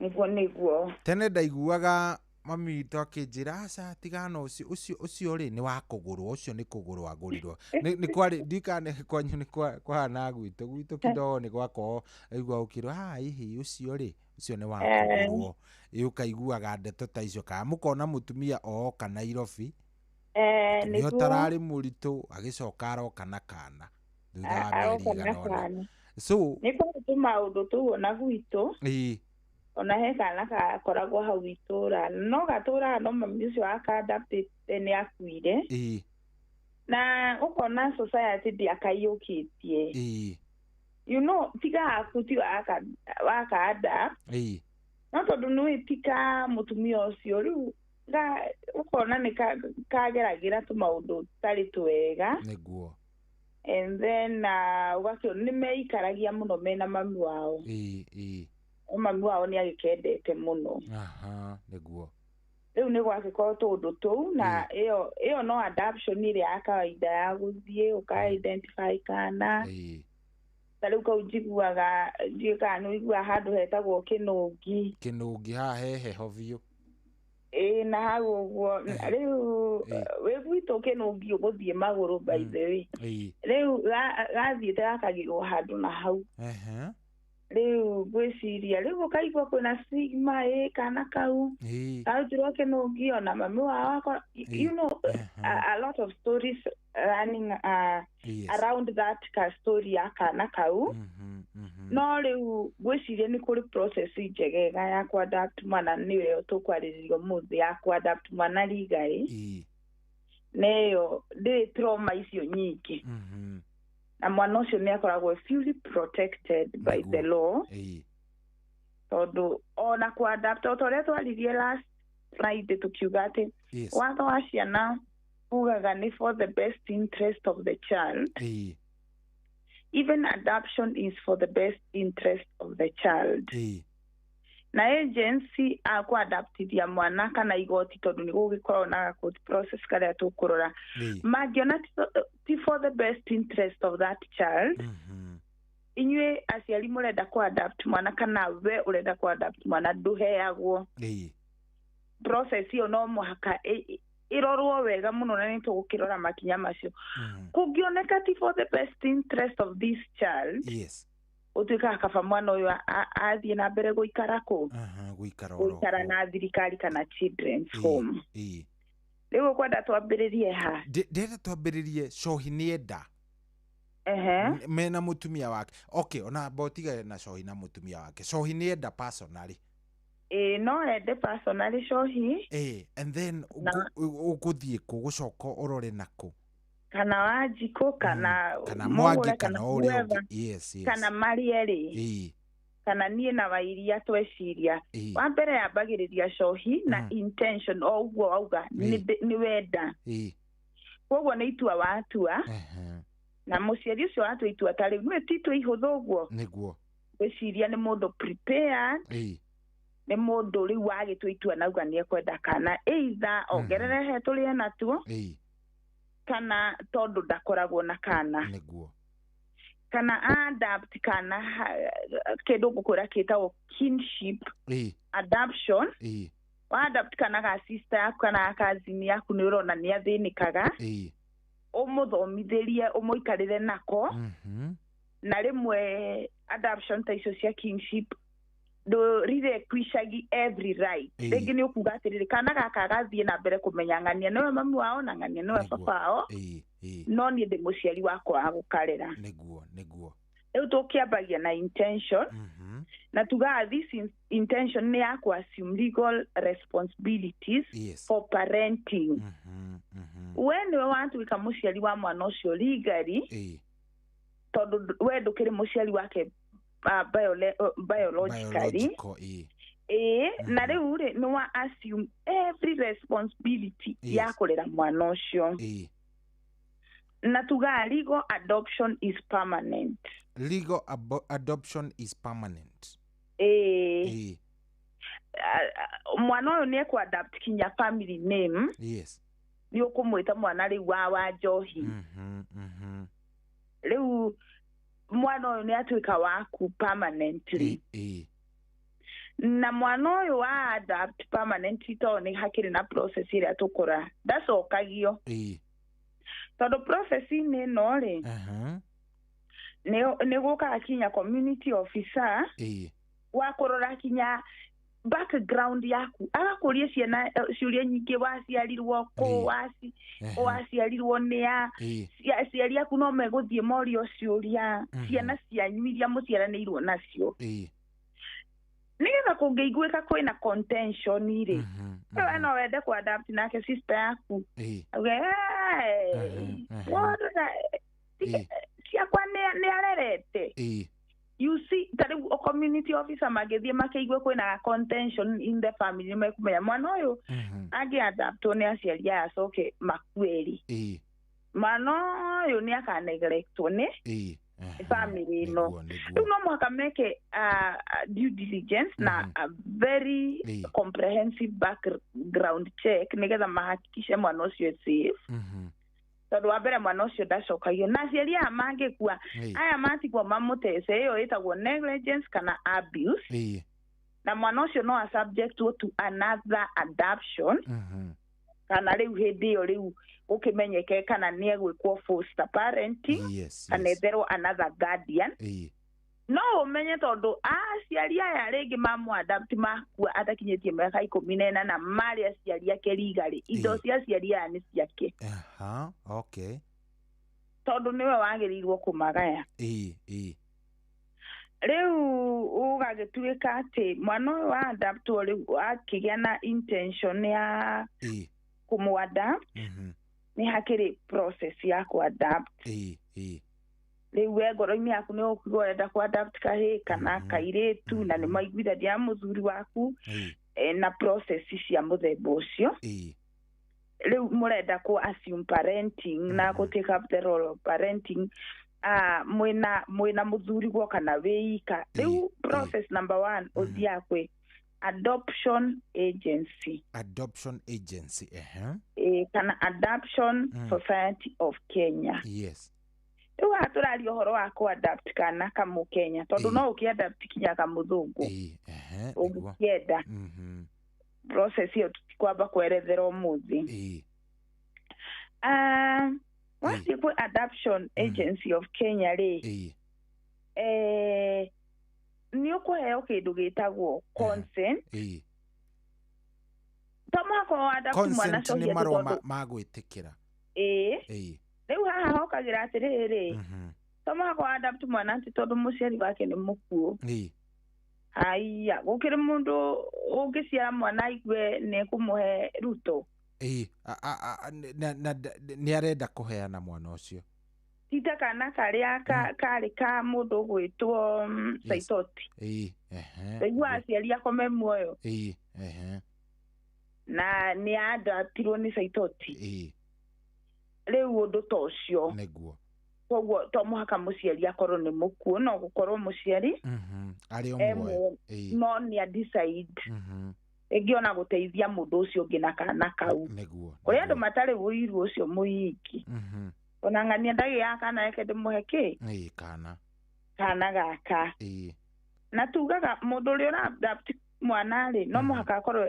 nĩguo. Tene ndaiguaga mami witũ akĩnjĩra aca tigana ũcio rĩ nĩ wa kũgũrwo, ũcio nĩ kũgũrwo agũrirwo nĩ kwarĩ ndikane kwanyu nĩ kwahana gwitũ kidogo nĩ gwakorwo aigua ũkĩrwo hihi ũcio rĩ ũcio nĩ wa kũgũrwo, ũkaiguaga ndeto ta icio, kana mũkona mũtumia oka Nairobi nĩ ũtararĩ mũritũ agĩcoka aroka na kana thutha wa mĩeri igana. So nĩ kwarĩ maũndũ tũu ona gwitũ ona he kana gakoragwo hau itũra no gatũraga no mami ũcio akadaptĩte nĩ akuire na ũkona society ndĩakaiyũkĩtie tiga aku ti waka adapt no tondũ nĩ wĩtika mũtumia ũcio rĩu ũkona nĩ kageragĩra tũmaũndũ tarĩ twega nĩguo, and then ũgakĩona nĩ meikaragia mũno mena mami wao mami wao nĩ agĩkendete mũno nĩguo. Rĩu nĩ gwagĩkorwo tũndũ tũu na ĩyo no adoption ĩrĩa ya kawaida ya gũthiĩ ũka-identify kana ta rĩu kau njiguaga kana nĩ ũigua handũ hetagwo Kĩnũngi haha he heho biũ na hau ũguo rĩu wĩ gwitũ Kĩnũngi ũgũthiĩ magũrũ by the way, rĩu gathiĩte gakagĩrwo handũ na hau rĩu gwĩciria rĩu ũkaigua kwĩna stigma kana kau karutĩrwo Kĩnũngi ona mami wao you know a lot of stories running around that ka story ya kana kau no rĩu gwĩciria nĩ kũrĩ process njegega ya kuadapt mwana, nĩyo tũkwarĩrĩria ũmũthĩ ya kuadapt mwana legally neyo ndĩrĩ trauma icio nyingĩ na mwana ũcio nĩ akoragwo fully protected by the law tondũ ona kuadapt o ũrĩa twaririe last Friday tukiuga atĩ watho wa ciana ugaga nĩ for the best interest of the child. Even adoption is for the best interest of the child. Na agency akuadaptithia mwana kana igoti tondu ni gugikorwo na court process karia tukurora mangiona ti for the best interest of that child. Inywe aciari murenda kuadapt mwana kana we urenda kuadapt mwana nduheagwo process iyo no muhaka irorwo wega muno na nitugukirora makinya macio kungioneka ti for the best interest of this child. Yes. Utuika kaba mwana uyu athie na mbere guikara ku guikara na thirikari kana children's home. Riu kwenda twambiririe ha ndenda twambiririe Cohi nienda mena mutumia wake. Okay, ona botiga na Cohi na mutumia wake. Cohi nienda personally. No ende personally Cohi. And then uguthie kugucoka urore nako. Kana Wanjiko kana Mwangi kana ule. Yes. Kana Marieri. Kana nie na Wairia tweciria. Wa mbere yambagiriria Cohi na intention o uguo auga ni wenda. Koguo ni itua watua. Na muciari ucio watua itua tari ni titu ihuthu uguo. Niguo. Gwiciria ni mundu prepared. Ni mundu ri wagitua itua nauga ni ekwenda kana either ongererehe turie natuo. Kana tondu ndakoragwo na kana. Niguo. Kana adapt kana kindu gukura kitagwo kinship adoption. Adapt kana ga sister yaku kana cousin yaku ni urona ni athinikaga. Umuthomithirie umuikarire nako. Na rimwe adoption ta icio cia kinship do rire kwishagi every right. Rĩngĩ nĩ ukuga atĩrĩrĩ kana gaka gathie na mbere kũmenya ng'ania nĩwe mami wao na ng'ania nĩwe papa wao. No niĩ ndĩ mũciari wakwa wa gũkarera. Nĩguo. Rĩu tũkĩambagia na intention. Na tugaga this intention nĩ ya ku assume legal responsibilities for parenting. We nĩwe watuĩka mũciari wa mwana ũcio legally. Tondũ we ndũkĩrĩ mũciari wake biologically. Na rĩu rĩ nĩ wa assume every responsibility ya kũrera mwana ũcio. Na tugaga legal adoption is permanent. Legal adoption is permanent. Mwana ũyũ nĩ adapt kinya family name. Yes. Nĩ ũkũmwĩta mwana rĩu wa Wanjohi. Rĩu mwana ũyũ nĩ atuĩka waku permanently. Na mwana ũyũ wa adapt permanently to nĩ hakĩrĩ na process ĩrĩa tũkora ndacokagio. Tondũ process-inĩ ĩno rĩ nĩ gũkaga kinya community officer wa kũrora kinya background yaku agakũria ciana ciũria nyingĩ waciarirwo kũ waciarirwo nĩa ciari yaku no megũthiĩ morio ciũria ciana cianyu iria mũciaranĩirwo nacio nĩgetha kũngĩiguĩka kwĩna contention rĩ we no wende kũ adapt nake sister yaku ciakwa nĩ arerete. You see, tari community officer magethie makeigue kwina contention in the family mekumenya mwana ũyũ agi adaptwo nĩ aciari aya acoke makueri. Mwana ũyũ nĩ akanegerectwo nĩ family ĩno. Rĩu no mũhaka meke due diligence na a very comprehensive background check nĩgetha mahakikishe mwana ũcio safe. Tondũ wa mbere mwana ũcio ndacokagio na aciari aya mangĩkua aya matigwo mamũtece ĩyo ĩtagwo negligence kana abuse. Na mwana ũcio no subject to another adoption. Kana rĩu hĩndĩ ĩyo rĩu ũkĩmenyeke kana nĩ egwĩkwo foster parenting kana etherwo another guardian. No ũmenye tondũ aciari aya rĩngĩ mamũ adapt makua atakinyĩtie mĩaka 14 na marĩ aciari ake legally indo cia aciari aya nĩ ciake. Okay. Tondũ nĩwe wagĩrĩirwo kũmagaya. Rĩu ũgagĩtuĩka atĩ mwana ũyũ wa adaptwo rĩu akĩgĩa na intention ya kũmũ-adapt nĩ hakĩrĩ process ya kũ-adapt. Rĩu we ngoro-inĩ yaku nĩ ũkuga ũrenda kũ-adapt kahĩĩ kana kairĩtu na nĩ maiguithania mũthuri waku na process cia mũthemba ũcio. Rĩu mũrenda kũ-assume parenting na gũ-take up the role of parenting mwĩna mũthuri gwo kana wĩika. Rĩu process number 1 ũthiaga kwĩ adoption agency. Adoption agency, kana Adoption Society of Kenya. Yes. Rĩu haha tũraria ũhoro wa kũ-adapt kana kamũ-Kenya tondũ no ũkĩ-adapt kinya kamũthũngũ ũngĩenda. process hiyo tutikwamba kwerethera umuthi. What's the Adoption Agency of Kenya ri? Ni ukuheo kindu gitagwo consent. Tomako adapt mwana consent ni maroma magwitikira. Riu haha hokagira atiriri. Tomako adapt mwana ati tondu muciari wake ni mukuo. Aya, gukiri mundu ungiciara mwana igwe ne kumuhe ruto. Ni arenda kuheana mwana ucio. Tita kana karia kari ka mundu gwitwo Saitoti. Igwa aciari akome muoyo. Na ni adaptirwo ni Saitoti. Riu undu ta ucio niguo. Koguo to muhaka muciari akorwo ni mukuo no gukorwo muciari ari omwe no ni a decide egiona guteithia mundu ucio ngi na kana kau niguo kuri andu matari wiru ucio muiki ona ngania ndagi ya kana yake ndimuheki kana gaka na tugaga mundu uri ora adapt mwana ri no muhaka akorwo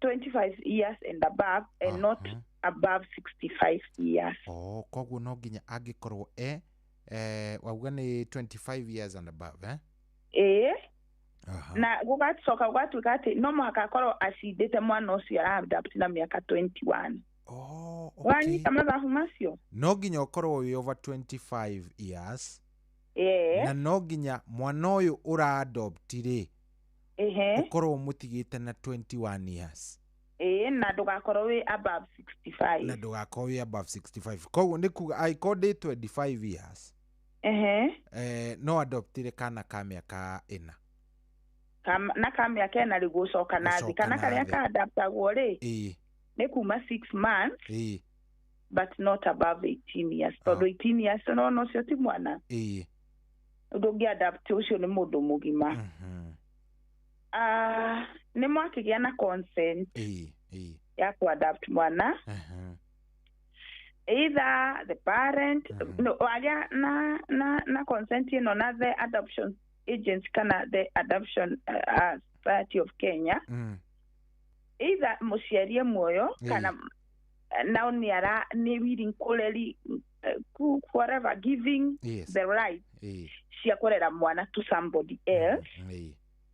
25 years and above and not above 65 years. Koguo no nginya angikorwo wauga ni 25 years and above na gugatuka gwatuika ati no muhaka akorwo acindite mwana ucio adapt na miaka 21. Wani kama bahu macio no nginya ukorwo wi over 25 years na no nginya mwana uyu ura adopt ri ukorwo mutigite na 21 years. Na ndugakorwo wi above 65. Na ndugakorwo wi above 65. Koguo ni kuga aikode 25 years. No adoptire kana ka miaka 4. Na ka miaka 4 rigucoka nathi kana karia ka adaptagwo ri. Ni kuma 6 months. But not above 18 years. Todo 18 years no cio ti mwana. Ndungi adapt ucio ni mundu mugima. Ni mwakigia na consent ya ku-adapt mwana. Either the parent no walia na consent ino na the adoption agency kana the adoption society of Kenya. Either muciarie muoyo kana now ni willing kureri whatever giving the right cia kurera mwana to somebody else.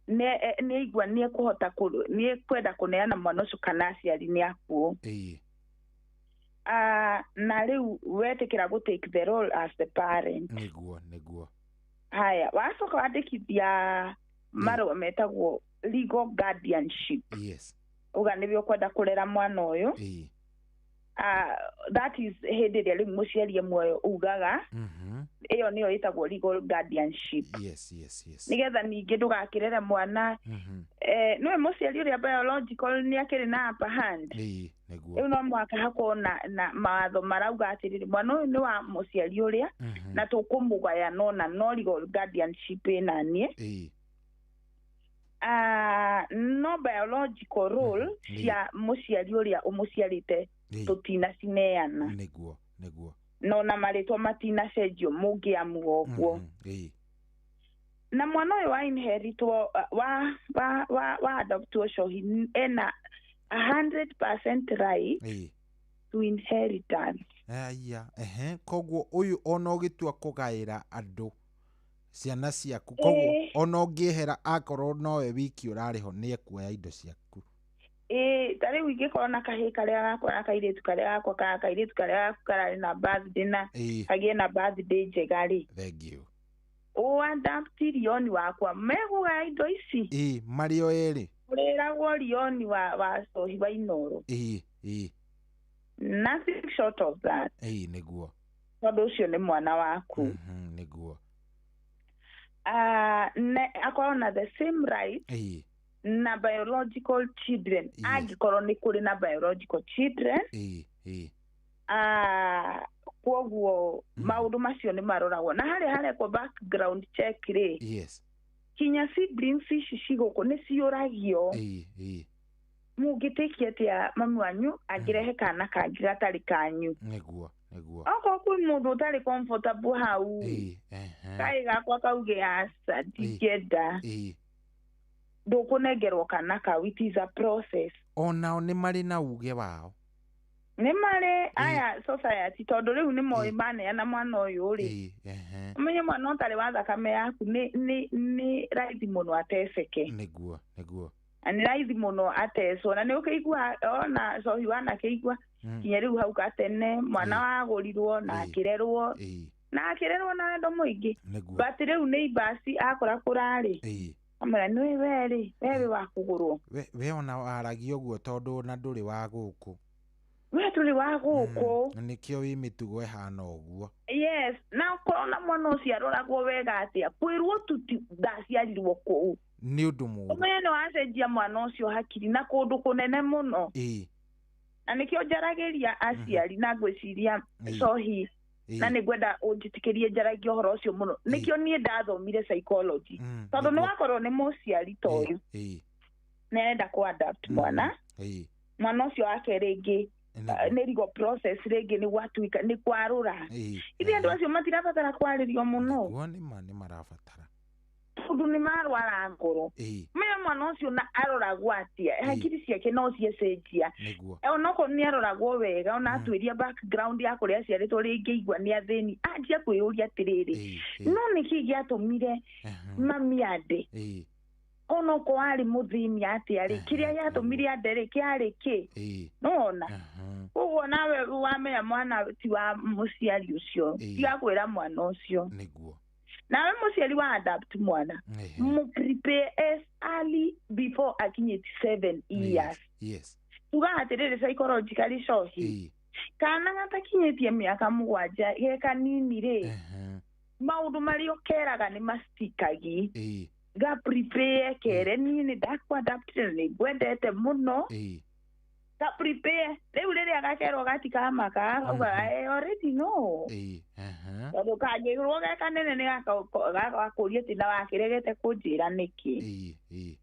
Ne igwa ni kuhota ni kwenda kuneana mwana ucio kana aciari ni akuo. Na riu wetikira go take the role as the parent. Niguo. Haya, wacoka wandikithia marua metagwo legal guardianship. Uga nibyo kwenda kurera mwana uyu. That is hindi ria riu muciari muoyo ugaga. Iyo niyo itagwo legal guardianship. Nigetha ningi ndugakirere mwana niwe muciari uria biological ni akiri na upper hand. Iyo no mwaka hako na mawatho marauga atiriri mwana uyu ni wa muciari uria na tukumugaya no legal guardianship inanie. No biological role cia muciari uria umuciarite tutina cineana. Niguo. No na maritwa matina cenjio mungiamu ogwo. Na mwana uyu wa inheritwo wa adoptwo shohi ena 100% right to inheritance. Koguo uyu ona ugitua kugaira andu ciana ciaku koguo ona ungihera akorwo nowe wiki urariho ni ekuoya indo ciaku. Tari wiki korona kahi karia gakwa na kairitu karia gakwa kana kairitu karia gakwa karari na birthday na kagie na birthday njegari. Thank you. Adapt rioni wakwa meguga indo ici. Mario eri. Ureragwo rioni wa sohi wa Inoro. Nothing short of that. Niguo. Tondu ucio ni mwana waku. Niguo. Akorwo na the same right. Na biological children. Agikorwo ni kuri na biological children. Kwoguo maundu macio ni maroragwo na hare kwa background check ri. Kinya siblings ici ciguku ni ciuragio. Mungitikia atia mami wanyu agirehe kana kangi gatari kanyu. Niguo. Oko kwi mundu utari comfortable hau. Kai gakwa kauge asa digeda. ndukunengerwo kana kau. It is a process. Onao nĩ marĩ na uge wao. Nĩ marĩ aya society tondũ rĩu nĩ moĩ maneana mwana ũyũ rĩ. Ũmenye mwana ũtarĩ wa thakame yaku nĩ raithi mũno ateceke. Nĩguo. Nĩ raithi mũno atecwo na nĩ ũkĩigua ona cohi wanakĩigua kinya rĩu hau gatene mwana wagũrirwo na akĩrerwo na wendo mũingĩ. But rĩu neighbors akora kũrarĩ. Amara nĩ we wa kũgũrwo. We ona waragia ũguo tondũ na ndũrĩ wa gũkũ. We tũrĩ wa gũkũ. Nĩkĩo wĩ mĩtugo ĩhana ũguo. Yes, na ũkorona mwana ũcio aroragwo wega atĩa. Kwĩrwo ndaciarirwo kũu. Nĩ ũndũ mũru. Ũmenye nĩ wacenjia mwana ũcio hakiri na kũndũ kũnene mũno. Na nĩkĩo njaragĩria aciari na ngwĩciria cohi na nĩ ngwenda ũnjĩtĩkĩrie njaragia ũhoro ũcio mũno. Nĩkĩo niĩ ndathomire psychology. Tondũ nĩ wakorwo nĩ mũciari ta ũyũ. Nenda kũ-adapt mwana. Mwana ũcio wake rĩngĩ nĩ legal process rĩngĩ nĩ gwatuĩka nĩ kwarũra. Ithe andũ acio matirabatara kwarĩrio mũno. Nĩ marabatara. Tondũ nĩ marwara ngoro. Menya mwana ũcio na aroragwo atĩa. Hakiri ciake no ciacenjia. Onokorwo nĩ aroragwo wega ona atuĩria background ya kũrĩa aciarĩtwo rĩngĩ igua nĩ athĩni. Anjia kwĩyũria atĩrĩrĩ. No nĩkĩ gĩatũmire mami ande. Onokorwo arĩ mũthĩni atĩa rĩ. Kĩrĩa gĩatũmire ande rĩ kĩarĩ kĩ. Nona. Ũguo nawe wamenya mwana ti wa mũciari ũcio. Tiga kwĩra mwana ũcio. Nawe mũciari wa adapt mwana. Prepare as early before akinyĩte 7 years. Tuga atĩrĩrĩ psychologically cohi. Kana gatakinyĩtie mĩaka 7 ge kanini rĩ. Maũndũ marĩa ũkeraga nĩ mastikagi. Ga prepare kere niĩ nĩ ndakũ-adapt na nĩ ngwendete mũno. Ga prepare rĩu rĩrĩa gakerwo gatikamaka auga I already know. Tondũ kangĩrwo ge kanene nĩ gagakũria atĩ na wakĩregete kũnjĩra nĩkĩ.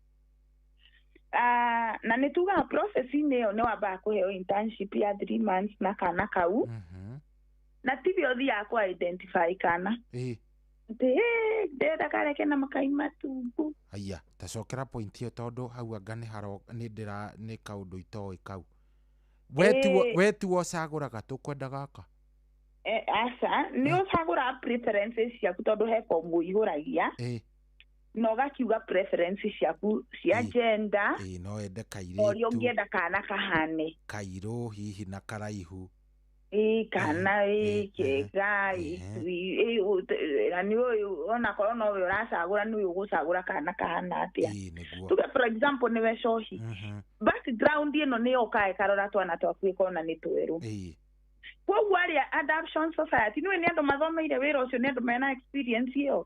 Na nĩ tuga process-inĩ ĩyo nĩ wambaga kũheo internship ya 3 months na kana kau. Na tibio ũthiaga kũ-identify kana. Ndĩrenda kareke na makai matungu. Aya, tacokera point ĩyo tondũ hau anga nĩ kaũndũ itoĩ kau. We tiwo ũcagũraga tũkwenda gaka. Asa, nĩ ũcagũra preferences ciaku tondũ he bomu ihũragia. Na ũgakiuga preferences ciaku cia gender. No ende kairĩtu. Ũrĩa ũngĩenda kana kahane. Kairũ hihi na karaihu. Kana kega na nĩ ũyũ onakorwo no we ũracagũra nĩ ũyũ ũgũcagũra kana kahana atĩa. Tuge for example nĩwe cohi. Background ĩno nĩ yokaga ĩkarora twana twaku ĩkona nĩ twerũ. Koguo arĩa adoption society nĩwe nĩ andũ mathomeire wĩra ũcio nĩ andũ mena experience ĩyo.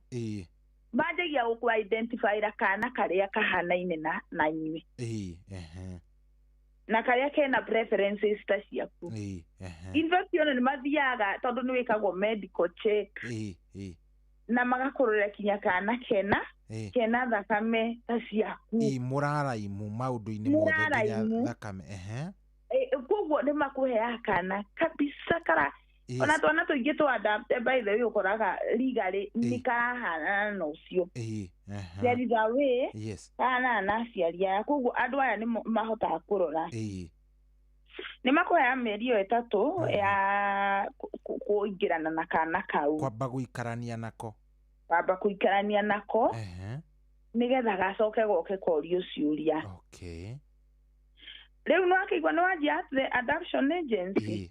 Manjagia gũkũ-identify kana karĩa kahanaine na inyuĩ. Na karĩa kena preferences ta ciaku. Infection nĩ mathiaga tondũ nĩ wĩkagwo medical check. Na magakũrora kinya kana kena thakame ta ciaku. Mũraraimu maũndũ-inĩ mothe kinya thakame. Koguo nĩ makũheaga kana kabisa kara. Ona twana tũingĩ tũ-adapt by the way ũkoraga legally nĩ karahana na ũcio. There is a way kana na aciari aya. Koguo andũ aya nĩ mahotaga kũrora. Nĩ makũheaga mĩeri ĩyo 3 ya kũingĩrana na kana kau. Kwamba gũikarania nako. Kwamba gũikarania nako. Nĩgetha gacoke goke korio ciũria. Rĩu nĩ wakĩigua nĩ wanjia the adoption agency.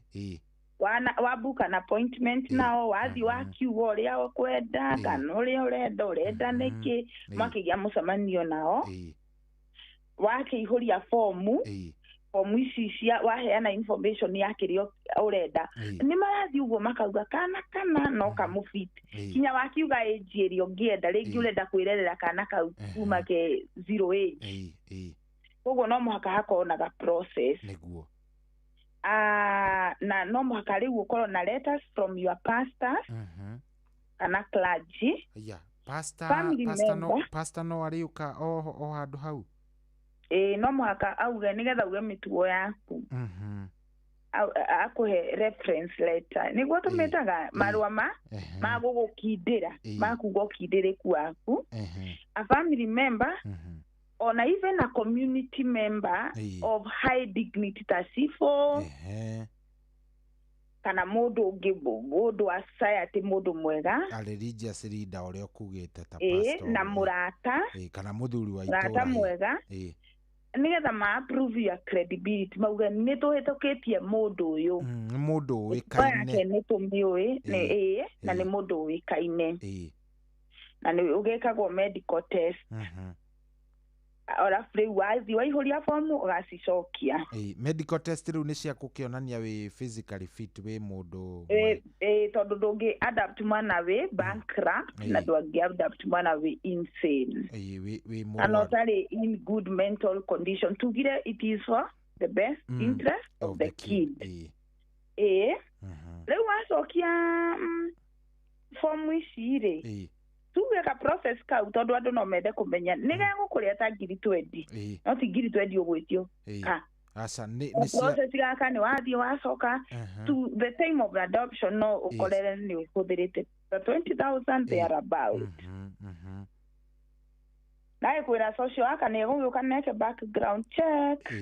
Wa book an appointment nao wathi wakiuga ũrĩa ũkwenda kana ũrĩa ũrenda nĩkĩ makĩgĩa mũcemanio nao. Wakĩihũria fomu ici cia waheana information ya kĩrĩa ũrenda. Nĩ marathiĩ ũguo makauga kana no kamũfit. Kinya wakiuga age ĩrĩa ũngĩenda rĩngĩ ũrenda kwĩrerera kana kau kuma ke 0 age. Koguo no mũhaka hakorwo na ga process. Na no mũhaka rĩu ũkorwo na letters from your pastor kana clergy. Pastor no arĩũka o handũ hau. No mũhaka auge nĩgetha uge mĩtugo yaku. Akũhe reference letter. Nĩguo tũmĩtaga marũa ma gũgũkindĩra ma kuga ũkindĩrĩku waku. A family member ona even a community member of high dignity ta civil kana mundu ungi mundu wa society mundu mwega a religious leader uria ukugite ta pastor na murata kana muthuri wa itora mwega nigetha ma approve your credibility mauga ni tuhitukitie mundu uyu mundu wikaine ni tumiui ni na ni mundu wikaine na ni ugekagwo medical test ora free wathi waihuria form ugacicokia medical test riu ni cia kukionania wi physically fit wi mundu tondu ndungi adapt mwana wi bankrupt na ndungi adapt mwana wi insane wi and totally in good mental condition tugire it is for the best interest of the kid riu wacokia form icire tuge ka process ka utondu andu no mende kumenya niga gukuria ta ngiri 20 no ti ngiri 20 ugwitio asa ni process gaka ni wathi wacoka to the time of adoption no ukorere ni uhuthirite 20,000 there about na ikwira social aka ni guka neke background check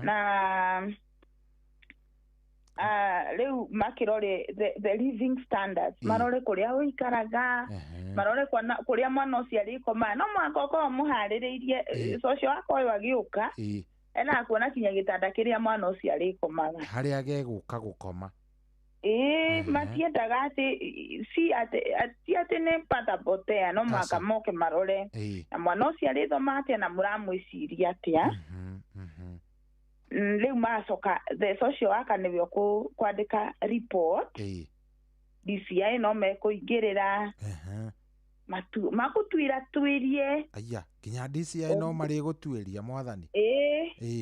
na leu makirore the living standards marore kuria uikaraga marore kuria mwana ucio arikoma no mwaka uko muhaririirie social wako wagiuka ena kuona kinya gitanda kiria mwana ucio arikomaga haria ageguka gukoma matiendaga ati si ati ne pata botea no mwaka moke marore na mwana ucio arithoma atia na muramwiciria atia leu macoka the social worker nibyo kwandika report DCI no mekuingirira makutwira twirie aya kinya DCI no mari gutwiria mwathani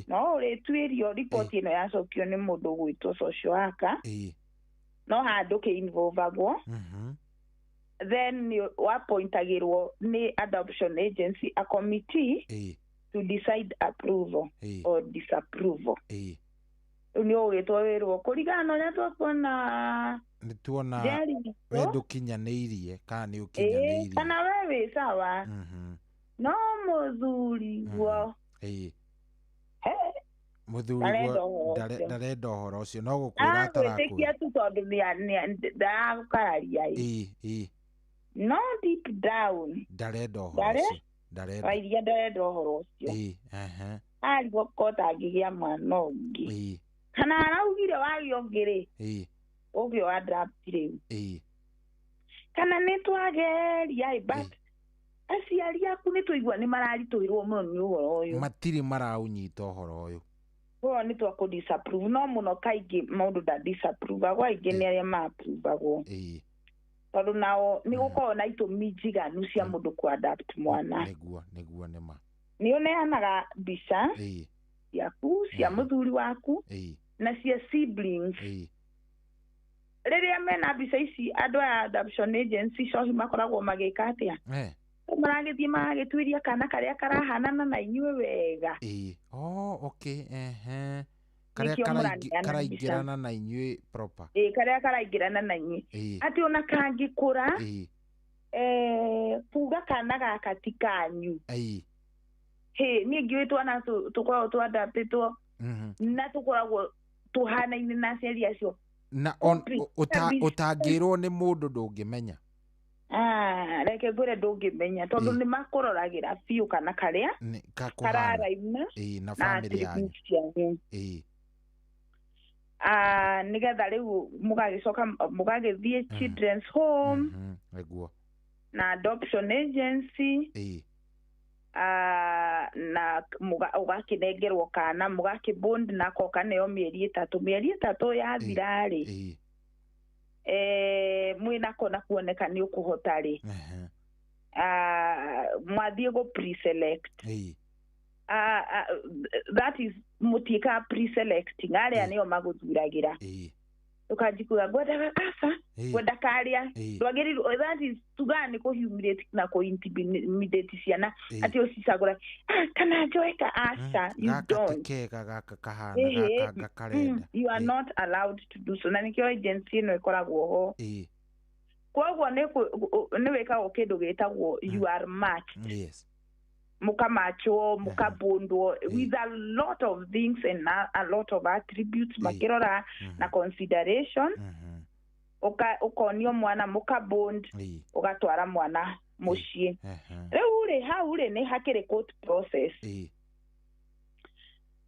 no ri twirio report ino yacokio ni mundu gwitwo social worker no handu ke involve agwo then wapointagirwo ni adoption agency a committee to decide approval or disapproval ni ugitwo wirwo kurigana uria twakuona ni tuona we ndukinyaniirie kana ni ukinyaniirie kana we wi sawa no muthuri guo muthuri guo ndarenda uhoro ucio no gukwira atarakwira tu tondu ndagukararia no deep down ndarenda uhoro ucio wairia ndarenda uhoro ucio arigwo kota ngigia mwana ungi kana araugire wagio ngiri ugio wa draft riu kana ni twageria but aciari aku ni tuigua ni mararituirwo muno ni uhoro uyu matiri maraunyita uhoro uyu bo ni twa ku disapprove no muno kaingi maundu da disapprove agwa ingi ni aria ma approve agwo tondu nao ni gukorwo na itumi njiganu cia mundu ku adapt mwana niguo nima ni uneanaga mbica yaku cia muthuri waku na cia siblings riria mena mbica ici andu a adoption agency cohi makoragwo magika atia maragithie magagitwiria kana karia karahanana na inyue wega okay karia karaingirana na inyue proper karia karaingirana na inyue ati ona kangikura puga kana gaka ti kanyu ni ngiwitwo na tukoragwo twadaptitwo na tukoragwo tuhanaine na aciari acio na utangirwo ni mundu ndungimenya reke ngwire ndungimenya tondu ni makuroragira biu kana karia kararaima na family yanyu nigetha riu mugagicoka mugagithie children's home na adoption agency na ugakinengerwo kana mugakibond nako kaneo mieri 3 yathirari mwina kona kuoneka ni ukuhota ri mwathie go pre-select that is mutika pre-selecting aria nio maguthuragira ukajikuga gwenda asa gwenda karia ndwagirirwo that is tugani ko humiliate na ko intimidate ciana ati ucicagura kana njoeka asa you don't gaka kahana gaka karenda you are not allowed to do so na nikio agency no ikoragwo ho kwoguo ni weka kindu gitagwo you are matched mukamacho mukabundwo with a lot of things and a lot of attributes makirora na consideration ukonio mwana mukabund ugatwara mwana mushie riu ri hau ri ni hakiri court process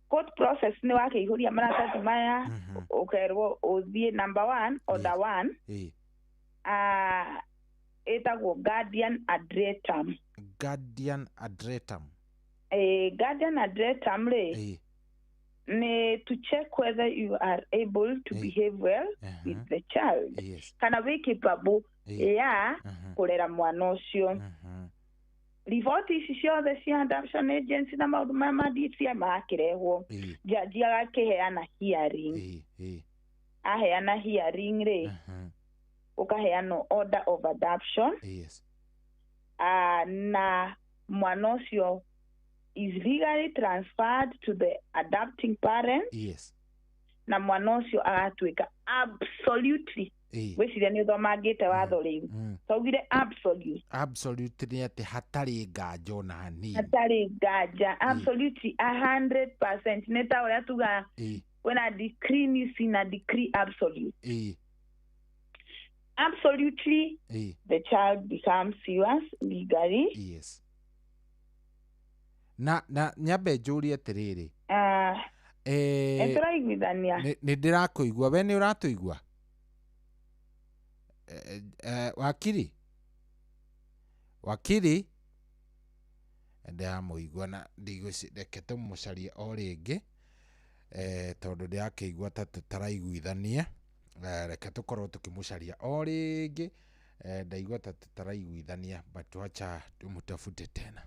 court process ni wakihuria maratathi maya ukerwo uthie number 1 order 1 etagwo guardian ad litem. Guardian ad litem. Guardian ad litem ne to check whether you are able to behave well with the child. Kana we capable ya kurera mwana ucio. Riboti ici ciothe cia adoption agency na maundu maya madisia makirehwo jaji agakiheana hearing. Aheana hearing ri ukaheana order of adoption. Na mwana ucio is legally transferred to the adopting parent. Na mwana ucio agatuika absolutely wiciria ni uthomangite watho riu taugire absolute ni ati hatari ngajo na hanini hatari ngaja absolutely 100% ni ta uria tuga when a decree ni sina decree absolute absolutely the child becomes yours legally. Na nyambe njũrie atiriri nituraiguithania ni ndirakuigua we ni uratuigua wakiri ndamuigua na ndigũcireke tũmũcarie o rĩngĩ tondũ ndĩrakĩigua ta tũtaraiguithania reke tũkorwo tũkĩmũcaria o rĩngĩ ndaigua ta tũtaraiguithania but wacha tumtafute tena.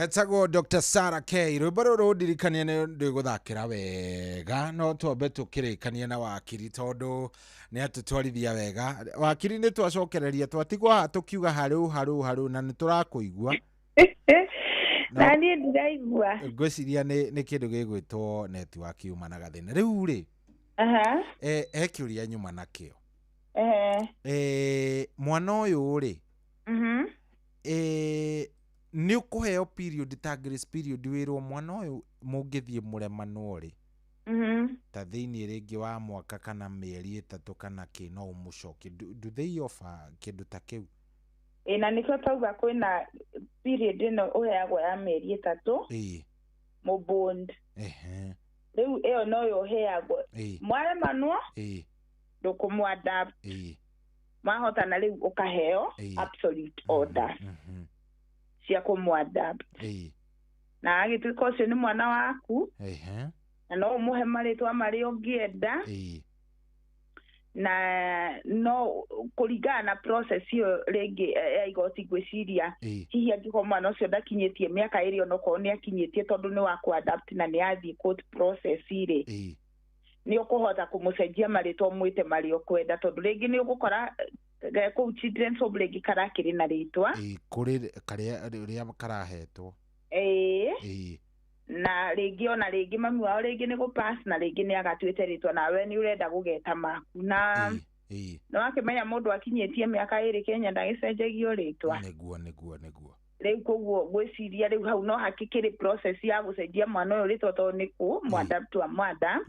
Etagwo Dr. Sarah K. Rwĩmbo rũrũ ndirikania nĩ ndĩgũthakĩra wega no twambe tũkĩrĩkania na wakiri tondũ nĩ atũtwarithia wega. Wakiri nĩ twacokereria twatigwo haha tũkiuga harũ na nĩ tũrakũigua. Na niĩ ndiraigua. Ngwĩciria nĩ kĩndũ gĩgwĩtwo network yuma na gathĩna. Rĩu rĩ he kĩũria nyuma nakĩo. Mwana ũyũ rĩ ni ukuheo period ta grace period wirwo mwana uyu mungithie muremano ri ta thiini ringi wa mwaka kana mieri 3 kana ki no umucoke do they offer kindu ta kiu na nikio tauga kwina period ino uheagwo ya mieri 3 mu bond riu iyo no yo heagwo mwaremano ndukumwadapt mahotana riu ukaheo absolute order cia kumwadapt na agituika ucio ni mwana waku na no umuhe maritwa mari ungienda na no kũringana na process ĩyo rĩngĩ ya igoti gwĩciria hihi angĩkorwo mwana ũcio ndakinyĩtie mĩaka ĩrĩ onokorwo nĩ akinyĩtie tondũ nĩ wa kũ-adapt na nĩ athiĩ court process rĩ nĩ ũkũhota kũmũcenjia marĩtwa mwĩte marĩ ũkwenda tondũ rĩngĩ nĩ ũgũkora kũu children's home rĩngĩ karakĩrĩ na rĩtwa kũrĩ rĩrĩa karahetwo na rĩngĩ ona rĩngĩ mami wao rĩngĩ nĩ gũ-pass na rĩngĩ nĩ agatuĩte rĩtwa nawe nĩ ũrenda gũgeta maku na nĩ wakĩmenya mũndũ akinyĩtie mĩaka ĩrĩ Kenya ndagĩcenjagio rĩtwa nĩguo rĩu koguo gwĩciria rĩu hau no hakĩkĩrĩ process ya gũcenjia mwana ũyũ rĩtwa tondũ nĩ mũ-adapt wa mother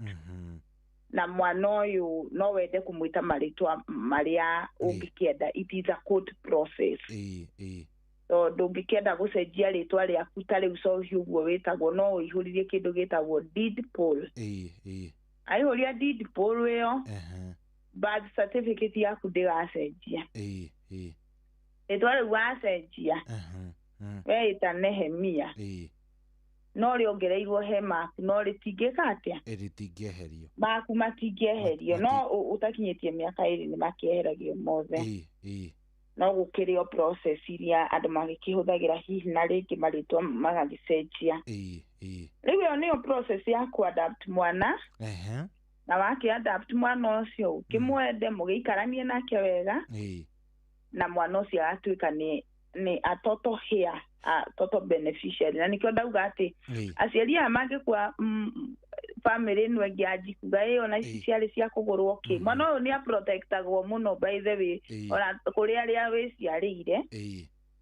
na mwana ũyũ no wende kũmwĩta marĩtwa marĩa ũngĩkĩenda it is a court process tondũ ũngĩkĩenda gũcenjia rĩtwa rĩaku ta rĩu cohi ũguo wĩtagwo no ũihũririe kĩndũ gĩtagwo deed poll aihũria deed poll ĩyo birth certificate yaku ndĩgacenjia rĩtwa rĩu wacenjia weĩta Nehemia no rĩongereirwo he maku no rĩtingĩka atĩa rĩtingĩeherio maku matingĩeherio no ũtakinyĩtie mĩaka ĩrĩ nĩ makĩeheragio mothe no gũkĩrĩ o process iria andũ magĩkĩhũthagĩra hihi na rĩngĩ marĩtwa magagĩcenjia rĩu ĩyo nĩyo process ya kũ-adapt mwana na wakĩ-adapt mwana ũcio ũkĩmwende mũgĩikaranie nake wega na mwana ũcio agatuĩka nĩ a total here total beneficiary na nĩkĩo ndauga atĩ aciari aya mangĩkua family ĩno ĩngĩ anjikuga ona ici ciarĩ cia kũgũrwo kĩ mwana ũyũ nĩ a-protectagwo mũno by the way ona kũrĩ arĩa wĩciarĩire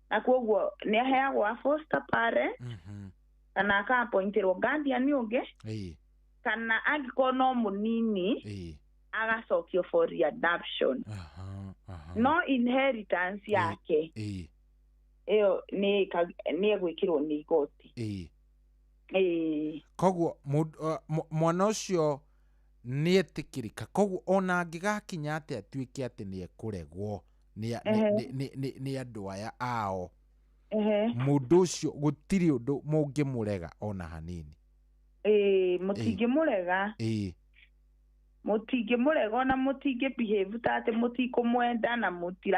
na koguo nĩ aheagwo a foster parent kana aka-appointirwo guardian ũngĩ kana angĩkorwo no mũnini agacokio for readoption no inheritance yake ĩyo nĩ egwĩkĩrwo nĩ igoti koguo mwana ũcio nĩ etĩkĩrĩka koguo ona angĩgakinya atĩ atuĩke atĩ nĩ ekũregwo nĩ andũ aya ao mũndũ ũcio gũtirĩ ũndũ mũngĩmũrega ona hanini mũtingĩmũrega mũtingĩmũrega ona mũtingĩ-behave ta atĩ mũtikũmwenda na mũtirĩ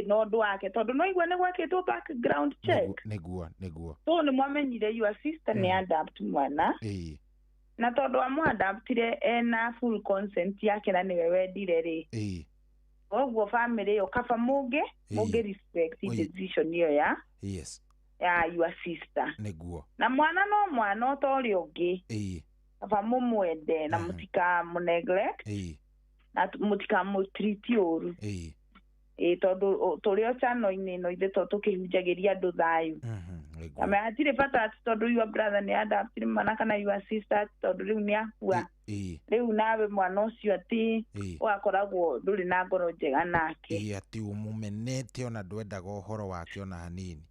na ũndũ wake tondũ no igua nĩ gwakĩtwo background check nĩguo so nĩ mwamenyire your sister nĩ adapt mwana na tondũ amũ-adaptire ena full consent yake na nĩwe wendire rĩ koguo family ĩyo kaba mũngĩ respect decision ĩyo ya your sister na mwana no mwana ta ũrĩa ũngĩ kaba mũmwende na mũtikamũ-neglect na mũtikamũ-treat ũru tondũ tũrĩ o channel-inĩ ĩno ithe to tũkĩhunjagĩria andũ thayũ na hatirĩ bata atĩ tondũ your brother nĩ adaptire mwana kana your sister tondũ rĩu nĩ akua rĩu nawe mwana ũcio atĩ ũgakoragwo ndũrĩ na ngoro njega nake atĩ ũmũmenete ona ndwendaga ũhoro wake ona hanini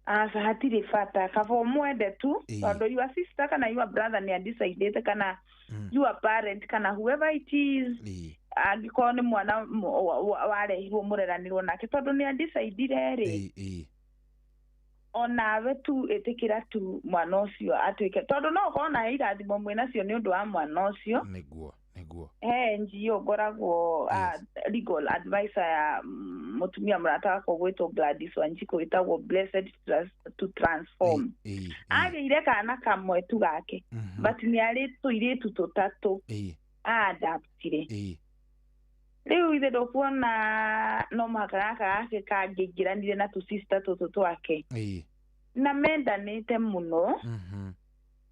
hatirĩ bata kaba ũmwende tu tondũ your sister kana your brother nĩ a-decide kana your parent kana whoever it is angĩkorwo nĩ mwana warehirwo mũreranĩrwo nake tondũ nĩ a-decide rĩ onawe tu ĩtĩkĩra tu mwana ũcio atuĩke tondũ no ũkorwo na irathimo mwĩnacio nĩ ũndũ wa mwana ũcio nĩguo he NGO ngoragwo legal advisor ya mũtumia mũrata wakwa gwĩtwo Gladys Wanjiku wĩtagwo Blessed to Transform agĩire kana kamwe tu gake but nĩ arĩ tũirĩtu tũtatũ a-adaptire rĩu ithe ndũkuona no mũhaka gaka gake kangĩingĩranire na tũ-sister tũtũ twake na mendanĩte mũno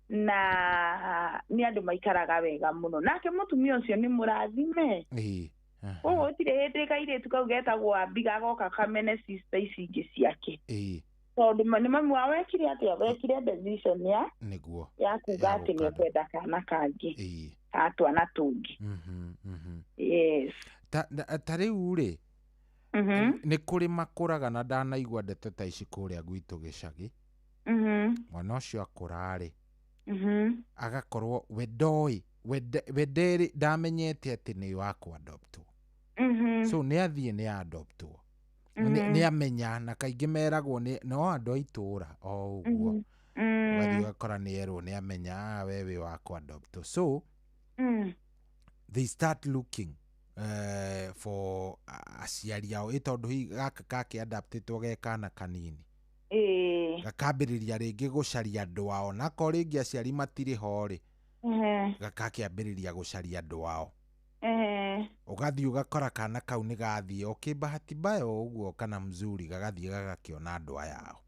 na nĩ andũ maikaraga wega mũno nake mũtumia ũcio nĩ mũrathime koguo gũtirĩ hĩndĩ kairĩtu kau getagwo Abi gagoka kamene sister ici ingĩ ciake tondũ nĩ mami wao wekire atĩa wekire decision ya kuga atĩ nĩ ekwenda kana kangĩ atwana tũngĩ ta rĩu rĩ nĩ kũrĩ makũraga na ndanaigua ndeto ta ici kũrĩa gwitũ gĩcagi mwana ũcio akũrarĩ agakorwo we nderĩ ndamenyete atĩ nĩ wa kũ-adoptwo so nĩ athiĩ nĩ a-adoptwo nĩ amenya na kaingĩ meragwo no andũ a itũũra o ũguo ũgathiĩ ũgakora nĩ erwo nĩ amenya we wĩ wa kũ-adoptwo so they start looking for aciari ao ĩtondũ hihi gaka gakĩadaptĩtwo ge kana kanini gakambĩrĩria rĩngĩ gũcaria andũ ao nako rĩngĩ aciari matirĩ ho rĩ gakakĩambĩrĩria gũcaria andũ ao ũgathiĩ ũgakora kana kau nĩ gathiĩ bahati mbaya ũguo kana mzuri gagathiĩ gagakĩona andũ aya ao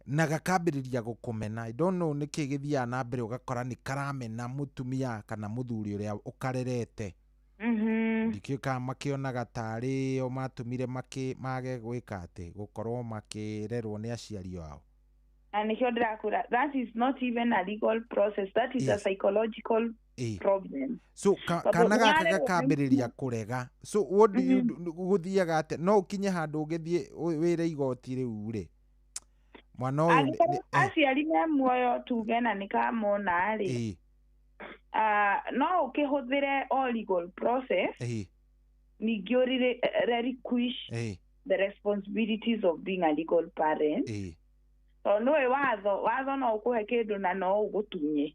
na gakambĩrĩria gũkũmena. I don't know nĩkĩ gĩthiaga na mbere ũgakora nĩ karamena mũtumia kana mũthuri ũrĩa ũkarerete ndikĩũka makĩonaga tarĩ o matũmire mage gwĩka atĩ gũkorwo makĩrerwo nĩ aciari ao. And nĩkĩo ndĩrakũra, that is not even a legal process, that is a psychological problem. So kana gaka gakambĩrĩria kũrega. So what do you gũthiaga atĩ no ũkinye handũ ũgĩthiĩ wĩre igoti rĩu rĩ mwana ũyũ aciari me muoyo tuge na nĩkamona rĩ no ũkĩhũthĩre all legal process ningĩ ũrĩ relinquish the responsibilities of being a legal parent. So nĩwe watho no ũkũhe kĩndũ na no ũgũtunye.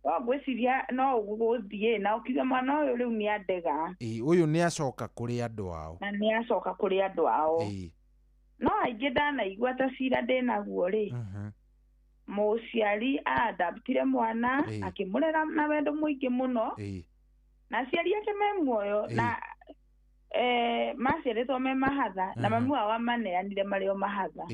Ngwĩciria no ũgũthiĩ na ũkiuga mwana ũyũ rĩu nĩ andega. Ũyũ nĩ acoka kũrĩ andũ ao. Na nĩ acoka kũrĩ andũ ao. No aingĩ ndanaigua ta cira ndĩnaguo rĩ mũciari adaptire mwana akĩmũrera na wendo mũingĩ mũno na aciari ake me muoyo na maciarĩtwo me mahatha na mamu wao amaneanire marĩ o mahatha.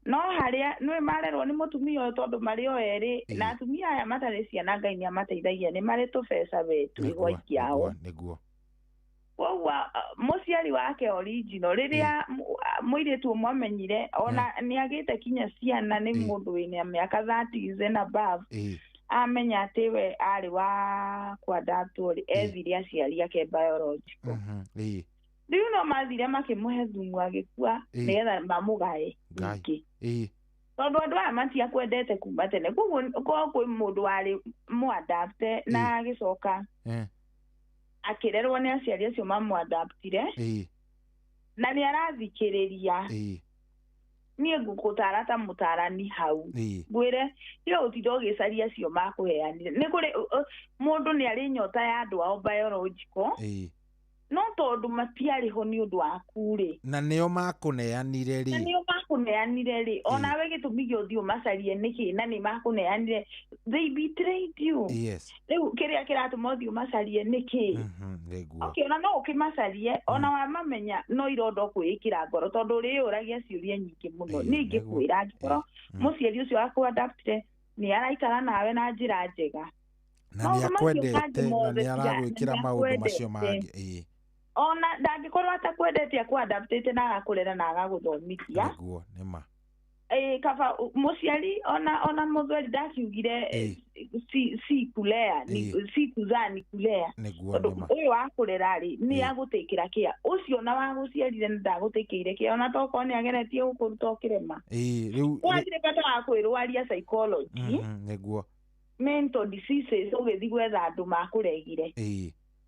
No harĩa nĩ marerwo nĩ mũtumia ũyũ tondũ marĩ o erĩ na atumia aya matarĩ ciana Ngai nĩ amateithagia nĩ marĩ tũbeca betu igwa ikiao. Koguo mũciari wake original rĩrĩa mũirĩtu ũmwe amenyire ona nĩ agĩte kinya ciana nĩ mũndũ wĩna mĩaka 30 and above amenya atĩ we arĩ wa kwandatwo ethire aciari ake biological. Rĩu no mathire makĩmũhe thumu agĩkua nĩgetha mamũgae ningĩ tondũ andũ aya matiakwendete kuma tene. Koguo kwĩ mũndũ warĩ mũadapte na agĩcoka akĩrerwo nĩ aciari acio mamũadaptire na nĩ arathikĩrĩria. Niĩ ngũgũtara ta mũtarani hau ngwĩre tiga gũtinda ũgĩcaria acio makũheanire. Nĩ kũrĩ mũndũ nĩ arĩ nyota ya andũ ao biological no tondũ matiarĩ ho nĩ ũndũ waku rĩ na nĩo makũneanire rĩ onawe gĩtũmi gĩa ũthiĩ ũmacarie nĩkĩ na nĩ makũneanire. They betrayed you. Rĩu kĩrĩa kĩratũma ũthiĩ ũmacarie nĩkĩ? Okay, ona no ũkĩmacarie ona wamamenya no irondo kwĩĩkĩra ngoro tondũ ũrĩyũragia ciũria nyingĩ mũno. Ningĩ kwĩra angĩkorwo mũciari ũcio akũadaptire nĩ araikara nawe na njĩra njega na nĩ akwendete na nĩ aragwĩkĩra maũndũ macio mangĩ ona ndangĩkorwo atakwendete akũadaptĩte na agakũrera na agagũthomithia. Nĩguo nĩma kaba mũciari ona mũthweri ndakiugire si kulea si kuzaa ni kulea. Ũyũ wakũrera rĩ nĩ agũtĩkĩra kĩa ũcio na wagũciarire ndagũtĩkĩire kĩa ona tokorwo nĩ ageretie gũkũruta ũkĩrema. Rĩu wathire bata wa kwĩrwaria psychology nĩguo mental diseases ũgĩthiĩ gwetha andũ makũregire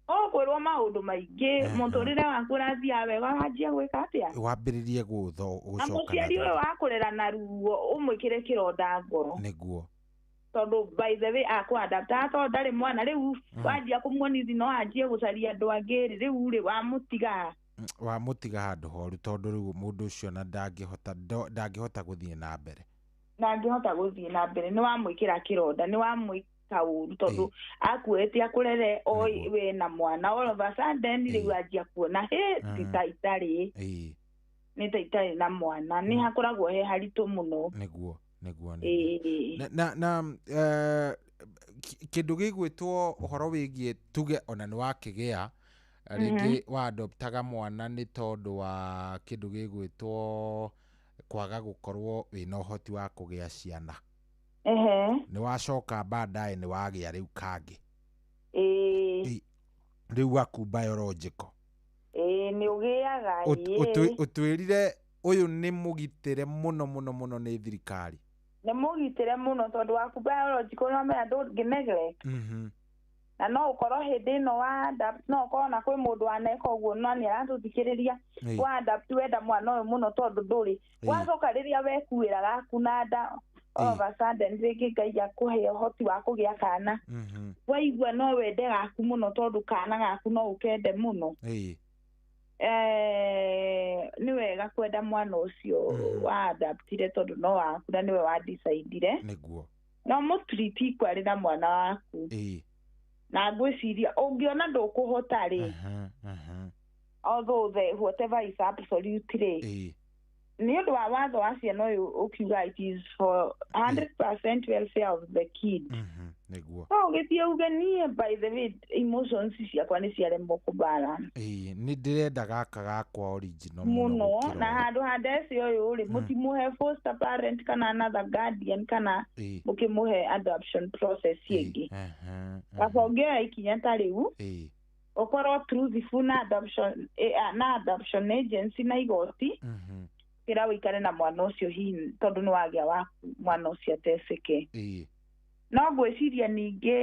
kwĩrwo maũndũ maingĩ mũtũrĩre waku ũrathiĩ wega wanjia gwĩka atĩa wambĩrĩrie gũcoka na mũciari ũyũ wakũrera na ruo ũmwĩkĩre kĩronda ngoro nĩguo tondũ by the way akũadapta tondũ ndarĩ mwana rĩu wanjia kũmuonithi no anjie gũcaria andũ angĩ rĩu rĩ wamũtiga handũ horu tondũ rĩu mũndũ ũcio na ndangĩhota gũthiĩ na mbere nĩ wamwĩkĩra kĩronda nĩ wamwĩka ũru tondũ akuĩte akũrere we na mwana all of a sudden rĩu anjia kuona nĩ ta itarĩ na mwana nĩ hakoragwo he haritũ mũno. Nĩguo na kĩndũ gĩgwĩtwo ũhoro wĩgiĩ tuge ona nĩ wakĩgĩa rĩngĩ waadoptaga mwana nĩ tondũ wa kĩndũ gĩgwĩtwo kwaga gũkorwo wĩna ũhoti wa kũgĩa ciana. Nĩ wacoka baadaye nĩ wagĩa rĩu kangĩ rĩu waku biological nĩ ũgĩaga ũtwĩrire ũyũ nĩ mũgitĩre mũno nĩ thirikari. Nĩ mũgitĩre mũno tondũ waku biological no menya ndũngĩ neglect na no ũkorwo hĩndĩ ĩno wa adapt no ũkorwo na kwĩ mũndũ waneka ũguo no nĩ aratũthikĩrĩria wa adapt wenda mwana ũyũ mũno tondũ ndũrĩ wacoka rĩrĩa wekuĩra gaku na nda all of a sudden rĩngĩ Ngai akũhe ũhoti wa kũgĩa kana waigua no wende gaku mũno tondũ kana gaku no ũkende mũno nĩ wega kwenda mwana ũcio wa adaptire tondũ no waku na nĩwe wa decide nĩguo no mũtriti kwarĩ na mwana waku na ngwĩciria ũngĩona ndũkũhota rĩ although whatever is absolute rĩ nĩ ũndũ wa watho wa ciana ũyũ ũkiuga it is for 100% welfare of the kid nĩguo no gĩthiĩ uge niĩ by the way emotions ciakwa nĩ ciaremwo kũbalance nĩ ndĩrenda gaka gakwa original mũno na handũ ha ndeci ũyũ rĩ mũtimũhe foster parent kana another guardian kana mũkĩmũhe adoption process ĩngĩ kaba ũngĩoya ikinya ta rĩu ũkorwo truthful na adoption agency na igoti kĩra wĩikare na mwana ũcio hihi tondũ nĩ wagĩa waku mwana ũcio ateceke no ngwĩciria ningĩ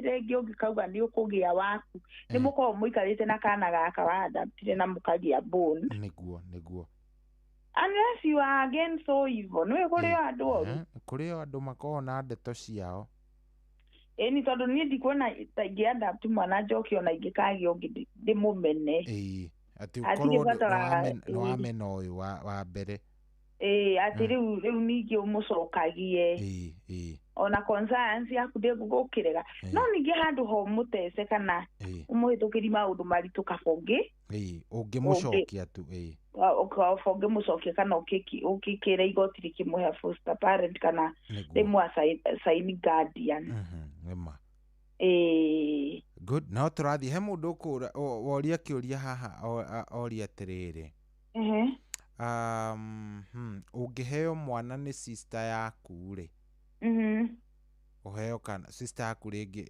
rĩngĩ ũngĩkauga nĩ ũkũgĩa waku nĩ mũkorwo mũikarĩte na kana gaka wa adaptire na mũkagĩa bone nĩguo unless you are again so evil nĩ kũrĩ andũ oru kũrĩ andũ makoragwo na ndeto ciao ni tondũ niĩ ndikuona ta ingĩ-adapt mwana njoke ona ingĩkagĩa ũngĩ ndĩmũmene atĩ ũkorwo nĩwamena ũyũ wa mbere atĩ rĩu ningĩ ũmũcokagie ona conscience yaku ndĩgũgũkĩrĩra no ningĩ handũ ho mũtece kana ũmũhĩtũkĩri maũndũ maritũ kaba ũngĩmũcokia tu ũkaba ũngĩmũcokia kana ũkĩkĩra igoti rĩkĩmũhe foster parent kana rĩmwe sign guardian good no tũrathiĩ he mũndũ woria kĩũria haha oria atĩrĩrĩ ũngĩheo mwana nĩ sister yaku rĩ ũheo kana sister yaku rĩngĩ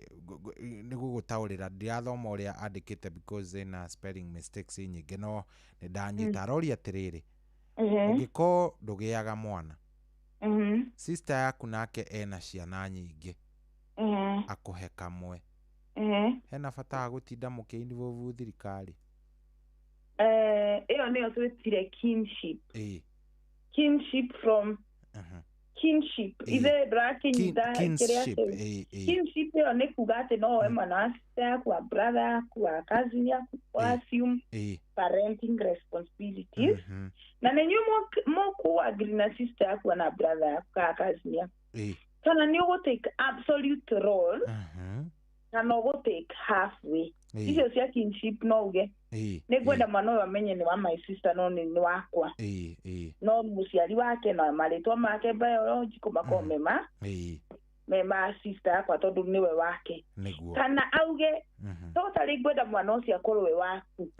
nĩ gũgũtaũrĩra ndirathoma ũrĩa andĩkĩte because ĩna spelling mistakes nyingĩ no nĩ ndanyita aroria atĩrĩrĩ ũngĩkorwo ndũgĩaga mwana sister yaku nake ena ciana nyingĩ akũhe kamwe hena bata wa gũtinda mũkĩ-involve thirikari ĩyo nĩyo twĩtire kinship from kinship ithe ndũrakinyita kinship ĩyo nĩ kuga atĩ no woe mwana wa sister yaku wa brother yaku wa cousin yaku assume parenting responsibilities na nĩ inyuĩ mũkũ-agree na sister yaku na brother yaku kana cousin yaku kana nĩ ũgũtake absolute role kana ũgũtake halfway icio cia kinship no uge nĩ ngwenda mwana ũyũ amenye nĩ wa my sister no nĩ wakwa no mũciari wake na marĩtwa make biological makorwo mema sister yakwa tondũ nĩwe wake kana auge totally ngwenda mwana ũcio akorwo we waku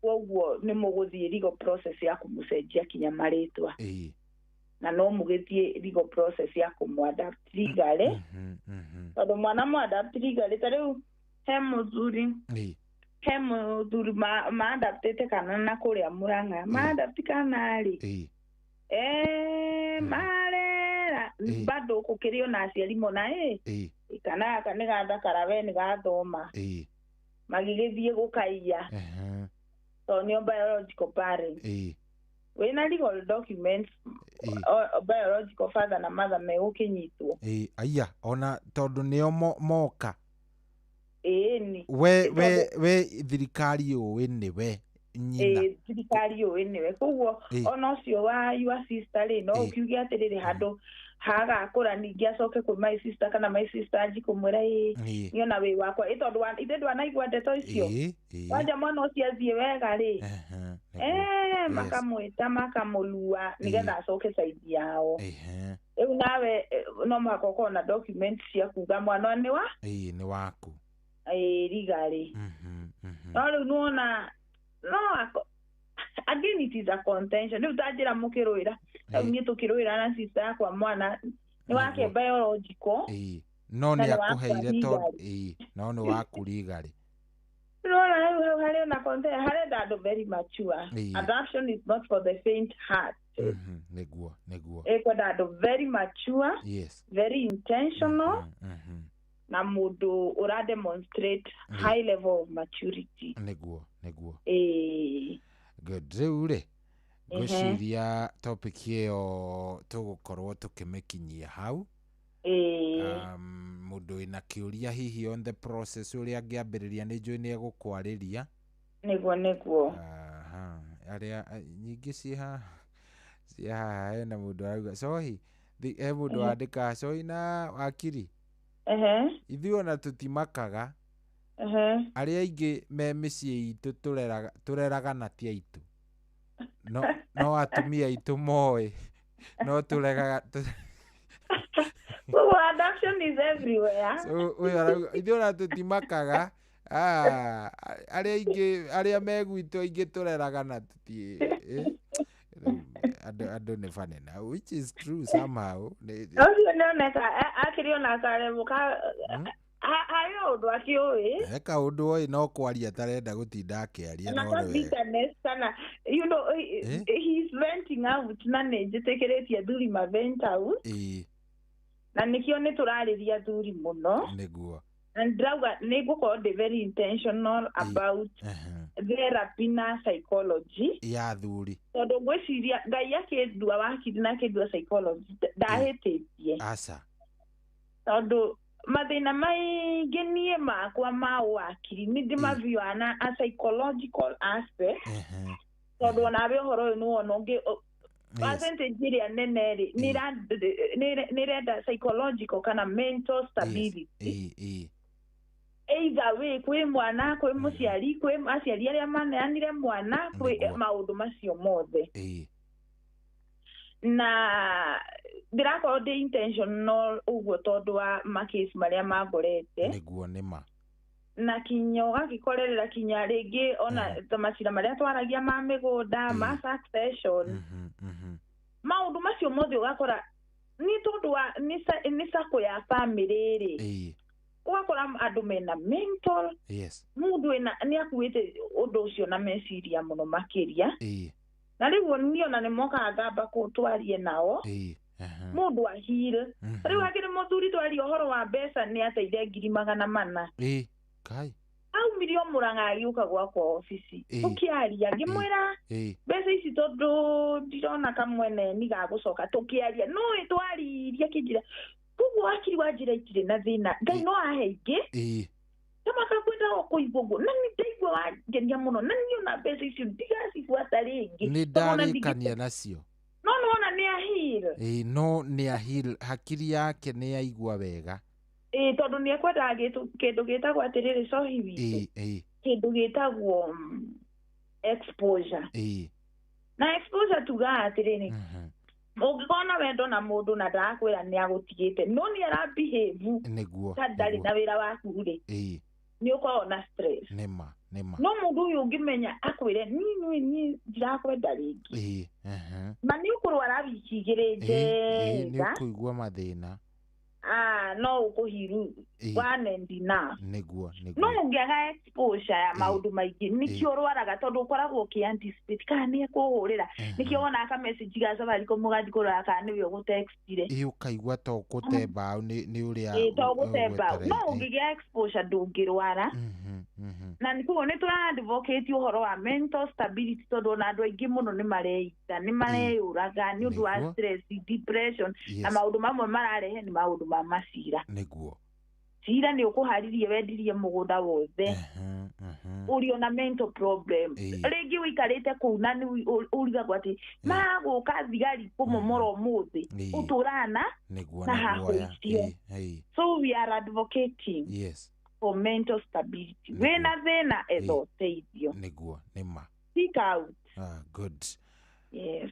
koguo nĩ mũgũthiĩ legal process ya kũmũcenjia kinya marĩtwa na no mũgĩthiĩ legal process ya kũmũ-adapt legally tondũ mwana mũ-adapt legally ta rĩu he mũthuri ma-adaptĩte kana na kũrĩa Mũrang'a ma-adapt kana rĩ marera bado gũkĩrĩ ona aciari mona kana aka nĩ gathakara we nĩ gathoma magĩgĩthiĩ gũkaiya tondũ nĩo biological parent wĩna legal documents biological father na mother megũkĩnyitwo aya ona tondũ nĩo moka ni we thirikari ũĩ nĩwe nyina thirikari ũĩ nĩwe koguo ona ũcio wa your sister rĩ no ũkiuge atĩrĩrĩ handũ hagakũra ningĩ acoke kwĩ my sister kana my sister anji kũmwĩra niona wĩ wakwa tondũ ithe ndwanaigua ndeto icio wanja mwana ũcio athiĩ wega rĩ makamwĩta makamũlua nĩgetha acoke saidi yao rĩu nawe no mũhaka ũkorwo na document cia kuga mwana nĩ waku legally no rĩu nĩwona no again it is a contention rĩu tanjĩra mũkĩrũĩra rĩu niĩ tũkĩrũĩra na sister yakwa mwana nĩ wake biological no nĩ akũheire tondũ no nĩ waku legally nĩwona rĩu harĩ ona contention harĩ andũ very mature adoption is not for the faint heart nĩguo kwenda andũ very mature very intentional na mũndũ ũra demonstrate high level of maturity nĩguo good rĩu rĩ ngwiciria topic ĩyo tũgũkorwo tũkĩmĩkinyia hau. Mũndũ wĩna kĩũria hihi on the process ũrĩa angĩambĩrĩria nĩ njũĩ nĩ egũkwarĩria. Nĩguo. Arĩa nyingĩ ciĩ haha hena mũndũ arauga Sohi, he mũndũ wandĩka Sohi na Wakiri. Ithuĩ ona tũtimakaga. Arĩa aingĩ me mĩciĩ itũ tũreraga na ti aitũ. No atumia aitũ moĩ. No tũregaga. Adoption is everywhere. Ithuĩ ona tũtimakaga. Arĩa megwitũ aingĩ tũreraga na tuti. Andũ nĩ banena, which is true somehow. Ũcio nĩoneka akĩrĩ ona karemũka hayo ũndũ akĩũĩ. Eka ũndũ oĩ no kwaria tarenda gũtinda akĩaria no we. You know, he's venting out na nĩnjĩtĩkĩrĩtie athuri ma vent out. Na nĩkĩo nĩtũrarĩria athuri mũno. Nĩguo. And ndĩrauga nĩngũkorwo very intentional about therapy na psychology ya athuri. Tondũ ngwĩciria Ngai akĩndua wakiri na akĩndua psychology ndahĩtĩtie. Aca. Tondũ mathĩna maingĩ niĩ makwa ma wakiri nĩ ndĩmaview na a psychological aspect. Tondũ onawe ũhoro ũyũ nĩwona ũngĩ percentage ĩrĩa nene rĩ nĩrenda psychological kana mental stability. Either way kwĩ mwana kwĩ mũciari kwĩ aciari arĩa maneanire mwana kwĩ maũndũ macio mothe. Na ndĩrakorwo ndĩ intentional ũguo tondũ wa macase marĩa mangorete. Nĩguo nĩma. Na kinya ũgagĩkorerera kinya rĩngĩ ona ta macira marĩa twaragia ma mĩgũnda ma succession. Maũndũ macio mothe ũgakora nĩ tondũ wa nĩ sako ya family rĩ. Ũgakora andũ mena mental. Mũndũ nĩ akuĩte ũndũ ũcio na meciria mũno makĩria. Na rĩu niona nĩ mokaga ngamba kũtwarie nao. Mũndũ ahire. Rĩu hakĩrĩ mũthuri twaria ũhoro wa mbeca nĩ ateire 400,000. Kai. Aumire Mũrang'a agĩũka gwakwa ofici. Tũkĩaria ngĩmwĩra mbeca ici tondũ ndirona kamwene ni gagũcoka tũkĩaria no twaririe kĩnjira. Koguo wakiri wa njĩra itirĩ na thĩna. Ngai no aheingĩ. Tamakakwenda kũigwo na nĩ ndaigua wangenia mũno na niona mbeca icio ndigacibuata rĩngĩ. Nĩ ndarĩkania nacio. No nona nĩ ahil. No nĩ ahil, hakiri yake nĩ yaigua wega. Tondũ nĩ ekwendaga kĩndũ gĩtagwo atĩrĩrĩ Sohi witũ. Kĩndũ gĩtagwo exposure. Na exposure tugaga atĩrĩrĩ. Ũngĩkona wendo na mũndũ na ndarakwĩra nĩ agũtigĩte no nĩ arabehave. Nĩguo. Ta ndarĩ na wĩra waku rĩ. Nĩ ũkoragwo na stress. Nĩma. No mũndũ ũyũ ũngĩmenya akwĩre niĩ ndirakwenda rĩngĩ. Na nĩ ũkũrwara wiki igĩrĩ njega. Nĩ ũkũigua mathĩna. No ũkũhiru one and enough. Nĩguo. No ũngĩaga exposure ya maũndũ maingĩ nĩkĩo ũrwaraga tondũ ũkoragwo ũkĩ-anticipate kana nĩ ekũhũrĩra. Nĩkĩo wona aka message ga Safaricom mũgathi kũrora kana nĩwe ũgũtextire. Ũkaigua ta ũgũte mbaũ nĩ ũrĩa. Ta ũgũte mbaũ. No ũngĩgĩa exposure ndũngĩrwara. Na nĩkuo nĩ tũra-advocate ũhoro wa mental stability tondũ ona andũ aingĩ mũno nĩ mareita nĩ mareyũraga nĩ ũndũ wa stress, depression na maũndũ mamwe mararehe nĩ maũndũ ma macira. Nĩguo. Cira nĩ ũkũharĩrie wendirie mũgũnda wothe. Ũrĩ ona mental problem. Rĩngĩ ũikarĩte kũu na nĩ ũrigagwo atĩ magũka thigari kũmomora ũmũthĩ. Ũtũrana na hahu icio. So we are advocating. For mental stability. Wena thĩna etha ũteithio. Nĩguo nĩma. Speak out. Good.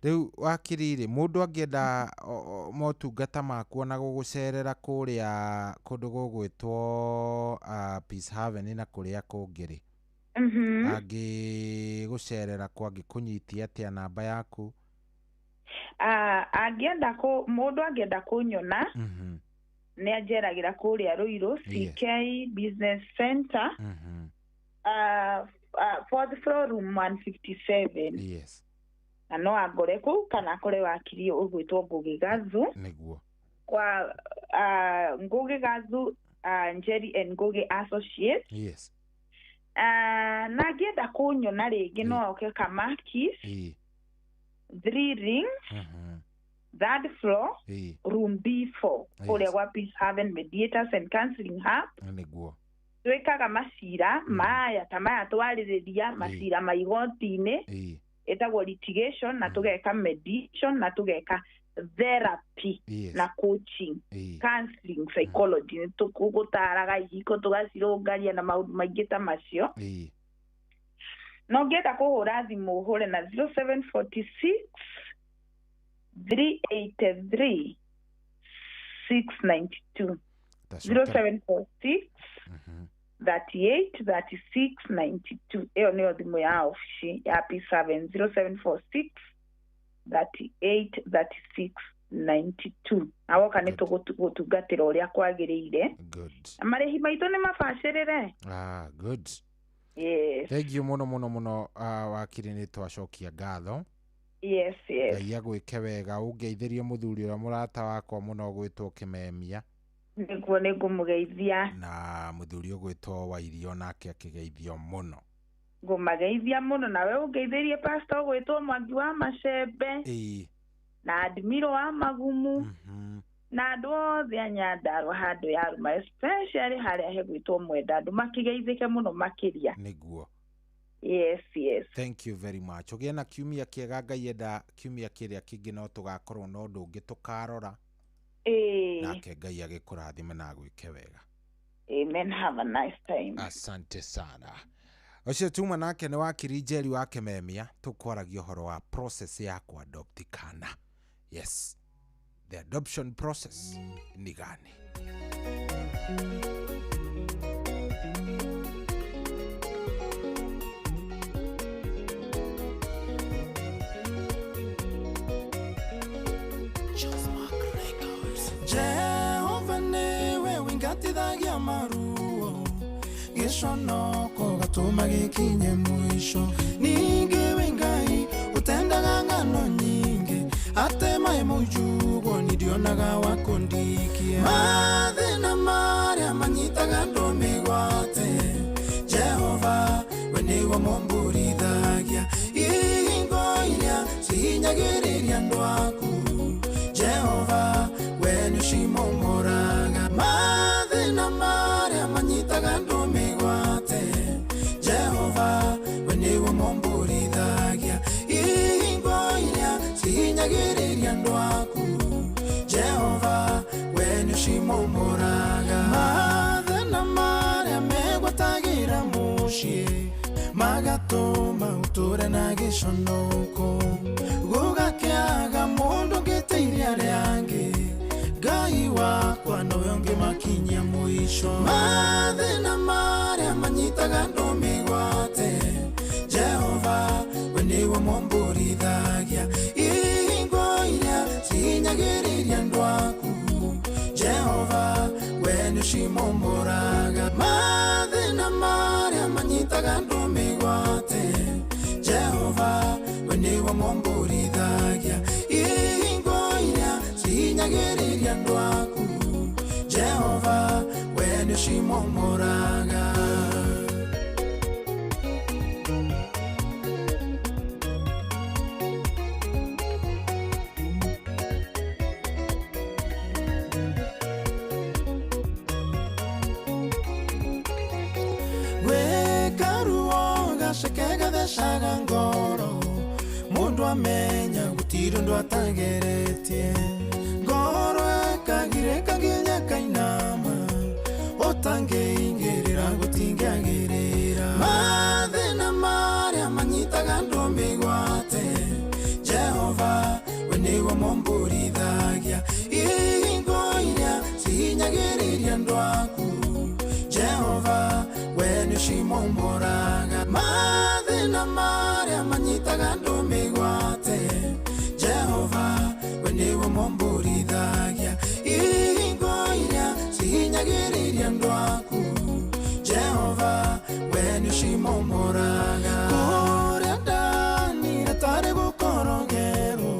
Rĩu wakiri-rĩ mũndũ angĩenda motungata maku na gũgũcerera kũrĩa kũndũ gũgwĩtwo Peace Haven na kũrĩa kũngĩ-rĩ angĩgũcerera angĩkũnyitia atĩa namba yaku? Mũndũ angĩenda kũnyona nĩ anjeragĩra kũrĩa Ruiru CK Business Center 4th floor room 157. Na no angore kũu kana akore wakiri ũgwĩtwo Ngugi Gathu. Nĩguo. Kwa Ngugi Gathu Njeri and Ngugi Associates. Na angĩenda kũnyona rĩngĩ no oke Kamakis. 3 rings, third floor, room B4. Kule kwa Peace Haven Mediators and Counseling Hub. Niguo. Twekaga macira maya tamaya twariria macira maigoti-ini etagwo litigation na tugeka mediation na tugeka therapy na coaching counseling psychology tukugutaraga ihiko tugacirungaria na maundu maingi ta macio no ngenda kuhura thimu hure na 0746 383 692 0746 38 36 92. Hiyo niyo thimu ya ofisi ya P7 0746 38 36 92. Awo kane tugutugatira uria kwagiriire. Good. Amarehi maitu ni mabacirire. Good. Yes. Thank you muno wakiri ni twacokia ngatho. Yes. Ngai agwike wega ungeithirie muthuri uria murata wakwa muno gwitwo Kimemia. Niguo ningumugeithia na muthuri ugwitwo Wairio nake akigeithio muno. Ngumageithia muno nawe ungeithirie pastor ugwitwo Mwangi wa Macembe na Admiro wa Magumu na andu othe a Nyandarua handu ya Ruma especially haria hegwitwo Mwenda andu makigeithike muno makiria. Niguo. Yes. Thank you very much. Ugie na kiumia kiega Ngai enda kiumia kiria kingi no tugakorwo no ndu ungi tukarora. Nake Ngai agikurathime na gwike wega. Amen. Have a nice time. Asante sana. Ucio tuma nake ni wakiri Njeri wa Kimemia tukwaragia horo wa process ya ku adopt kana. Yes. The adoption process ni gani? Jehova niwe wingatithagia maruo giconoko gatuma gikinye mwisho ningi wingai utendaga ngano nyingi atemae mujugo nidionaga wakundikia mathina maria manyitaga ndumigwate Jehova we niwe mumburithagia ihingo iria cihinyagiriria andu aku Jehova we nĩcimomoraga mathĩna marĩa manyitaga andũ mĩgwate Jehova we nĩwe mombũrithagia ihingo iria cihinyagĩrĩria andũ aku Jehova we nĩcimomoraga mathĩna marĩa megwatagĩra mũciĩ magatũma ũtũre na gĩconoko gũgakĩaga mũndũ ngĩteithia rĩangĩ Ngai wakwa nowe ũngĩmakinyia mũico mathĩna marĩa manyitaga andũ mĩgwate Jehova we nĩwe mombũrithagia ihingo iria cihinyagĩrĩria andũ aku Jehova we nĩcimomoraga mathĩna marĩa manyitaga andũ mĩgwate Jehova we nĩwe mombũrithagia ihingo iria cihinyagĩrĩria andũ aku Jehova we nĩcimomoraga gwĩkaruo gaceke gathecaga ngoro mundu amenya gutiri ndu atageretie ngoro ekagireka nginya kainama utangeingirira gutingiagirira mathina marĩa manyitaga andũ mĩgwate Jehova we nĩwe mombũrithagia ihingo iria cihinyagĩrĩria andũ aku Jehova we nĩcimomoraga mathĩna marĩa manyitaga andũ mĩgwate Jehova we nĩwe mombũrithagia ihingo iria cihinyagĩrĩria andũ aku Jehova we nĩcimomoraga kũrĩa ndanire tarĩ gũkorogerwo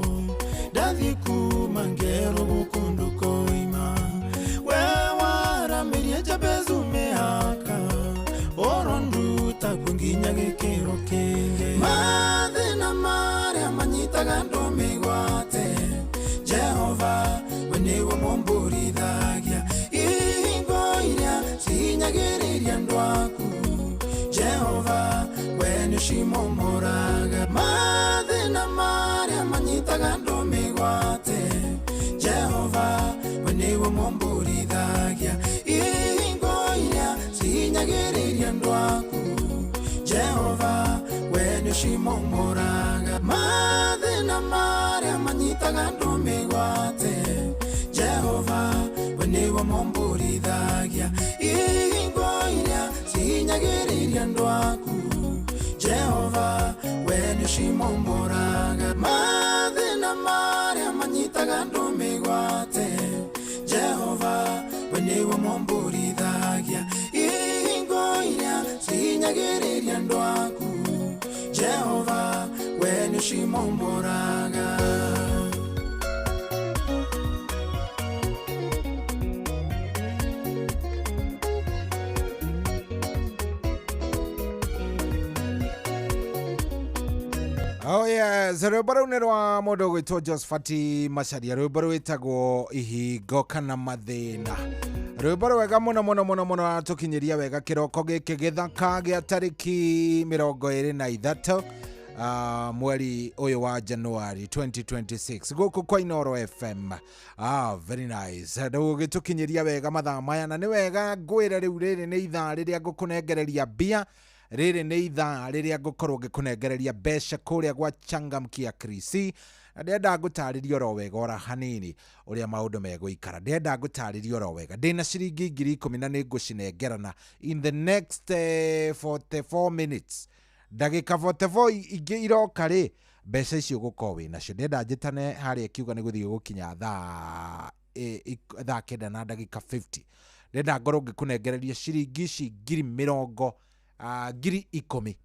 ndathiĩ kuma ngerwo gũkũndũ koima we waramĩrie Jabezu mĩhaka oronduta kunginya gĩkĩro kĩngĩ mathĩna marĩa manyitaga andũ niwe momborithagia ihingo iria cihinyagĩrĩria andũ aku Jehova we nĩũcimomoraga mathĩna marĩa manyitaga andũ mĩgwate Jehova we niwe momborithagia ihingo iria cihinyagĩrĩria andũ aku Jehova we nĩũcimomoraga mathĩna marĩa manyitaga andũ mĩgwate Jehova we niwe momborithagia ihingo iria cihinyagĩrĩria andũ aku Jehova we nĩũcimomoraga. Oh yes, rwĩmbo rũu nĩ rwa mũndũ ũgwĩtwo Josphat Macharia, rwĩmbo rwĩtagwo ihingo kana mathĩna. Rwĩmbo rwega mũno mũno mũno mũno atũkinyĩria wega kĩroko gĩkĩ gĩthaka gĩa tarĩki 23 mweri ũyũ wa January 2026 gũkũ kwa Inoro FM. Very nice. Gĩtũkinyĩria wega mathaa maya na nĩ wega ngwĩre rĩu rĩrĩ nĩ ithaa rĩrĩa ngũkũnengereria mbia. Rĩrĩ nĩ ithaa rĩrĩa ngũkorwo ngĩkũnengereria mbeca kũrĩa gwa Changamkia Krisi. Na ndenda ngũtarĩria oro wega ora hanini ũrĩa maũndũ megũikara. Ndenda ngũtarĩria oro wega. Ndĩna ciringi 10,000 na nĩ ngũcinengerana in the next 44 minutes. Ndagĩka 44 ingĩ iroka rĩ, mbeca icio ũgũkorwo wĩnacio. Ndenda njĩtane harĩa kiuga nĩ gũthiĩ gũkinya thaa 9 na ndagĩka 50. Ndenda ngorwo ngĩkũnengereria ciringi ici 10,000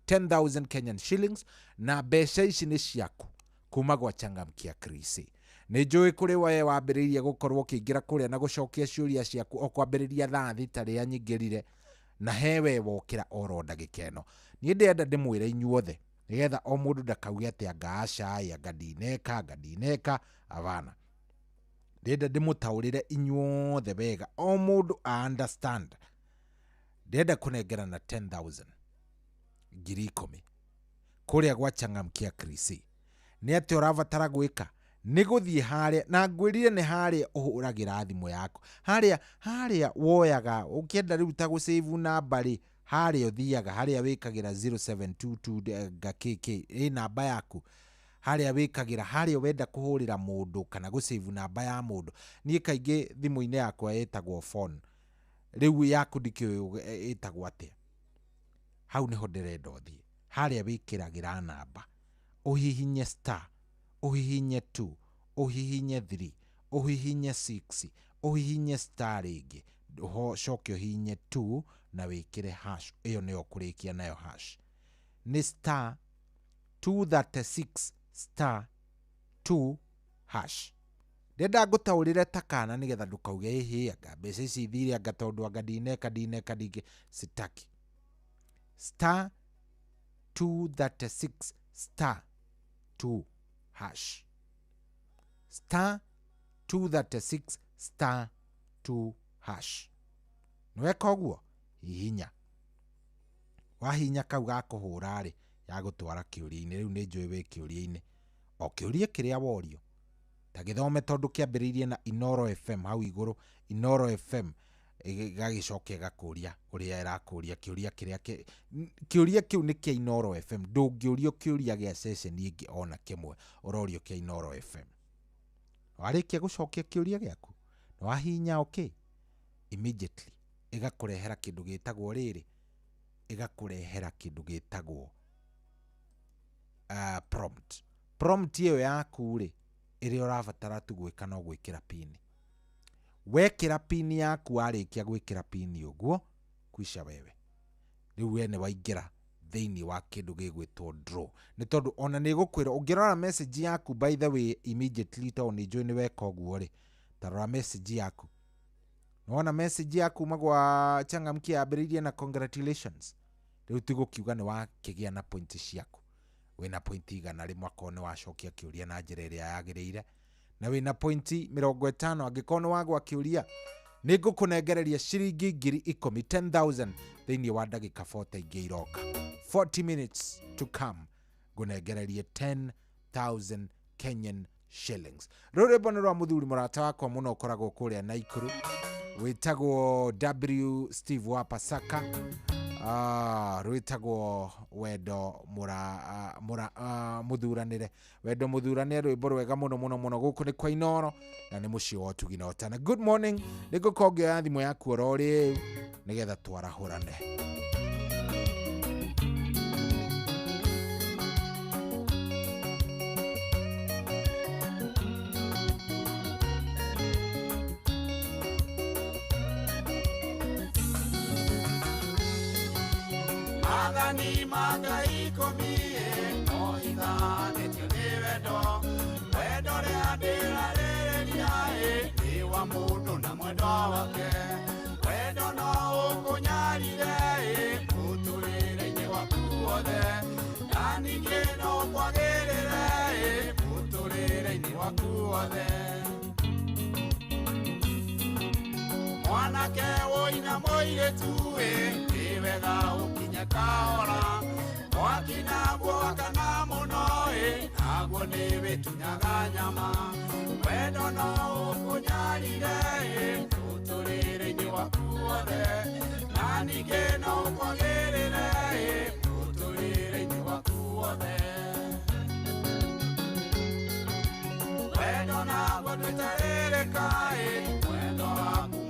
10,000 Kenyan shillings na mbeca ici nĩ ciaku kuma gwa Changamkia Krisi. Nĩ njũĩ kũrĩ we wambĩrĩirie gũkorwo ũkĩingĩra kũrĩa na gũcokia ciũria ciaku o kwambĩrĩria thaa thita rĩrĩa nyingĩrire na hewe wokĩra oro ndagĩka ĩno. Niĩ ndĩenda ndĩmwĩre inyuothe nĩgetha o mũndũ ndakauge atĩ anga ndineka avana. Ndĩenda ndĩmũtaũrĩre inyuothe wega o mũndũ understand. Ndenda kũnengerana 10,000 10,000 kũrĩa gwa Changamkia Krisi. Nĩ atĩ ũrabatara gwĩka nĩ gũthiĩ harĩa na ngwĩrire nĩ harĩa ũhũragĩra thimũ yaku. Harĩa woyaga ũkĩenda rĩu ta gũsave namba rĩ, harĩa ũthiaga harĩa wĩkagĩra 0722 KK namba yaku. Harĩa wĩkagĩra harĩa wenda kũhũrĩra mũndũ kana gũsave namba ya mũndũ. Niĩ kaingĩ thimũ-inĩ yakwa ĩtagwo phone. Rĩu yaku ndikĩũĩ ĩtagwo atĩa. Hau nĩho ndĩrenda ũthiĩ. Harĩa wĩkĩragĩra namba. Ũhihinye star, ũhihinye 2, ũhihinye 3, ũhihinye 6, ũhihinye star rĩngĩ. Coke ũhihinye 2 na wĩkĩre hash. Ĩyo nĩyo kũrĩkia nayo hash. Nĩ star 236 star 2 hash. Ndenda ngũtaũrĩre ta kana nĩgetha ndũkauge anga mbeca ici ithire anga tondũ anga ndineka ndingĩ sitaki. Star 236 star 2 hash. Star 236 star 2 hash. Nweka ũguo hihinya. Wahinya kau gakũhũra rĩ ya gũtwara kĩũria-inĩ. Rĩu nĩ njũĩ wĩ kĩũria-inĩ. O kĩũria kĩrĩa worio ta gĩthome tondũ kĩambĩrĩirie na Inoro FM hau igũrũ. Inoro FM gagĩcokia gakũria ũrĩa ĩrakũria kĩũria kĩũria kĩu nĩ kĩa Inoro FM. Ndũngĩũrio kĩũria gĩa session ĩngĩ ona kĩmwe, ũrorio kĩa Inoro FM. Warĩkia gũcokia kĩũria gĩaku na wahinya okay, immediately ĩgakũrehera kĩndũ gĩtagwo rĩrĩ, ĩgakũrehera kĩndũ gĩtagwo prompt. Prompt ĩyo yaku rĩ ĩrĩa ũrabatara tu gwĩka no gwĩkĩra pin. Wekĩra pin yaku warĩkia gwĩkĩra pin ũguo kwisha wewe. Rĩu we nĩ waingĩra thĩinĩ wa kĩndũ gĩgwĩtwo draw. Nĩ tondũ ona nĩ gũkwĩra ũngĩrora message yaku by the way immediately to nĩ njũĩ nĩ weka ũguo rĩ, ta rora message yaku. Nona message yaku magwa Changamkia ambĩrĩirie na congratulations. Rĩu tigũkiuga nĩ wakĩgĩa na point ciaku. Wĩna point igana rĩmwe akorwo nĩ wacokia kĩũria na njĩra ĩrĩa yagĩrĩire. Na wĩna point 50 angĩkorwo nĩ wagwa kĩũria nĩ ngũkũnengereria ciringi 10,000 10,000 thĩinĩ wa ndagĩka 40 ingĩ iroka. 40 minutes to come ngũnengererie 10,000 Kenyan shillings. Rũrĩmbo nĩ rwa mũthuri mũrata wakwa mũno ũkoragwo kũrĩa Naikuru, wĩtagwo W Steve wa Pasaka. Rwĩtagwo wendo mũthuranĩre. Wendo mũthuranĩre rwĩmbo rwega mũno mũno mũno gũkũ nĩ kwa Inoro na nĩ mũciĩ wa Ũtugi na Ũtana. Good morning, nĩngũkorwo ngĩoya thimũ yaku oro rĩu nĩgetha twarahũrane. Magani magai komie no ithanĩtio nĩ wendo, wendo rĩa ndĩrarĩrĩria nĩ wa mũndũ na mwendwa wake, wendo no ũkũnyarire mũtũrĩre-inĩ waku wothe, na ningĩ no kwagĩrĩre mũtũrĩre-inĩ waku wothe. Mwanake woina mũirĩtu nĩ wega ũkinye kahora, mwaki naguo wakana mũno naguo nĩ wĩtunyaga nyama, wendo no ũkũnyarire mũtũrĩre-inĩ waku wothe, na ningĩ no kwagĩrĩre mũtũrĩre-inĩ waku wothe. Wendo naguo ndũtarĩrĩka wendo waku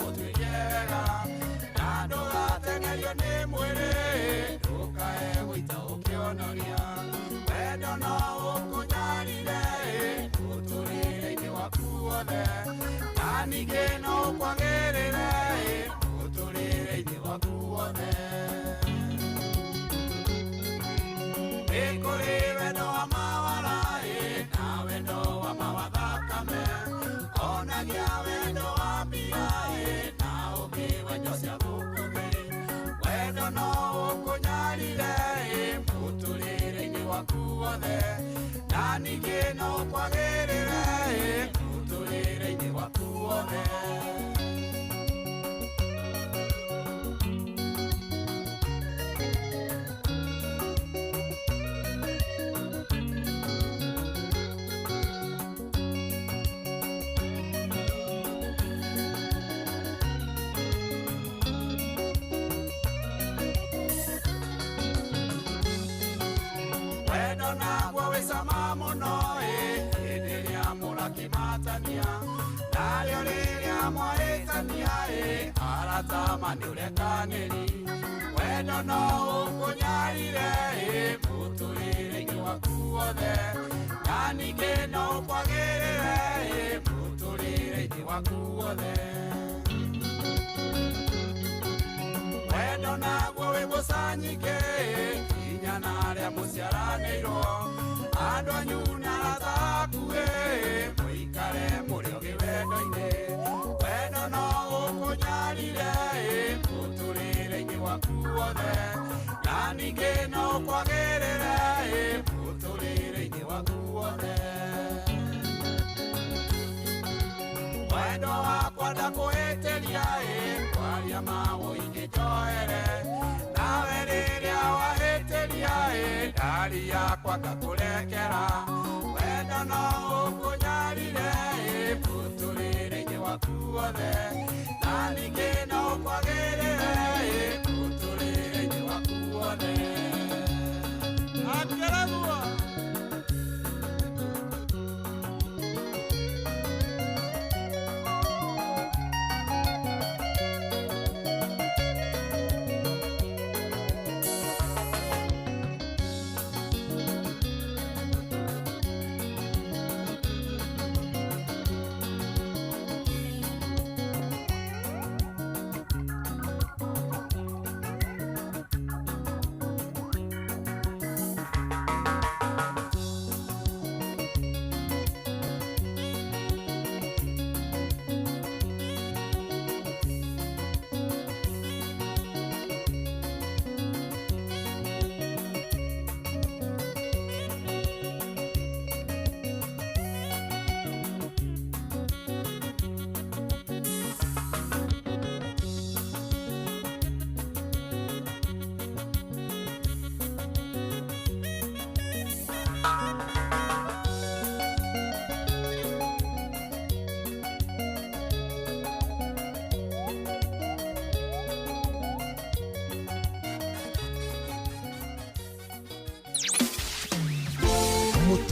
na ndũgatengerio nĩ mwĩrĩ, ndũkae gũita ũkĩonoria, wendo no ũkũnyarire mũtũrĩre-inĩ waku wothe, na ningĩ no kwagĩrĩre mũtũrĩre-inĩ waku wothe. Nĩ kũrĩ wendo wa mawara na wendo wa mawathakame, onagia wendo wa mbia wendo no ũkũnyarire mũtũrĩre-inĩ waku wothe, na ningĩ no kwagĩrĩre mũtũrĩre-inĩ waku wothe. Wendo naguo wĩ cama mũno hĩndĩ ĩrĩa mũrakĩmatania, narĩo rĩrĩa mwahĩtania aratama nĩ ũrekanĩri, wendo no ũkũnyarire mũtũrĩre-inĩ waku wothe, na ningĩ no kwagĩrĩre mũtũrĩre-inĩ waku wothe. Wendo naguo wĩ mũcanyike kinya narĩa mũciaranĩirwo, andũ anyu na arata aku mũikare mũrĩ ogĩ wendo-inĩ, wendo no ũkũnyarire mũtũrĩre-inĩ waku wothe, na ningĩ no kwagĩrĩre mũtũrĩre-inĩ waku wothe. Wendo wakwa ndakũhĩtĩria kwaria mawũinĩ njoere, nawe rĩrĩa wahĩtĩria ndari yakwa ngakũrekera, wendo no ũkũnyarire mũtũrĩre-inĩ waku wothe, na ningĩ no kwagĩrĩre mũtũrĩre-inĩ waku wothe. Akĩragua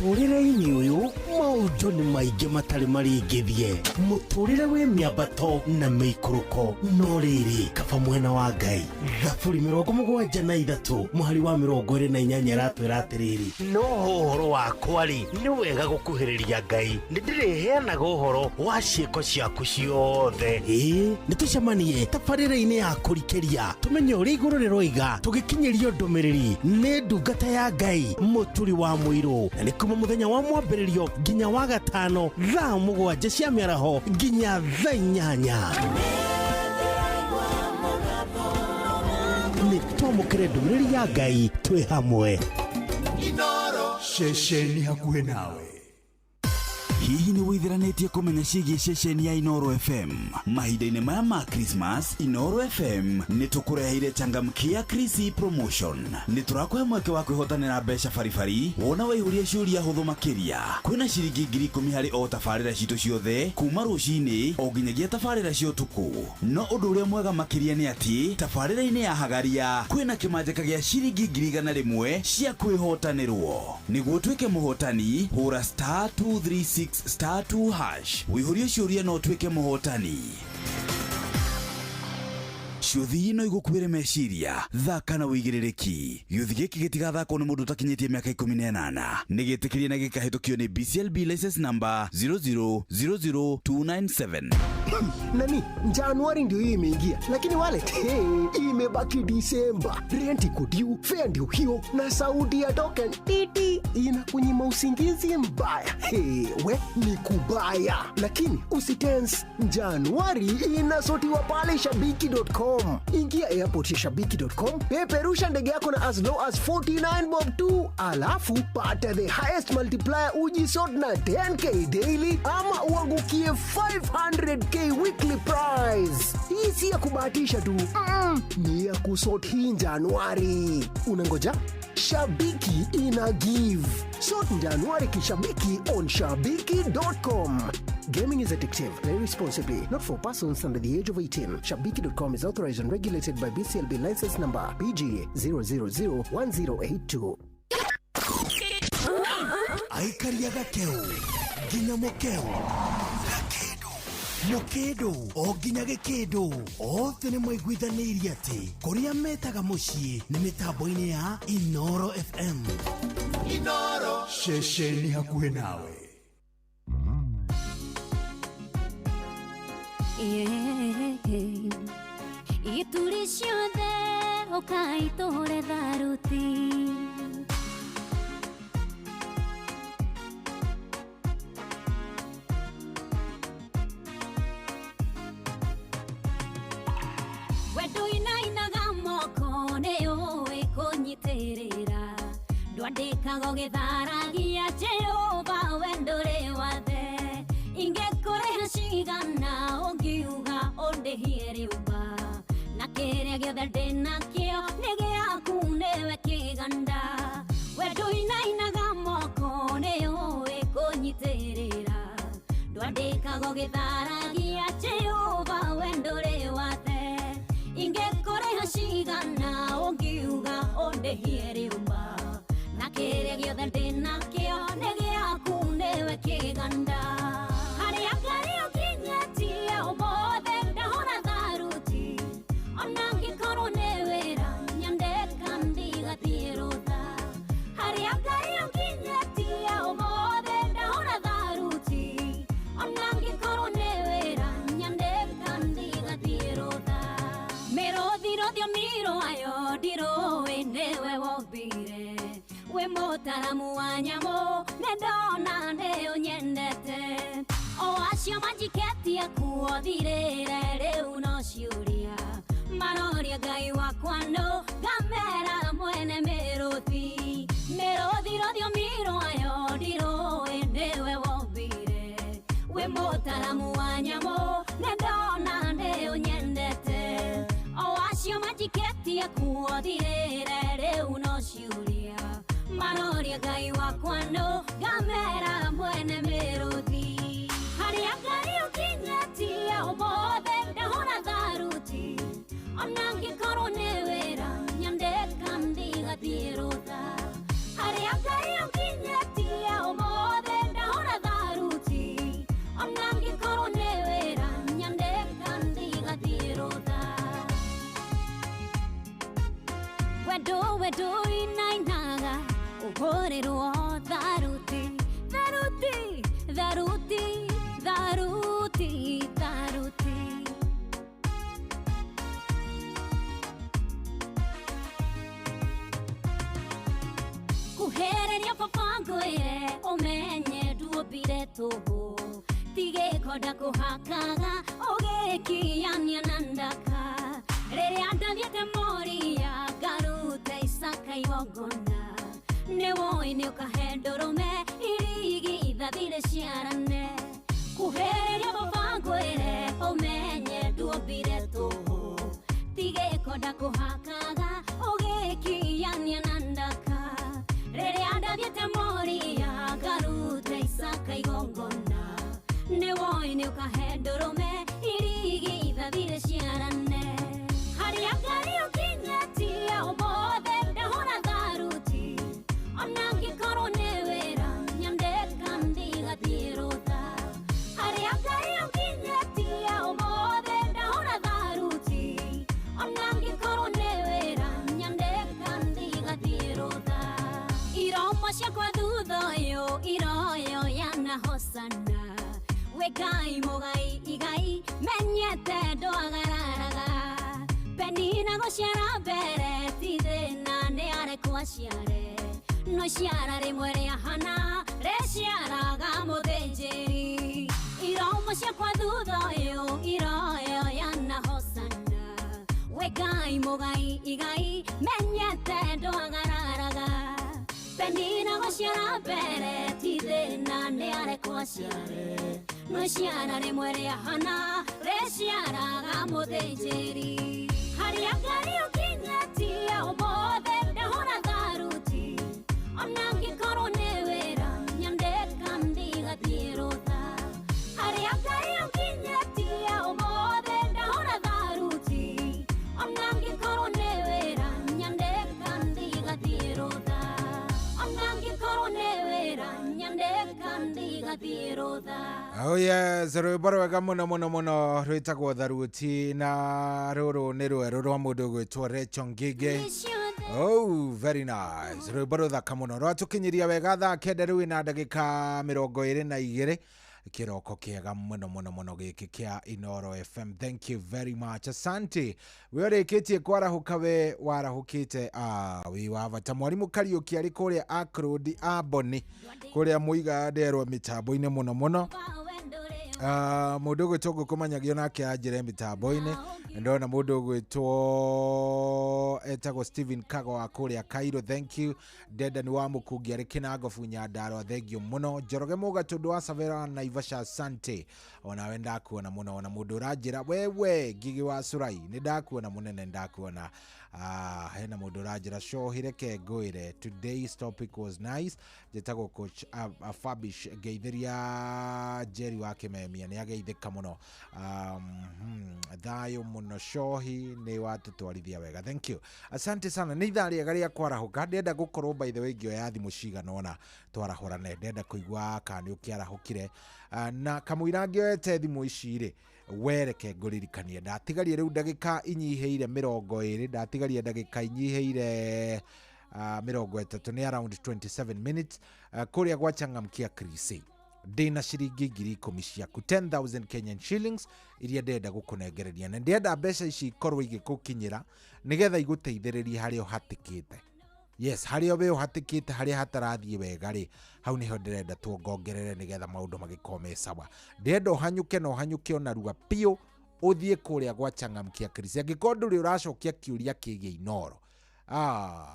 muturire-ini uyu maundu ni maingi matari maringithie muturire wi miambato na miikuruko no riri kaba mwena wa Ngai Thaburi 73 muhari wa 28 aratwira atiriri no uhoro wakwa ri ni wega gukuhiriria Ngai ndiriheanaga uhoro wa ciiko ciaku ciothe nitucemanie tabarĩra-inĩ ya kũrikĩria tumenye ũrĩa igũrũ rĩroiga tũgĩkinyĩrio ndũmĩrĩri nĩ ndungata ya Ngai mũturi wa mũirũ na nĩ kuma mũthenya wa mwambĩrĩrio nginya wa gatano thaa 7 cia mĩaraho nginya thaa 8 nĩ twamũkĩre ndũmĩrĩri ya Ngai twĩ hamwe Inoro ceceni hakuhĩ nawe. Hihi ni withiranetie kumenya ciĩgiĩ ceceni ya Inoro FM mahinda-inĩ maya ma Christmas? Inoro FM nĩ tũkũreheire changamkia Chrissy promotion. Nĩ tũrakũhe mweke wa kwĩhotanĩra mbeca baribari wona waihũria ciũria hũthũ makĩria. Kwĩna ciringi 10,000 harĩ o tabarĩra citũ ciothe kuma rũcinĩ o nginyagia tabarĩra cia ũtukũ. No ũndũ ũrĩa mwega makĩria nĩ atĩ tabarĩra-inĩ ya Hagaria kwĩna kĩmanjĩka gĩa ciringi 100,000 cia kwĩhotanĩrwo. Nĩguo tuĩke mũhotani hũra *236*2# wĩihũrie ciũria no tuĩke mũhotani. Ciũthi ino igũkuĩre meciria thaka na wĩigĩrĩrĩki. Gĩũthi gĩkĩ gĩtigathakwo nĩ mũndũ ũtakinyĩtie mĩaka 18 nĩ gĩtĩkĩrie na gĩkahĩtũkio nĩ BCLB license number 0000297. Nani, Januari ndio hii imeingia, lakini wallet imebaki Disemba. Rent iko due, fare ndio hiyo, na sauti ya token titi inakunyima usingizi mbaya. We ni kubaya, lakini usitense. Januari inasotiwa pale shabiki.com. Ingia airport ya shabiki.com, peperusha ndege yako na as low as 49 bob tu, alafu pata the highest multiplier ujisort na 10k daily ama uangukie 500k weekly prize. Hii si ya kubahatisha tu, ni ya kusort hii Januari. Unangoja? Shabiki ina give. Sort Januari kishabiki on shabiki.com. Gaming is addictive. Play responsibly. Not for persons under the age of 18. Shabiki.com is authorized and regulated by BCLB license number BGA 0001082. Aikaria gakeu nginya mukeu mukedo o nginya gĩkĩndũ othe nĩ maiguithanĩirie atĩ kũrĩa metaga mũciĩ nĩ mĩtambo-inĩ ya Inoro FM. Inoro ceceni hakuhĩ nawe. Ituri ciothe ũkaitũre tharuti wendo inainaga moko nĩũĩ kũnyitĩrĩra ndwandĩkaga ũgĩtharagia Jehova wendũrĩ wathe ingĩkũrĩha cigana ũngiuga ũndĩhie rĩũmba na kĩrĩa gĩothe ndĩnakĩo nĩ gĩaku nĩwe kĩganda wendo inainaga moko nĩũĩ kũnyitĩrĩra ndwandĩkaga ũgĩtharagia Jehova wendũrĩ wathe ingĩkũrĩha cigana ũngiuga ũndĩhie rĩũmba na kĩrĩa gĩothe ndĩnakĩo nĩ gĩaku nĩwe kĩganda harĩa Ngai ũkinyĩtie ũmũthĩ ndahũra tharuti ona ngĩkorwo nĩ wĩra nyandĩka ndigathiĩ rũtha harĩa Ngai ũkinyĩtie ũmũthĩ ndahũra tharuti ona ngĩkorwo nĩ wĩra nyandĩka ndigathiĩ rũtha mĩrũthirũthio mĩrũayo ndirũĩ nĩwe wombire we mũtaramu wa nyamũ nĩndona nĩũnyendete o acio manjiketie kuothirĩre rĩu no ciũria maroria Ngai wakwa no ngamera mwene mĩrũthi mĩrũthirũthio mĩrũayo ndirũĩ nĩwe wombire we mũtaramu wa nyamũ nĩndona nĩũnyendete o acio manjiketie kuothirĩre rĩu no ciũria maroria Ngai wakwa no ngamera mwene mĩrũthi harĩa Ngai ũkinyĩtie ũmũthĩ ndahũra tharuti ona ngĩkorwo nĩ wĩra nyandĩka ndigathiĩ rũtha harĩa Ngai ũkinyĩtie ũmũthĩ tharuti kuhereria papangwire umenye nduobire tubu tige koda kuhakaga ugikiania na ndaka riria ndathiete moria ngarute isaka igongona nĩwoi nĩ ũkahe ndũrũme irigi ithathire ciarane kuhereria babangwĩre ũmenye nduombire tũhũ tigĩkonda kũhakaga ũgĩkiania na ndaka rĩrĩa ndathiĩte moria ngarute isaka igongona nĩwoi nĩ ũkahe ndũrũme irigi ithathire ciarane harĩa Ngai ũkinyĩtie ũmũthĩ ndahũra tharuti ona ngĩkorwo nĩ wĩra nyandĩka ndigathiĩ rũtha harĩa Ngai ũkinyĩtie ũmũthĩ ndahũra tharuti ona ngĩkorwo nĩ wĩra nyandĩka ndigathiĩ rũtha iromo ciakwa thutha ũyũ iroyo yana hosana we Ngai mũgai igai menyete ndwagararaga penina gũciara mbere ti thĩna nĩ arekwo aciare no ciara rĩmwe rĩahana rĩciaraga mũthĩnjĩri iromo ciakwa thutha ũyũ iroyo yana hosana we Ngai mũgai igai menyete ndwagararaga penina gũciara mbere ti thĩna nĩ arekwo aciare no ciara rĩmwe rĩahana rĩciaraga mũthĩnjĩri harĩa Ngai ũkinyĩtie ũmũthĩ ndahũra tharuti ona ngĩkorwo nĩ wĩra nyandĩka ndigathiĩ rũtha harĩa Ngai ũkinyĩtie ũmũthĩ ndahũra tharuti ona ngĩkorwo nĩ wĩra nyandĩka ndigathiĩ rũtha ona ngĩkorwo nĩ wĩra nyandĩka ndigathiĩ rũtha. Oh yes, rwĩmbo rwega mũno mũno mũno rwĩtagwo tharuti na rũrũ nĩ rwerũ rwa mũndũ gwĩtwo Rachel Ngige. Oh, very nice. Rwĩmbo rũthaka mũno rwatũkinyĩria wega thaa kenda rĩu na ndagĩka 22 kĩroko kĩega mũno mũno mũno gĩkĩ kĩa Inoro FM. Thank you very much. Asante. We ũrĩkĩtie kwarahũka we warahũkĩte wĩ wavata mwarimũ Kariũki arĩ kũrĩa Akrodi Aboni kũrĩa Muiga nderwo mĩtambo-inĩ mũno mũno. Mũndũ gwĩtwo ngũkũmanyagio nake anjĩre mĩtambo-inĩ ndona mũndũ gwĩtwo etagwo Steven Kago wa kũrĩa Cairo. Thank you. Dedan wa Mũkungi arĩ Kĩnangobu Nyandarua. Thank you mũno. Njoroge Mũgatũndũ wa Savera Naivasha. Asante. Ona ndakuona mũno ona mũndũ ũranjĩra wewe Ngigi wa Surai nĩ ndakuona mũnene ndakuona. Hena mũndũ ũranjĩra cohire kengũĩre. Today's topic was nice. Njĩtagwo coach Fabish Geithĩria Jerry wa Kĩmemia nĩ ageithĩka mũno. Thayũ mũno cohi nĩ watũtwarithia wega. Thank you. Asante sana. Nĩ ithaa rĩega rĩa kwarahũka. Ndenda gũkorwo by the way ngĩoya thimũ cigana ũna twarahũrane. Ndenda kũigua kana nĩ ũkĩarahũkire na kamũira ngĩoete thimũ ici rĩ wereke ngũririkanie ndatigarie rĩu ndagĩka inyihĩire 20 ndatigarie ndagĩka inyihĩire 30 nĩ around 27 minutes kũrĩa gwachangamkia Crusade ndĩna ciringi 10,000 ciaku 10,000 Kenyan shillings iria ndenda gũkũnengereria na ndenda mbeca ici ikorwo igĩgũkinyĩra nĩgetha igũteithĩrĩrie harĩa ũhatĩkĩte. Yes, harĩa we ũhatĩkĩte harĩa hatarathiĩ wega rĩ hau nĩho ndĩrenda tuongongerere nĩgetha maũndũ magĩkorwo me sawa. Ndenda ũhanyũke na ũhanyũke onarua piũ ũthiĩ kũrĩa gwachangamkia Crusade angĩkorwo ndũrĩ ũracokia kĩũria kĩgiĩ Inoro.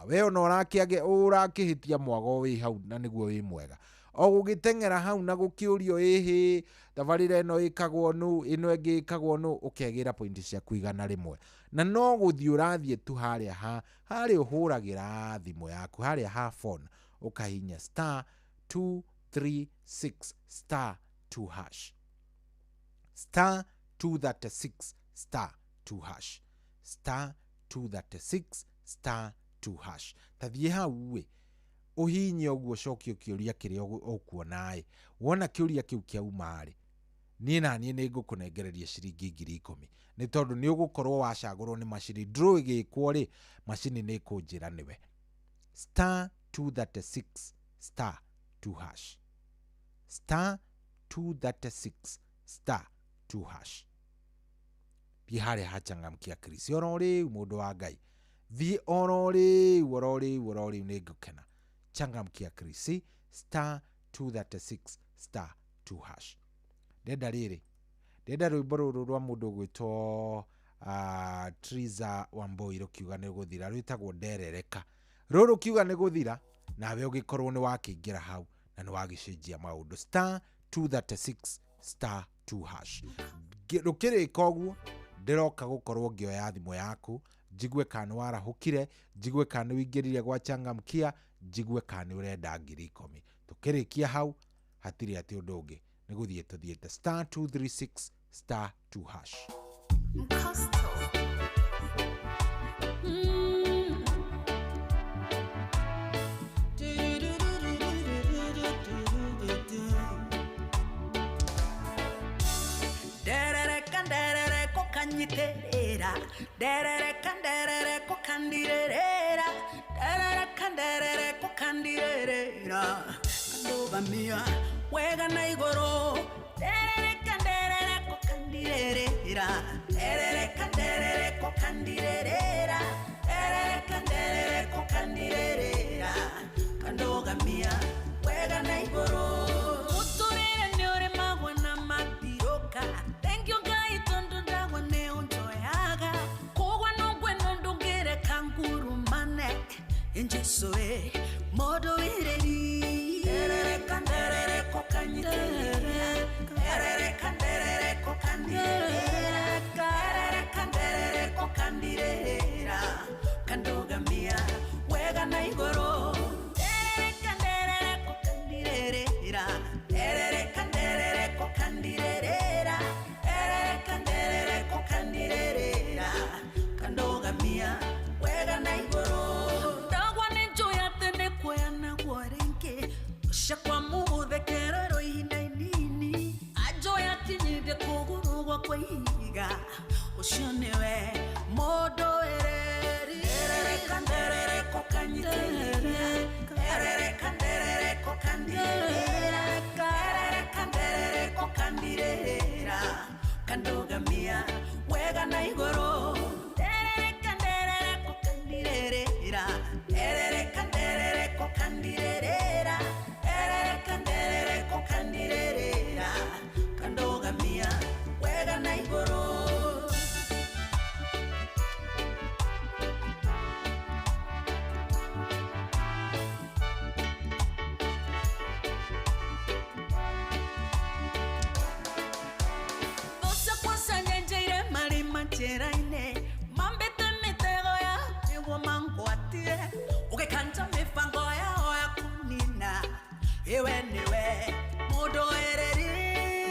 We ona ũrakĩhĩtia mwago wĩ hau na nĩguo wĩ mwega o gũgĩteng'era hau na gũkĩũrio ĩhĩ tabarĩra ĩno ĩkagwo nũ ĩno ĩngĩ ĩkagwo nũ ũkegĩra pointi cia kuigana rĩmwe na no gũthiĩ ũrathiĩ tu harĩa ũhũragĩra thimũ yaku harĩa ha phone ũkahinya *236 *2 *236 *2 *236 *2 tathiĩ hau we uhinye ũguo cokio kĩũria kĩrĩa ũkuona wona kĩũria kĩu kĩauma niĩ naniĩ nĩ ngũkũnengereria ciringi 10,000 nĩ tondũ nĩ ũgũkorwo wacagũrwo nĩ macini draw ĩgĩkwo rĩ macini nĩ ĩkũnjĩra nĩwe *236 *2 *236 *2#. Thiĩ harĩa hachangamkia Chris orori mũndũ wa Ngai. Thiĩ orori nĩ ngũkena. Changamkia Chris *236 *2#. Ndenda rwĩmbo rũrũ rwa mũndũ gwĩtwo Triza Wamboi rũkiuga nĩ gũthira rwĩtagwo nderereka. Rũrũ kiuga nĩ gũthira nawe ũgĩkorwo nĩ wakĩingĩra hau na nĩ wagĩcenjia maũndũ *236 *2#. Rũkĩrĩka ũguo ndĩroka gũkorwo ngĩoya thimũ yaku njigue kana warahũkire, njigue kana wĩingĩrire gwa changamkia, njigue kana ũrenda 10,000. Tũkĩrĩkia hau hatirĩ atĩ ũndũ ũngĩ nĩ gũthiĩ tũthiĩte *236 *2#. Derereka kanyiterera, derereka kandirerera, derereka kandirerera, kandogamia wega na igoro, derereka kandirerera, derereka kandirerera, derereka kandirerera, kandogamia wega na igoro. Uturire ni ore magwa na matiroka. Thank you guys, tondo ndagwa ne onjoyaga. Kogwa no gweno ndongere kanguru mane. Enjesoe modo ireri. Derereka kanyiterera. Derereka kandirera. Derereka kandirera. Kandogamia wega na igoro. Derereka kandirera. Derereka kandirera. Derereka kandirera. Kandogamia wega na igoro. Ndagwa ne joya tene kwea na gwarenke. Shakwa mude kerero inainini. Ajoya tinyide kuguru wa kweiga. Oshonewe modo ereri. Derereka kanyiterera. Derereka kandirera. Derereka kandirera. Kandogamia wega na igoro. Derereka kandirera. Derereka kandirera. Derereka kandirera. Kandogamia wega na igoro. Cheraine mambete mitego ya ewo mangwatie ukekanja mifango ya oya kunina ewe niwe modo ereri.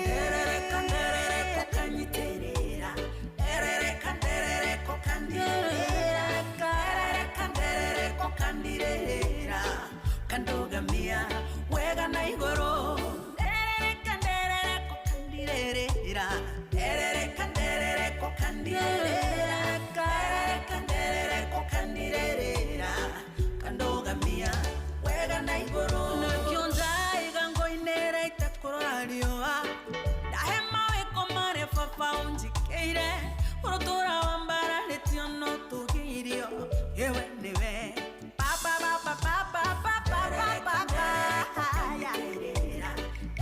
Derereka kanyiterera. Derereka kandirera. Derereka kandirera. Kandogamia wega na igoro. Derereka kandirera. Derereka kandirera. Kandirera. Kandogamia wega na igoro. Nokionza igango inera itakororarioa. Dahema weko mare fafa unjikeire. Urotora wambara letiono tugirio. Ewe niwe papa.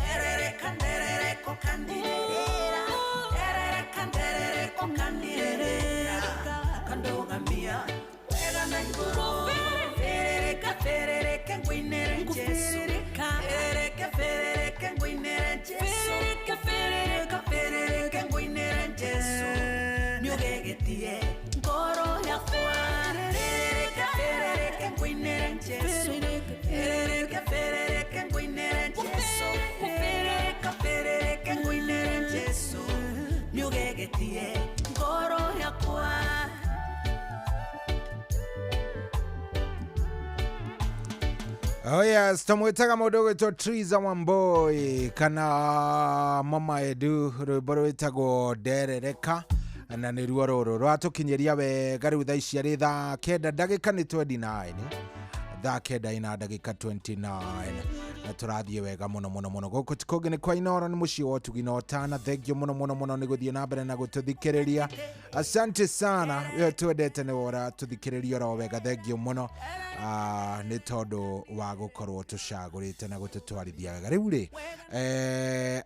Derereka kandirera. Derereka kandirera. Kandogamia wega na igoro. Ferereka ngwinere Jesu. Ferereka ngwinere Jesu. Ferereka ngwinere Jesu. Nyugegetie ngoro yakwa. Ferereka ngwinere Jesu. Ferereka ngwinere Jesu. Ferereka ngwinere Jesu. Nyugegetie ngoro yakwa. Oh yes, tumwitaga mundu gwitwo Triza Wamboi kana Mama Edu rwimbo rwitagwo nderereka na nĩ ruo rũrũ rwatũkinyĩria wega rĩu thaa ici arĩ thaa kenda ndagĩka nĩ 29 thaa kenda ina ndagĩka 29 na turathie wega muno muno muno guku tikoge ni kwa Inoro ni muci wotu ginotana. Thank you muno muno muno ni guthie na mbere na gututhikiriria. Asante sana we twendete ni wora tuthikiriria ro wega. Thank you muno ni tondu wa gukorwo tucagurite na gututwarithia wega. Riu ri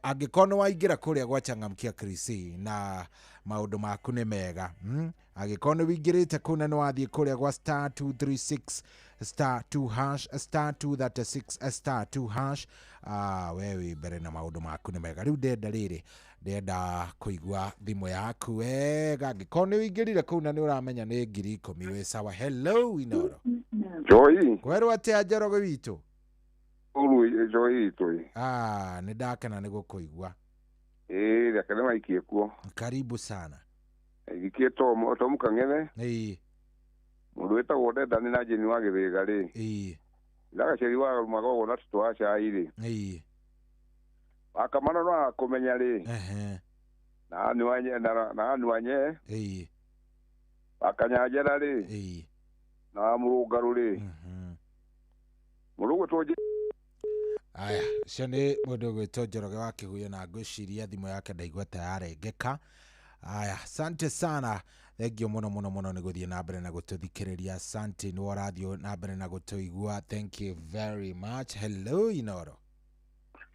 angikono waingira kuria gwa Changamkia Chris na maundu maku ni mega angikono wingirite kuna no wathie kuria gwa *236 *2 hash *236 *2 hash wewe mbere na maundu maku ni mega. Riu ndenda kuigua thimu yaku wega. Angikono wingirire kuna ni uramenya ni 10,000 we sawa. Hello Inoro Joy kwerwa ate Njoroge witu uru Joy itu ni ndakena ni gukuigua rekene maikie kuo. Karibu sana. Ikie to mukang'ethe mundu wetagwo Ndendani na Jeni wa Githiga ri ndagaceri wa magogo na tutwaca iri akamana no akumenya ri na ni wanye akanyajera ri na murugaru ri murugo toje. Aya shane mundu gwitwo Njoroge wa Kihuyo na ngwiciria thimu yake ndaigua tayarengeka. Aya asante sana. Thank you muno muno muno ni guthie na mbere na gututhikiriria. Asante ni warathio na mbere na gutuigua. Thank you very much. Hello Inoro.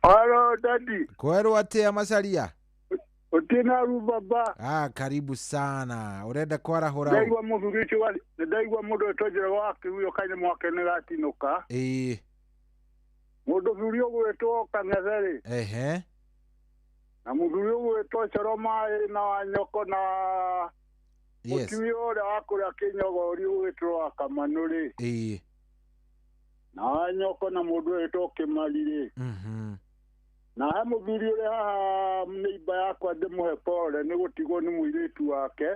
Hello daddy. Kwerwa ate Masaria Utina rubaba. Karibu sana. Urenda kwara hora. Ndaigwa mundu richo wali. Ndaigwa mundu tojera wake huyo kaine mwake ne gatinuka. Mundu huyo gwetwo Kang'ethe. Na mundu huyo gwetwo Choroma na Wanyoko na Mutiyo ria wakuria Kinyogo uri gwetwo Akamanuri. Na Wanyoko na mundu gwetwo Kimarire. Na he muthuri uri haha neiba yakwa ndimuhe pole ni gutigwo ni muiritu wake.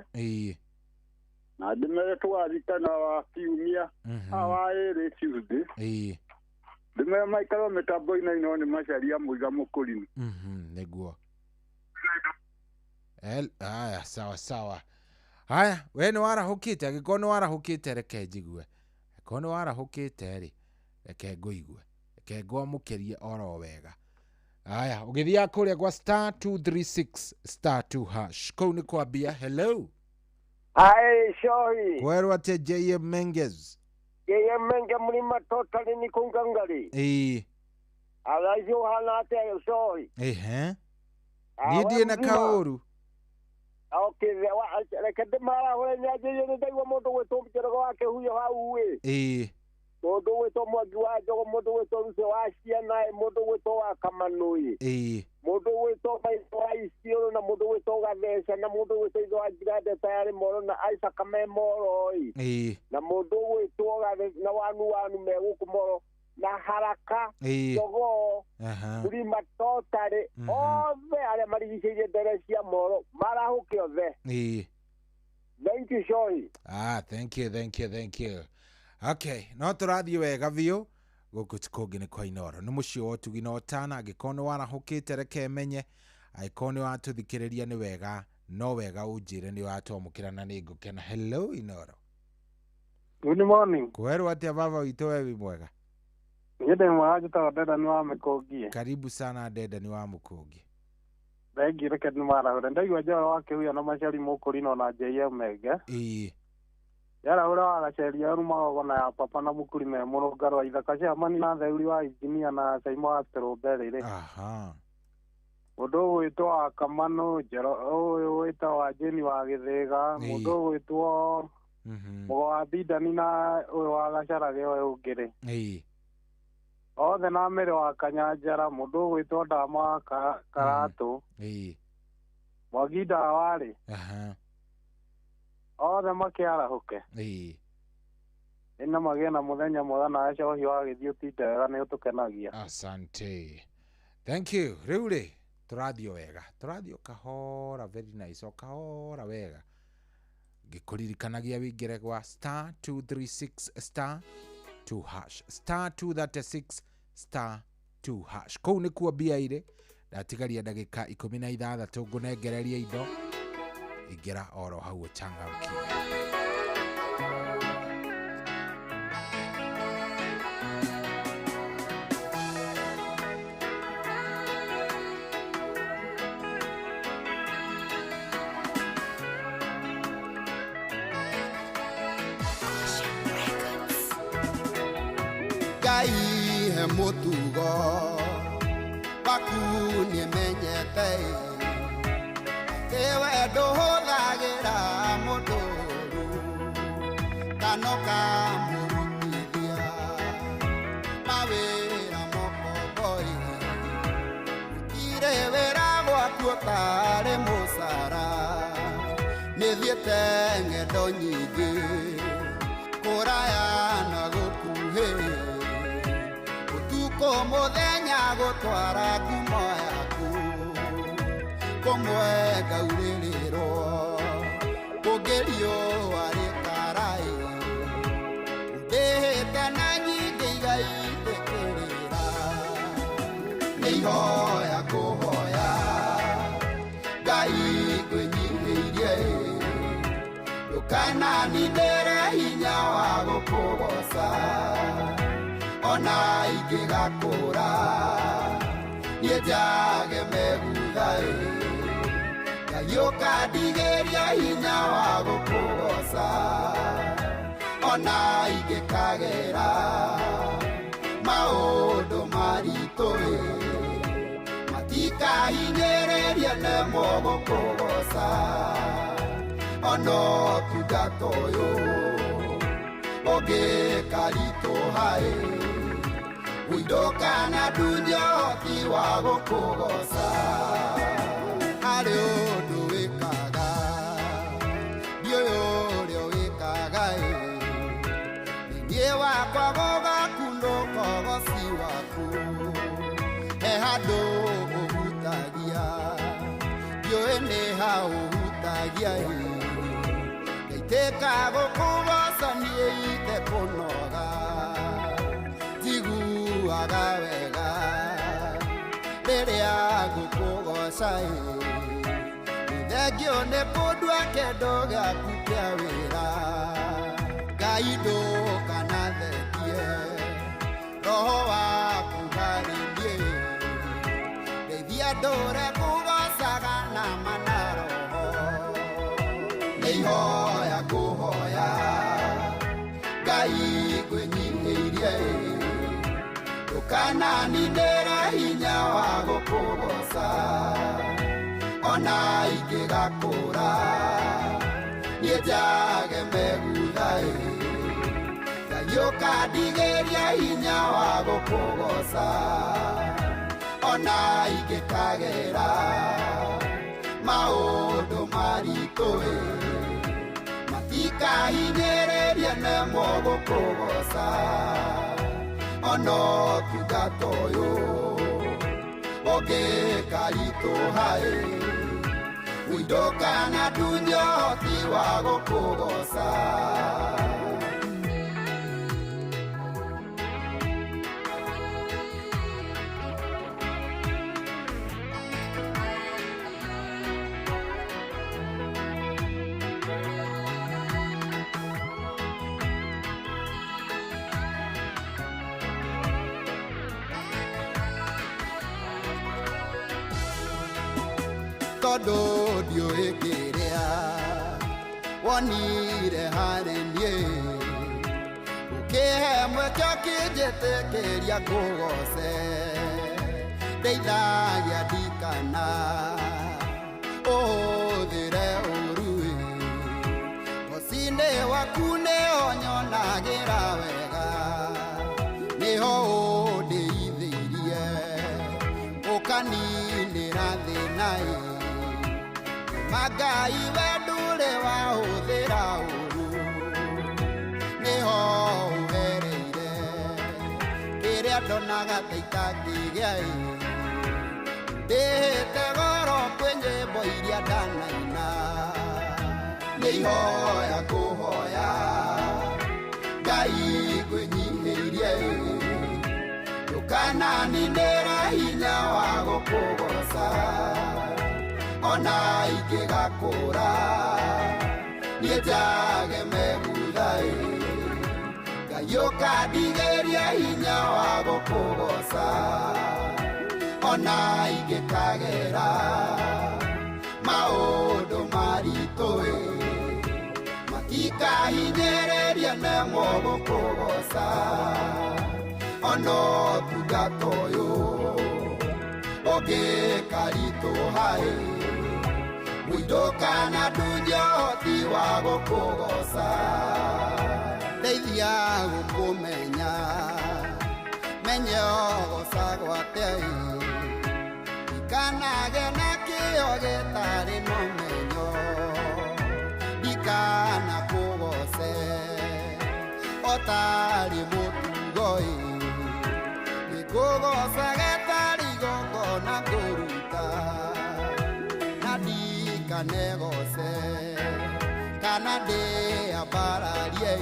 Na ndimere twathikana wa kiumia awa iri Tuesday. Ndimere maikaro mitambo-ini ino ni Macharia Muiga Mukurimu. Niguo. Aya sawa sawa. Haya we ni warahukite agikono warahukite reke njigue. Agikono warahukite ri reke nguigue. Reke ngwamukirie oro wega. Aya ugithia kuria gwa *236 *2 hash kou ni kwambia. Hello Shohi kwerwa ate JM Menges. JM Menge mlima totally ni kungangari alajo halate Shohi nidie na kaoru. Okay rekede mara wenya jeje ni daiwa moto weto Njoroge wa Kihuyo hau we mundu wetwo Mwangi wa Njogo mundu wetwo Ruce wa Ciana mundu wetwo wa Kamanui mundu wetwo Maitho wa Isiolo na mundu wetwo Gathece na mundu wetwo Ithe wa Njirande tayari moro na Isaac Kamemoro na mundu wetwo na wanu meguku moro na Haraka Jogo mlima totally othe aria marigicĩirie ndere cia moro marahuke othe. Thank you Shohi. Thank you. Okay, no turathie wega biu guku tikogi ni kwa Inoro ni mucio wotu ginotana agikono warahukite reke menye aikoni watuthikiriria ni wega no wega unjire ni watwamukirana ni ngukena. Hello Inoro. Good morning. Kwerwa ate baba wito wewe mwega. Yede mwajita Ndendani wa Mukongi. Karibu sana Ndendani wa Mukongi. Thangi reke ni mara ndaigwa Njoroge wa Kihuyo na Macharia Mukurino na JM Menge. Yara ura agaceria rumagogo na ya papa na mukuri me murungaro wa ithaka cia mani na theuri wa engineer na Saimo wa Strawberry ri. Mundu witwo Akamano uyu witwo Jeni wa Githiga mundu witwo Mugo wa Ndendani na uyu wa Gacarage uyu ungiri. Othe na Mere wa Kanyanjara mundu witwo Ndama Karatu. Mwangi Ndawari. Othe makiarahuke. Ina magĩa na muthenya mwega na Shohi wa githio tindega ni utukenagia. Asante. Thank you. Riu turathio wega. Turathio kahora very nice. O kahora wega. Ngikuririkanagia wingire gwa *236 *2 hash *236 *2 hash kou ni kuambia ire ndatigaria ndagika 16 ngunengereria indo ingira oro hau Changamkia. he mutugo waku nĩ menyete ewe ndũhũthagĩra mũndũ kano ka mũrutithia mawĩra mokomboi gũtirĩ wĩra gwaku ũtarĩ mũcara nĩthiĩte ng'endo nyingĩ kũraya na gũkuhĩ ũtukũ mũthenya gũtwara ngumo yaku kũmwe ngaurĩrĩrwo kũngĩrio arĩ karai ndĩhĩte na nyingĩ igaitĩkĩrĩra nĩ ihoya kũhoya Ngai ngwĩnyihĩirie ndũkananindĩre hinya wa gũkũgoca ona ingĩgakũra niĩ njage megutha Ngai ũkandigĩria hinya wa gũkũgoca ona ingĩkagera maũndũ maritũ matikahinyĩrĩria nemo gũkũgoca ono ũtungata ũyũ ũngĩkaritũha uidoka na dunya ũhoti wa gũkũgoca harĩ ũndũ wĩkaga ndiũĩ ũrĩa wĩkaga niĩ wakwa gũgaku ndũkogoci waku he handũ ũhutagia ndiũĩ nĩ ha ũhutagia ngaitĩka gũkũgoca niĩ itekũnoga njiguaga wega rĩrĩa ngũkũgoca thengio nĩ kũndua kĩndũ gĩaku kĩa wĩra Ngai ndũkanathengie roho waku harĩ niĩ ndeithia ndũre kũgocaga na manaroho nĩ ihoya kũhoya Ngai ngwĩnyihĩirie ndũkananindĩre hinya wa gũkũgoca ona ingĩgakũra niĩ njage megutha Ngai ũkandigĩria hinya wa gũkũgoca ona ingĩkagera maũndũ maritũ matikahinyĩrĩria nemo gũkũgoca ono ũtungata ũyũ ũngĩkaritũha uidoka na dunya ũhoti wa gũkũgoca tondũ ndiũĩ kĩrĩa wonire harĩ niĩ ũkĩhe mweke ũkĩnjĩtĩkĩria ngũgoce ndeithagia ndikana ũhũthĩre ũru mũciĩ-inĩ waku nĩho nyonagĩra wega nĩho ũndĩithĩirie ũkaninĩra thĩna Ngai we ndũrĩ wahũthĩra ũru nĩho ũhereire kĩrĩa ndonaga ta itangĩgĩa ndĩhĩte goro kwĩ nyĩmbo iria ndanaina nĩ ihoya kũhoya Ngai ngwĩnyihĩirie ndũkananindĩre hinya wa gũkũgoca ona ingĩgakũra niĩ njage megutha Ngai ũkandigĩria hinya wa gũkũgoca ona ingĩkagera maũndũ maritũ matikahinyĩrĩria nemo gũkũgoca ono tugatoyo oge karito hai widoka na dunyo tiwa gokogosa deithia gukumenya menyo gosa gwatei ikanage na kio getari no menyo ikana kugose otari mutugoi nikugosa getari gongo na kuruta nadika negose kanade abararie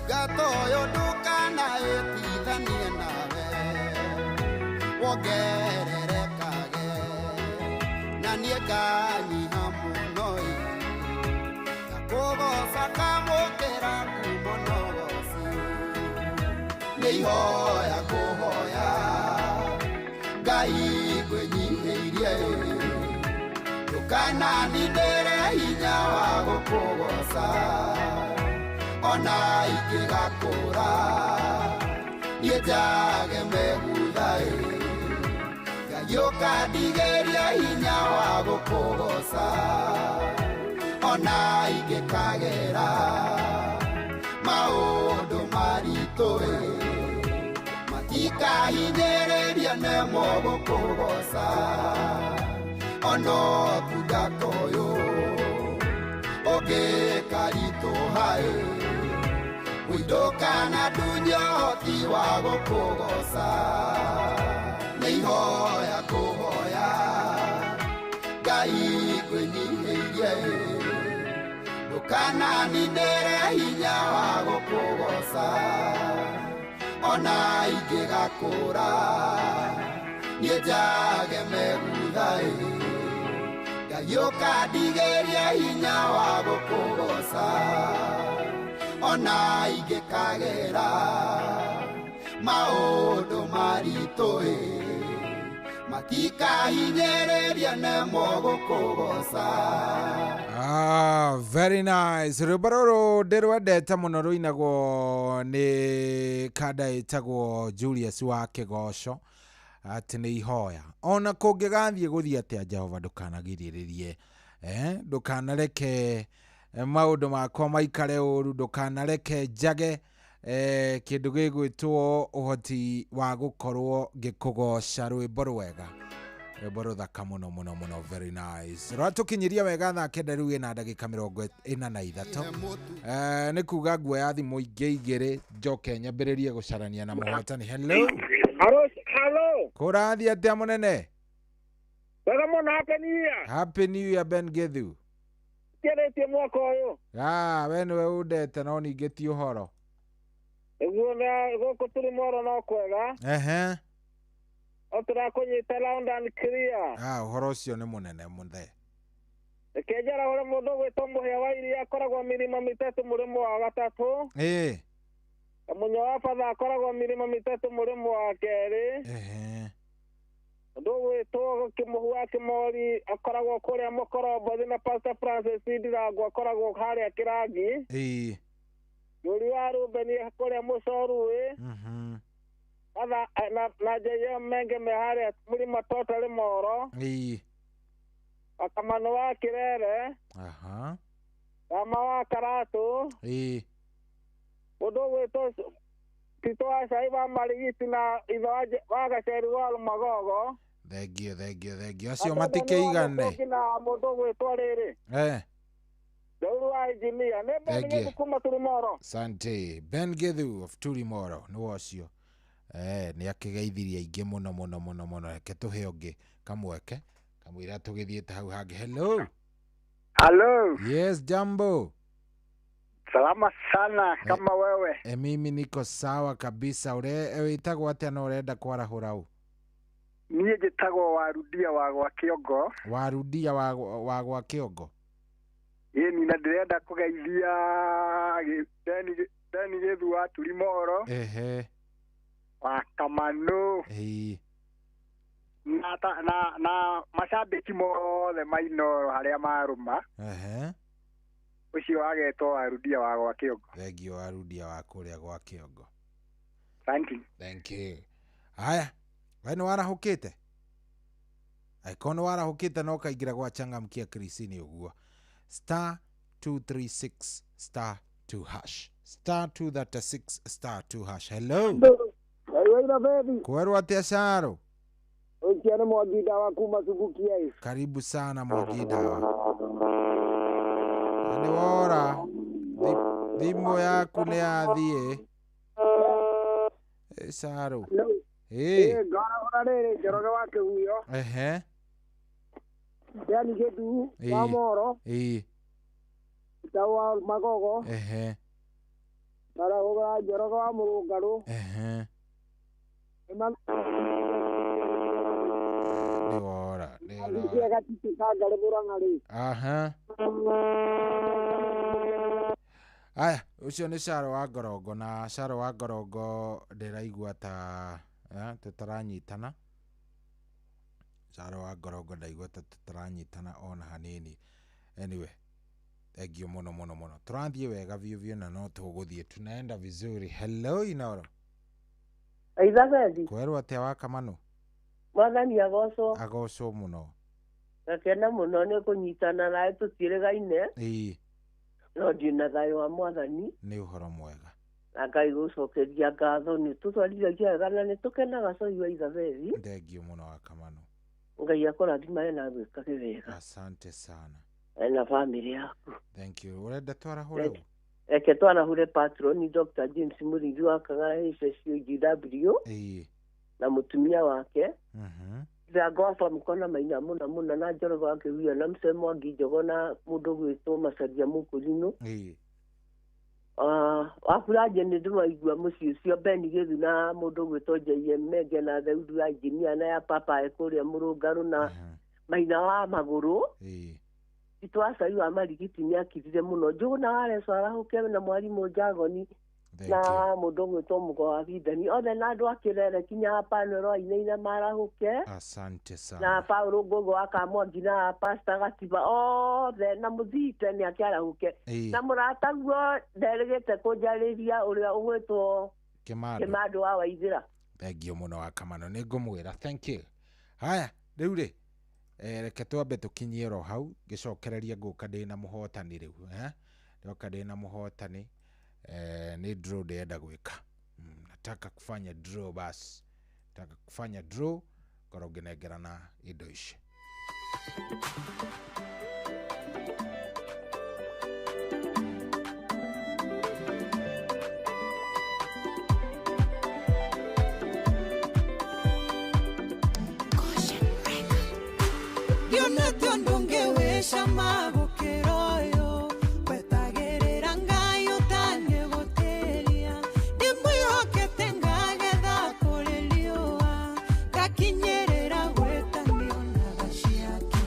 gato yo dukana etithanie nawe wogerere kage na niekanyiha munoi nakugosa kamukira kumonogosi neihoya kuhoya ngai ngwenyihĩirie dukana nindere hinya wa gukugosa ona ingĩgakũra niĩ njage meguthaĩ ngayũka ndigĩria hinya wa gũkũgoca ona ingĩkagera maũndũ maritũĩ matikahinyĩrĩria nemo gũkũgoca ona ũtungata ũyũ ũngĩkaritũhaĩ widoka na dunyo tiwa gokogosa neihoya kuhoya ngai ngwenyihĩirie dukana nindere hinya wa gokogosa ona ingĩgakũra niĩ njage meguthaĩ ngayũka ndigĩria hinya wa gũkũgoca ona ingĩkagera maũndũ maritũĩ matikahinyĩrĩria nemo gũkũgoca. Very nice. Rwĩmbo rũrũ ndĩrwendete mũno rũinagwo nĩ kada ĩtagwo Julius wa Kĩgoco atĩ nĩ ihoya ona kũngĩgathiĩ gũthiĩ atĩa Jehova ndũkanagirĩrĩrie ndũkanareke maũndũ makwa maikare ũru ndũkanareke njage kĩndũ gĩgwĩtwo ũhoti wa gũkorwo ngĩkũgoca rwĩmbo rwega rwĩmbo rũthaka mũno mũno mũno. Very nice. Rwatũkinyiria wega thaa kenda rĩu ĩna ndagĩka 43 nĩ kuga nguoya thimũ ingĩ igĩrĩ njoke nyambĩrĩrie gũcarania na mũhotani. Hello. Hello. Kũrathiĩ atĩa mũnene? Wega mũno. Happy New Year. Happy New Year Ben Gethu. Kĩrĩtie mwaka ũyũ. We nĩwe ũndete no ningĩ ti ũhoro. Ũguo na gũkũ tũrĩ moro no kwega. O tũrakũnyita loud and clear. Ũhoro ũcio nĩ mũnene mũthe. Kenjara ũrĩa mũndũ gwĩtwo mũhĩa wa iria akoragwo mirima mitatũ mũrĩmo wa gatatũ. Mũnyo wa batha akoragwo mirima mitatũ mũrĩmo wa kerĩ. Mũndũ gwĩtwo Kĩmũhu wa Kĩmori akoragwo kũrĩa Mũkorombothi na Pastor Francis Ndirangu akoragwo harĩa Kĩrangi. Mũri wa Rubeni kũrĩa Mũcoruĩ. Na Jeyo Menge me harĩa mũrima Totally Moro. Akamano wa Kĩrere. Ama wa Karatu. Mũndũ gwĩtwo Tito wa Caiba Marigiti na itho wa Gaceri wa Magogo. Thengio. Acio matikĩigane. Na mũndũ gwĩtwo rĩrĩ. Dauru wa engineer. Nĩ Ben Gethu kuma Turimoro. Sante. Ben Gethu of Turimoro. Nĩ wacio. Nĩ akĩgeithirie aingĩ mũno. Reke tũhe ũngĩ kamweke. Kamwĩra tũgĩthiĩte hau hangĩ. Hello. Hello. Yes, Jambo. Salama sana kama wewe. Mimi niko sawa kabisa. Wĩtagwo atĩa na ũrenda kwarahũra ũ? Niĩ njĩtagwo Warudia wa gwa Kĩongo. Warudia wa gwa Kĩongo. Ni na ndĩrenda kũgeithia Deni Gethu wa Turimoro. Wa Kamano. Na macambĩki mothe mainoro harĩa marũma. Ũcio agetwo Warudia wa gwa Kĩongo. Thengio Warudia wa kũrĩa gwa Kĩongo. Thank you. Haya, wenu warahukite. Aikono warahukite no kaigira gwa changamkia Krisini uguo. *236 *2#. *236 *2#. Hello. Kweru atia Sharo. Ukiana Mwagida wa kuma Subukia. Karibu sana Mwagida. Ni wora. Dimo yaku ni athie. Sharo. Gara orare joroga wake huyo. Yani gedu wa moro. Tawa magogo. Para oga joroga wa murugaro. Eman. Ora. Ndio gatiti kagale burangari. Aya, ucio ni Sharo wa Ngorongo, na Sharo wa Ngorongo ndiraigua ta tutaranyitana. Sharo wa Ngorongo ndaigua ta tutaranyitana ona hanini. Anyway, thank you muno. Turanthie wega vivyo na no tuguthie, tunaenda vizuri. Hello Inoro. Aithabethi. Kweru atia wa Kamano. Mwathani agoco muno. Gakena muno ni kunyitana nawe tutirigaine. No ndina thayo wa Mwathani. Ni uhoro mwega. Ngai gucokeria ngatho ni tutwarithia gana ni tukenaga coi wa Ithabethi. Thank you muno wa Kamano. Ngai akurathima na gwika wega. Asante sana. Na family yaku. Thank you. Urenda twara hure. Eke twana hure patron Dr. James Murithi wa Kang'ara HSUGW. Na mutumia wake. Zagofa mkona maina muna na jorogo wake huyo na msemo wa Gijogo na mundu gwitwo Macharia Mukurino. Wakuraje ni nduma igua muci ucio Beni Githu na mundu gwitwo JM Mege na Thaudu ya Engineer na ya Papa ekuria Murungaru na maina wa maguru. Itwacari wa marigiti ni akithire muno njugu na wale swara huke na mwarimu Njagoni na mundu gwitwo Mugo wa Bidani othe na andu akirere kinya panero ine marahuke. Asante sana. Na Paulo Gogo akamwangi na Pastor Gatiba othe na muthite ni akiarahuke na murata guo nderegete kunjariria uria ugwitwo Kimando wa Waithira. Thank you muno wa Kamano ni ngumwira. Thank you. Haya riu ri reke twambe tukinyie ro hau gicokereria nguka ndina muhotani riu ndoka ndina muhotani ni draw ndenda gwika. Nataka kufanya draw basi. Nataka kufanya draw korogenegerana indo ici. Dionetio ndunge wesha magukiroyo wetagirira ngai utanye guteria ndimwihokete ngagetha kuriliua gakinyirira gwetanio na gaciake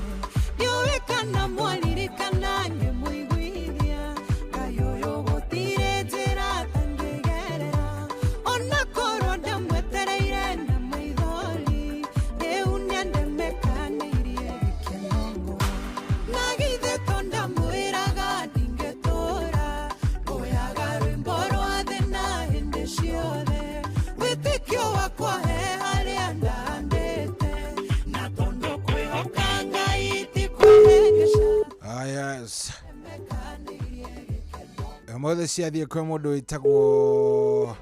ndiuikana mwaririkana ngimuiguithia ngai uyu gutire njira tangigerera ona korwo ndamwetereire na maithori riu niandemekanĩirie gĩkeno nagithe tonda mwĩraga ndingĩtũra ngũyaga rwĩmbo rwa thĩ na hĩndĩ ciothe wĩtĩkio wakwa he harĩa ndandĩte na tondũ kwĩhoka ngai ti kwĩhengeca. Yes. Mothe ciathiĩ kwĩ mũndũ wĩtagwo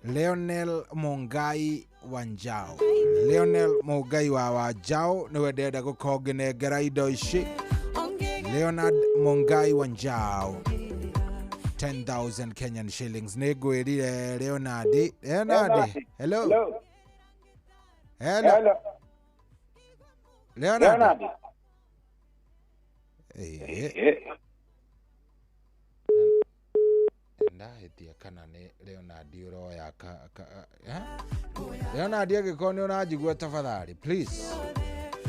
Leonel Mungai Wanjao. Leonel Mungai wa Wanjao niwe ndenda gukongenengera indo ici. Leonard Mungai Wanjao 10,000 Kenyan shillings. Nĩngwĩrire Leonard. Hello. Leonard. Ndahetia kana ni Leonard uroya Leonard agĩkorwo nĩ ũranjigua tafadhali please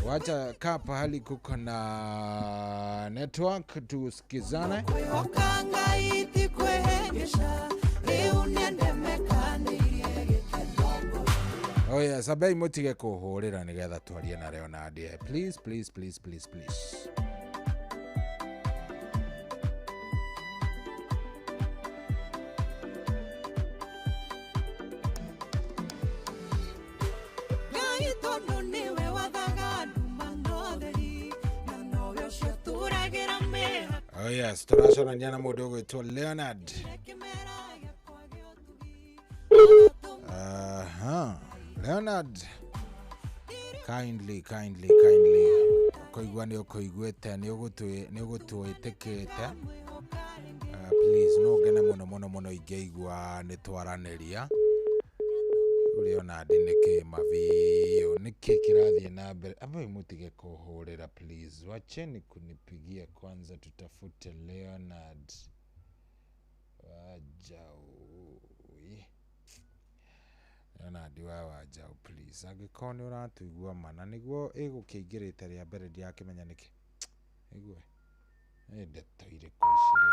wacha kaa pahali kuko na network tusikizane. Oh yes, abai mutige kuhurira nigetha twarie na Leonard. Please. Oh yes, tunashona nyana mudogo to Leonard. Leonard. Kindly. Koigwani okoigwete ni ogutwetekete. Please no gena mono igeigwa nitwaraneria. Leonard nike mavio nike kirathie na mbere. Aba mutige kuhurira please. Wacheni kunipigia kwanza tutafute Leonard. Leonard wajao please. Agikoni uratuigua mana niguo igukiingirite ria mbere ndia kimenya niki. Igwe. Ndeto ire kwishire.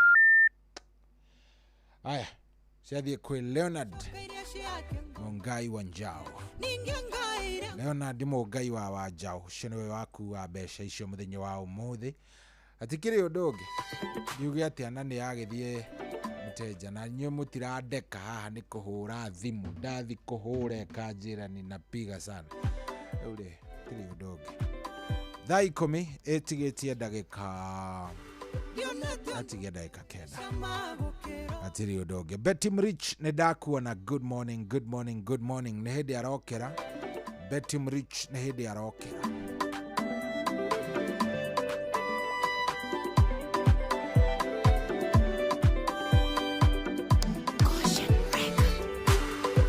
Aya. Siathie kwe Leonard Mungai wa Njao. Leonard Mungai wa Wanjao. Shiniwe waku wa besha icio muthenya wa umuthi. Atikiri undoge. Yugi ati anani agithie mteja na nyo mutiradeka haha ni kuhura thimu. Ndathi kuhure kanjira ni napiga sana. Ule tiri undoge. Thaa 10 etigetie ndagika. Atigia dakika kenda. Atiri udoge. Betty Mrich nedakuwa na good morning. Nehedi arokera. Betty Mrich nehedi arokera.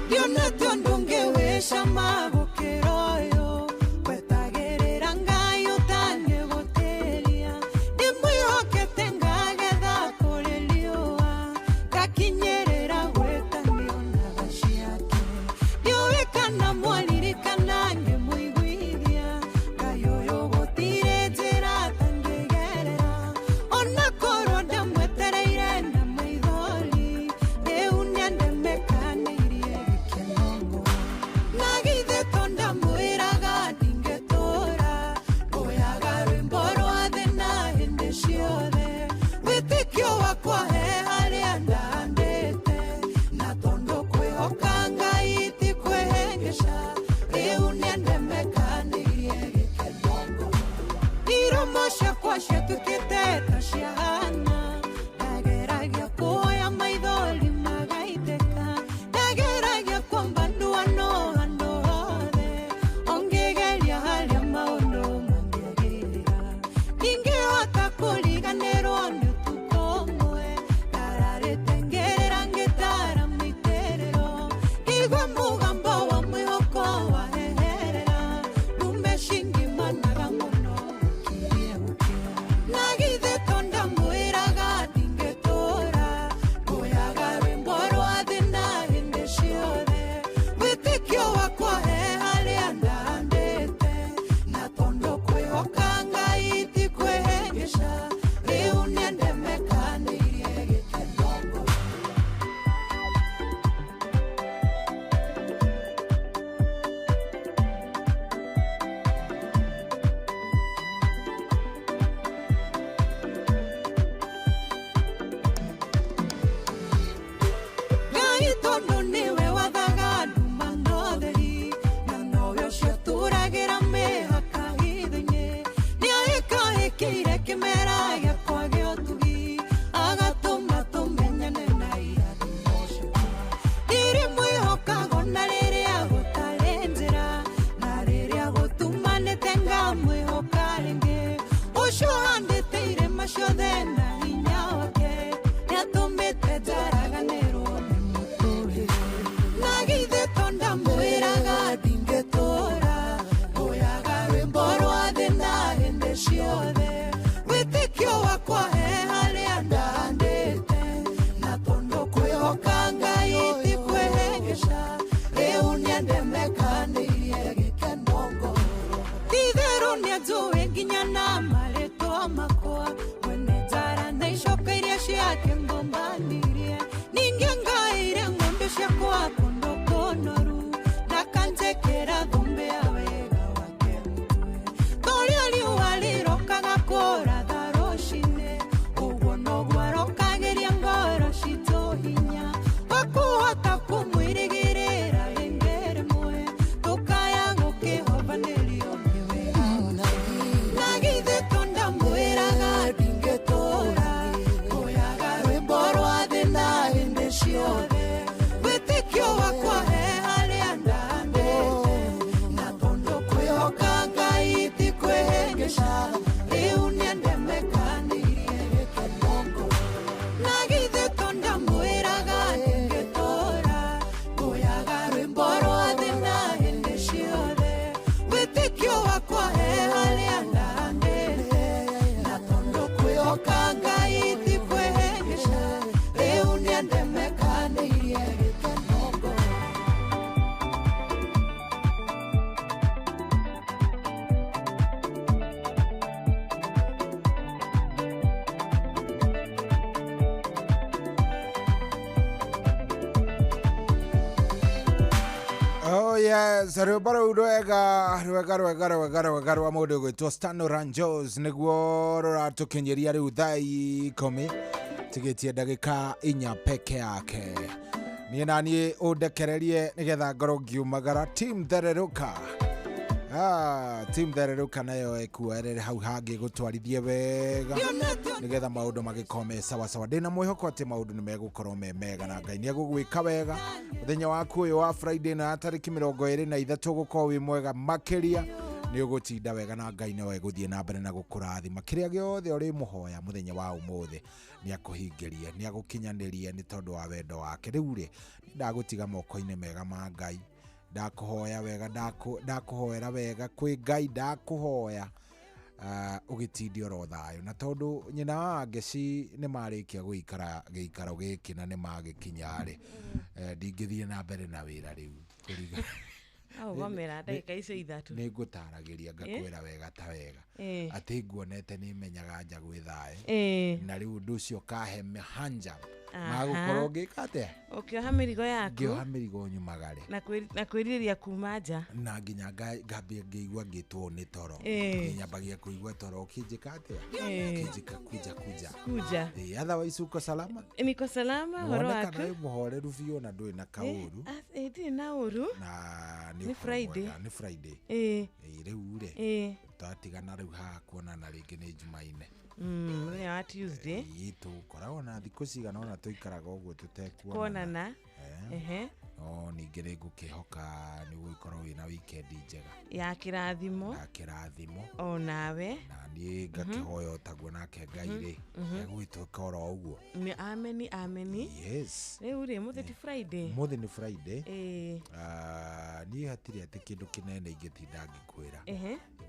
Dionatio ndongewe shama bokeroyo. Wetagerera ngayo tanye goteria. Demoyoke tenga geda kolelioa. Kakinyerera weta niona bashiake. Yoeka na mwalirika nange muiguithia. Kayoyo gotire jera tangegerera. Ona koro ndamwetereire na maithori. Eunia ndemekane irie gikenongo. Nagithe tonda mwiraga ndingetora. Oyaga rwimbo rwa thina hindi ciothe. Witikio wakwa he haria ndandite. Na tondo kwihoka Ngai ti kwihengesha. Riu niendemekane irie gikenongo. Iromo ciakwa ciatukite ta ciahana. Ndageragia kuoya maithori magaitĩka. Ndageragia kwamba nduano handũ hothe. Ongĩgeria harĩa maũndũ mangĩagĩrĩra. Ndingĩhota kũriganĩrwo nĩ ũtukũ ũmwe. Ndararĩte ngĩrĩra ngĩtara mĩitĩrĩro. Ngĩigua mũgambo wa mwĩhoko waheherera. Ndume cingĩmanaga mũno gũkĩria gũkĩra. Nagithe tonda mwĩraga ndingĩtũra. Ngoyaga rwĩmbo rwa thĩna hĩndĩ ciothe. Wĩtĩkio wakwa he harĩa ndandĩte. Na tondo kwĩhoka Ngai ti kwĩhengesha. Rĩu nĩendemekanĩirie gĩkenongo. Ngai tondũ nĩwe wathaga nduma notheri. Na nowe ũcio tũragĩra mĩhaka hitho-inĩ. Nĩahĩkahĩkĩire kĩmera gĩakwa gĩa ũtugi. Agatũma tũmenyane na irathimo ciake. Ndirĩ mwĩhokago na rĩrĩa gũtarĩ njĩra. Na rĩrĩa gũtumanĩte ngamwĩhoka rĩngĩ. Ũcio handĩte irĩma ciothe na hinya wake. Nĩatũmĩte njaraganĩrwo nĩ mũtũrĩre. Nagithe tonda mwĩraga ndingĩtũra. Ngoyaga rwĩmbo rwa thĩna hĩndĩ ciothe. Wĩtĩkio wakwa he harĩa ndandĩte. Na tondo kwĩhoka Ngai ti kwĩhengesha. Rĩu nĩendemekanĩirie gĩkenongo. Ti itherũ nĩanjũĩ nginya na marĩtwa makwa. We nĩ njara Yes, rwĩmbo rwega rwa mũndũ gwĩtwo Stano Ranjos nĩguo rũratũkinyĩria rĩu thaa 10 tigĩtie ndagĩka 4 peke yake. Niĩ na niĩ ũndekererie nĩgetha ngorwo ngiumagara Team Thereruka. Team Thereruka nayo ekuerere hau hangĩ gũtwarithie wega nĩgetha maũndũ magĩkome sawa sawa. Ndĩna mwĩhoko atĩ maũndũ nĩ megũkorwo me mega na Ngai nĩegũgwĩka wega. Mũthenya waku ũyũ wa Friday na tarĩki 23 gũkorwo wĩ mwega makĩria. Nĩ ũgũtinda wega na Ngai no egũthiĩ na mbere na gũkũrathima. Kĩrĩa gĩothe ũrĩ mũhoya mũthenya wa ũmũthĩ nĩ akũhingĩrie, nĩ agũkinyanĩrie nĩ tondũ wa wendo wake. Rĩu rĩ ndagũtiga moko-inĩ mega ma Ngai. Ndakuhoya wega, ndakuhoera wega kwĩ Ngai, ndakuhoya ũgĩtindi oro thayũ. Na tondũ nyina wa Ngeci nĩ marĩkia gũikara gĩikaro gĩkĩ na nĩ magĩkinya rĩ, ndingĩthiĩ na mbere na wĩra rĩu kũriga gomera ndagĩka icio 3 nĩ ngũtaragĩria ngakwĩra wega ta wega atĩ nguonete nĩ menyaga nja gwĩ thayũ na rĩu ũndũ ũcio kahe hanja magũkorwo ngĩka atĩa ũkĩoha mĩrigo yaku ngĩoha mĩrigo nyumagare na kwĩrirĩria kuma nja na nginya ngambia ngĩigua ngĩtwo nĩ toro nyambagia kũigua toro ũkĩnjĩka atĩa ũkĩnjĩka kuja otherwise uko salama niko salama horo wako kana mũhoreru biũ na ndũĩ na kaũru ndĩ na ũru na nĩ Friday rĩu rĩ twatigana rĩu haha kuonana rĩngĩ nĩ Jumaine mũthenya wa Tuesday tũkoragwo na thikũ cigana ona tũikaraga ũguo tũtekuonana no ningĩ rĩ ngũkĩhoka nĩ gũgĩkorwo wĩna weekend njega ya kĩrathimo o nawe na niĩ ngakĩhoya otaguo nake Ngai rĩ egũgĩtuĩka oro ũguo ameni yes rĩu rĩ mũthĩ ti Friday mũthĩ nĩ Friday niĩ hatirĩ atĩ kĩndũ kĩnene ingĩtinda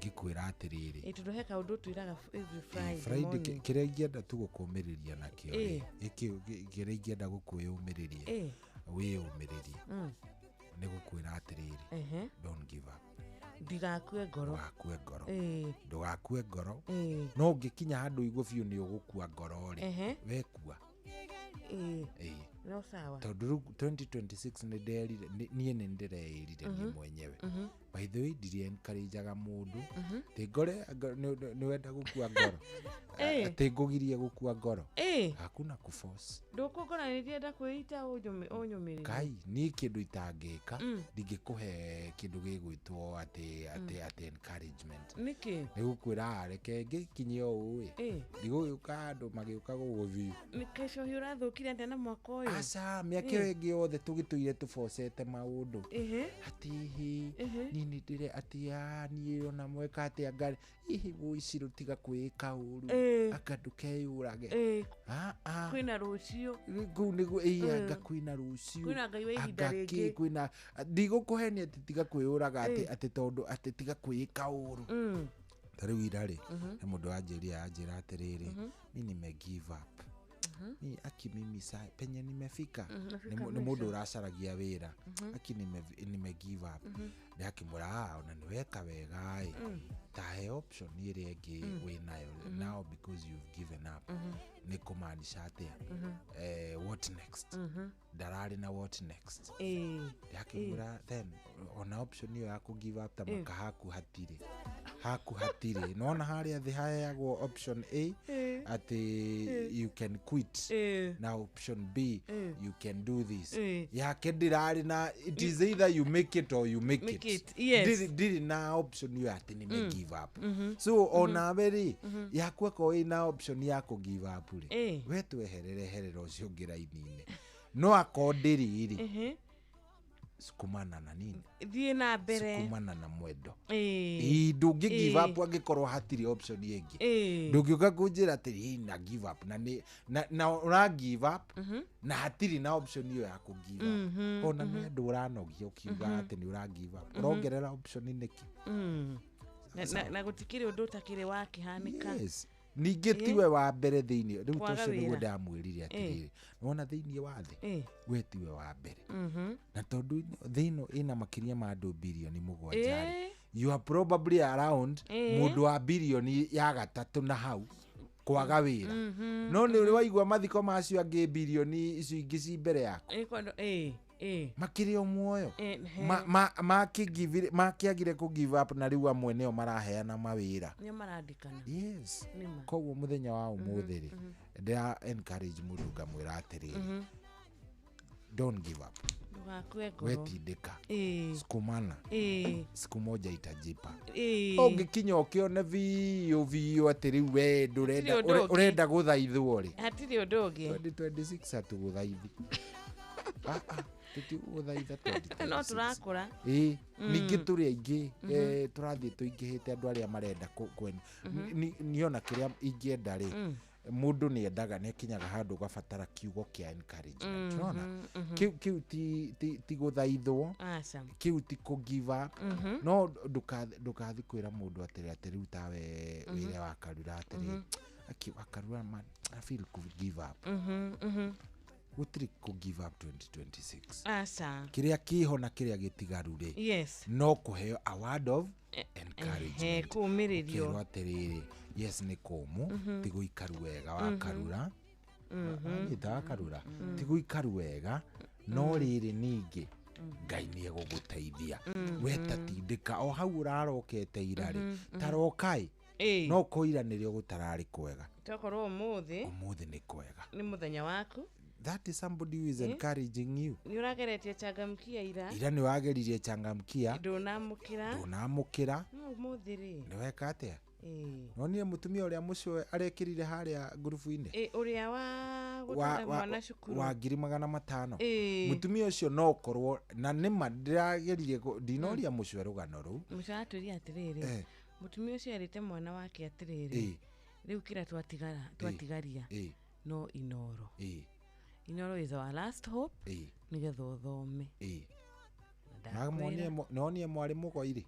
ngĩkwĩra atĩrĩrĩ tũhe kaũndũ twĩraga Friday kĩrĩa ingĩenda tu gũkũmĩrĩria nakĩo kĩrĩa ingĩenda gũkwĩyũmĩrĩria wĩyũmĩrĩrie nĩ gũkwĩra atĩrĩrĩ don't give up ndigakue ngoro ndũgakue ngoro no ũngĩkinya handũ igũ biũ nĩ ũgũkua ngoro rĩ wekua no sawa tondũ 2026 nĩ nderire niĩ nĩ ndĩreĩrire niĩ mwenyewe by the way ndiri encourageaga mũndũ tĩ ngore nĩ wenda gũkua ngoro atĩ ngũgirie gũkua ngoro hakuna kuforce ndũkũngora nĩ ndĩrenda kwĩita ũnyũmĩrĩrie Ngai niĩ kĩndũ itangĩka ndingĩkũhe kĩndũ gĩgwĩtwo atĩ encouragement nĩkĩ nĩgũkwĩra reke ngĩkinye ũũ ndigũgĩũka andũ magĩũka gũgũthiĩ nĩkĩcohi ũrathũkire atĩa na mwaka ũyũ aca mĩaka ĩyo ĩngĩ yothe tũgĩtũire tũbocete maũndũ atihi nini ndĩre atia niĩ ona mweka atĩa Ngai hihi mũici rũtiga kwĩka ũru aka ndũkeyũrage kwĩna rũciũ kũu nĩguo anga kwĩna rũciũ kwĩna Ngai wa ihinda rĩngĩ kwĩna ndigũkũhenia atĩ tiga kwĩyũraga atĩ tondũ atĩ tiga kwĩka ũru tarĩu ira rĩ he mũndũ anjĩra atĩrĩrĩ mimi nime give up ni mimi penye nimefika ni mũndũ ũracaragia wĩra nime give up ndakĩmũra ona nĩweka wega tahe option ĩrĩa ĩngĩ wĩnayo now because you've given up nĩ kũmaanisha atĩa what next ndararĩ na what next ndakĩmũra then ona option ĩyo ya kũ give up tamaka haku hatirĩ nona harĩa thĩ haheagwo option A atĩ you can quit na option B you can do this yake ndirarĩ na it is either you make it or you make it ndiri na option ĩyo atĩ nĩ give up so onawe rĩ yaku akorwo ĩna option ya kũ give up rĩ we tweherere ũcio ũngĩ raini-inĩ no akorwo ndĩrĩ rĩ sukumana na nini thiĩ na mbere sukumana na mwendo ndũngĩ give up angĩkorwo hatirĩ option ĩngĩ ndũngĩũka kũnjĩra atĩ na give up na ũra give up na hatirĩ na option ĩyo ya kũ give up ona nĩ andũ ũranogia ũkiuga atĩ nĩ ũra give up ũrongerera option nĩkĩ na gũtikĩrĩ ũndũ ũtakĩrĩ wakĩhanĩka ningĩ tiwe wa mbere thĩinĩ rĩu tũcio nĩguo ndamwĩrire atĩrĩrĩ wona thĩinĩ wa thĩ we tiwe wa mbere na tondũ thĩ ĩno ĩna makĩria ma andũ bilioni 7 you are probably around mũndũ wa bilioni ya 3 na hau kwaga wĩra no nĩ ũrĩ waigua mathiko macio angĩ bilioni icio ingĩ ci mbere yaku makiri o muoyo makiagire ku give up na riu amwe neo maraheana mawira nio marandikana. Yes, koguo muthenya wa umuthi ri ndira encourage mundu ngamwira atiri don't give up. Wetindika sikumana siku moja itajipa. Ungikinya ukione viu atiri we urenda guthaithwo ri hatiri undu ungi 2026 atuguthaithia tutuguthaitha no turakura ningi turi aingi turathie tuingihite andu aria marenda kwena niona kiria ingienda ri mundu ni endaga ni kinyaga handu gabatara kiugo kia encouragement. Unaona kiu ti guthaithwo kiu ti ku give up no ndukathi kwira mundu atiri riu tawe wire wakarura atiri akiwakarura man I feel to give up. Gutiri ku give up 2026 kiria kiho na kiria gitigaru ri no kuheo a word of encouragement kumiririo atiriri yes ni kumu tigu ikaru wega wakarura itakarura tigu ikaru wega no riri ningi Ngai ni eguguteithia wetatindika o hau urarokete irari tarokai no koiranirio gutarari kwega tokorwo umuthi ni kwega ni muthenya waku. That is somebody who is encouraging you. Ni urageretie changamkia ira ni wageririe changamkia ndunamukira no umuthiri ni weka atia nonire mutumia uria mucio arekirire haria grupu-ini uria wa gutara mwana cukuru wa 500 mutumia ucio no korwo na nima ndiragerire ndinoria mucio rugano ru mucio aturi atiriri mutumia ucio erite mwana wake atiriri riu kira twatigaria no Inoro Inoro is our last hope nigetha uthome nonie mwarimu goiri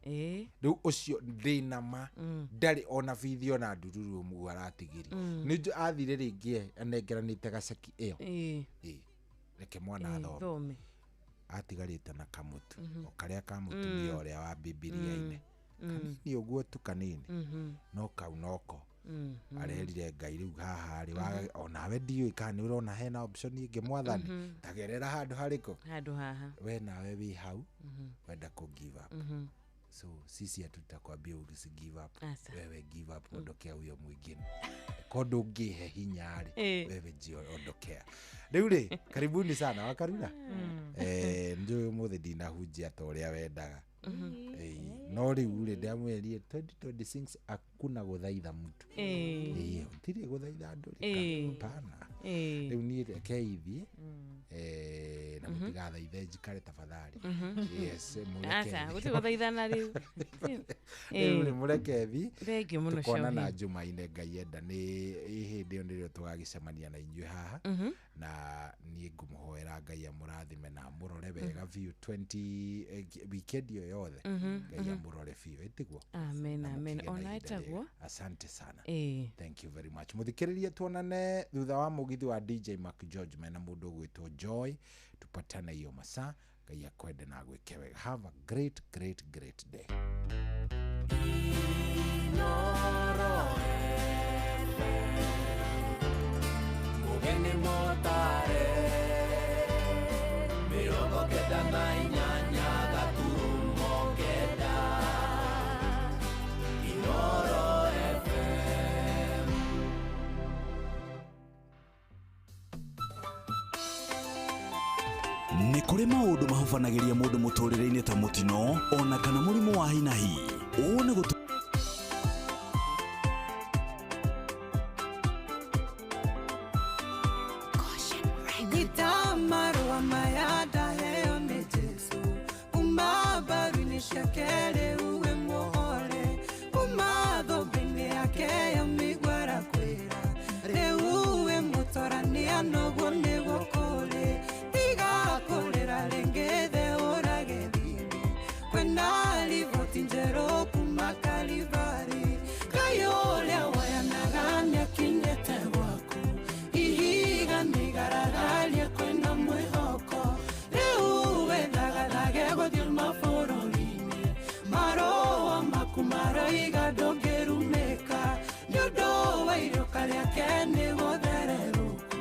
riu ucio ndinama ndari ona video na ndururu mu aratigiri nijo athire ringi anengeranite gaceki iyo reke mwana athome atigarite na kamutu okaria kamutumia uria wa Bibilia-ini kanini uguo tu kanini no kau noko arerire Ngai riu haha ri onawe ndiu kana urona hena option ingi mwathani tagerera handu hariko handu haha we nawe wi hau wenda ku give up so sisi hatutakwambia usi give up wewe give up ondokea huyo mwingine kondo ngihe hinyari wewe jio ondokea riu ri karibuni sana wakarura ndio muthi ndinahunjia ta uria wendaga no riu ri ndamwerie 2026 akuna guthaitha mtu utiri guthaitha andu pana riu ni rekeithie na mutigathaithe njikare tafadhali yes asa utiguthaithana riu riu murekethi thengi muno tukona na Jumaine Ngai enda ni hindi ndirio tugagicemania na inyue haha na ni ngumuhoera Ngai amurathime na murore wega view 20 weekend yo yothe Ngai amurore view itiguo amen ona itaguo asante sana thank you very much muthikiririe tuonane thutha wa mugithi wa DJ Mark George mena mundu gwitwo Joy tupatane hiyo masaa Ngai akwende na gwike wega have a great day Mugeni motare mirongo kenda na inyanya gaturumo kenda Inoro FM. Nĩ kũrĩ maũndũ mahubanagĩria mũndũ mũtũrĩre-inĩ ta mũtino ona kana mũrimũ wa hi na hi. Ũũ nĩ Marua mayada heyo ni Jesu umabaru ni shakere uwe muhore umadhobini yake ya migwara kwera re uwe mutorani anogo nego kore tiga korera rengede oragedini kwena livoti njero kumakalivari kayole wayanaganya kinyete wako ihiga nigaragalia kwena mwehoko reuwe dagadage godil mafororine maroa makumara igadongerumeka nyodowa irokalia kene godereruku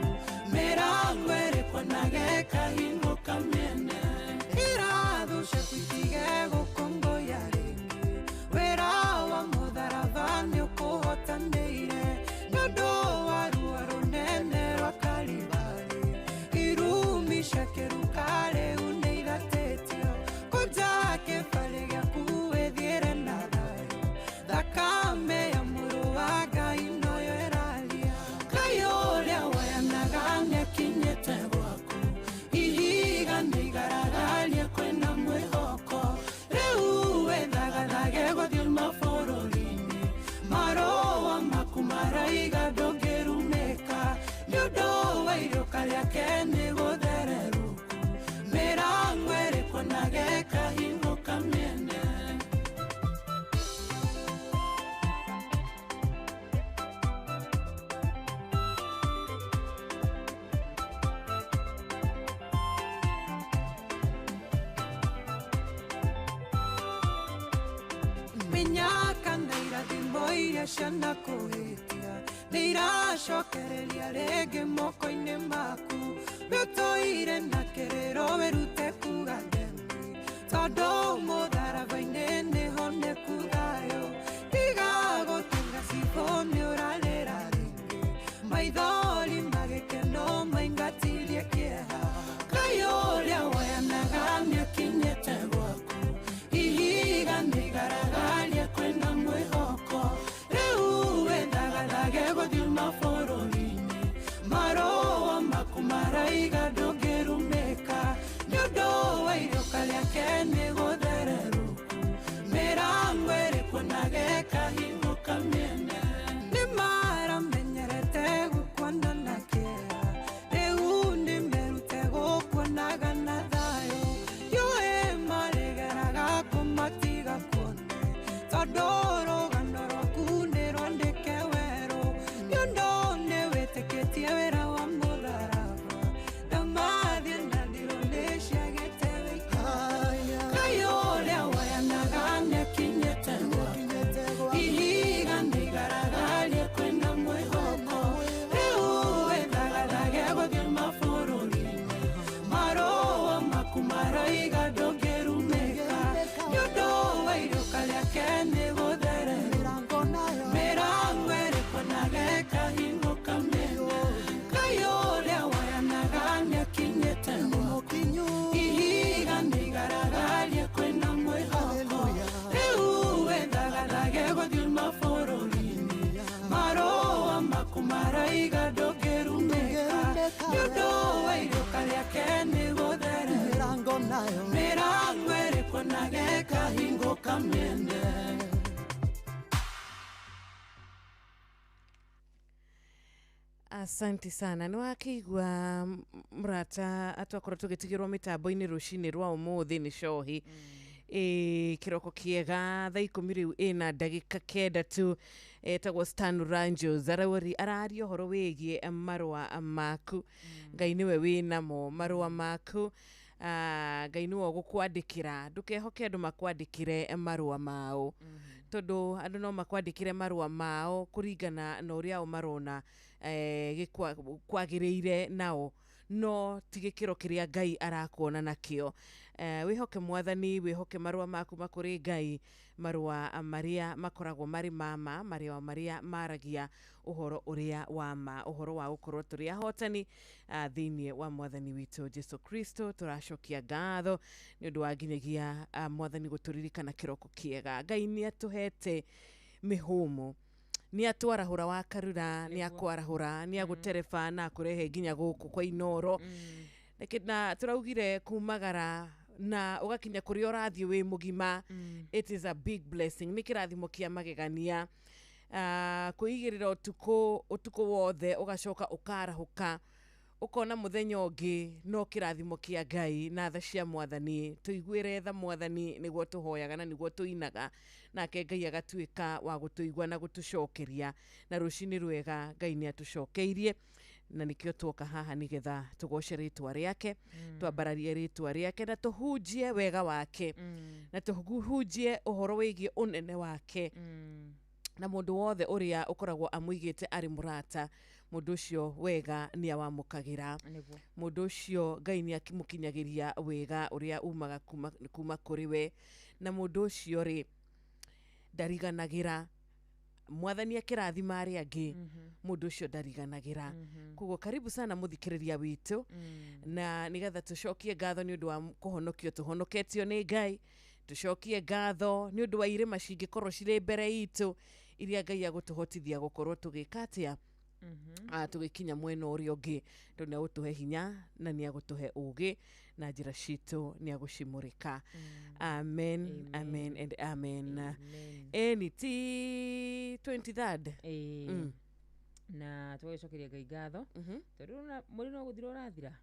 merangwere kwanage kahingo kamene igadongerumeka nyodo wairoka ryake niguthereruku mirango eriko nageka hingo kamene minyaka ndairathimo iria ciana kũhĩtia nĩiracokereria rĩngĩ moko-inĩ maku rũtũire na kĩrĩro wĩrute kuga ndemĩ tondũ mũtharaba-inĩ nĩhoneku thayũ igagũtunga cibũ nĩũrarĩra rĩngĩ maithori magĩkeno maingatithie kĩeha Ngai ũrĩa woyanaga nĩakinyĩte gwaku ihiga nĩigaragaria kwĩna mwĩhoko rĩu wĩthagathaga gũthiĩ mabũrũri-inĩ marũa maku maraiga ndũngĩrumĩka nĩũndũ wa iroka rĩake nĩgũthererũku mĩrango ĩrĩkũ nageka hingũka mĩene nĩmaramenyerete gũkuona na kĩeha rĩu nĩmerute gũkuonaga na thayũ yũĩ marĩgeraga kũmatiga kuone tondũ rũgano rwaku nĩrwandĩke werũ nĩũndũ nĩwĩtĩkĩtie wĩra wa mũtharaba na mathiĩ na ndirũ nĩciagĩte wĩika Ngai ũrĩa woyanaga nĩakinyĩte gwaku ihiga nĩigaragarie kwĩna mwĩhoko rĩu wĩthagathage gũthiĩ mabũrũri-inĩ marũa maku maraiga ndũngĩrumĩka nĩũndũ wa iroka rĩake nĩgũthererũku mĩrango ĩrĩkũ nageka hingũka mĩene Ngai ũrĩa woyanaga nĩakinyĩte gwaku ihiga nĩigaragarie kwĩna mwĩhoko rĩu wĩthagathage gũthiĩ mabũrũri-inĩ marũa maku maraiga ndũngĩrumĩka nĩũndũ wa iroka rĩake nĩgũthererũku mĩrango ĩrĩkũ nageka hingũka mĩene Asanti sana nĩ wakĩigua mrata atwakorwo tũgĩtigĩrwo mĩtambo-inĩ rũcinĩ rwa ũmũthĩ nĩ cohi kĩroko kĩega thaa 10 rĩu ĩna ndagĩka 9 tu etagwo Stan Rangels araria ũhoro wĩgiĩ marũa maku Ngai nĩwe wĩnamo marũa maku Ngai nĩwe gũkwandĩkĩra ndũkehoke andũ makwandĩkĩre marũa mao tondũ andũ no makwandĩkĩre marũa mao kũringana na ũrĩa o marona kwagĩrĩire nao no ti gĩkĩro kĩrĩa Ngai arakuona nakĩo wĩhoke mwathani wĩhoke marũa maku makũrĩ Ngai marũa marĩa makoragwo marĩ mama marũa marĩa maragia ũhoro ũrĩa wa ma ũhoro wa gũkorwo tũrĩ ahotani thĩinĩ wa mwathani witũ Jesu Kristo tũracokia ngatho nĩ ũndũ wa nginyagia mwathani gũtũririkana kĩroko kĩega Ngai nĩatũhete mĩhũmũ nĩatwarahũra wa karura nĩakwarahũra nĩagũtereba na kũrehe nginya gũkũ kwa Inoro na tũraugire kumagara na ũgakinya kũrĩa ũrathiĩ wĩ mũgima it is a big blessing nĩ kĩrathimo kĩa magegania kwĩigĩrĩra ũtukũ wothe ũgacoka ũkarahũka ukona muthenya ũngĩ no kĩrathimo kĩa Ngai na tha cia mwathani tuiguĩre tha mwathani nĩguo tuhoyaga na nĩguo tuinaga nake Ngai agatuĩka wa gũtũigua na gũtũcokeria na rũcinĩ rwega Ngai nĩ atũcokeirie na nikio tuoka haha nigetha tugoce rĩtwa rĩake twambararie rĩtwa rĩake na tuhunjie wega wake na tuhunjie ũhoro wĩgiĩ ũnene wake na mũndũ wothe ũrĩa ũkoragwo amũigĩte arĩ mũrata mũndũ ũcio wega nĩ awamũkagĩra mũndũ ũcio Ngai nĩ akĩmũkinyagĩria wega ũrĩa umaga kuma kũrĩ we na mũndũ ũcio rĩ ndariganagĩra mwathani akĩrathima arĩa angĩ mũndũ ũcio ndariganagĩra koguo karibu sana mũthikĩrĩria witũ na nigetha tũcokie ngatho nĩ ũndũ wa kũhonokio tũhonoketio nĩ Ngai tucokie ngatho nĩ ũndũ wa irĩma cingĩkorwo cirĩ mbere itũ iria Ngai agũtũhotithia gũkorwo tũgĩka atĩa tũgĩkinya mwena ũrĩa ũngĩ tondũ nĩ agũtũhe hinya na nĩ agũtũhe ũgĩ na njĩra citũ nĩ agũcimũrĩka amen amen and amen eni ti 23rd na twagicokeria Ngai ngatho tondu na muri no guthira urathira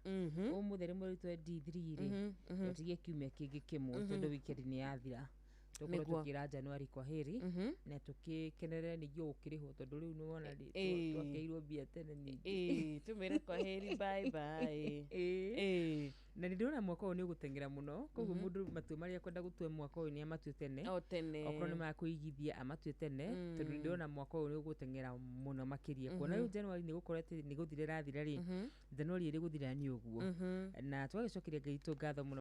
umutheri muri 23 ri tutigie kiumia kingi kimwe tondu weekend ni yathira tukorwo tukira Januari kwa heri na tukikenerera ningio ukiriho tondu riu ni wona twakeirwo mbia tene ningi tumire kwa heri bye bye na ndirona mwaka uyu ni ugutengera muno koguo mundu matu maria kwenda gutwe mwaka uyu ni amatue tene okorwo ni makuigithia amatue tene tondu ndirona mwaka uyu ni ugutengera muno makiria kuona riu Januari ni gukorete ni guthirira thira ri Januari iri guthira ni uguo na twagicokeria Ngai tu ngatho muno